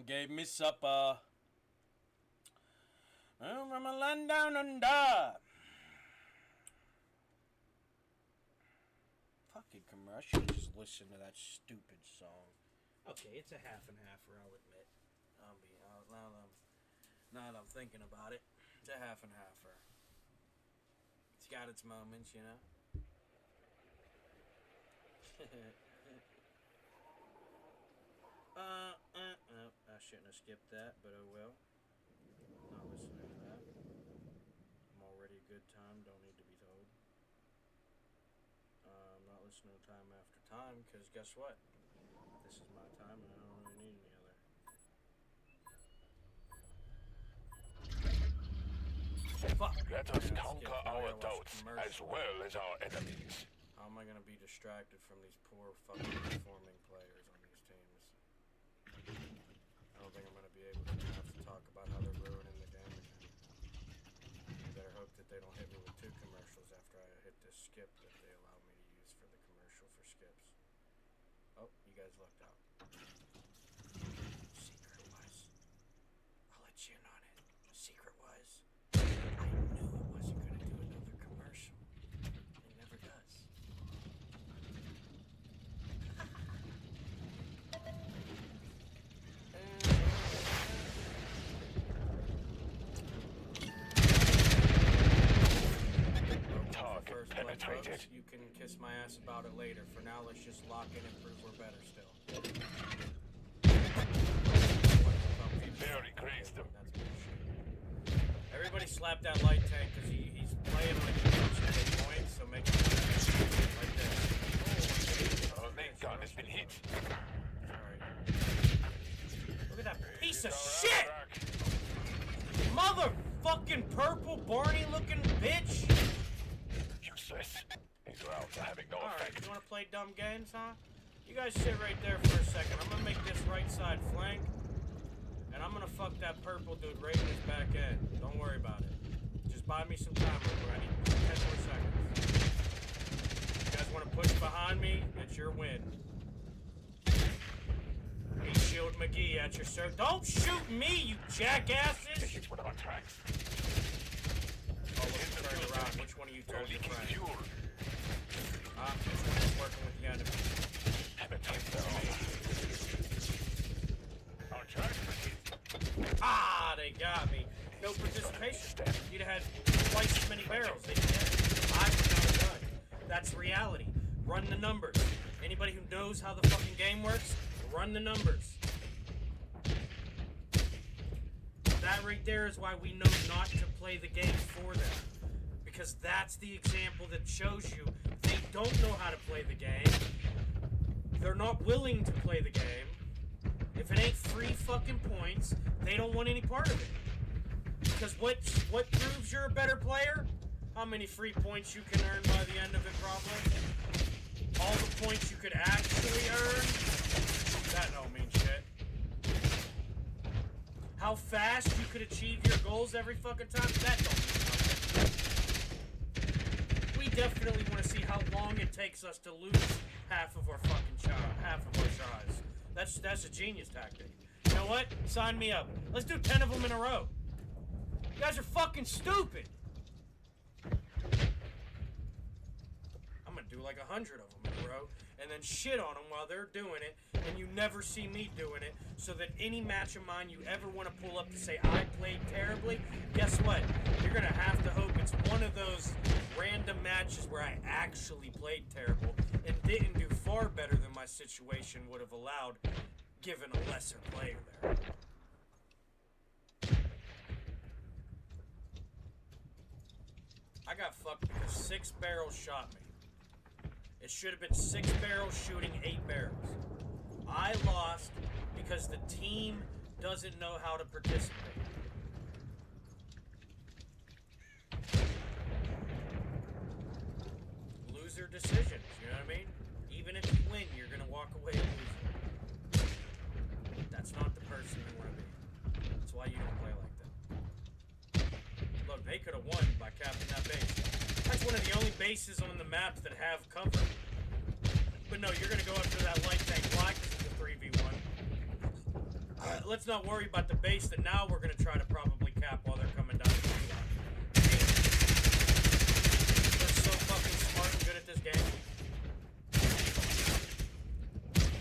[SPEAKER 2] Gave me supper. From a land down under. Fucking commercial. I should have just listened to that stupid song.
[SPEAKER 3] Okay, it's a half and halfer, I'll admit. Now that I'm thinking about it, it's a half and halfer. It's got its moments, you know. I shouldn't have skipped that, but oh well. Not listening to that. I'm already a good time, don't need to be told. I'm not listening to time after time, because guess what? This is my time and I don't really need any other. Fuck!
[SPEAKER 5] Let us conquer our doubts as well as our enemies.
[SPEAKER 3] How am I gonna be distracted from these poor fucking performing players on these teams? I don't think I'm gonna be able to have to talk about how they're ruining the game again. I better hope that they don't hit me with 2 commercials after I hit this skip that they allow me to use for the commercial for skips. Oh, you guys lucked out. Secret was, I'll let you in on it. Secret was, I knew it wasn't gonna do another commercial. It never does.
[SPEAKER 5] Target penetrated.
[SPEAKER 3] You can kiss my ass about it later. For now, let's just lock in and prove we're better still.
[SPEAKER 5] Very grazed them.
[SPEAKER 3] That's bullshit. Everybody slap that light tank because he's playing like he wants to get points, so make it like this.
[SPEAKER 5] Our main gun has been hit.
[SPEAKER 3] Sorry. Look at that piece of shit! Motherfucking purple Barney looking bitch!
[SPEAKER 5] Useless. These rounds are having no
[SPEAKER 3] Alright,
[SPEAKER 5] effect.
[SPEAKER 3] you wanna play dumb games, huh? You guys sit right there for a second. I'm gonna make this right side flank. And I'm gonna fuck that purple dude right in his back end. Don't worry about it. Just buy me some time, River. I need 10 more seconds. You guys wanna push behind me? It's your win. Hey, Shield McGee at your service. Don't shoot me, you jackasses!
[SPEAKER 5] This is one of our tracks.
[SPEAKER 3] Oh, look, turn around. Which one of you
[SPEAKER 5] You're
[SPEAKER 3] told your
[SPEAKER 5] leaking
[SPEAKER 3] friend?
[SPEAKER 5] fuel.
[SPEAKER 3] Which one is working with the enemy?
[SPEAKER 5] Penetrate their armor. Our tracks were hit.
[SPEAKER 3] Ah, they got me. No participation. You'd have had twice as many barrels. They did. I would not have done. That's reality. Run the numbers. Anybody who knows how the fucking game works, run the numbers. That right there is why we know not to play the game for them. Because that's the example that shows you they don't know how to play the game. They're not willing to play the game. If it ain't free fucking points, they don't want any part of it. Because what proves you're a better player? How many free points you can earn by the end of it, probably? All the points you could actually earn? That don't mean shit. How fast you could achieve your goals every fucking time? That don't mean nothing. We definitely want to see how long it takes us to lose half of our shots. That's a genius tactic. You know what? Sign me up. Let's do 10 of them in a row. You guys are fucking stupid. I'm gonna do like 100 of them in a row and then shit on them while they're doing it, and you never see me doing it, so that any match of mine you ever want to pull up to say I played terribly, guess what? You're gonna have to hope it's one of those random matches where I actually played terrible and didn't do far better than my situation would have allowed, given a lesser player there. I got fucked because 6 barrels shot me. It should have been 6 barrels shooting 8 barrels. I lost because the team doesn't know how to participate.
[SPEAKER 1] why you don't play like that. Look, they could have won by capping that base. That's one of the only bases on the maps that have cover. But no, you're gonna go after that light tank. Why? Because it's a 3v1. Let's not worry about the base that now we're gonna try to probably cap while they're coming down the line. They're so fucking smart and good at this game.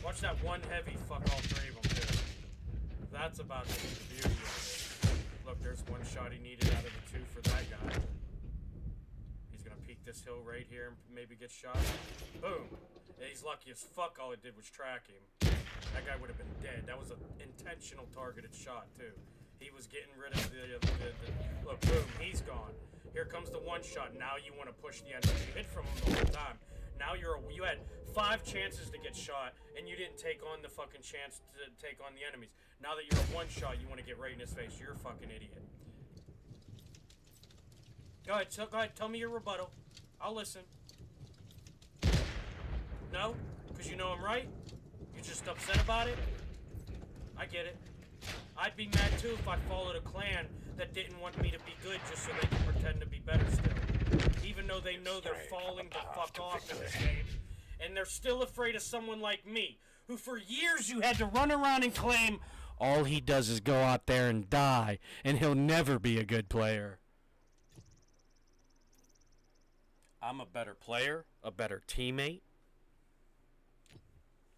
[SPEAKER 1] Watch that one heavy fuck all three of them too. That's about to be the beauty of it. Look, there's one shot he needed out of the two for that guy. He's gonna peek this hill right here and maybe get shot. Boom. And he's lucky as fuck. All it did was track him. That guy would have been dead. That was an intentional targeted shot too. He was getting rid of the look, boom, he's gone. Here comes the one shot. Now you want to push the enemy. You hit from him the whole time. Now you had 5 chances to get shot, and you didn't take on the fucking chance to take on the enemies. Now that you're a one shot, you want to get right in his face. You're a fucking idiot. Go ahead, tell me your rebuttal. I'll listen. No? Because you know I'm right? You're just upset about it? I get it. I'd be mad too if I followed a clan that didn't want me to be good just so they could pretend to be better still. Even though they know they're falling the fuck off in this game. And they're still afraid of someone like me, who for years you had to run around and claim, all he does is go out there and die, and he'll never be a good player. I'm a better player, a better teammate.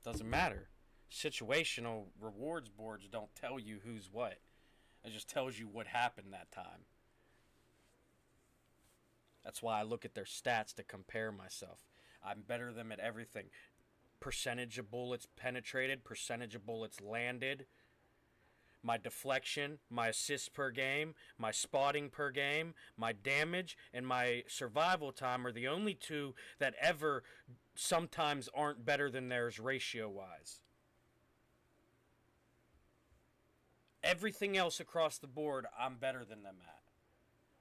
[SPEAKER 1] Doesn't matter. Situational rewards boards don't tell you who's what. It just tells you what happened that time. That's why I look at their stats to compare myself. I'm better than them at everything. Percentage of bullets penetrated, percentage of bullets landed, my deflection, my assists per game, my spotting per game, my damage, and my survival time are the only two that ever sometimes aren't better than theirs ratio-wise. Everything else across the board, I'm better than them at.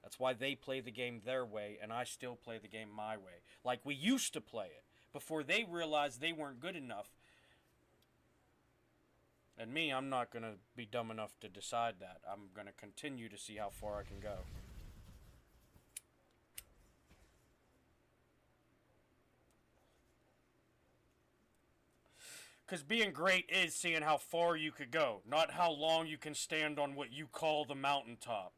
[SPEAKER 1] That's why they play the game their way, and I still play the game my way. Like we used to play it, before they realized they weren't good enough. And me, I'm not going to be dumb enough to decide that. I'm going to continue to see how far I can go. Because being great is seeing how far you could go, not how long you can stand on what you call the mountaintop.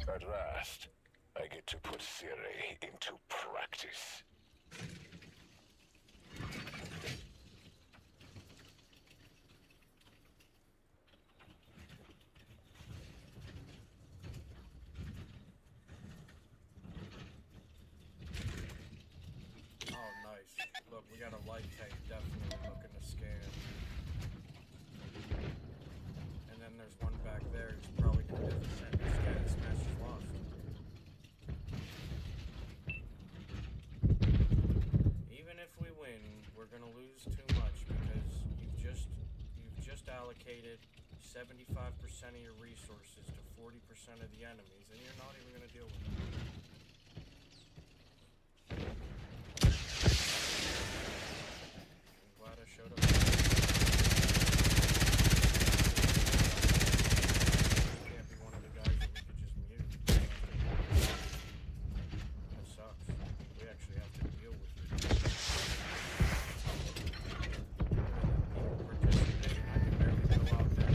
[SPEAKER 5] At last, I get to put theory into practice.
[SPEAKER 1] Oh, nice. Look, we got a light tank definitely looking to scan. And then there's one back there who's probably going to do the same. Smash is lost. Even if we win, we're going to lose too much because you've just allocated 75% of your resources to 40% of the enemies, and you're not even going to deal with them. I'm glad I showed up. Can't be one of the guys that we could just mute. That sucks. We actually have to deal with it. People participating, I can barely go out there.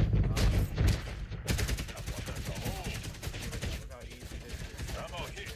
[SPEAKER 1] Look how easy this is.
[SPEAKER 5] I'm all here.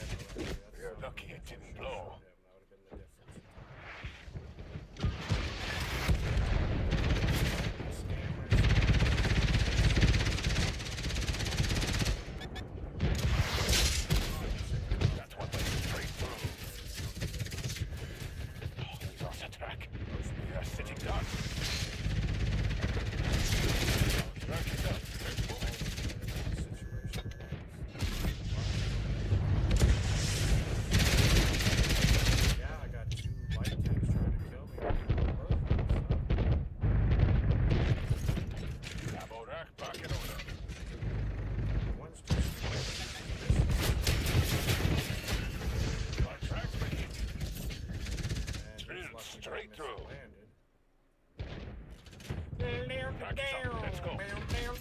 [SPEAKER 5] Track is up. Let's go. They're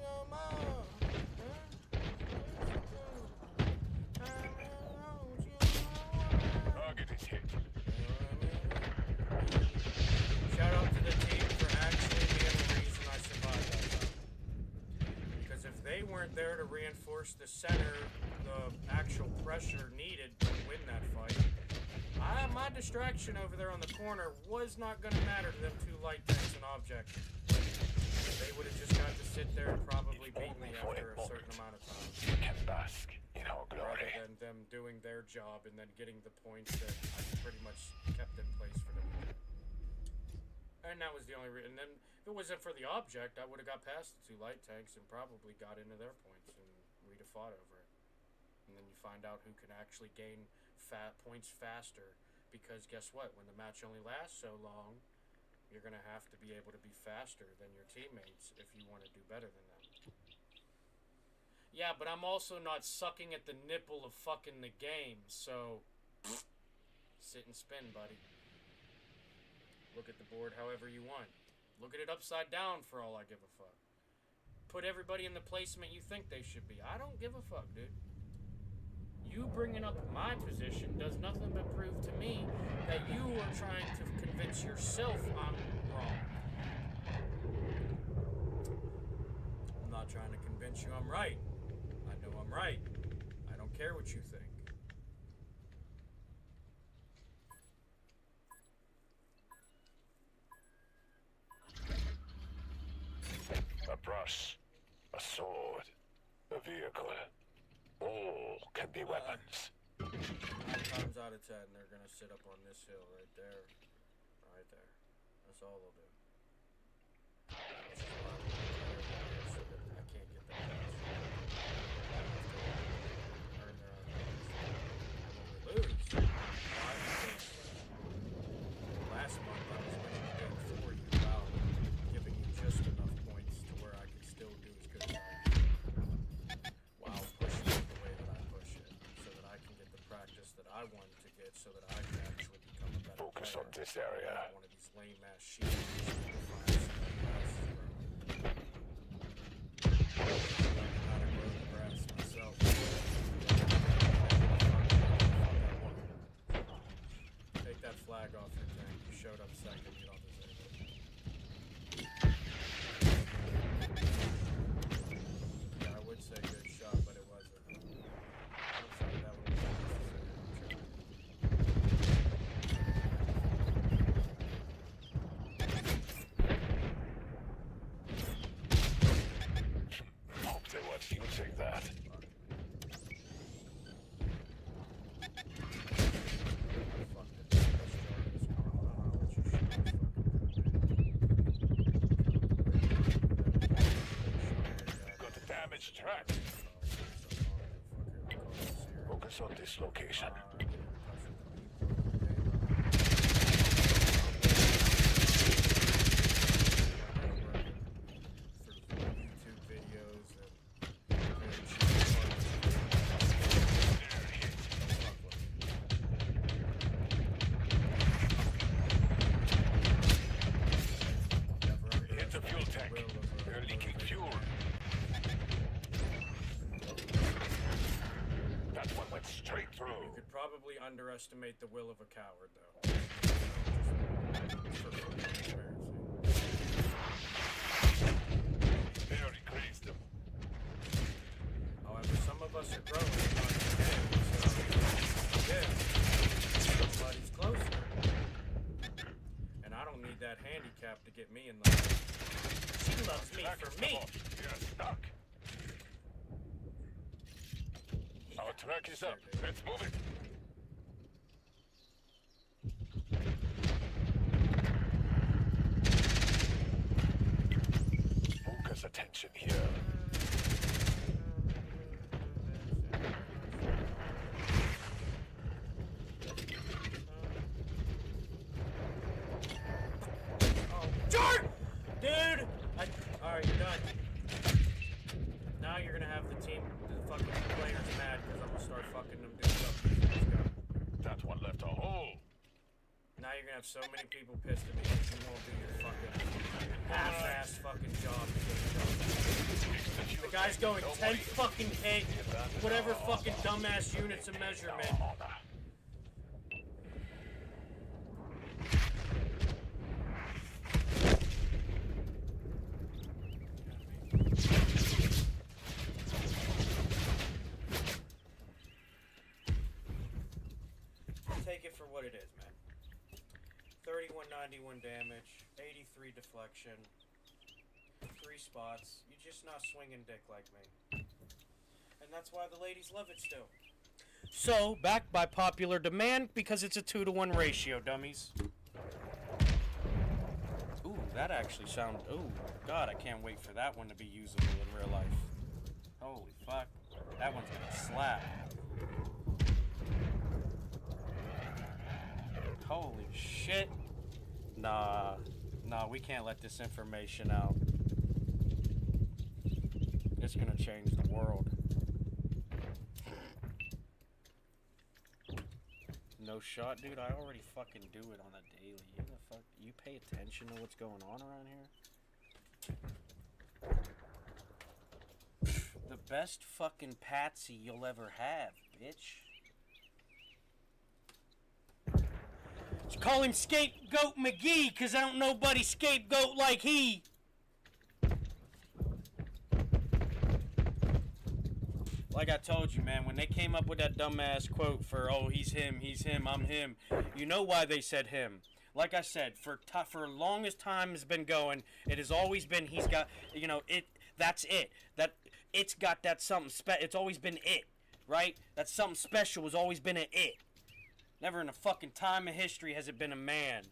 [SPEAKER 5] armor. Target is hit.
[SPEAKER 1] Shout out to the team for actually being the reason I survived that time. Because if they weren't there to reinforce the center, the actual pressure needed to win that fight, my distraction over there on the corner was not going to matter to them two light tanks and objects. They would have just got to sit there and probably beat me after a certain amount of time.
[SPEAKER 5] We can bask in our glory.
[SPEAKER 1] Rather than them doing their job and then getting the points that I pretty much kept in place for them. And that was the only reason. And then if it wasn't for the object, I would have got past the two light tanks and probably got into their points, and we'd have fought over it. And then you find out who can actually gain points faster, because guess what? When the match only lasts so long, you're going to have to be able to be faster than your teammates if you want to do better than them. Yeah, but I'm also not sucking at the nipple of fucking the game, so sit and spin, buddy. Look at the board however you want. Look at it upside down for all I give a fuck. Put everybody in the placement you think they should be. I don't give a fuck, dude. You bringing up my position does nothing but prove to me that you are trying to convince yourself I'm wrong. I'm not trying to convince you I'm right. I know I'm right. I don't care what you think.
[SPEAKER 5] A brush, a sword, a vehicle. All can be weapons.
[SPEAKER 1] 9 times out of 10, they're gonna sit up on this hill right there. Right there. That's all they'll do. So that I can't get that pass. Earn their own points. And when we lose, why? Because last month I was winning the game for you without giving you just enough points to where I could still do as good as I can. While pushing it the way that I push it, so that I can get the practice that I wanted to get, so that I can actually become a better
[SPEAKER 5] Focus
[SPEAKER 1] player.
[SPEAKER 5] on this area.
[SPEAKER 1] Not one of these lame ass shields to find somebody else to grow. Learning how to grow the grass myself. Take that flag off your tank. You showed up second. You don't deserve it. Yeah, I would say good shot, but it wasn't. I'm sorry, that one was unnecessary.
[SPEAKER 5] Hope they watch you take that.
[SPEAKER 1] Fuck it. Let's start this compound. I'll let you shoot this fucking
[SPEAKER 5] Got a damaged track. Focus on this location.
[SPEAKER 1] YouTube videos
[SPEAKER 5] Hit the fuel tank. They're leaking fuel. That one went straight through.
[SPEAKER 1] You could probably underestimate the will of a coward, though. Just for transparency.
[SPEAKER 5] Very grazed them.
[SPEAKER 1] However, some of us are growing, not today, so yeah, somebody's closer. And I don't need that handicap to get me in the lane. She loves me
[SPEAKER 5] Track
[SPEAKER 1] for
[SPEAKER 5] is
[SPEAKER 1] me.
[SPEAKER 5] come off. You're stuck. Our track is up. Let's move it. Attention here.
[SPEAKER 1] Jart! Dude! Alright, you're done. Now you're gonna have the fucking players mad because I'm gonna start fucking them dudes up. Let's go.
[SPEAKER 5] That one left a hole.
[SPEAKER 1] Now you're gonna have so many people pissed at me because you won't do your fucking half-ass fucking job. The guy's going 10 fucking K, whatever fucking dumbass units of measurement. Take it for what it is, man. 3191 damage, 83 deflection, 3 spots. You're just not swinging dick like me. And that's why the ladies love it still. So, back by popular demand because it's a 2-to-1 ratio, dummies. Ooh, that actually sounds... Ooh, God, I can't wait for that one to be usable in real life. Holy fuck. That one's gonna slap. Holy shit. Nah, we can't let this information out. It's gonna change the world. No shot, dude. I already fucking do it on a daily. You pay attention to what's going on around here? The best fucking patsy you'll ever have, bitch. Just call him Scapegoat McGee, cause I don't nobody scapegoat like he. Like I told you, man, when they came up with that dumbass quote for, oh, he's him, I'm him, you know why they said him. Like I said, for longest time has been going, it has always been, he's got, you know, that's it. It's got that something it's always been it, right? That something special has always been an it. Never in a fucking time of history has it been a man.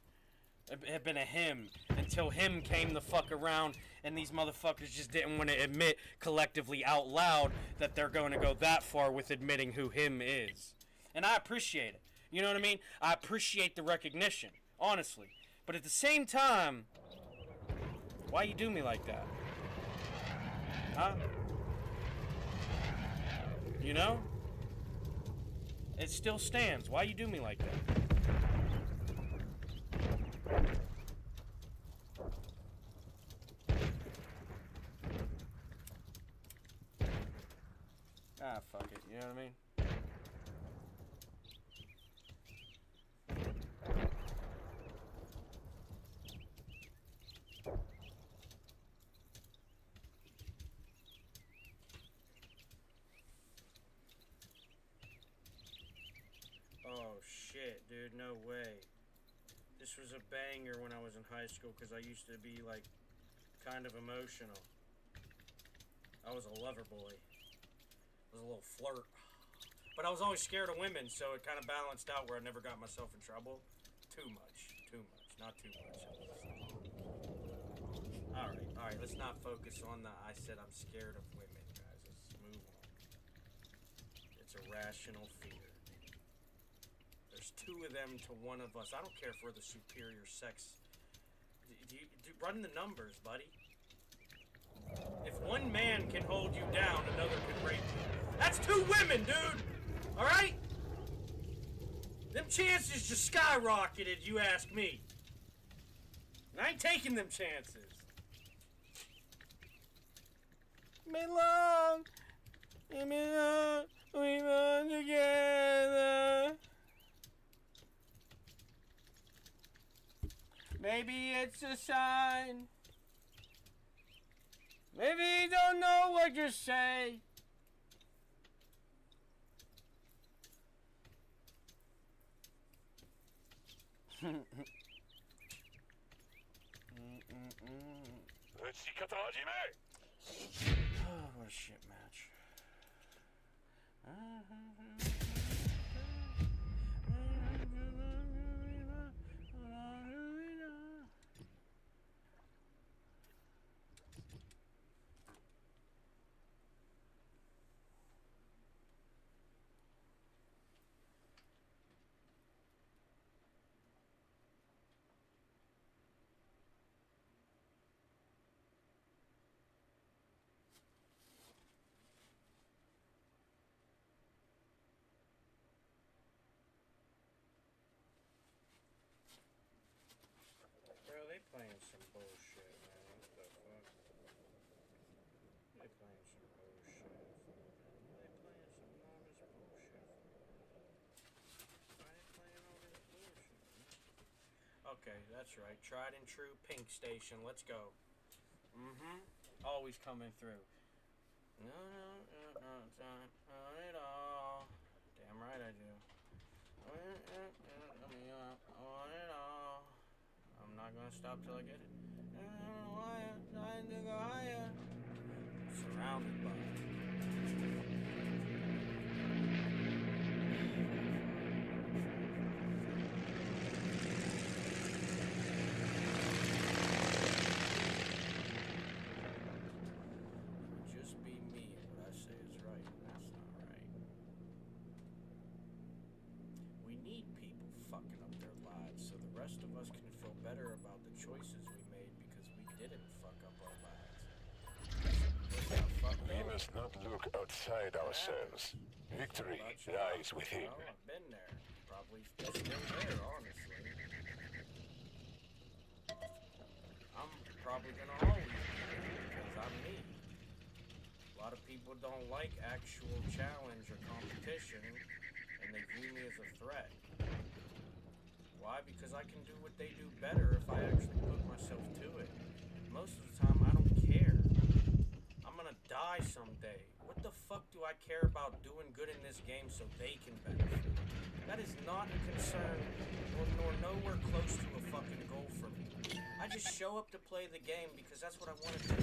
[SPEAKER 1] It had been a him. Until him came the fuck around and these motherfuckers just didn't want to admit collectively out loud that they're going to go that far with admitting who him is. And I appreciate it. You know what I mean? I appreciate the recognition, honestly. But at the same time, why you do me like that? Huh? You know? It still stands. Why you do me like that? Ah, fuck it. You know what I mean? Oh shit, dude, no way. This was a banger when I was in high school because I used to be like kind of emotional. I was a lover boy. I was a little flirt. But I was always scared of women, so it kind of balanced out where I never got myself in trouble. Too much. Not too much. Alright, let's not focus on the I said I'm scared of women, guys. Let's move on. It's a rational fear. There's 2 of them to 1 of us. I don't care if we're the superior sex. Run the numbers, buddy. If 1 man can hold you down, another can rape you. That's 2 women, dude! Alright? Them chances just skyrocketed, you ask me. And I ain't taking them chances. Belong, we belong together. Maybe it's a sign. Maybe you don't know what you say. Oh, what a shit match. bullshit, man. What the fuck? They playing some bullshit. They playing some honest bullshit. Why they playing all this bullshit? Okay, that's right. Tried and true pink station. Let's go. Always coming through. No, on it all. Damn right I do. On it all. I'm not gonna stop till I get it. Trying to go higher. Surrounded by just be me and what I say is right, and that's not right. We need people fucking up their lives so the rest of us can feel better about the choices we made because we didn't fuck up our lives.
[SPEAKER 5] We must not look outside ourselves. Victory lies within.
[SPEAKER 1] Well, I've been there. Probably still there, honestly. I'm probably gonna always be there because I'm me. A lot of people don't like actual challenge or competition, and they view me as a threat. Why? Because I can do what they do better if I actually put myself to it. Most of the time, I don't care. I'm gonna die someday. What the fuck do I care about doing good in this game so they can benefit? That is not a concern, nor nowhere close to a fucking goal for me. I just show up to play the game because that's what I want to do.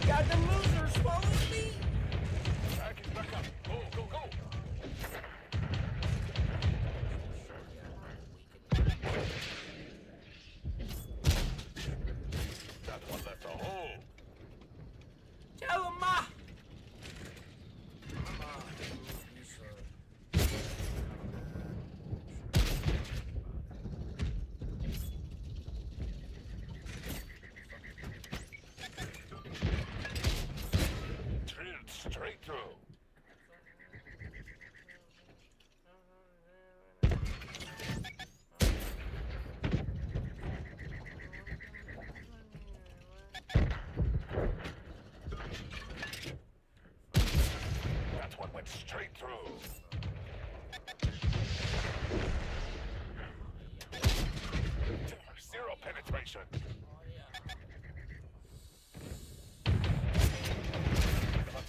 [SPEAKER 1] Got the losers following me!
[SPEAKER 5] Back is back up. Go, go, go! That one left a hole.
[SPEAKER 1] Tell him, Ma!
[SPEAKER 5] Drilled straight through. That one went straight through. Zero penetration. The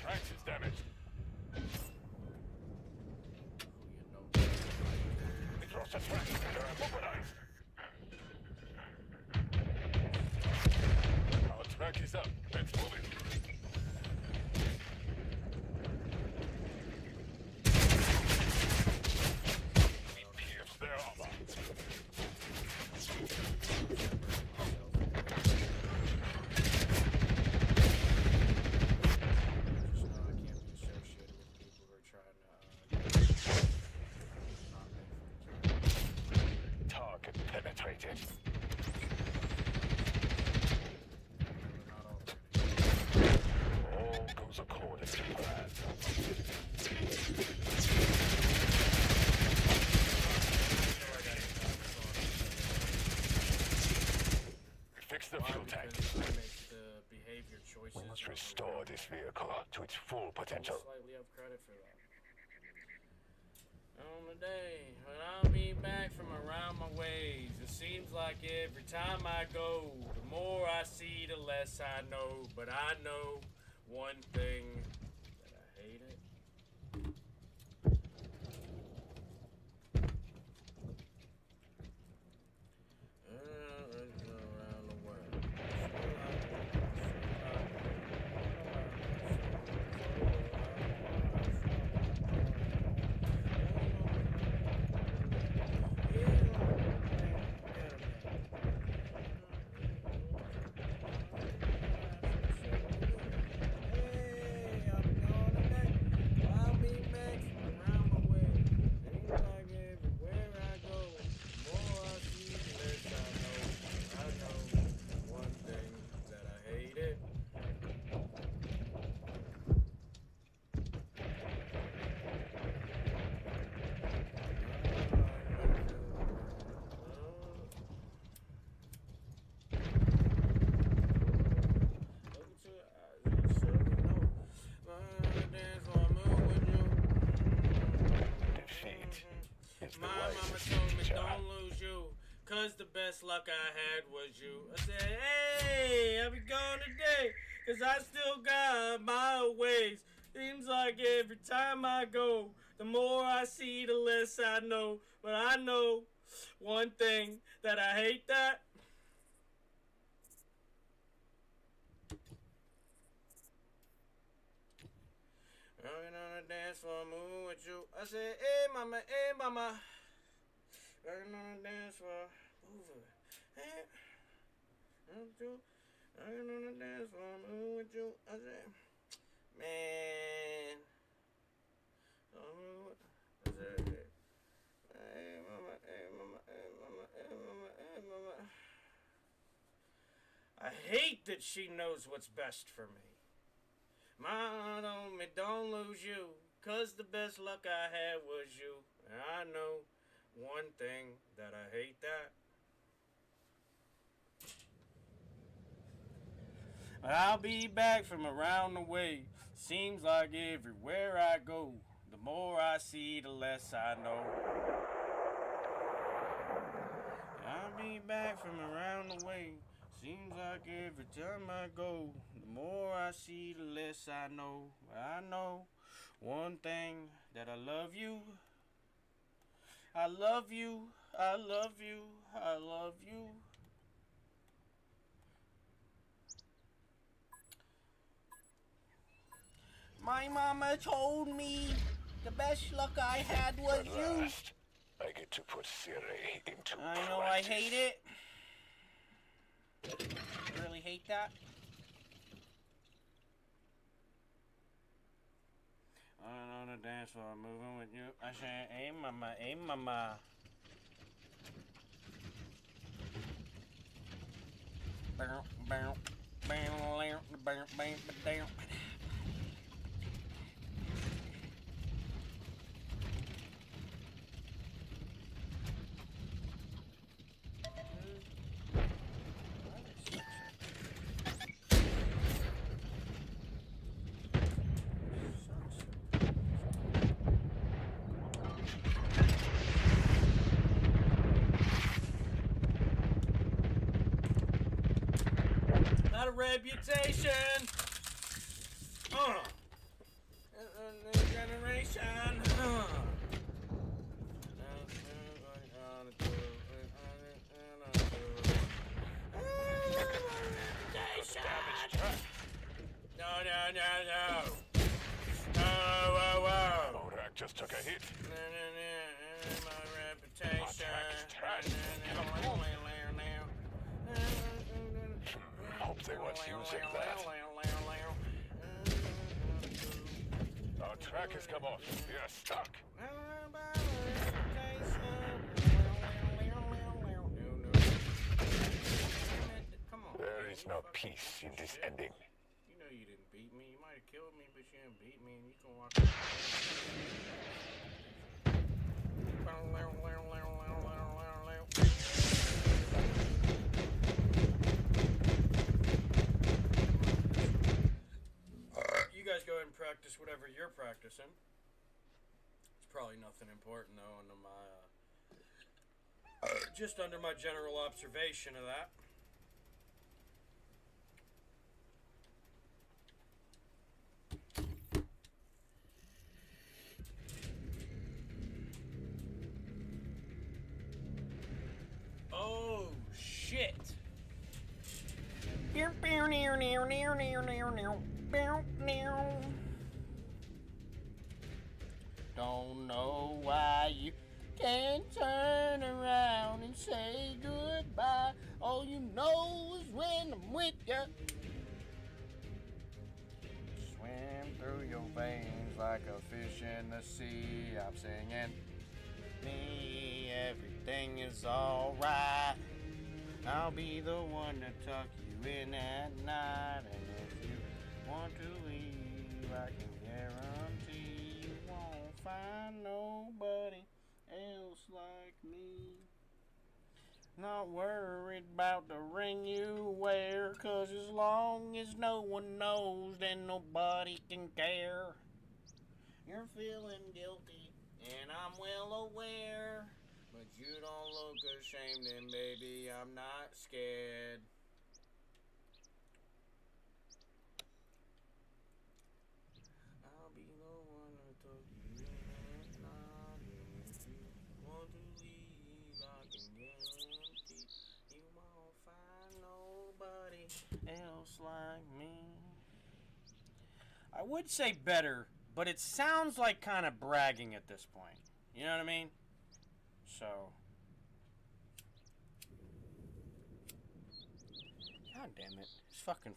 [SPEAKER 5] track is damaged. We crossed the track. They're immobilized. Our track is up. Let's move it. We pierced their armor. Target penetrated. All goes according to plan. Fix the fuel tank. We must restore this vehicle to its full potential.
[SPEAKER 1] Slightly have credit for that. On the day when I'll be back from around my ways, it seems like every time I go, the more I see, the less I know. But I know one thing, that I hate it. cause the best luck I had was you. I said, hey, how we going today? Cause I still got my ways. Seems like every time I go, the more I see, the less I know. But I know one thing, that I hate that. Rockin' on the dance floor, moving with you. I said, hey mama, hey mama. Rockin' on the dance floor, moving. Hey, with you. Rockin' on the dance floor, moving with you. I said, man. I said, hey mama, hey mama, hey mama, hey mama, hey mama. I hate that she knows what's best for me. Mom told me don't lose you, cause the best luck I had was you. And I know one thing, that I hate that. I'll be back from around the way. Seems like everywhere I go, the more I see, the less I know. I'll be back from around the way. Seems like every time I go, the more I see, the less I know. I know one thing, that I love you. I love you, I love you, I love you. My mama told me the best luck I had was
[SPEAKER 5] At
[SPEAKER 1] you.
[SPEAKER 5] last, I get to put theory into
[SPEAKER 1] I know
[SPEAKER 5] practice.
[SPEAKER 1] I hate it. Really hate that. On the dance floor, moving with you. I say, hey mama, hey mama. Bow, bow, bow, bow, bow, bow. Not a reputation. New generation.
[SPEAKER 5] Damaged track.
[SPEAKER 1] No. Oh, whoa.
[SPEAKER 5] Morak just took a hit.
[SPEAKER 1] My reputation.
[SPEAKER 5] Hope they weren't using that. Our track has come off. You're stuck.
[SPEAKER 1] Come on.
[SPEAKER 5] There is no peace in this ending.
[SPEAKER 1] You know you didn't beat me. You might have killed me, but you didn't beat me, and you can walk away. You guys go ahead and practice whatever you're practicing. It's probably nothing important though, under my just under my general observation of that. Oh shit! Don't know why you can't turn around and say goodbye. All you know is when I'm with you. Swim through your veins like a fish in the sea. I'm singing, me, everything is alright. I'll be the one to tuck you in at night. And if you want to leave, I can guarantee you won't find nobody else like me. Not worried about the ring you wear, 'cause as long as no one knows, then nobody can care. You're feeling guilty, and I'm well aware, But you don't look ashamed, and baby, I'm not scared. I'll be the one to talk you in and not if you want to leave, I can guarantee you won't find nobody else like me.
[SPEAKER 2] I would say better, but it sounds like kind of bragging at this point. You know what I mean? So. God damn it. It's fucking.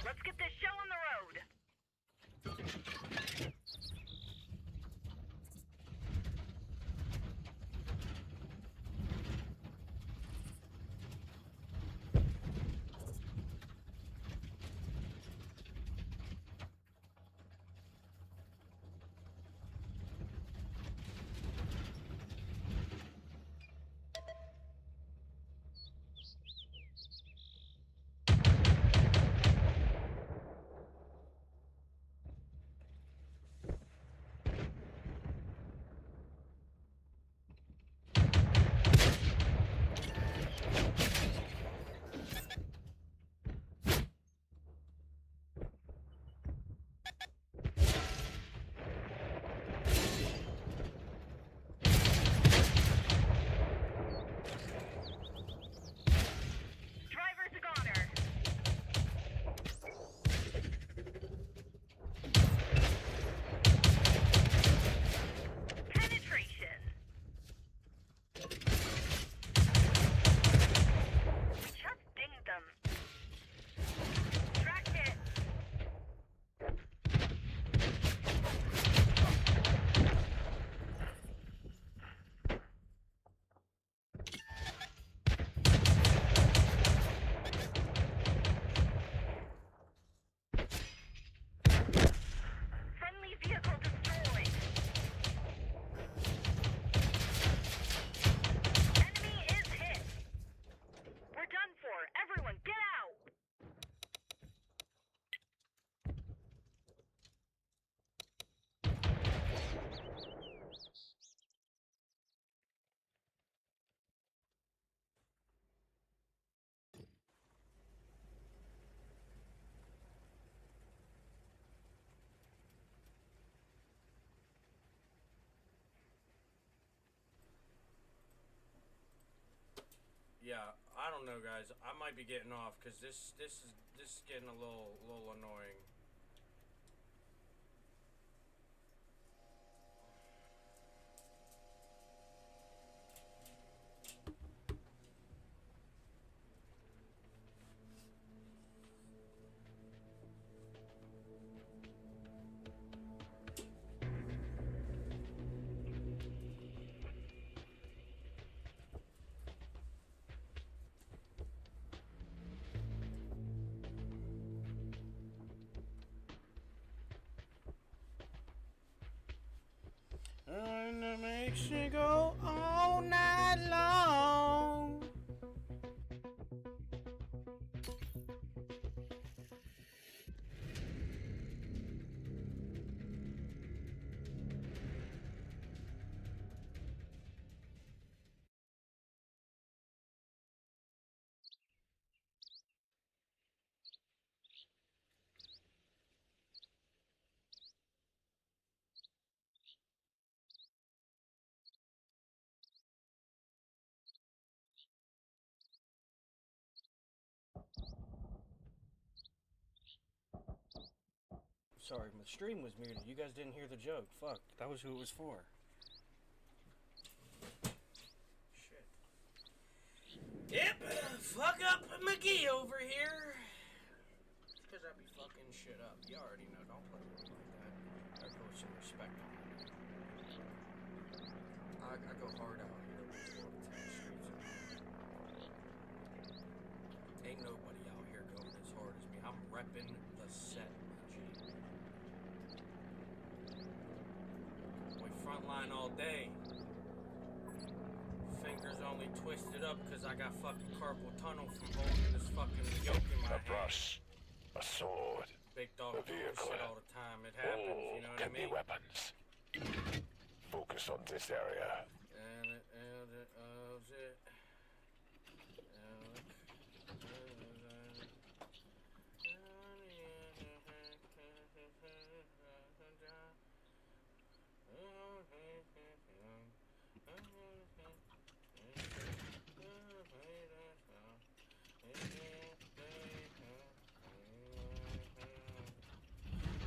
[SPEAKER 4] Let's get this show on the road. Driver's a goner. Penetration. Just dinged them. Track hit. Friendly vehicle destroyed. Enemy is hit. We're done for. Everyone, get out.
[SPEAKER 1] Yeah, I don't know, guys. I might be getting off because this is getting a little annoying.
[SPEAKER 2] And it makes you go all night long. Sorry, my stream was muted. You guys didn't hear the joke. Fuck, that was who it was for.
[SPEAKER 1] Shit. Yep, fuck up McGee over here. It's because I be fucking shit up. You already know. Don't play with me like that. I put some respect on it. I go hard out here with all the 10 streets. Ain't nobody out here going as hard as me. I'm repping the set, my G. We frontline all day. Fingers only twisted up because I got fucking carpal tunnel from holding this fucking yoke in my
[SPEAKER 5] A
[SPEAKER 1] hand.
[SPEAKER 5] brush, a sword,
[SPEAKER 1] big dog
[SPEAKER 5] The
[SPEAKER 1] doing
[SPEAKER 5] vehicle.
[SPEAKER 1] shit all the time. It happens,
[SPEAKER 5] All
[SPEAKER 1] you know what I
[SPEAKER 5] can be
[SPEAKER 1] mean?
[SPEAKER 5] weapons. Focus on this area.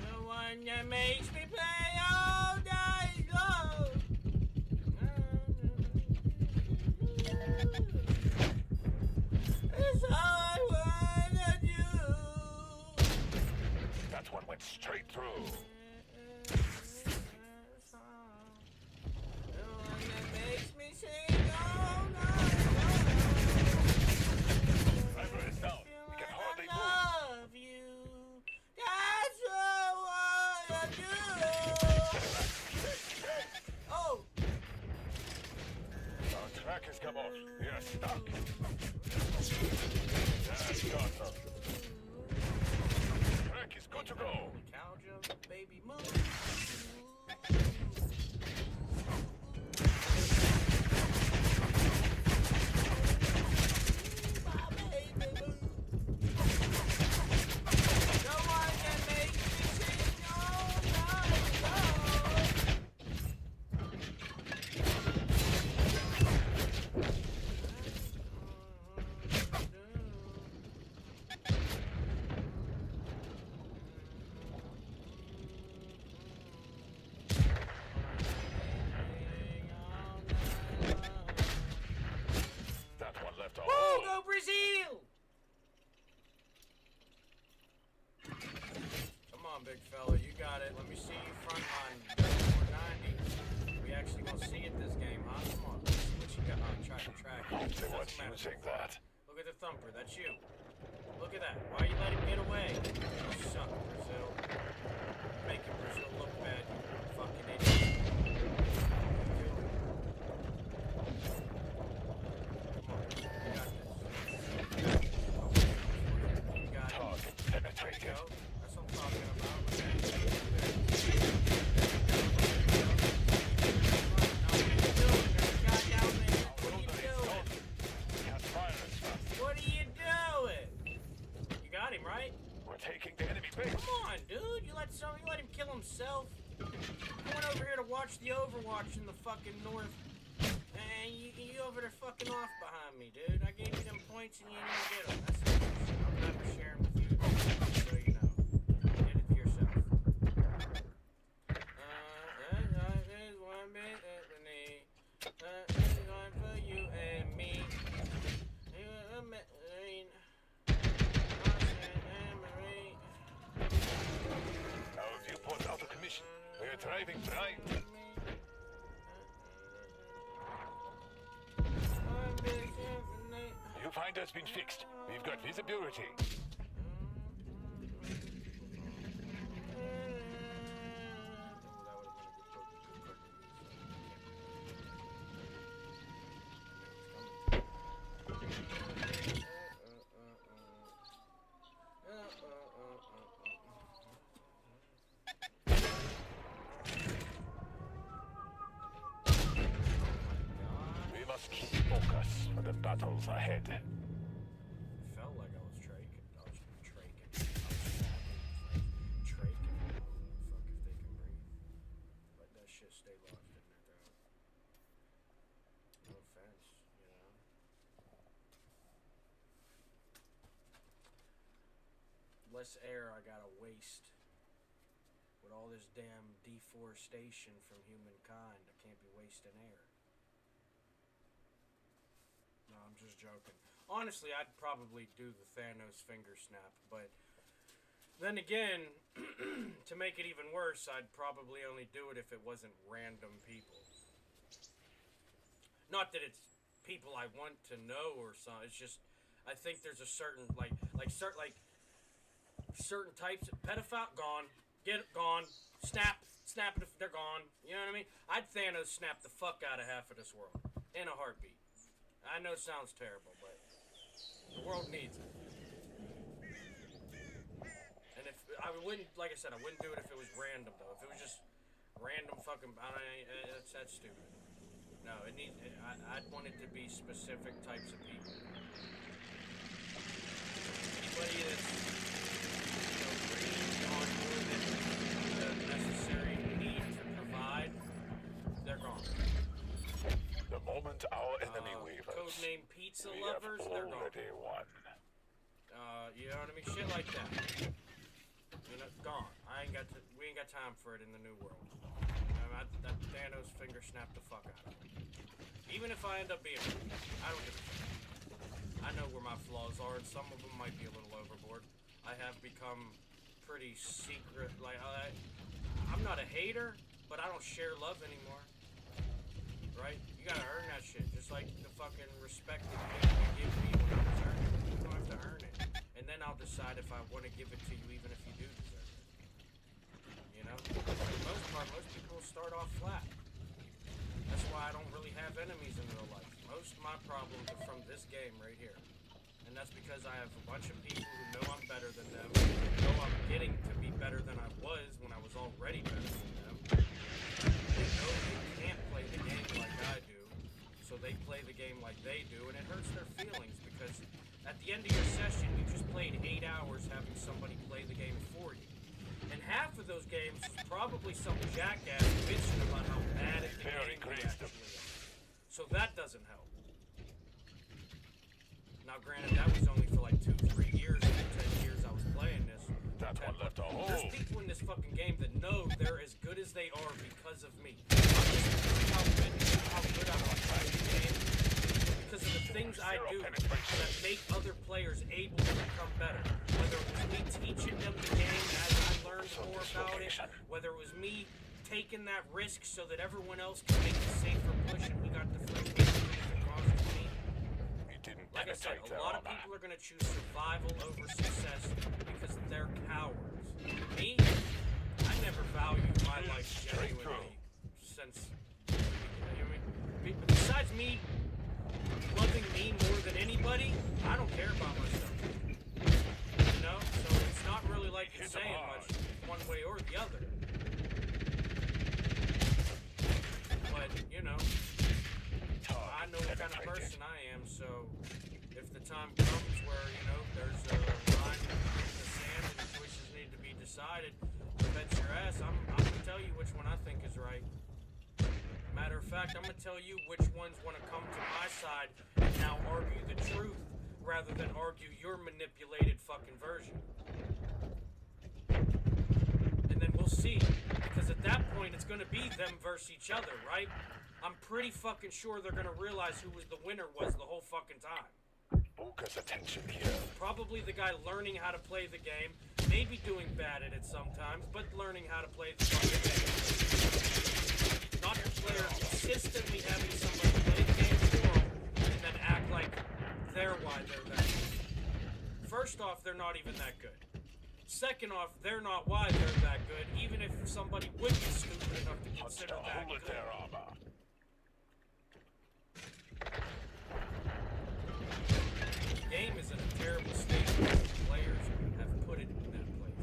[SPEAKER 1] The one that makes me play all night long. It's all I wanna do.
[SPEAKER 5] That one went straight through.
[SPEAKER 1] The one that makes me sing all night long.
[SPEAKER 5] Driver is down. He can hardly move.
[SPEAKER 1] Love you. That's what I wanna do. Oh,
[SPEAKER 5] Our track has come off. We are stuck. That's awesome. Track is good to go.
[SPEAKER 1] cow jump, baby move. My baby move. The one that makes me sing all night long.
[SPEAKER 5] That one left a
[SPEAKER 1] Woo,
[SPEAKER 5] hole.
[SPEAKER 1] go Brazil! Come on, big fella, you got it. Let me see you front on 490. We actually gonna see it this game, huh? Come on, let's see what you got on track.
[SPEAKER 5] They weren't using that.
[SPEAKER 1] Look at the thumper, that's you. Look at that. Why you let him get away? You suck, Brazil. You're making Brazil look bad, you fucking idiot. Come on, you got this. You got it.
[SPEAKER 5] Target
[SPEAKER 1] There you
[SPEAKER 5] penetrated.
[SPEAKER 1] go. That's what I'm talking about.
[SPEAKER 5] Can't fire as fast.
[SPEAKER 1] What are you doing? You got him, right?
[SPEAKER 5] We're taking the enemy base.
[SPEAKER 1] Come on, dude. You let him kill himself. I went over here to watch the Overwatch in the fucking north. And you over there fucking off behind me, dude. I gave you them points and you didn't get them. That's the bullshit. I'm never sharing with you. So you know. Get it to yourself. There's one bit at the knee. There's one for you and me.
[SPEAKER 5] Our viewport out of commission. We are driving blind. Viewfinder's been fixed. We've got visibility. We must keep focus for the battles ahead.
[SPEAKER 1] Felt like I was traking. I was traking. I was traking. Fuck if they can breathe. Let that shit stay locked in their throat. No offense, you know. Less air I gotta waste. With all this damn deforestation from humankind, I can't be wasting air. No, I'm just joking. Honestly, I'd probably do the Thanos finger snap, but then again, to make it even worse, I'd probably only do it if it wasn't random people. Not that it's people I want to know or something. It's just I think there's a certain certain types of pedophile gone, gone, snap it if they're gone. You know what I mean? I'd Thanos snap the fuck out of half of this world in a heartbeat. I know it sounds terrible, but the world needs it. And if I wouldn't, like I said, I wouldn't do it if it was random though. If it was just random fucking, that's stupid. No, it needs. I'd want it to be specific types of people. Anybody that's greedy on more than the necessary need to provide, they're gone.
[SPEAKER 5] The moment our enemy wavers,
[SPEAKER 1] Codename pizza
[SPEAKER 5] we
[SPEAKER 1] lovers,
[SPEAKER 5] have
[SPEAKER 1] they're gone.
[SPEAKER 5] already won.
[SPEAKER 1] You know what I mean? Shit like that. You know, gone. We ain't got time for it in the new world. That Thanos finger snapped the fuck out of me. Even if I end up being, I don't give a shit. I know where my flaws are, and some of them might be a little overboard. I have become pretty secret. Like I'm not a hater, but I don't share love anymore. Right? You gotta earn that shit, just like the fucking respect that you give me when I deserve it. You don't have to earn it, and then I'll decide if I want to give it to you, even if you do deserve it. You know, for the most part, most people start off flat. That's why I don't really have enemies in real life. Most of my problems are from this game right here. And that's because I have a bunch of people who know I'm better than them, know I'm getting to be better than I was when I was already better than them. They know they can't play the game like I do, so they play the game like they do, and it hurts their feelings because at the end of your session, you just played 8 hours having somebody play the game for you. And half of those games is probably some jackass bitching about how bad at the game he actually is. So that doesn't help. Now granted, that was only for like 2-3 years of the 10 years I was playing this.
[SPEAKER 5] That one left a hole.
[SPEAKER 1] There's people in this fucking game that know they're as good as they are because of me. I'm just how good I am playing the game because of the things I do that make other players able to become better. Whether it was me teaching them the game as I learned more about it, whether it was me taking that risk so that everyone else can make a safer push and we got the first game that caused me. Like I said, a lot of people are going to choose survival over success because they're cowards. Me, I never valued my life genuinely since, you know, besides me loving me more than anybody, I don't care about myself. You know? So it's not really like it's saying much one way or the other. But, you know, I know what kind of person I am, so if the time comes where, you know, there's a line in the sand and choices need to be decided, I bet your ass, I'm going to tell you which one I think is right. Matter of fact, I'm going to tell you which ones want to come to my side and now argue the truth rather than argue your manipulated fucking version. And then we'll see, because at that point it's going to be them versus each other, right? I'm pretty fucking sure they're going to realize who was the winner was the whole fucking time.
[SPEAKER 5] Focus attention here.
[SPEAKER 1] Probably the guy learning how to play the game, maybe doing bad at it sometimes, but learning how to play the fucking game. Not the player consistently having somebody play the game for them and then act like they're why they're that good. First off, they're not even that good. Second off, they're not why they're that good, even if somebody would be stupid enough to consider that
[SPEAKER 5] Hold it
[SPEAKER 1] good.
[SPEAKER 5] there, armor.
[SPEAKER 1] The game is in a terrible state because the players have put it in that place.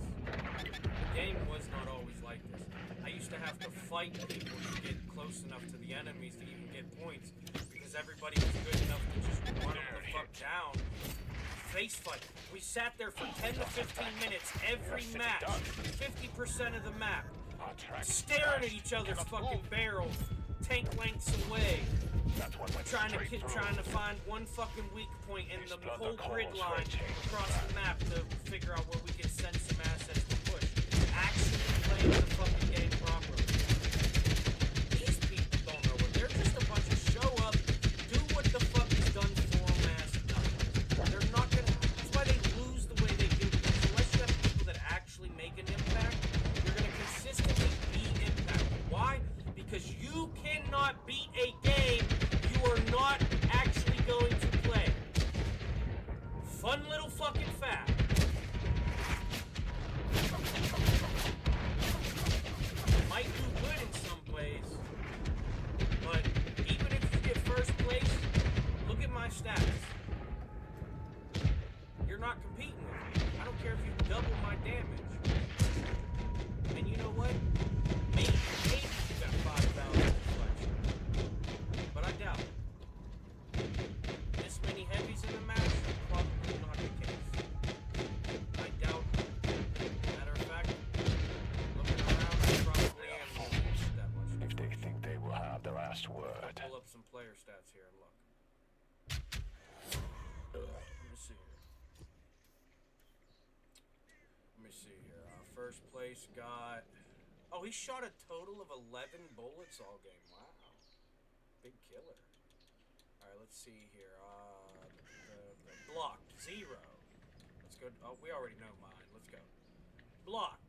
[SPEAKER 1] The game was not always like this. I used to have to fight people to get close enough to the enemies to even get points because everybody was good enough to just run them the fuck down. Face fight. We sat there for 10 to 15 minutes every match, 50% of the map, staring at each other's fucking barrels, tank lengths away, trying to find one fucking weak point in the whole grid line across the map to figure out where we can send some assets to push. Actually playing the fucking game properly. These people don't know it. They're just a bunch of show up, do what the fuck is done for them ass nothing. They're not gonna. That's why they lose the way they do. Because unless you have people that actually make an impact, you're gonna consistently be impacted. Why? Because you cannot beat a game you are not actually going to play. Fun little fucking fact. Might do good in some ways, but even if you get first place, look at my stats. You're not competing with me. I don't care if you double my damage.
[SPEAKER 3] And you know what? Maybe you got 5,000 deflection. But I doubt it. This many heavies in the match? Probably not the case. I doubt it. Matter of fact, looking around, I probably am going to miss that much.
[SPEAKER 5] If they think they will have the last word.
[SPEAKER 3] Pull up some player stats here and look. Let me see here. Let me see here. First place got... Oh, he shot a total of 11 bullets all game. Wow. Big killer. Alright, let's see here. The blocked, 0. Let's go. Oh, we already know mine. Let's go. Blocked.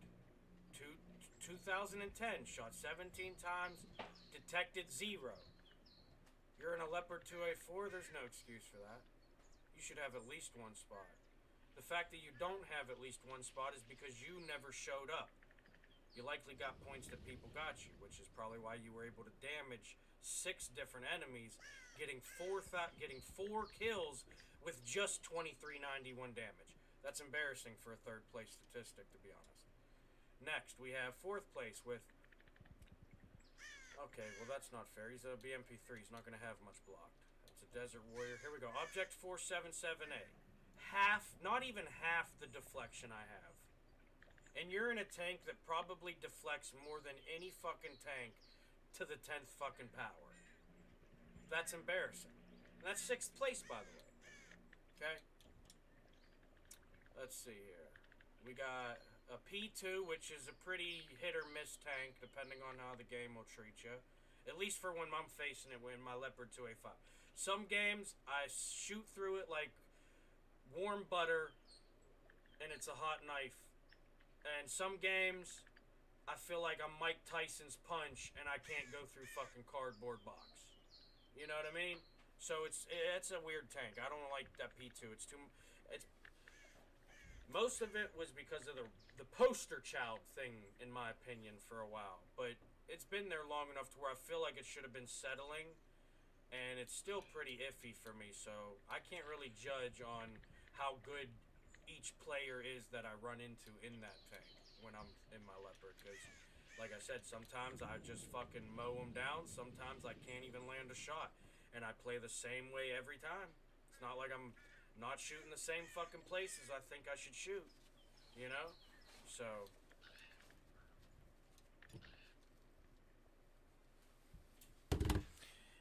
[SPEAKER 3] 2010. Shot 17 times. Detected 0. You're in a Leopard 2A4. There's no excuse for that. You should have at least one spot. The fact that you don't have at least one spot is because you never showed up. You likely got points that people got you, which is probably why you were able to damage 6 different enemies, getting 4 kills with just 2391 damage. That's embarrassing for a 3rd place statistic, to be honest. Next, we have 4th place with... Okay, well that's not fair. He's a BMP3. He's not going to have much blocked. That's a Desert Warrior. Here we go. Object 477A. Not even half the deflection I have. And you're in a tank that probably deflects more than any fucking tank to the 10th fucking power. That's embarrassing. And that's 6th place, by the way. Okay? Let's see here. We got a P2, which is a pretty hit or miss tank, depending on how the game will treat you. At least for when I'm facing it in my Leopard 2A5. Some games, I shoot through it like warm butter, and it's a hot knife. And some games, I feel like I'm Mike Tyson's punch, and I can't go through fucking cardboard box. You know what I mean? So it's a weird tank. I don't like that P2. It's most of it was because of the poster child thing, in my opinion, for a while. But it's been there long enough to where I feel like it should have been settling, and it's still pretty iffy for me. So I can't really judge on how good each player is that I run into in that tank when I'm in my Leopard, because like I said, sometimes I just fucking mow them down, sometimes I can't even land a shot, and I play the same way every time. It's not like I'm not shooting the same fucking places I think I should shoot, you know? So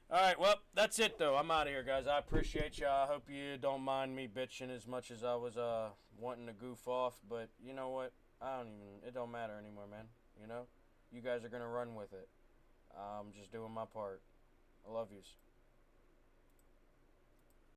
[SPEAKER 2] Alright, well, that's it, though. I'm out of here, guys. I appreciate you. I hope you don't mind me bitching as much as I was wanting to goof off. But you know what? It don't matter anymore, man. You know? You guys are going to run with it. I'm just doing my part. I love yous.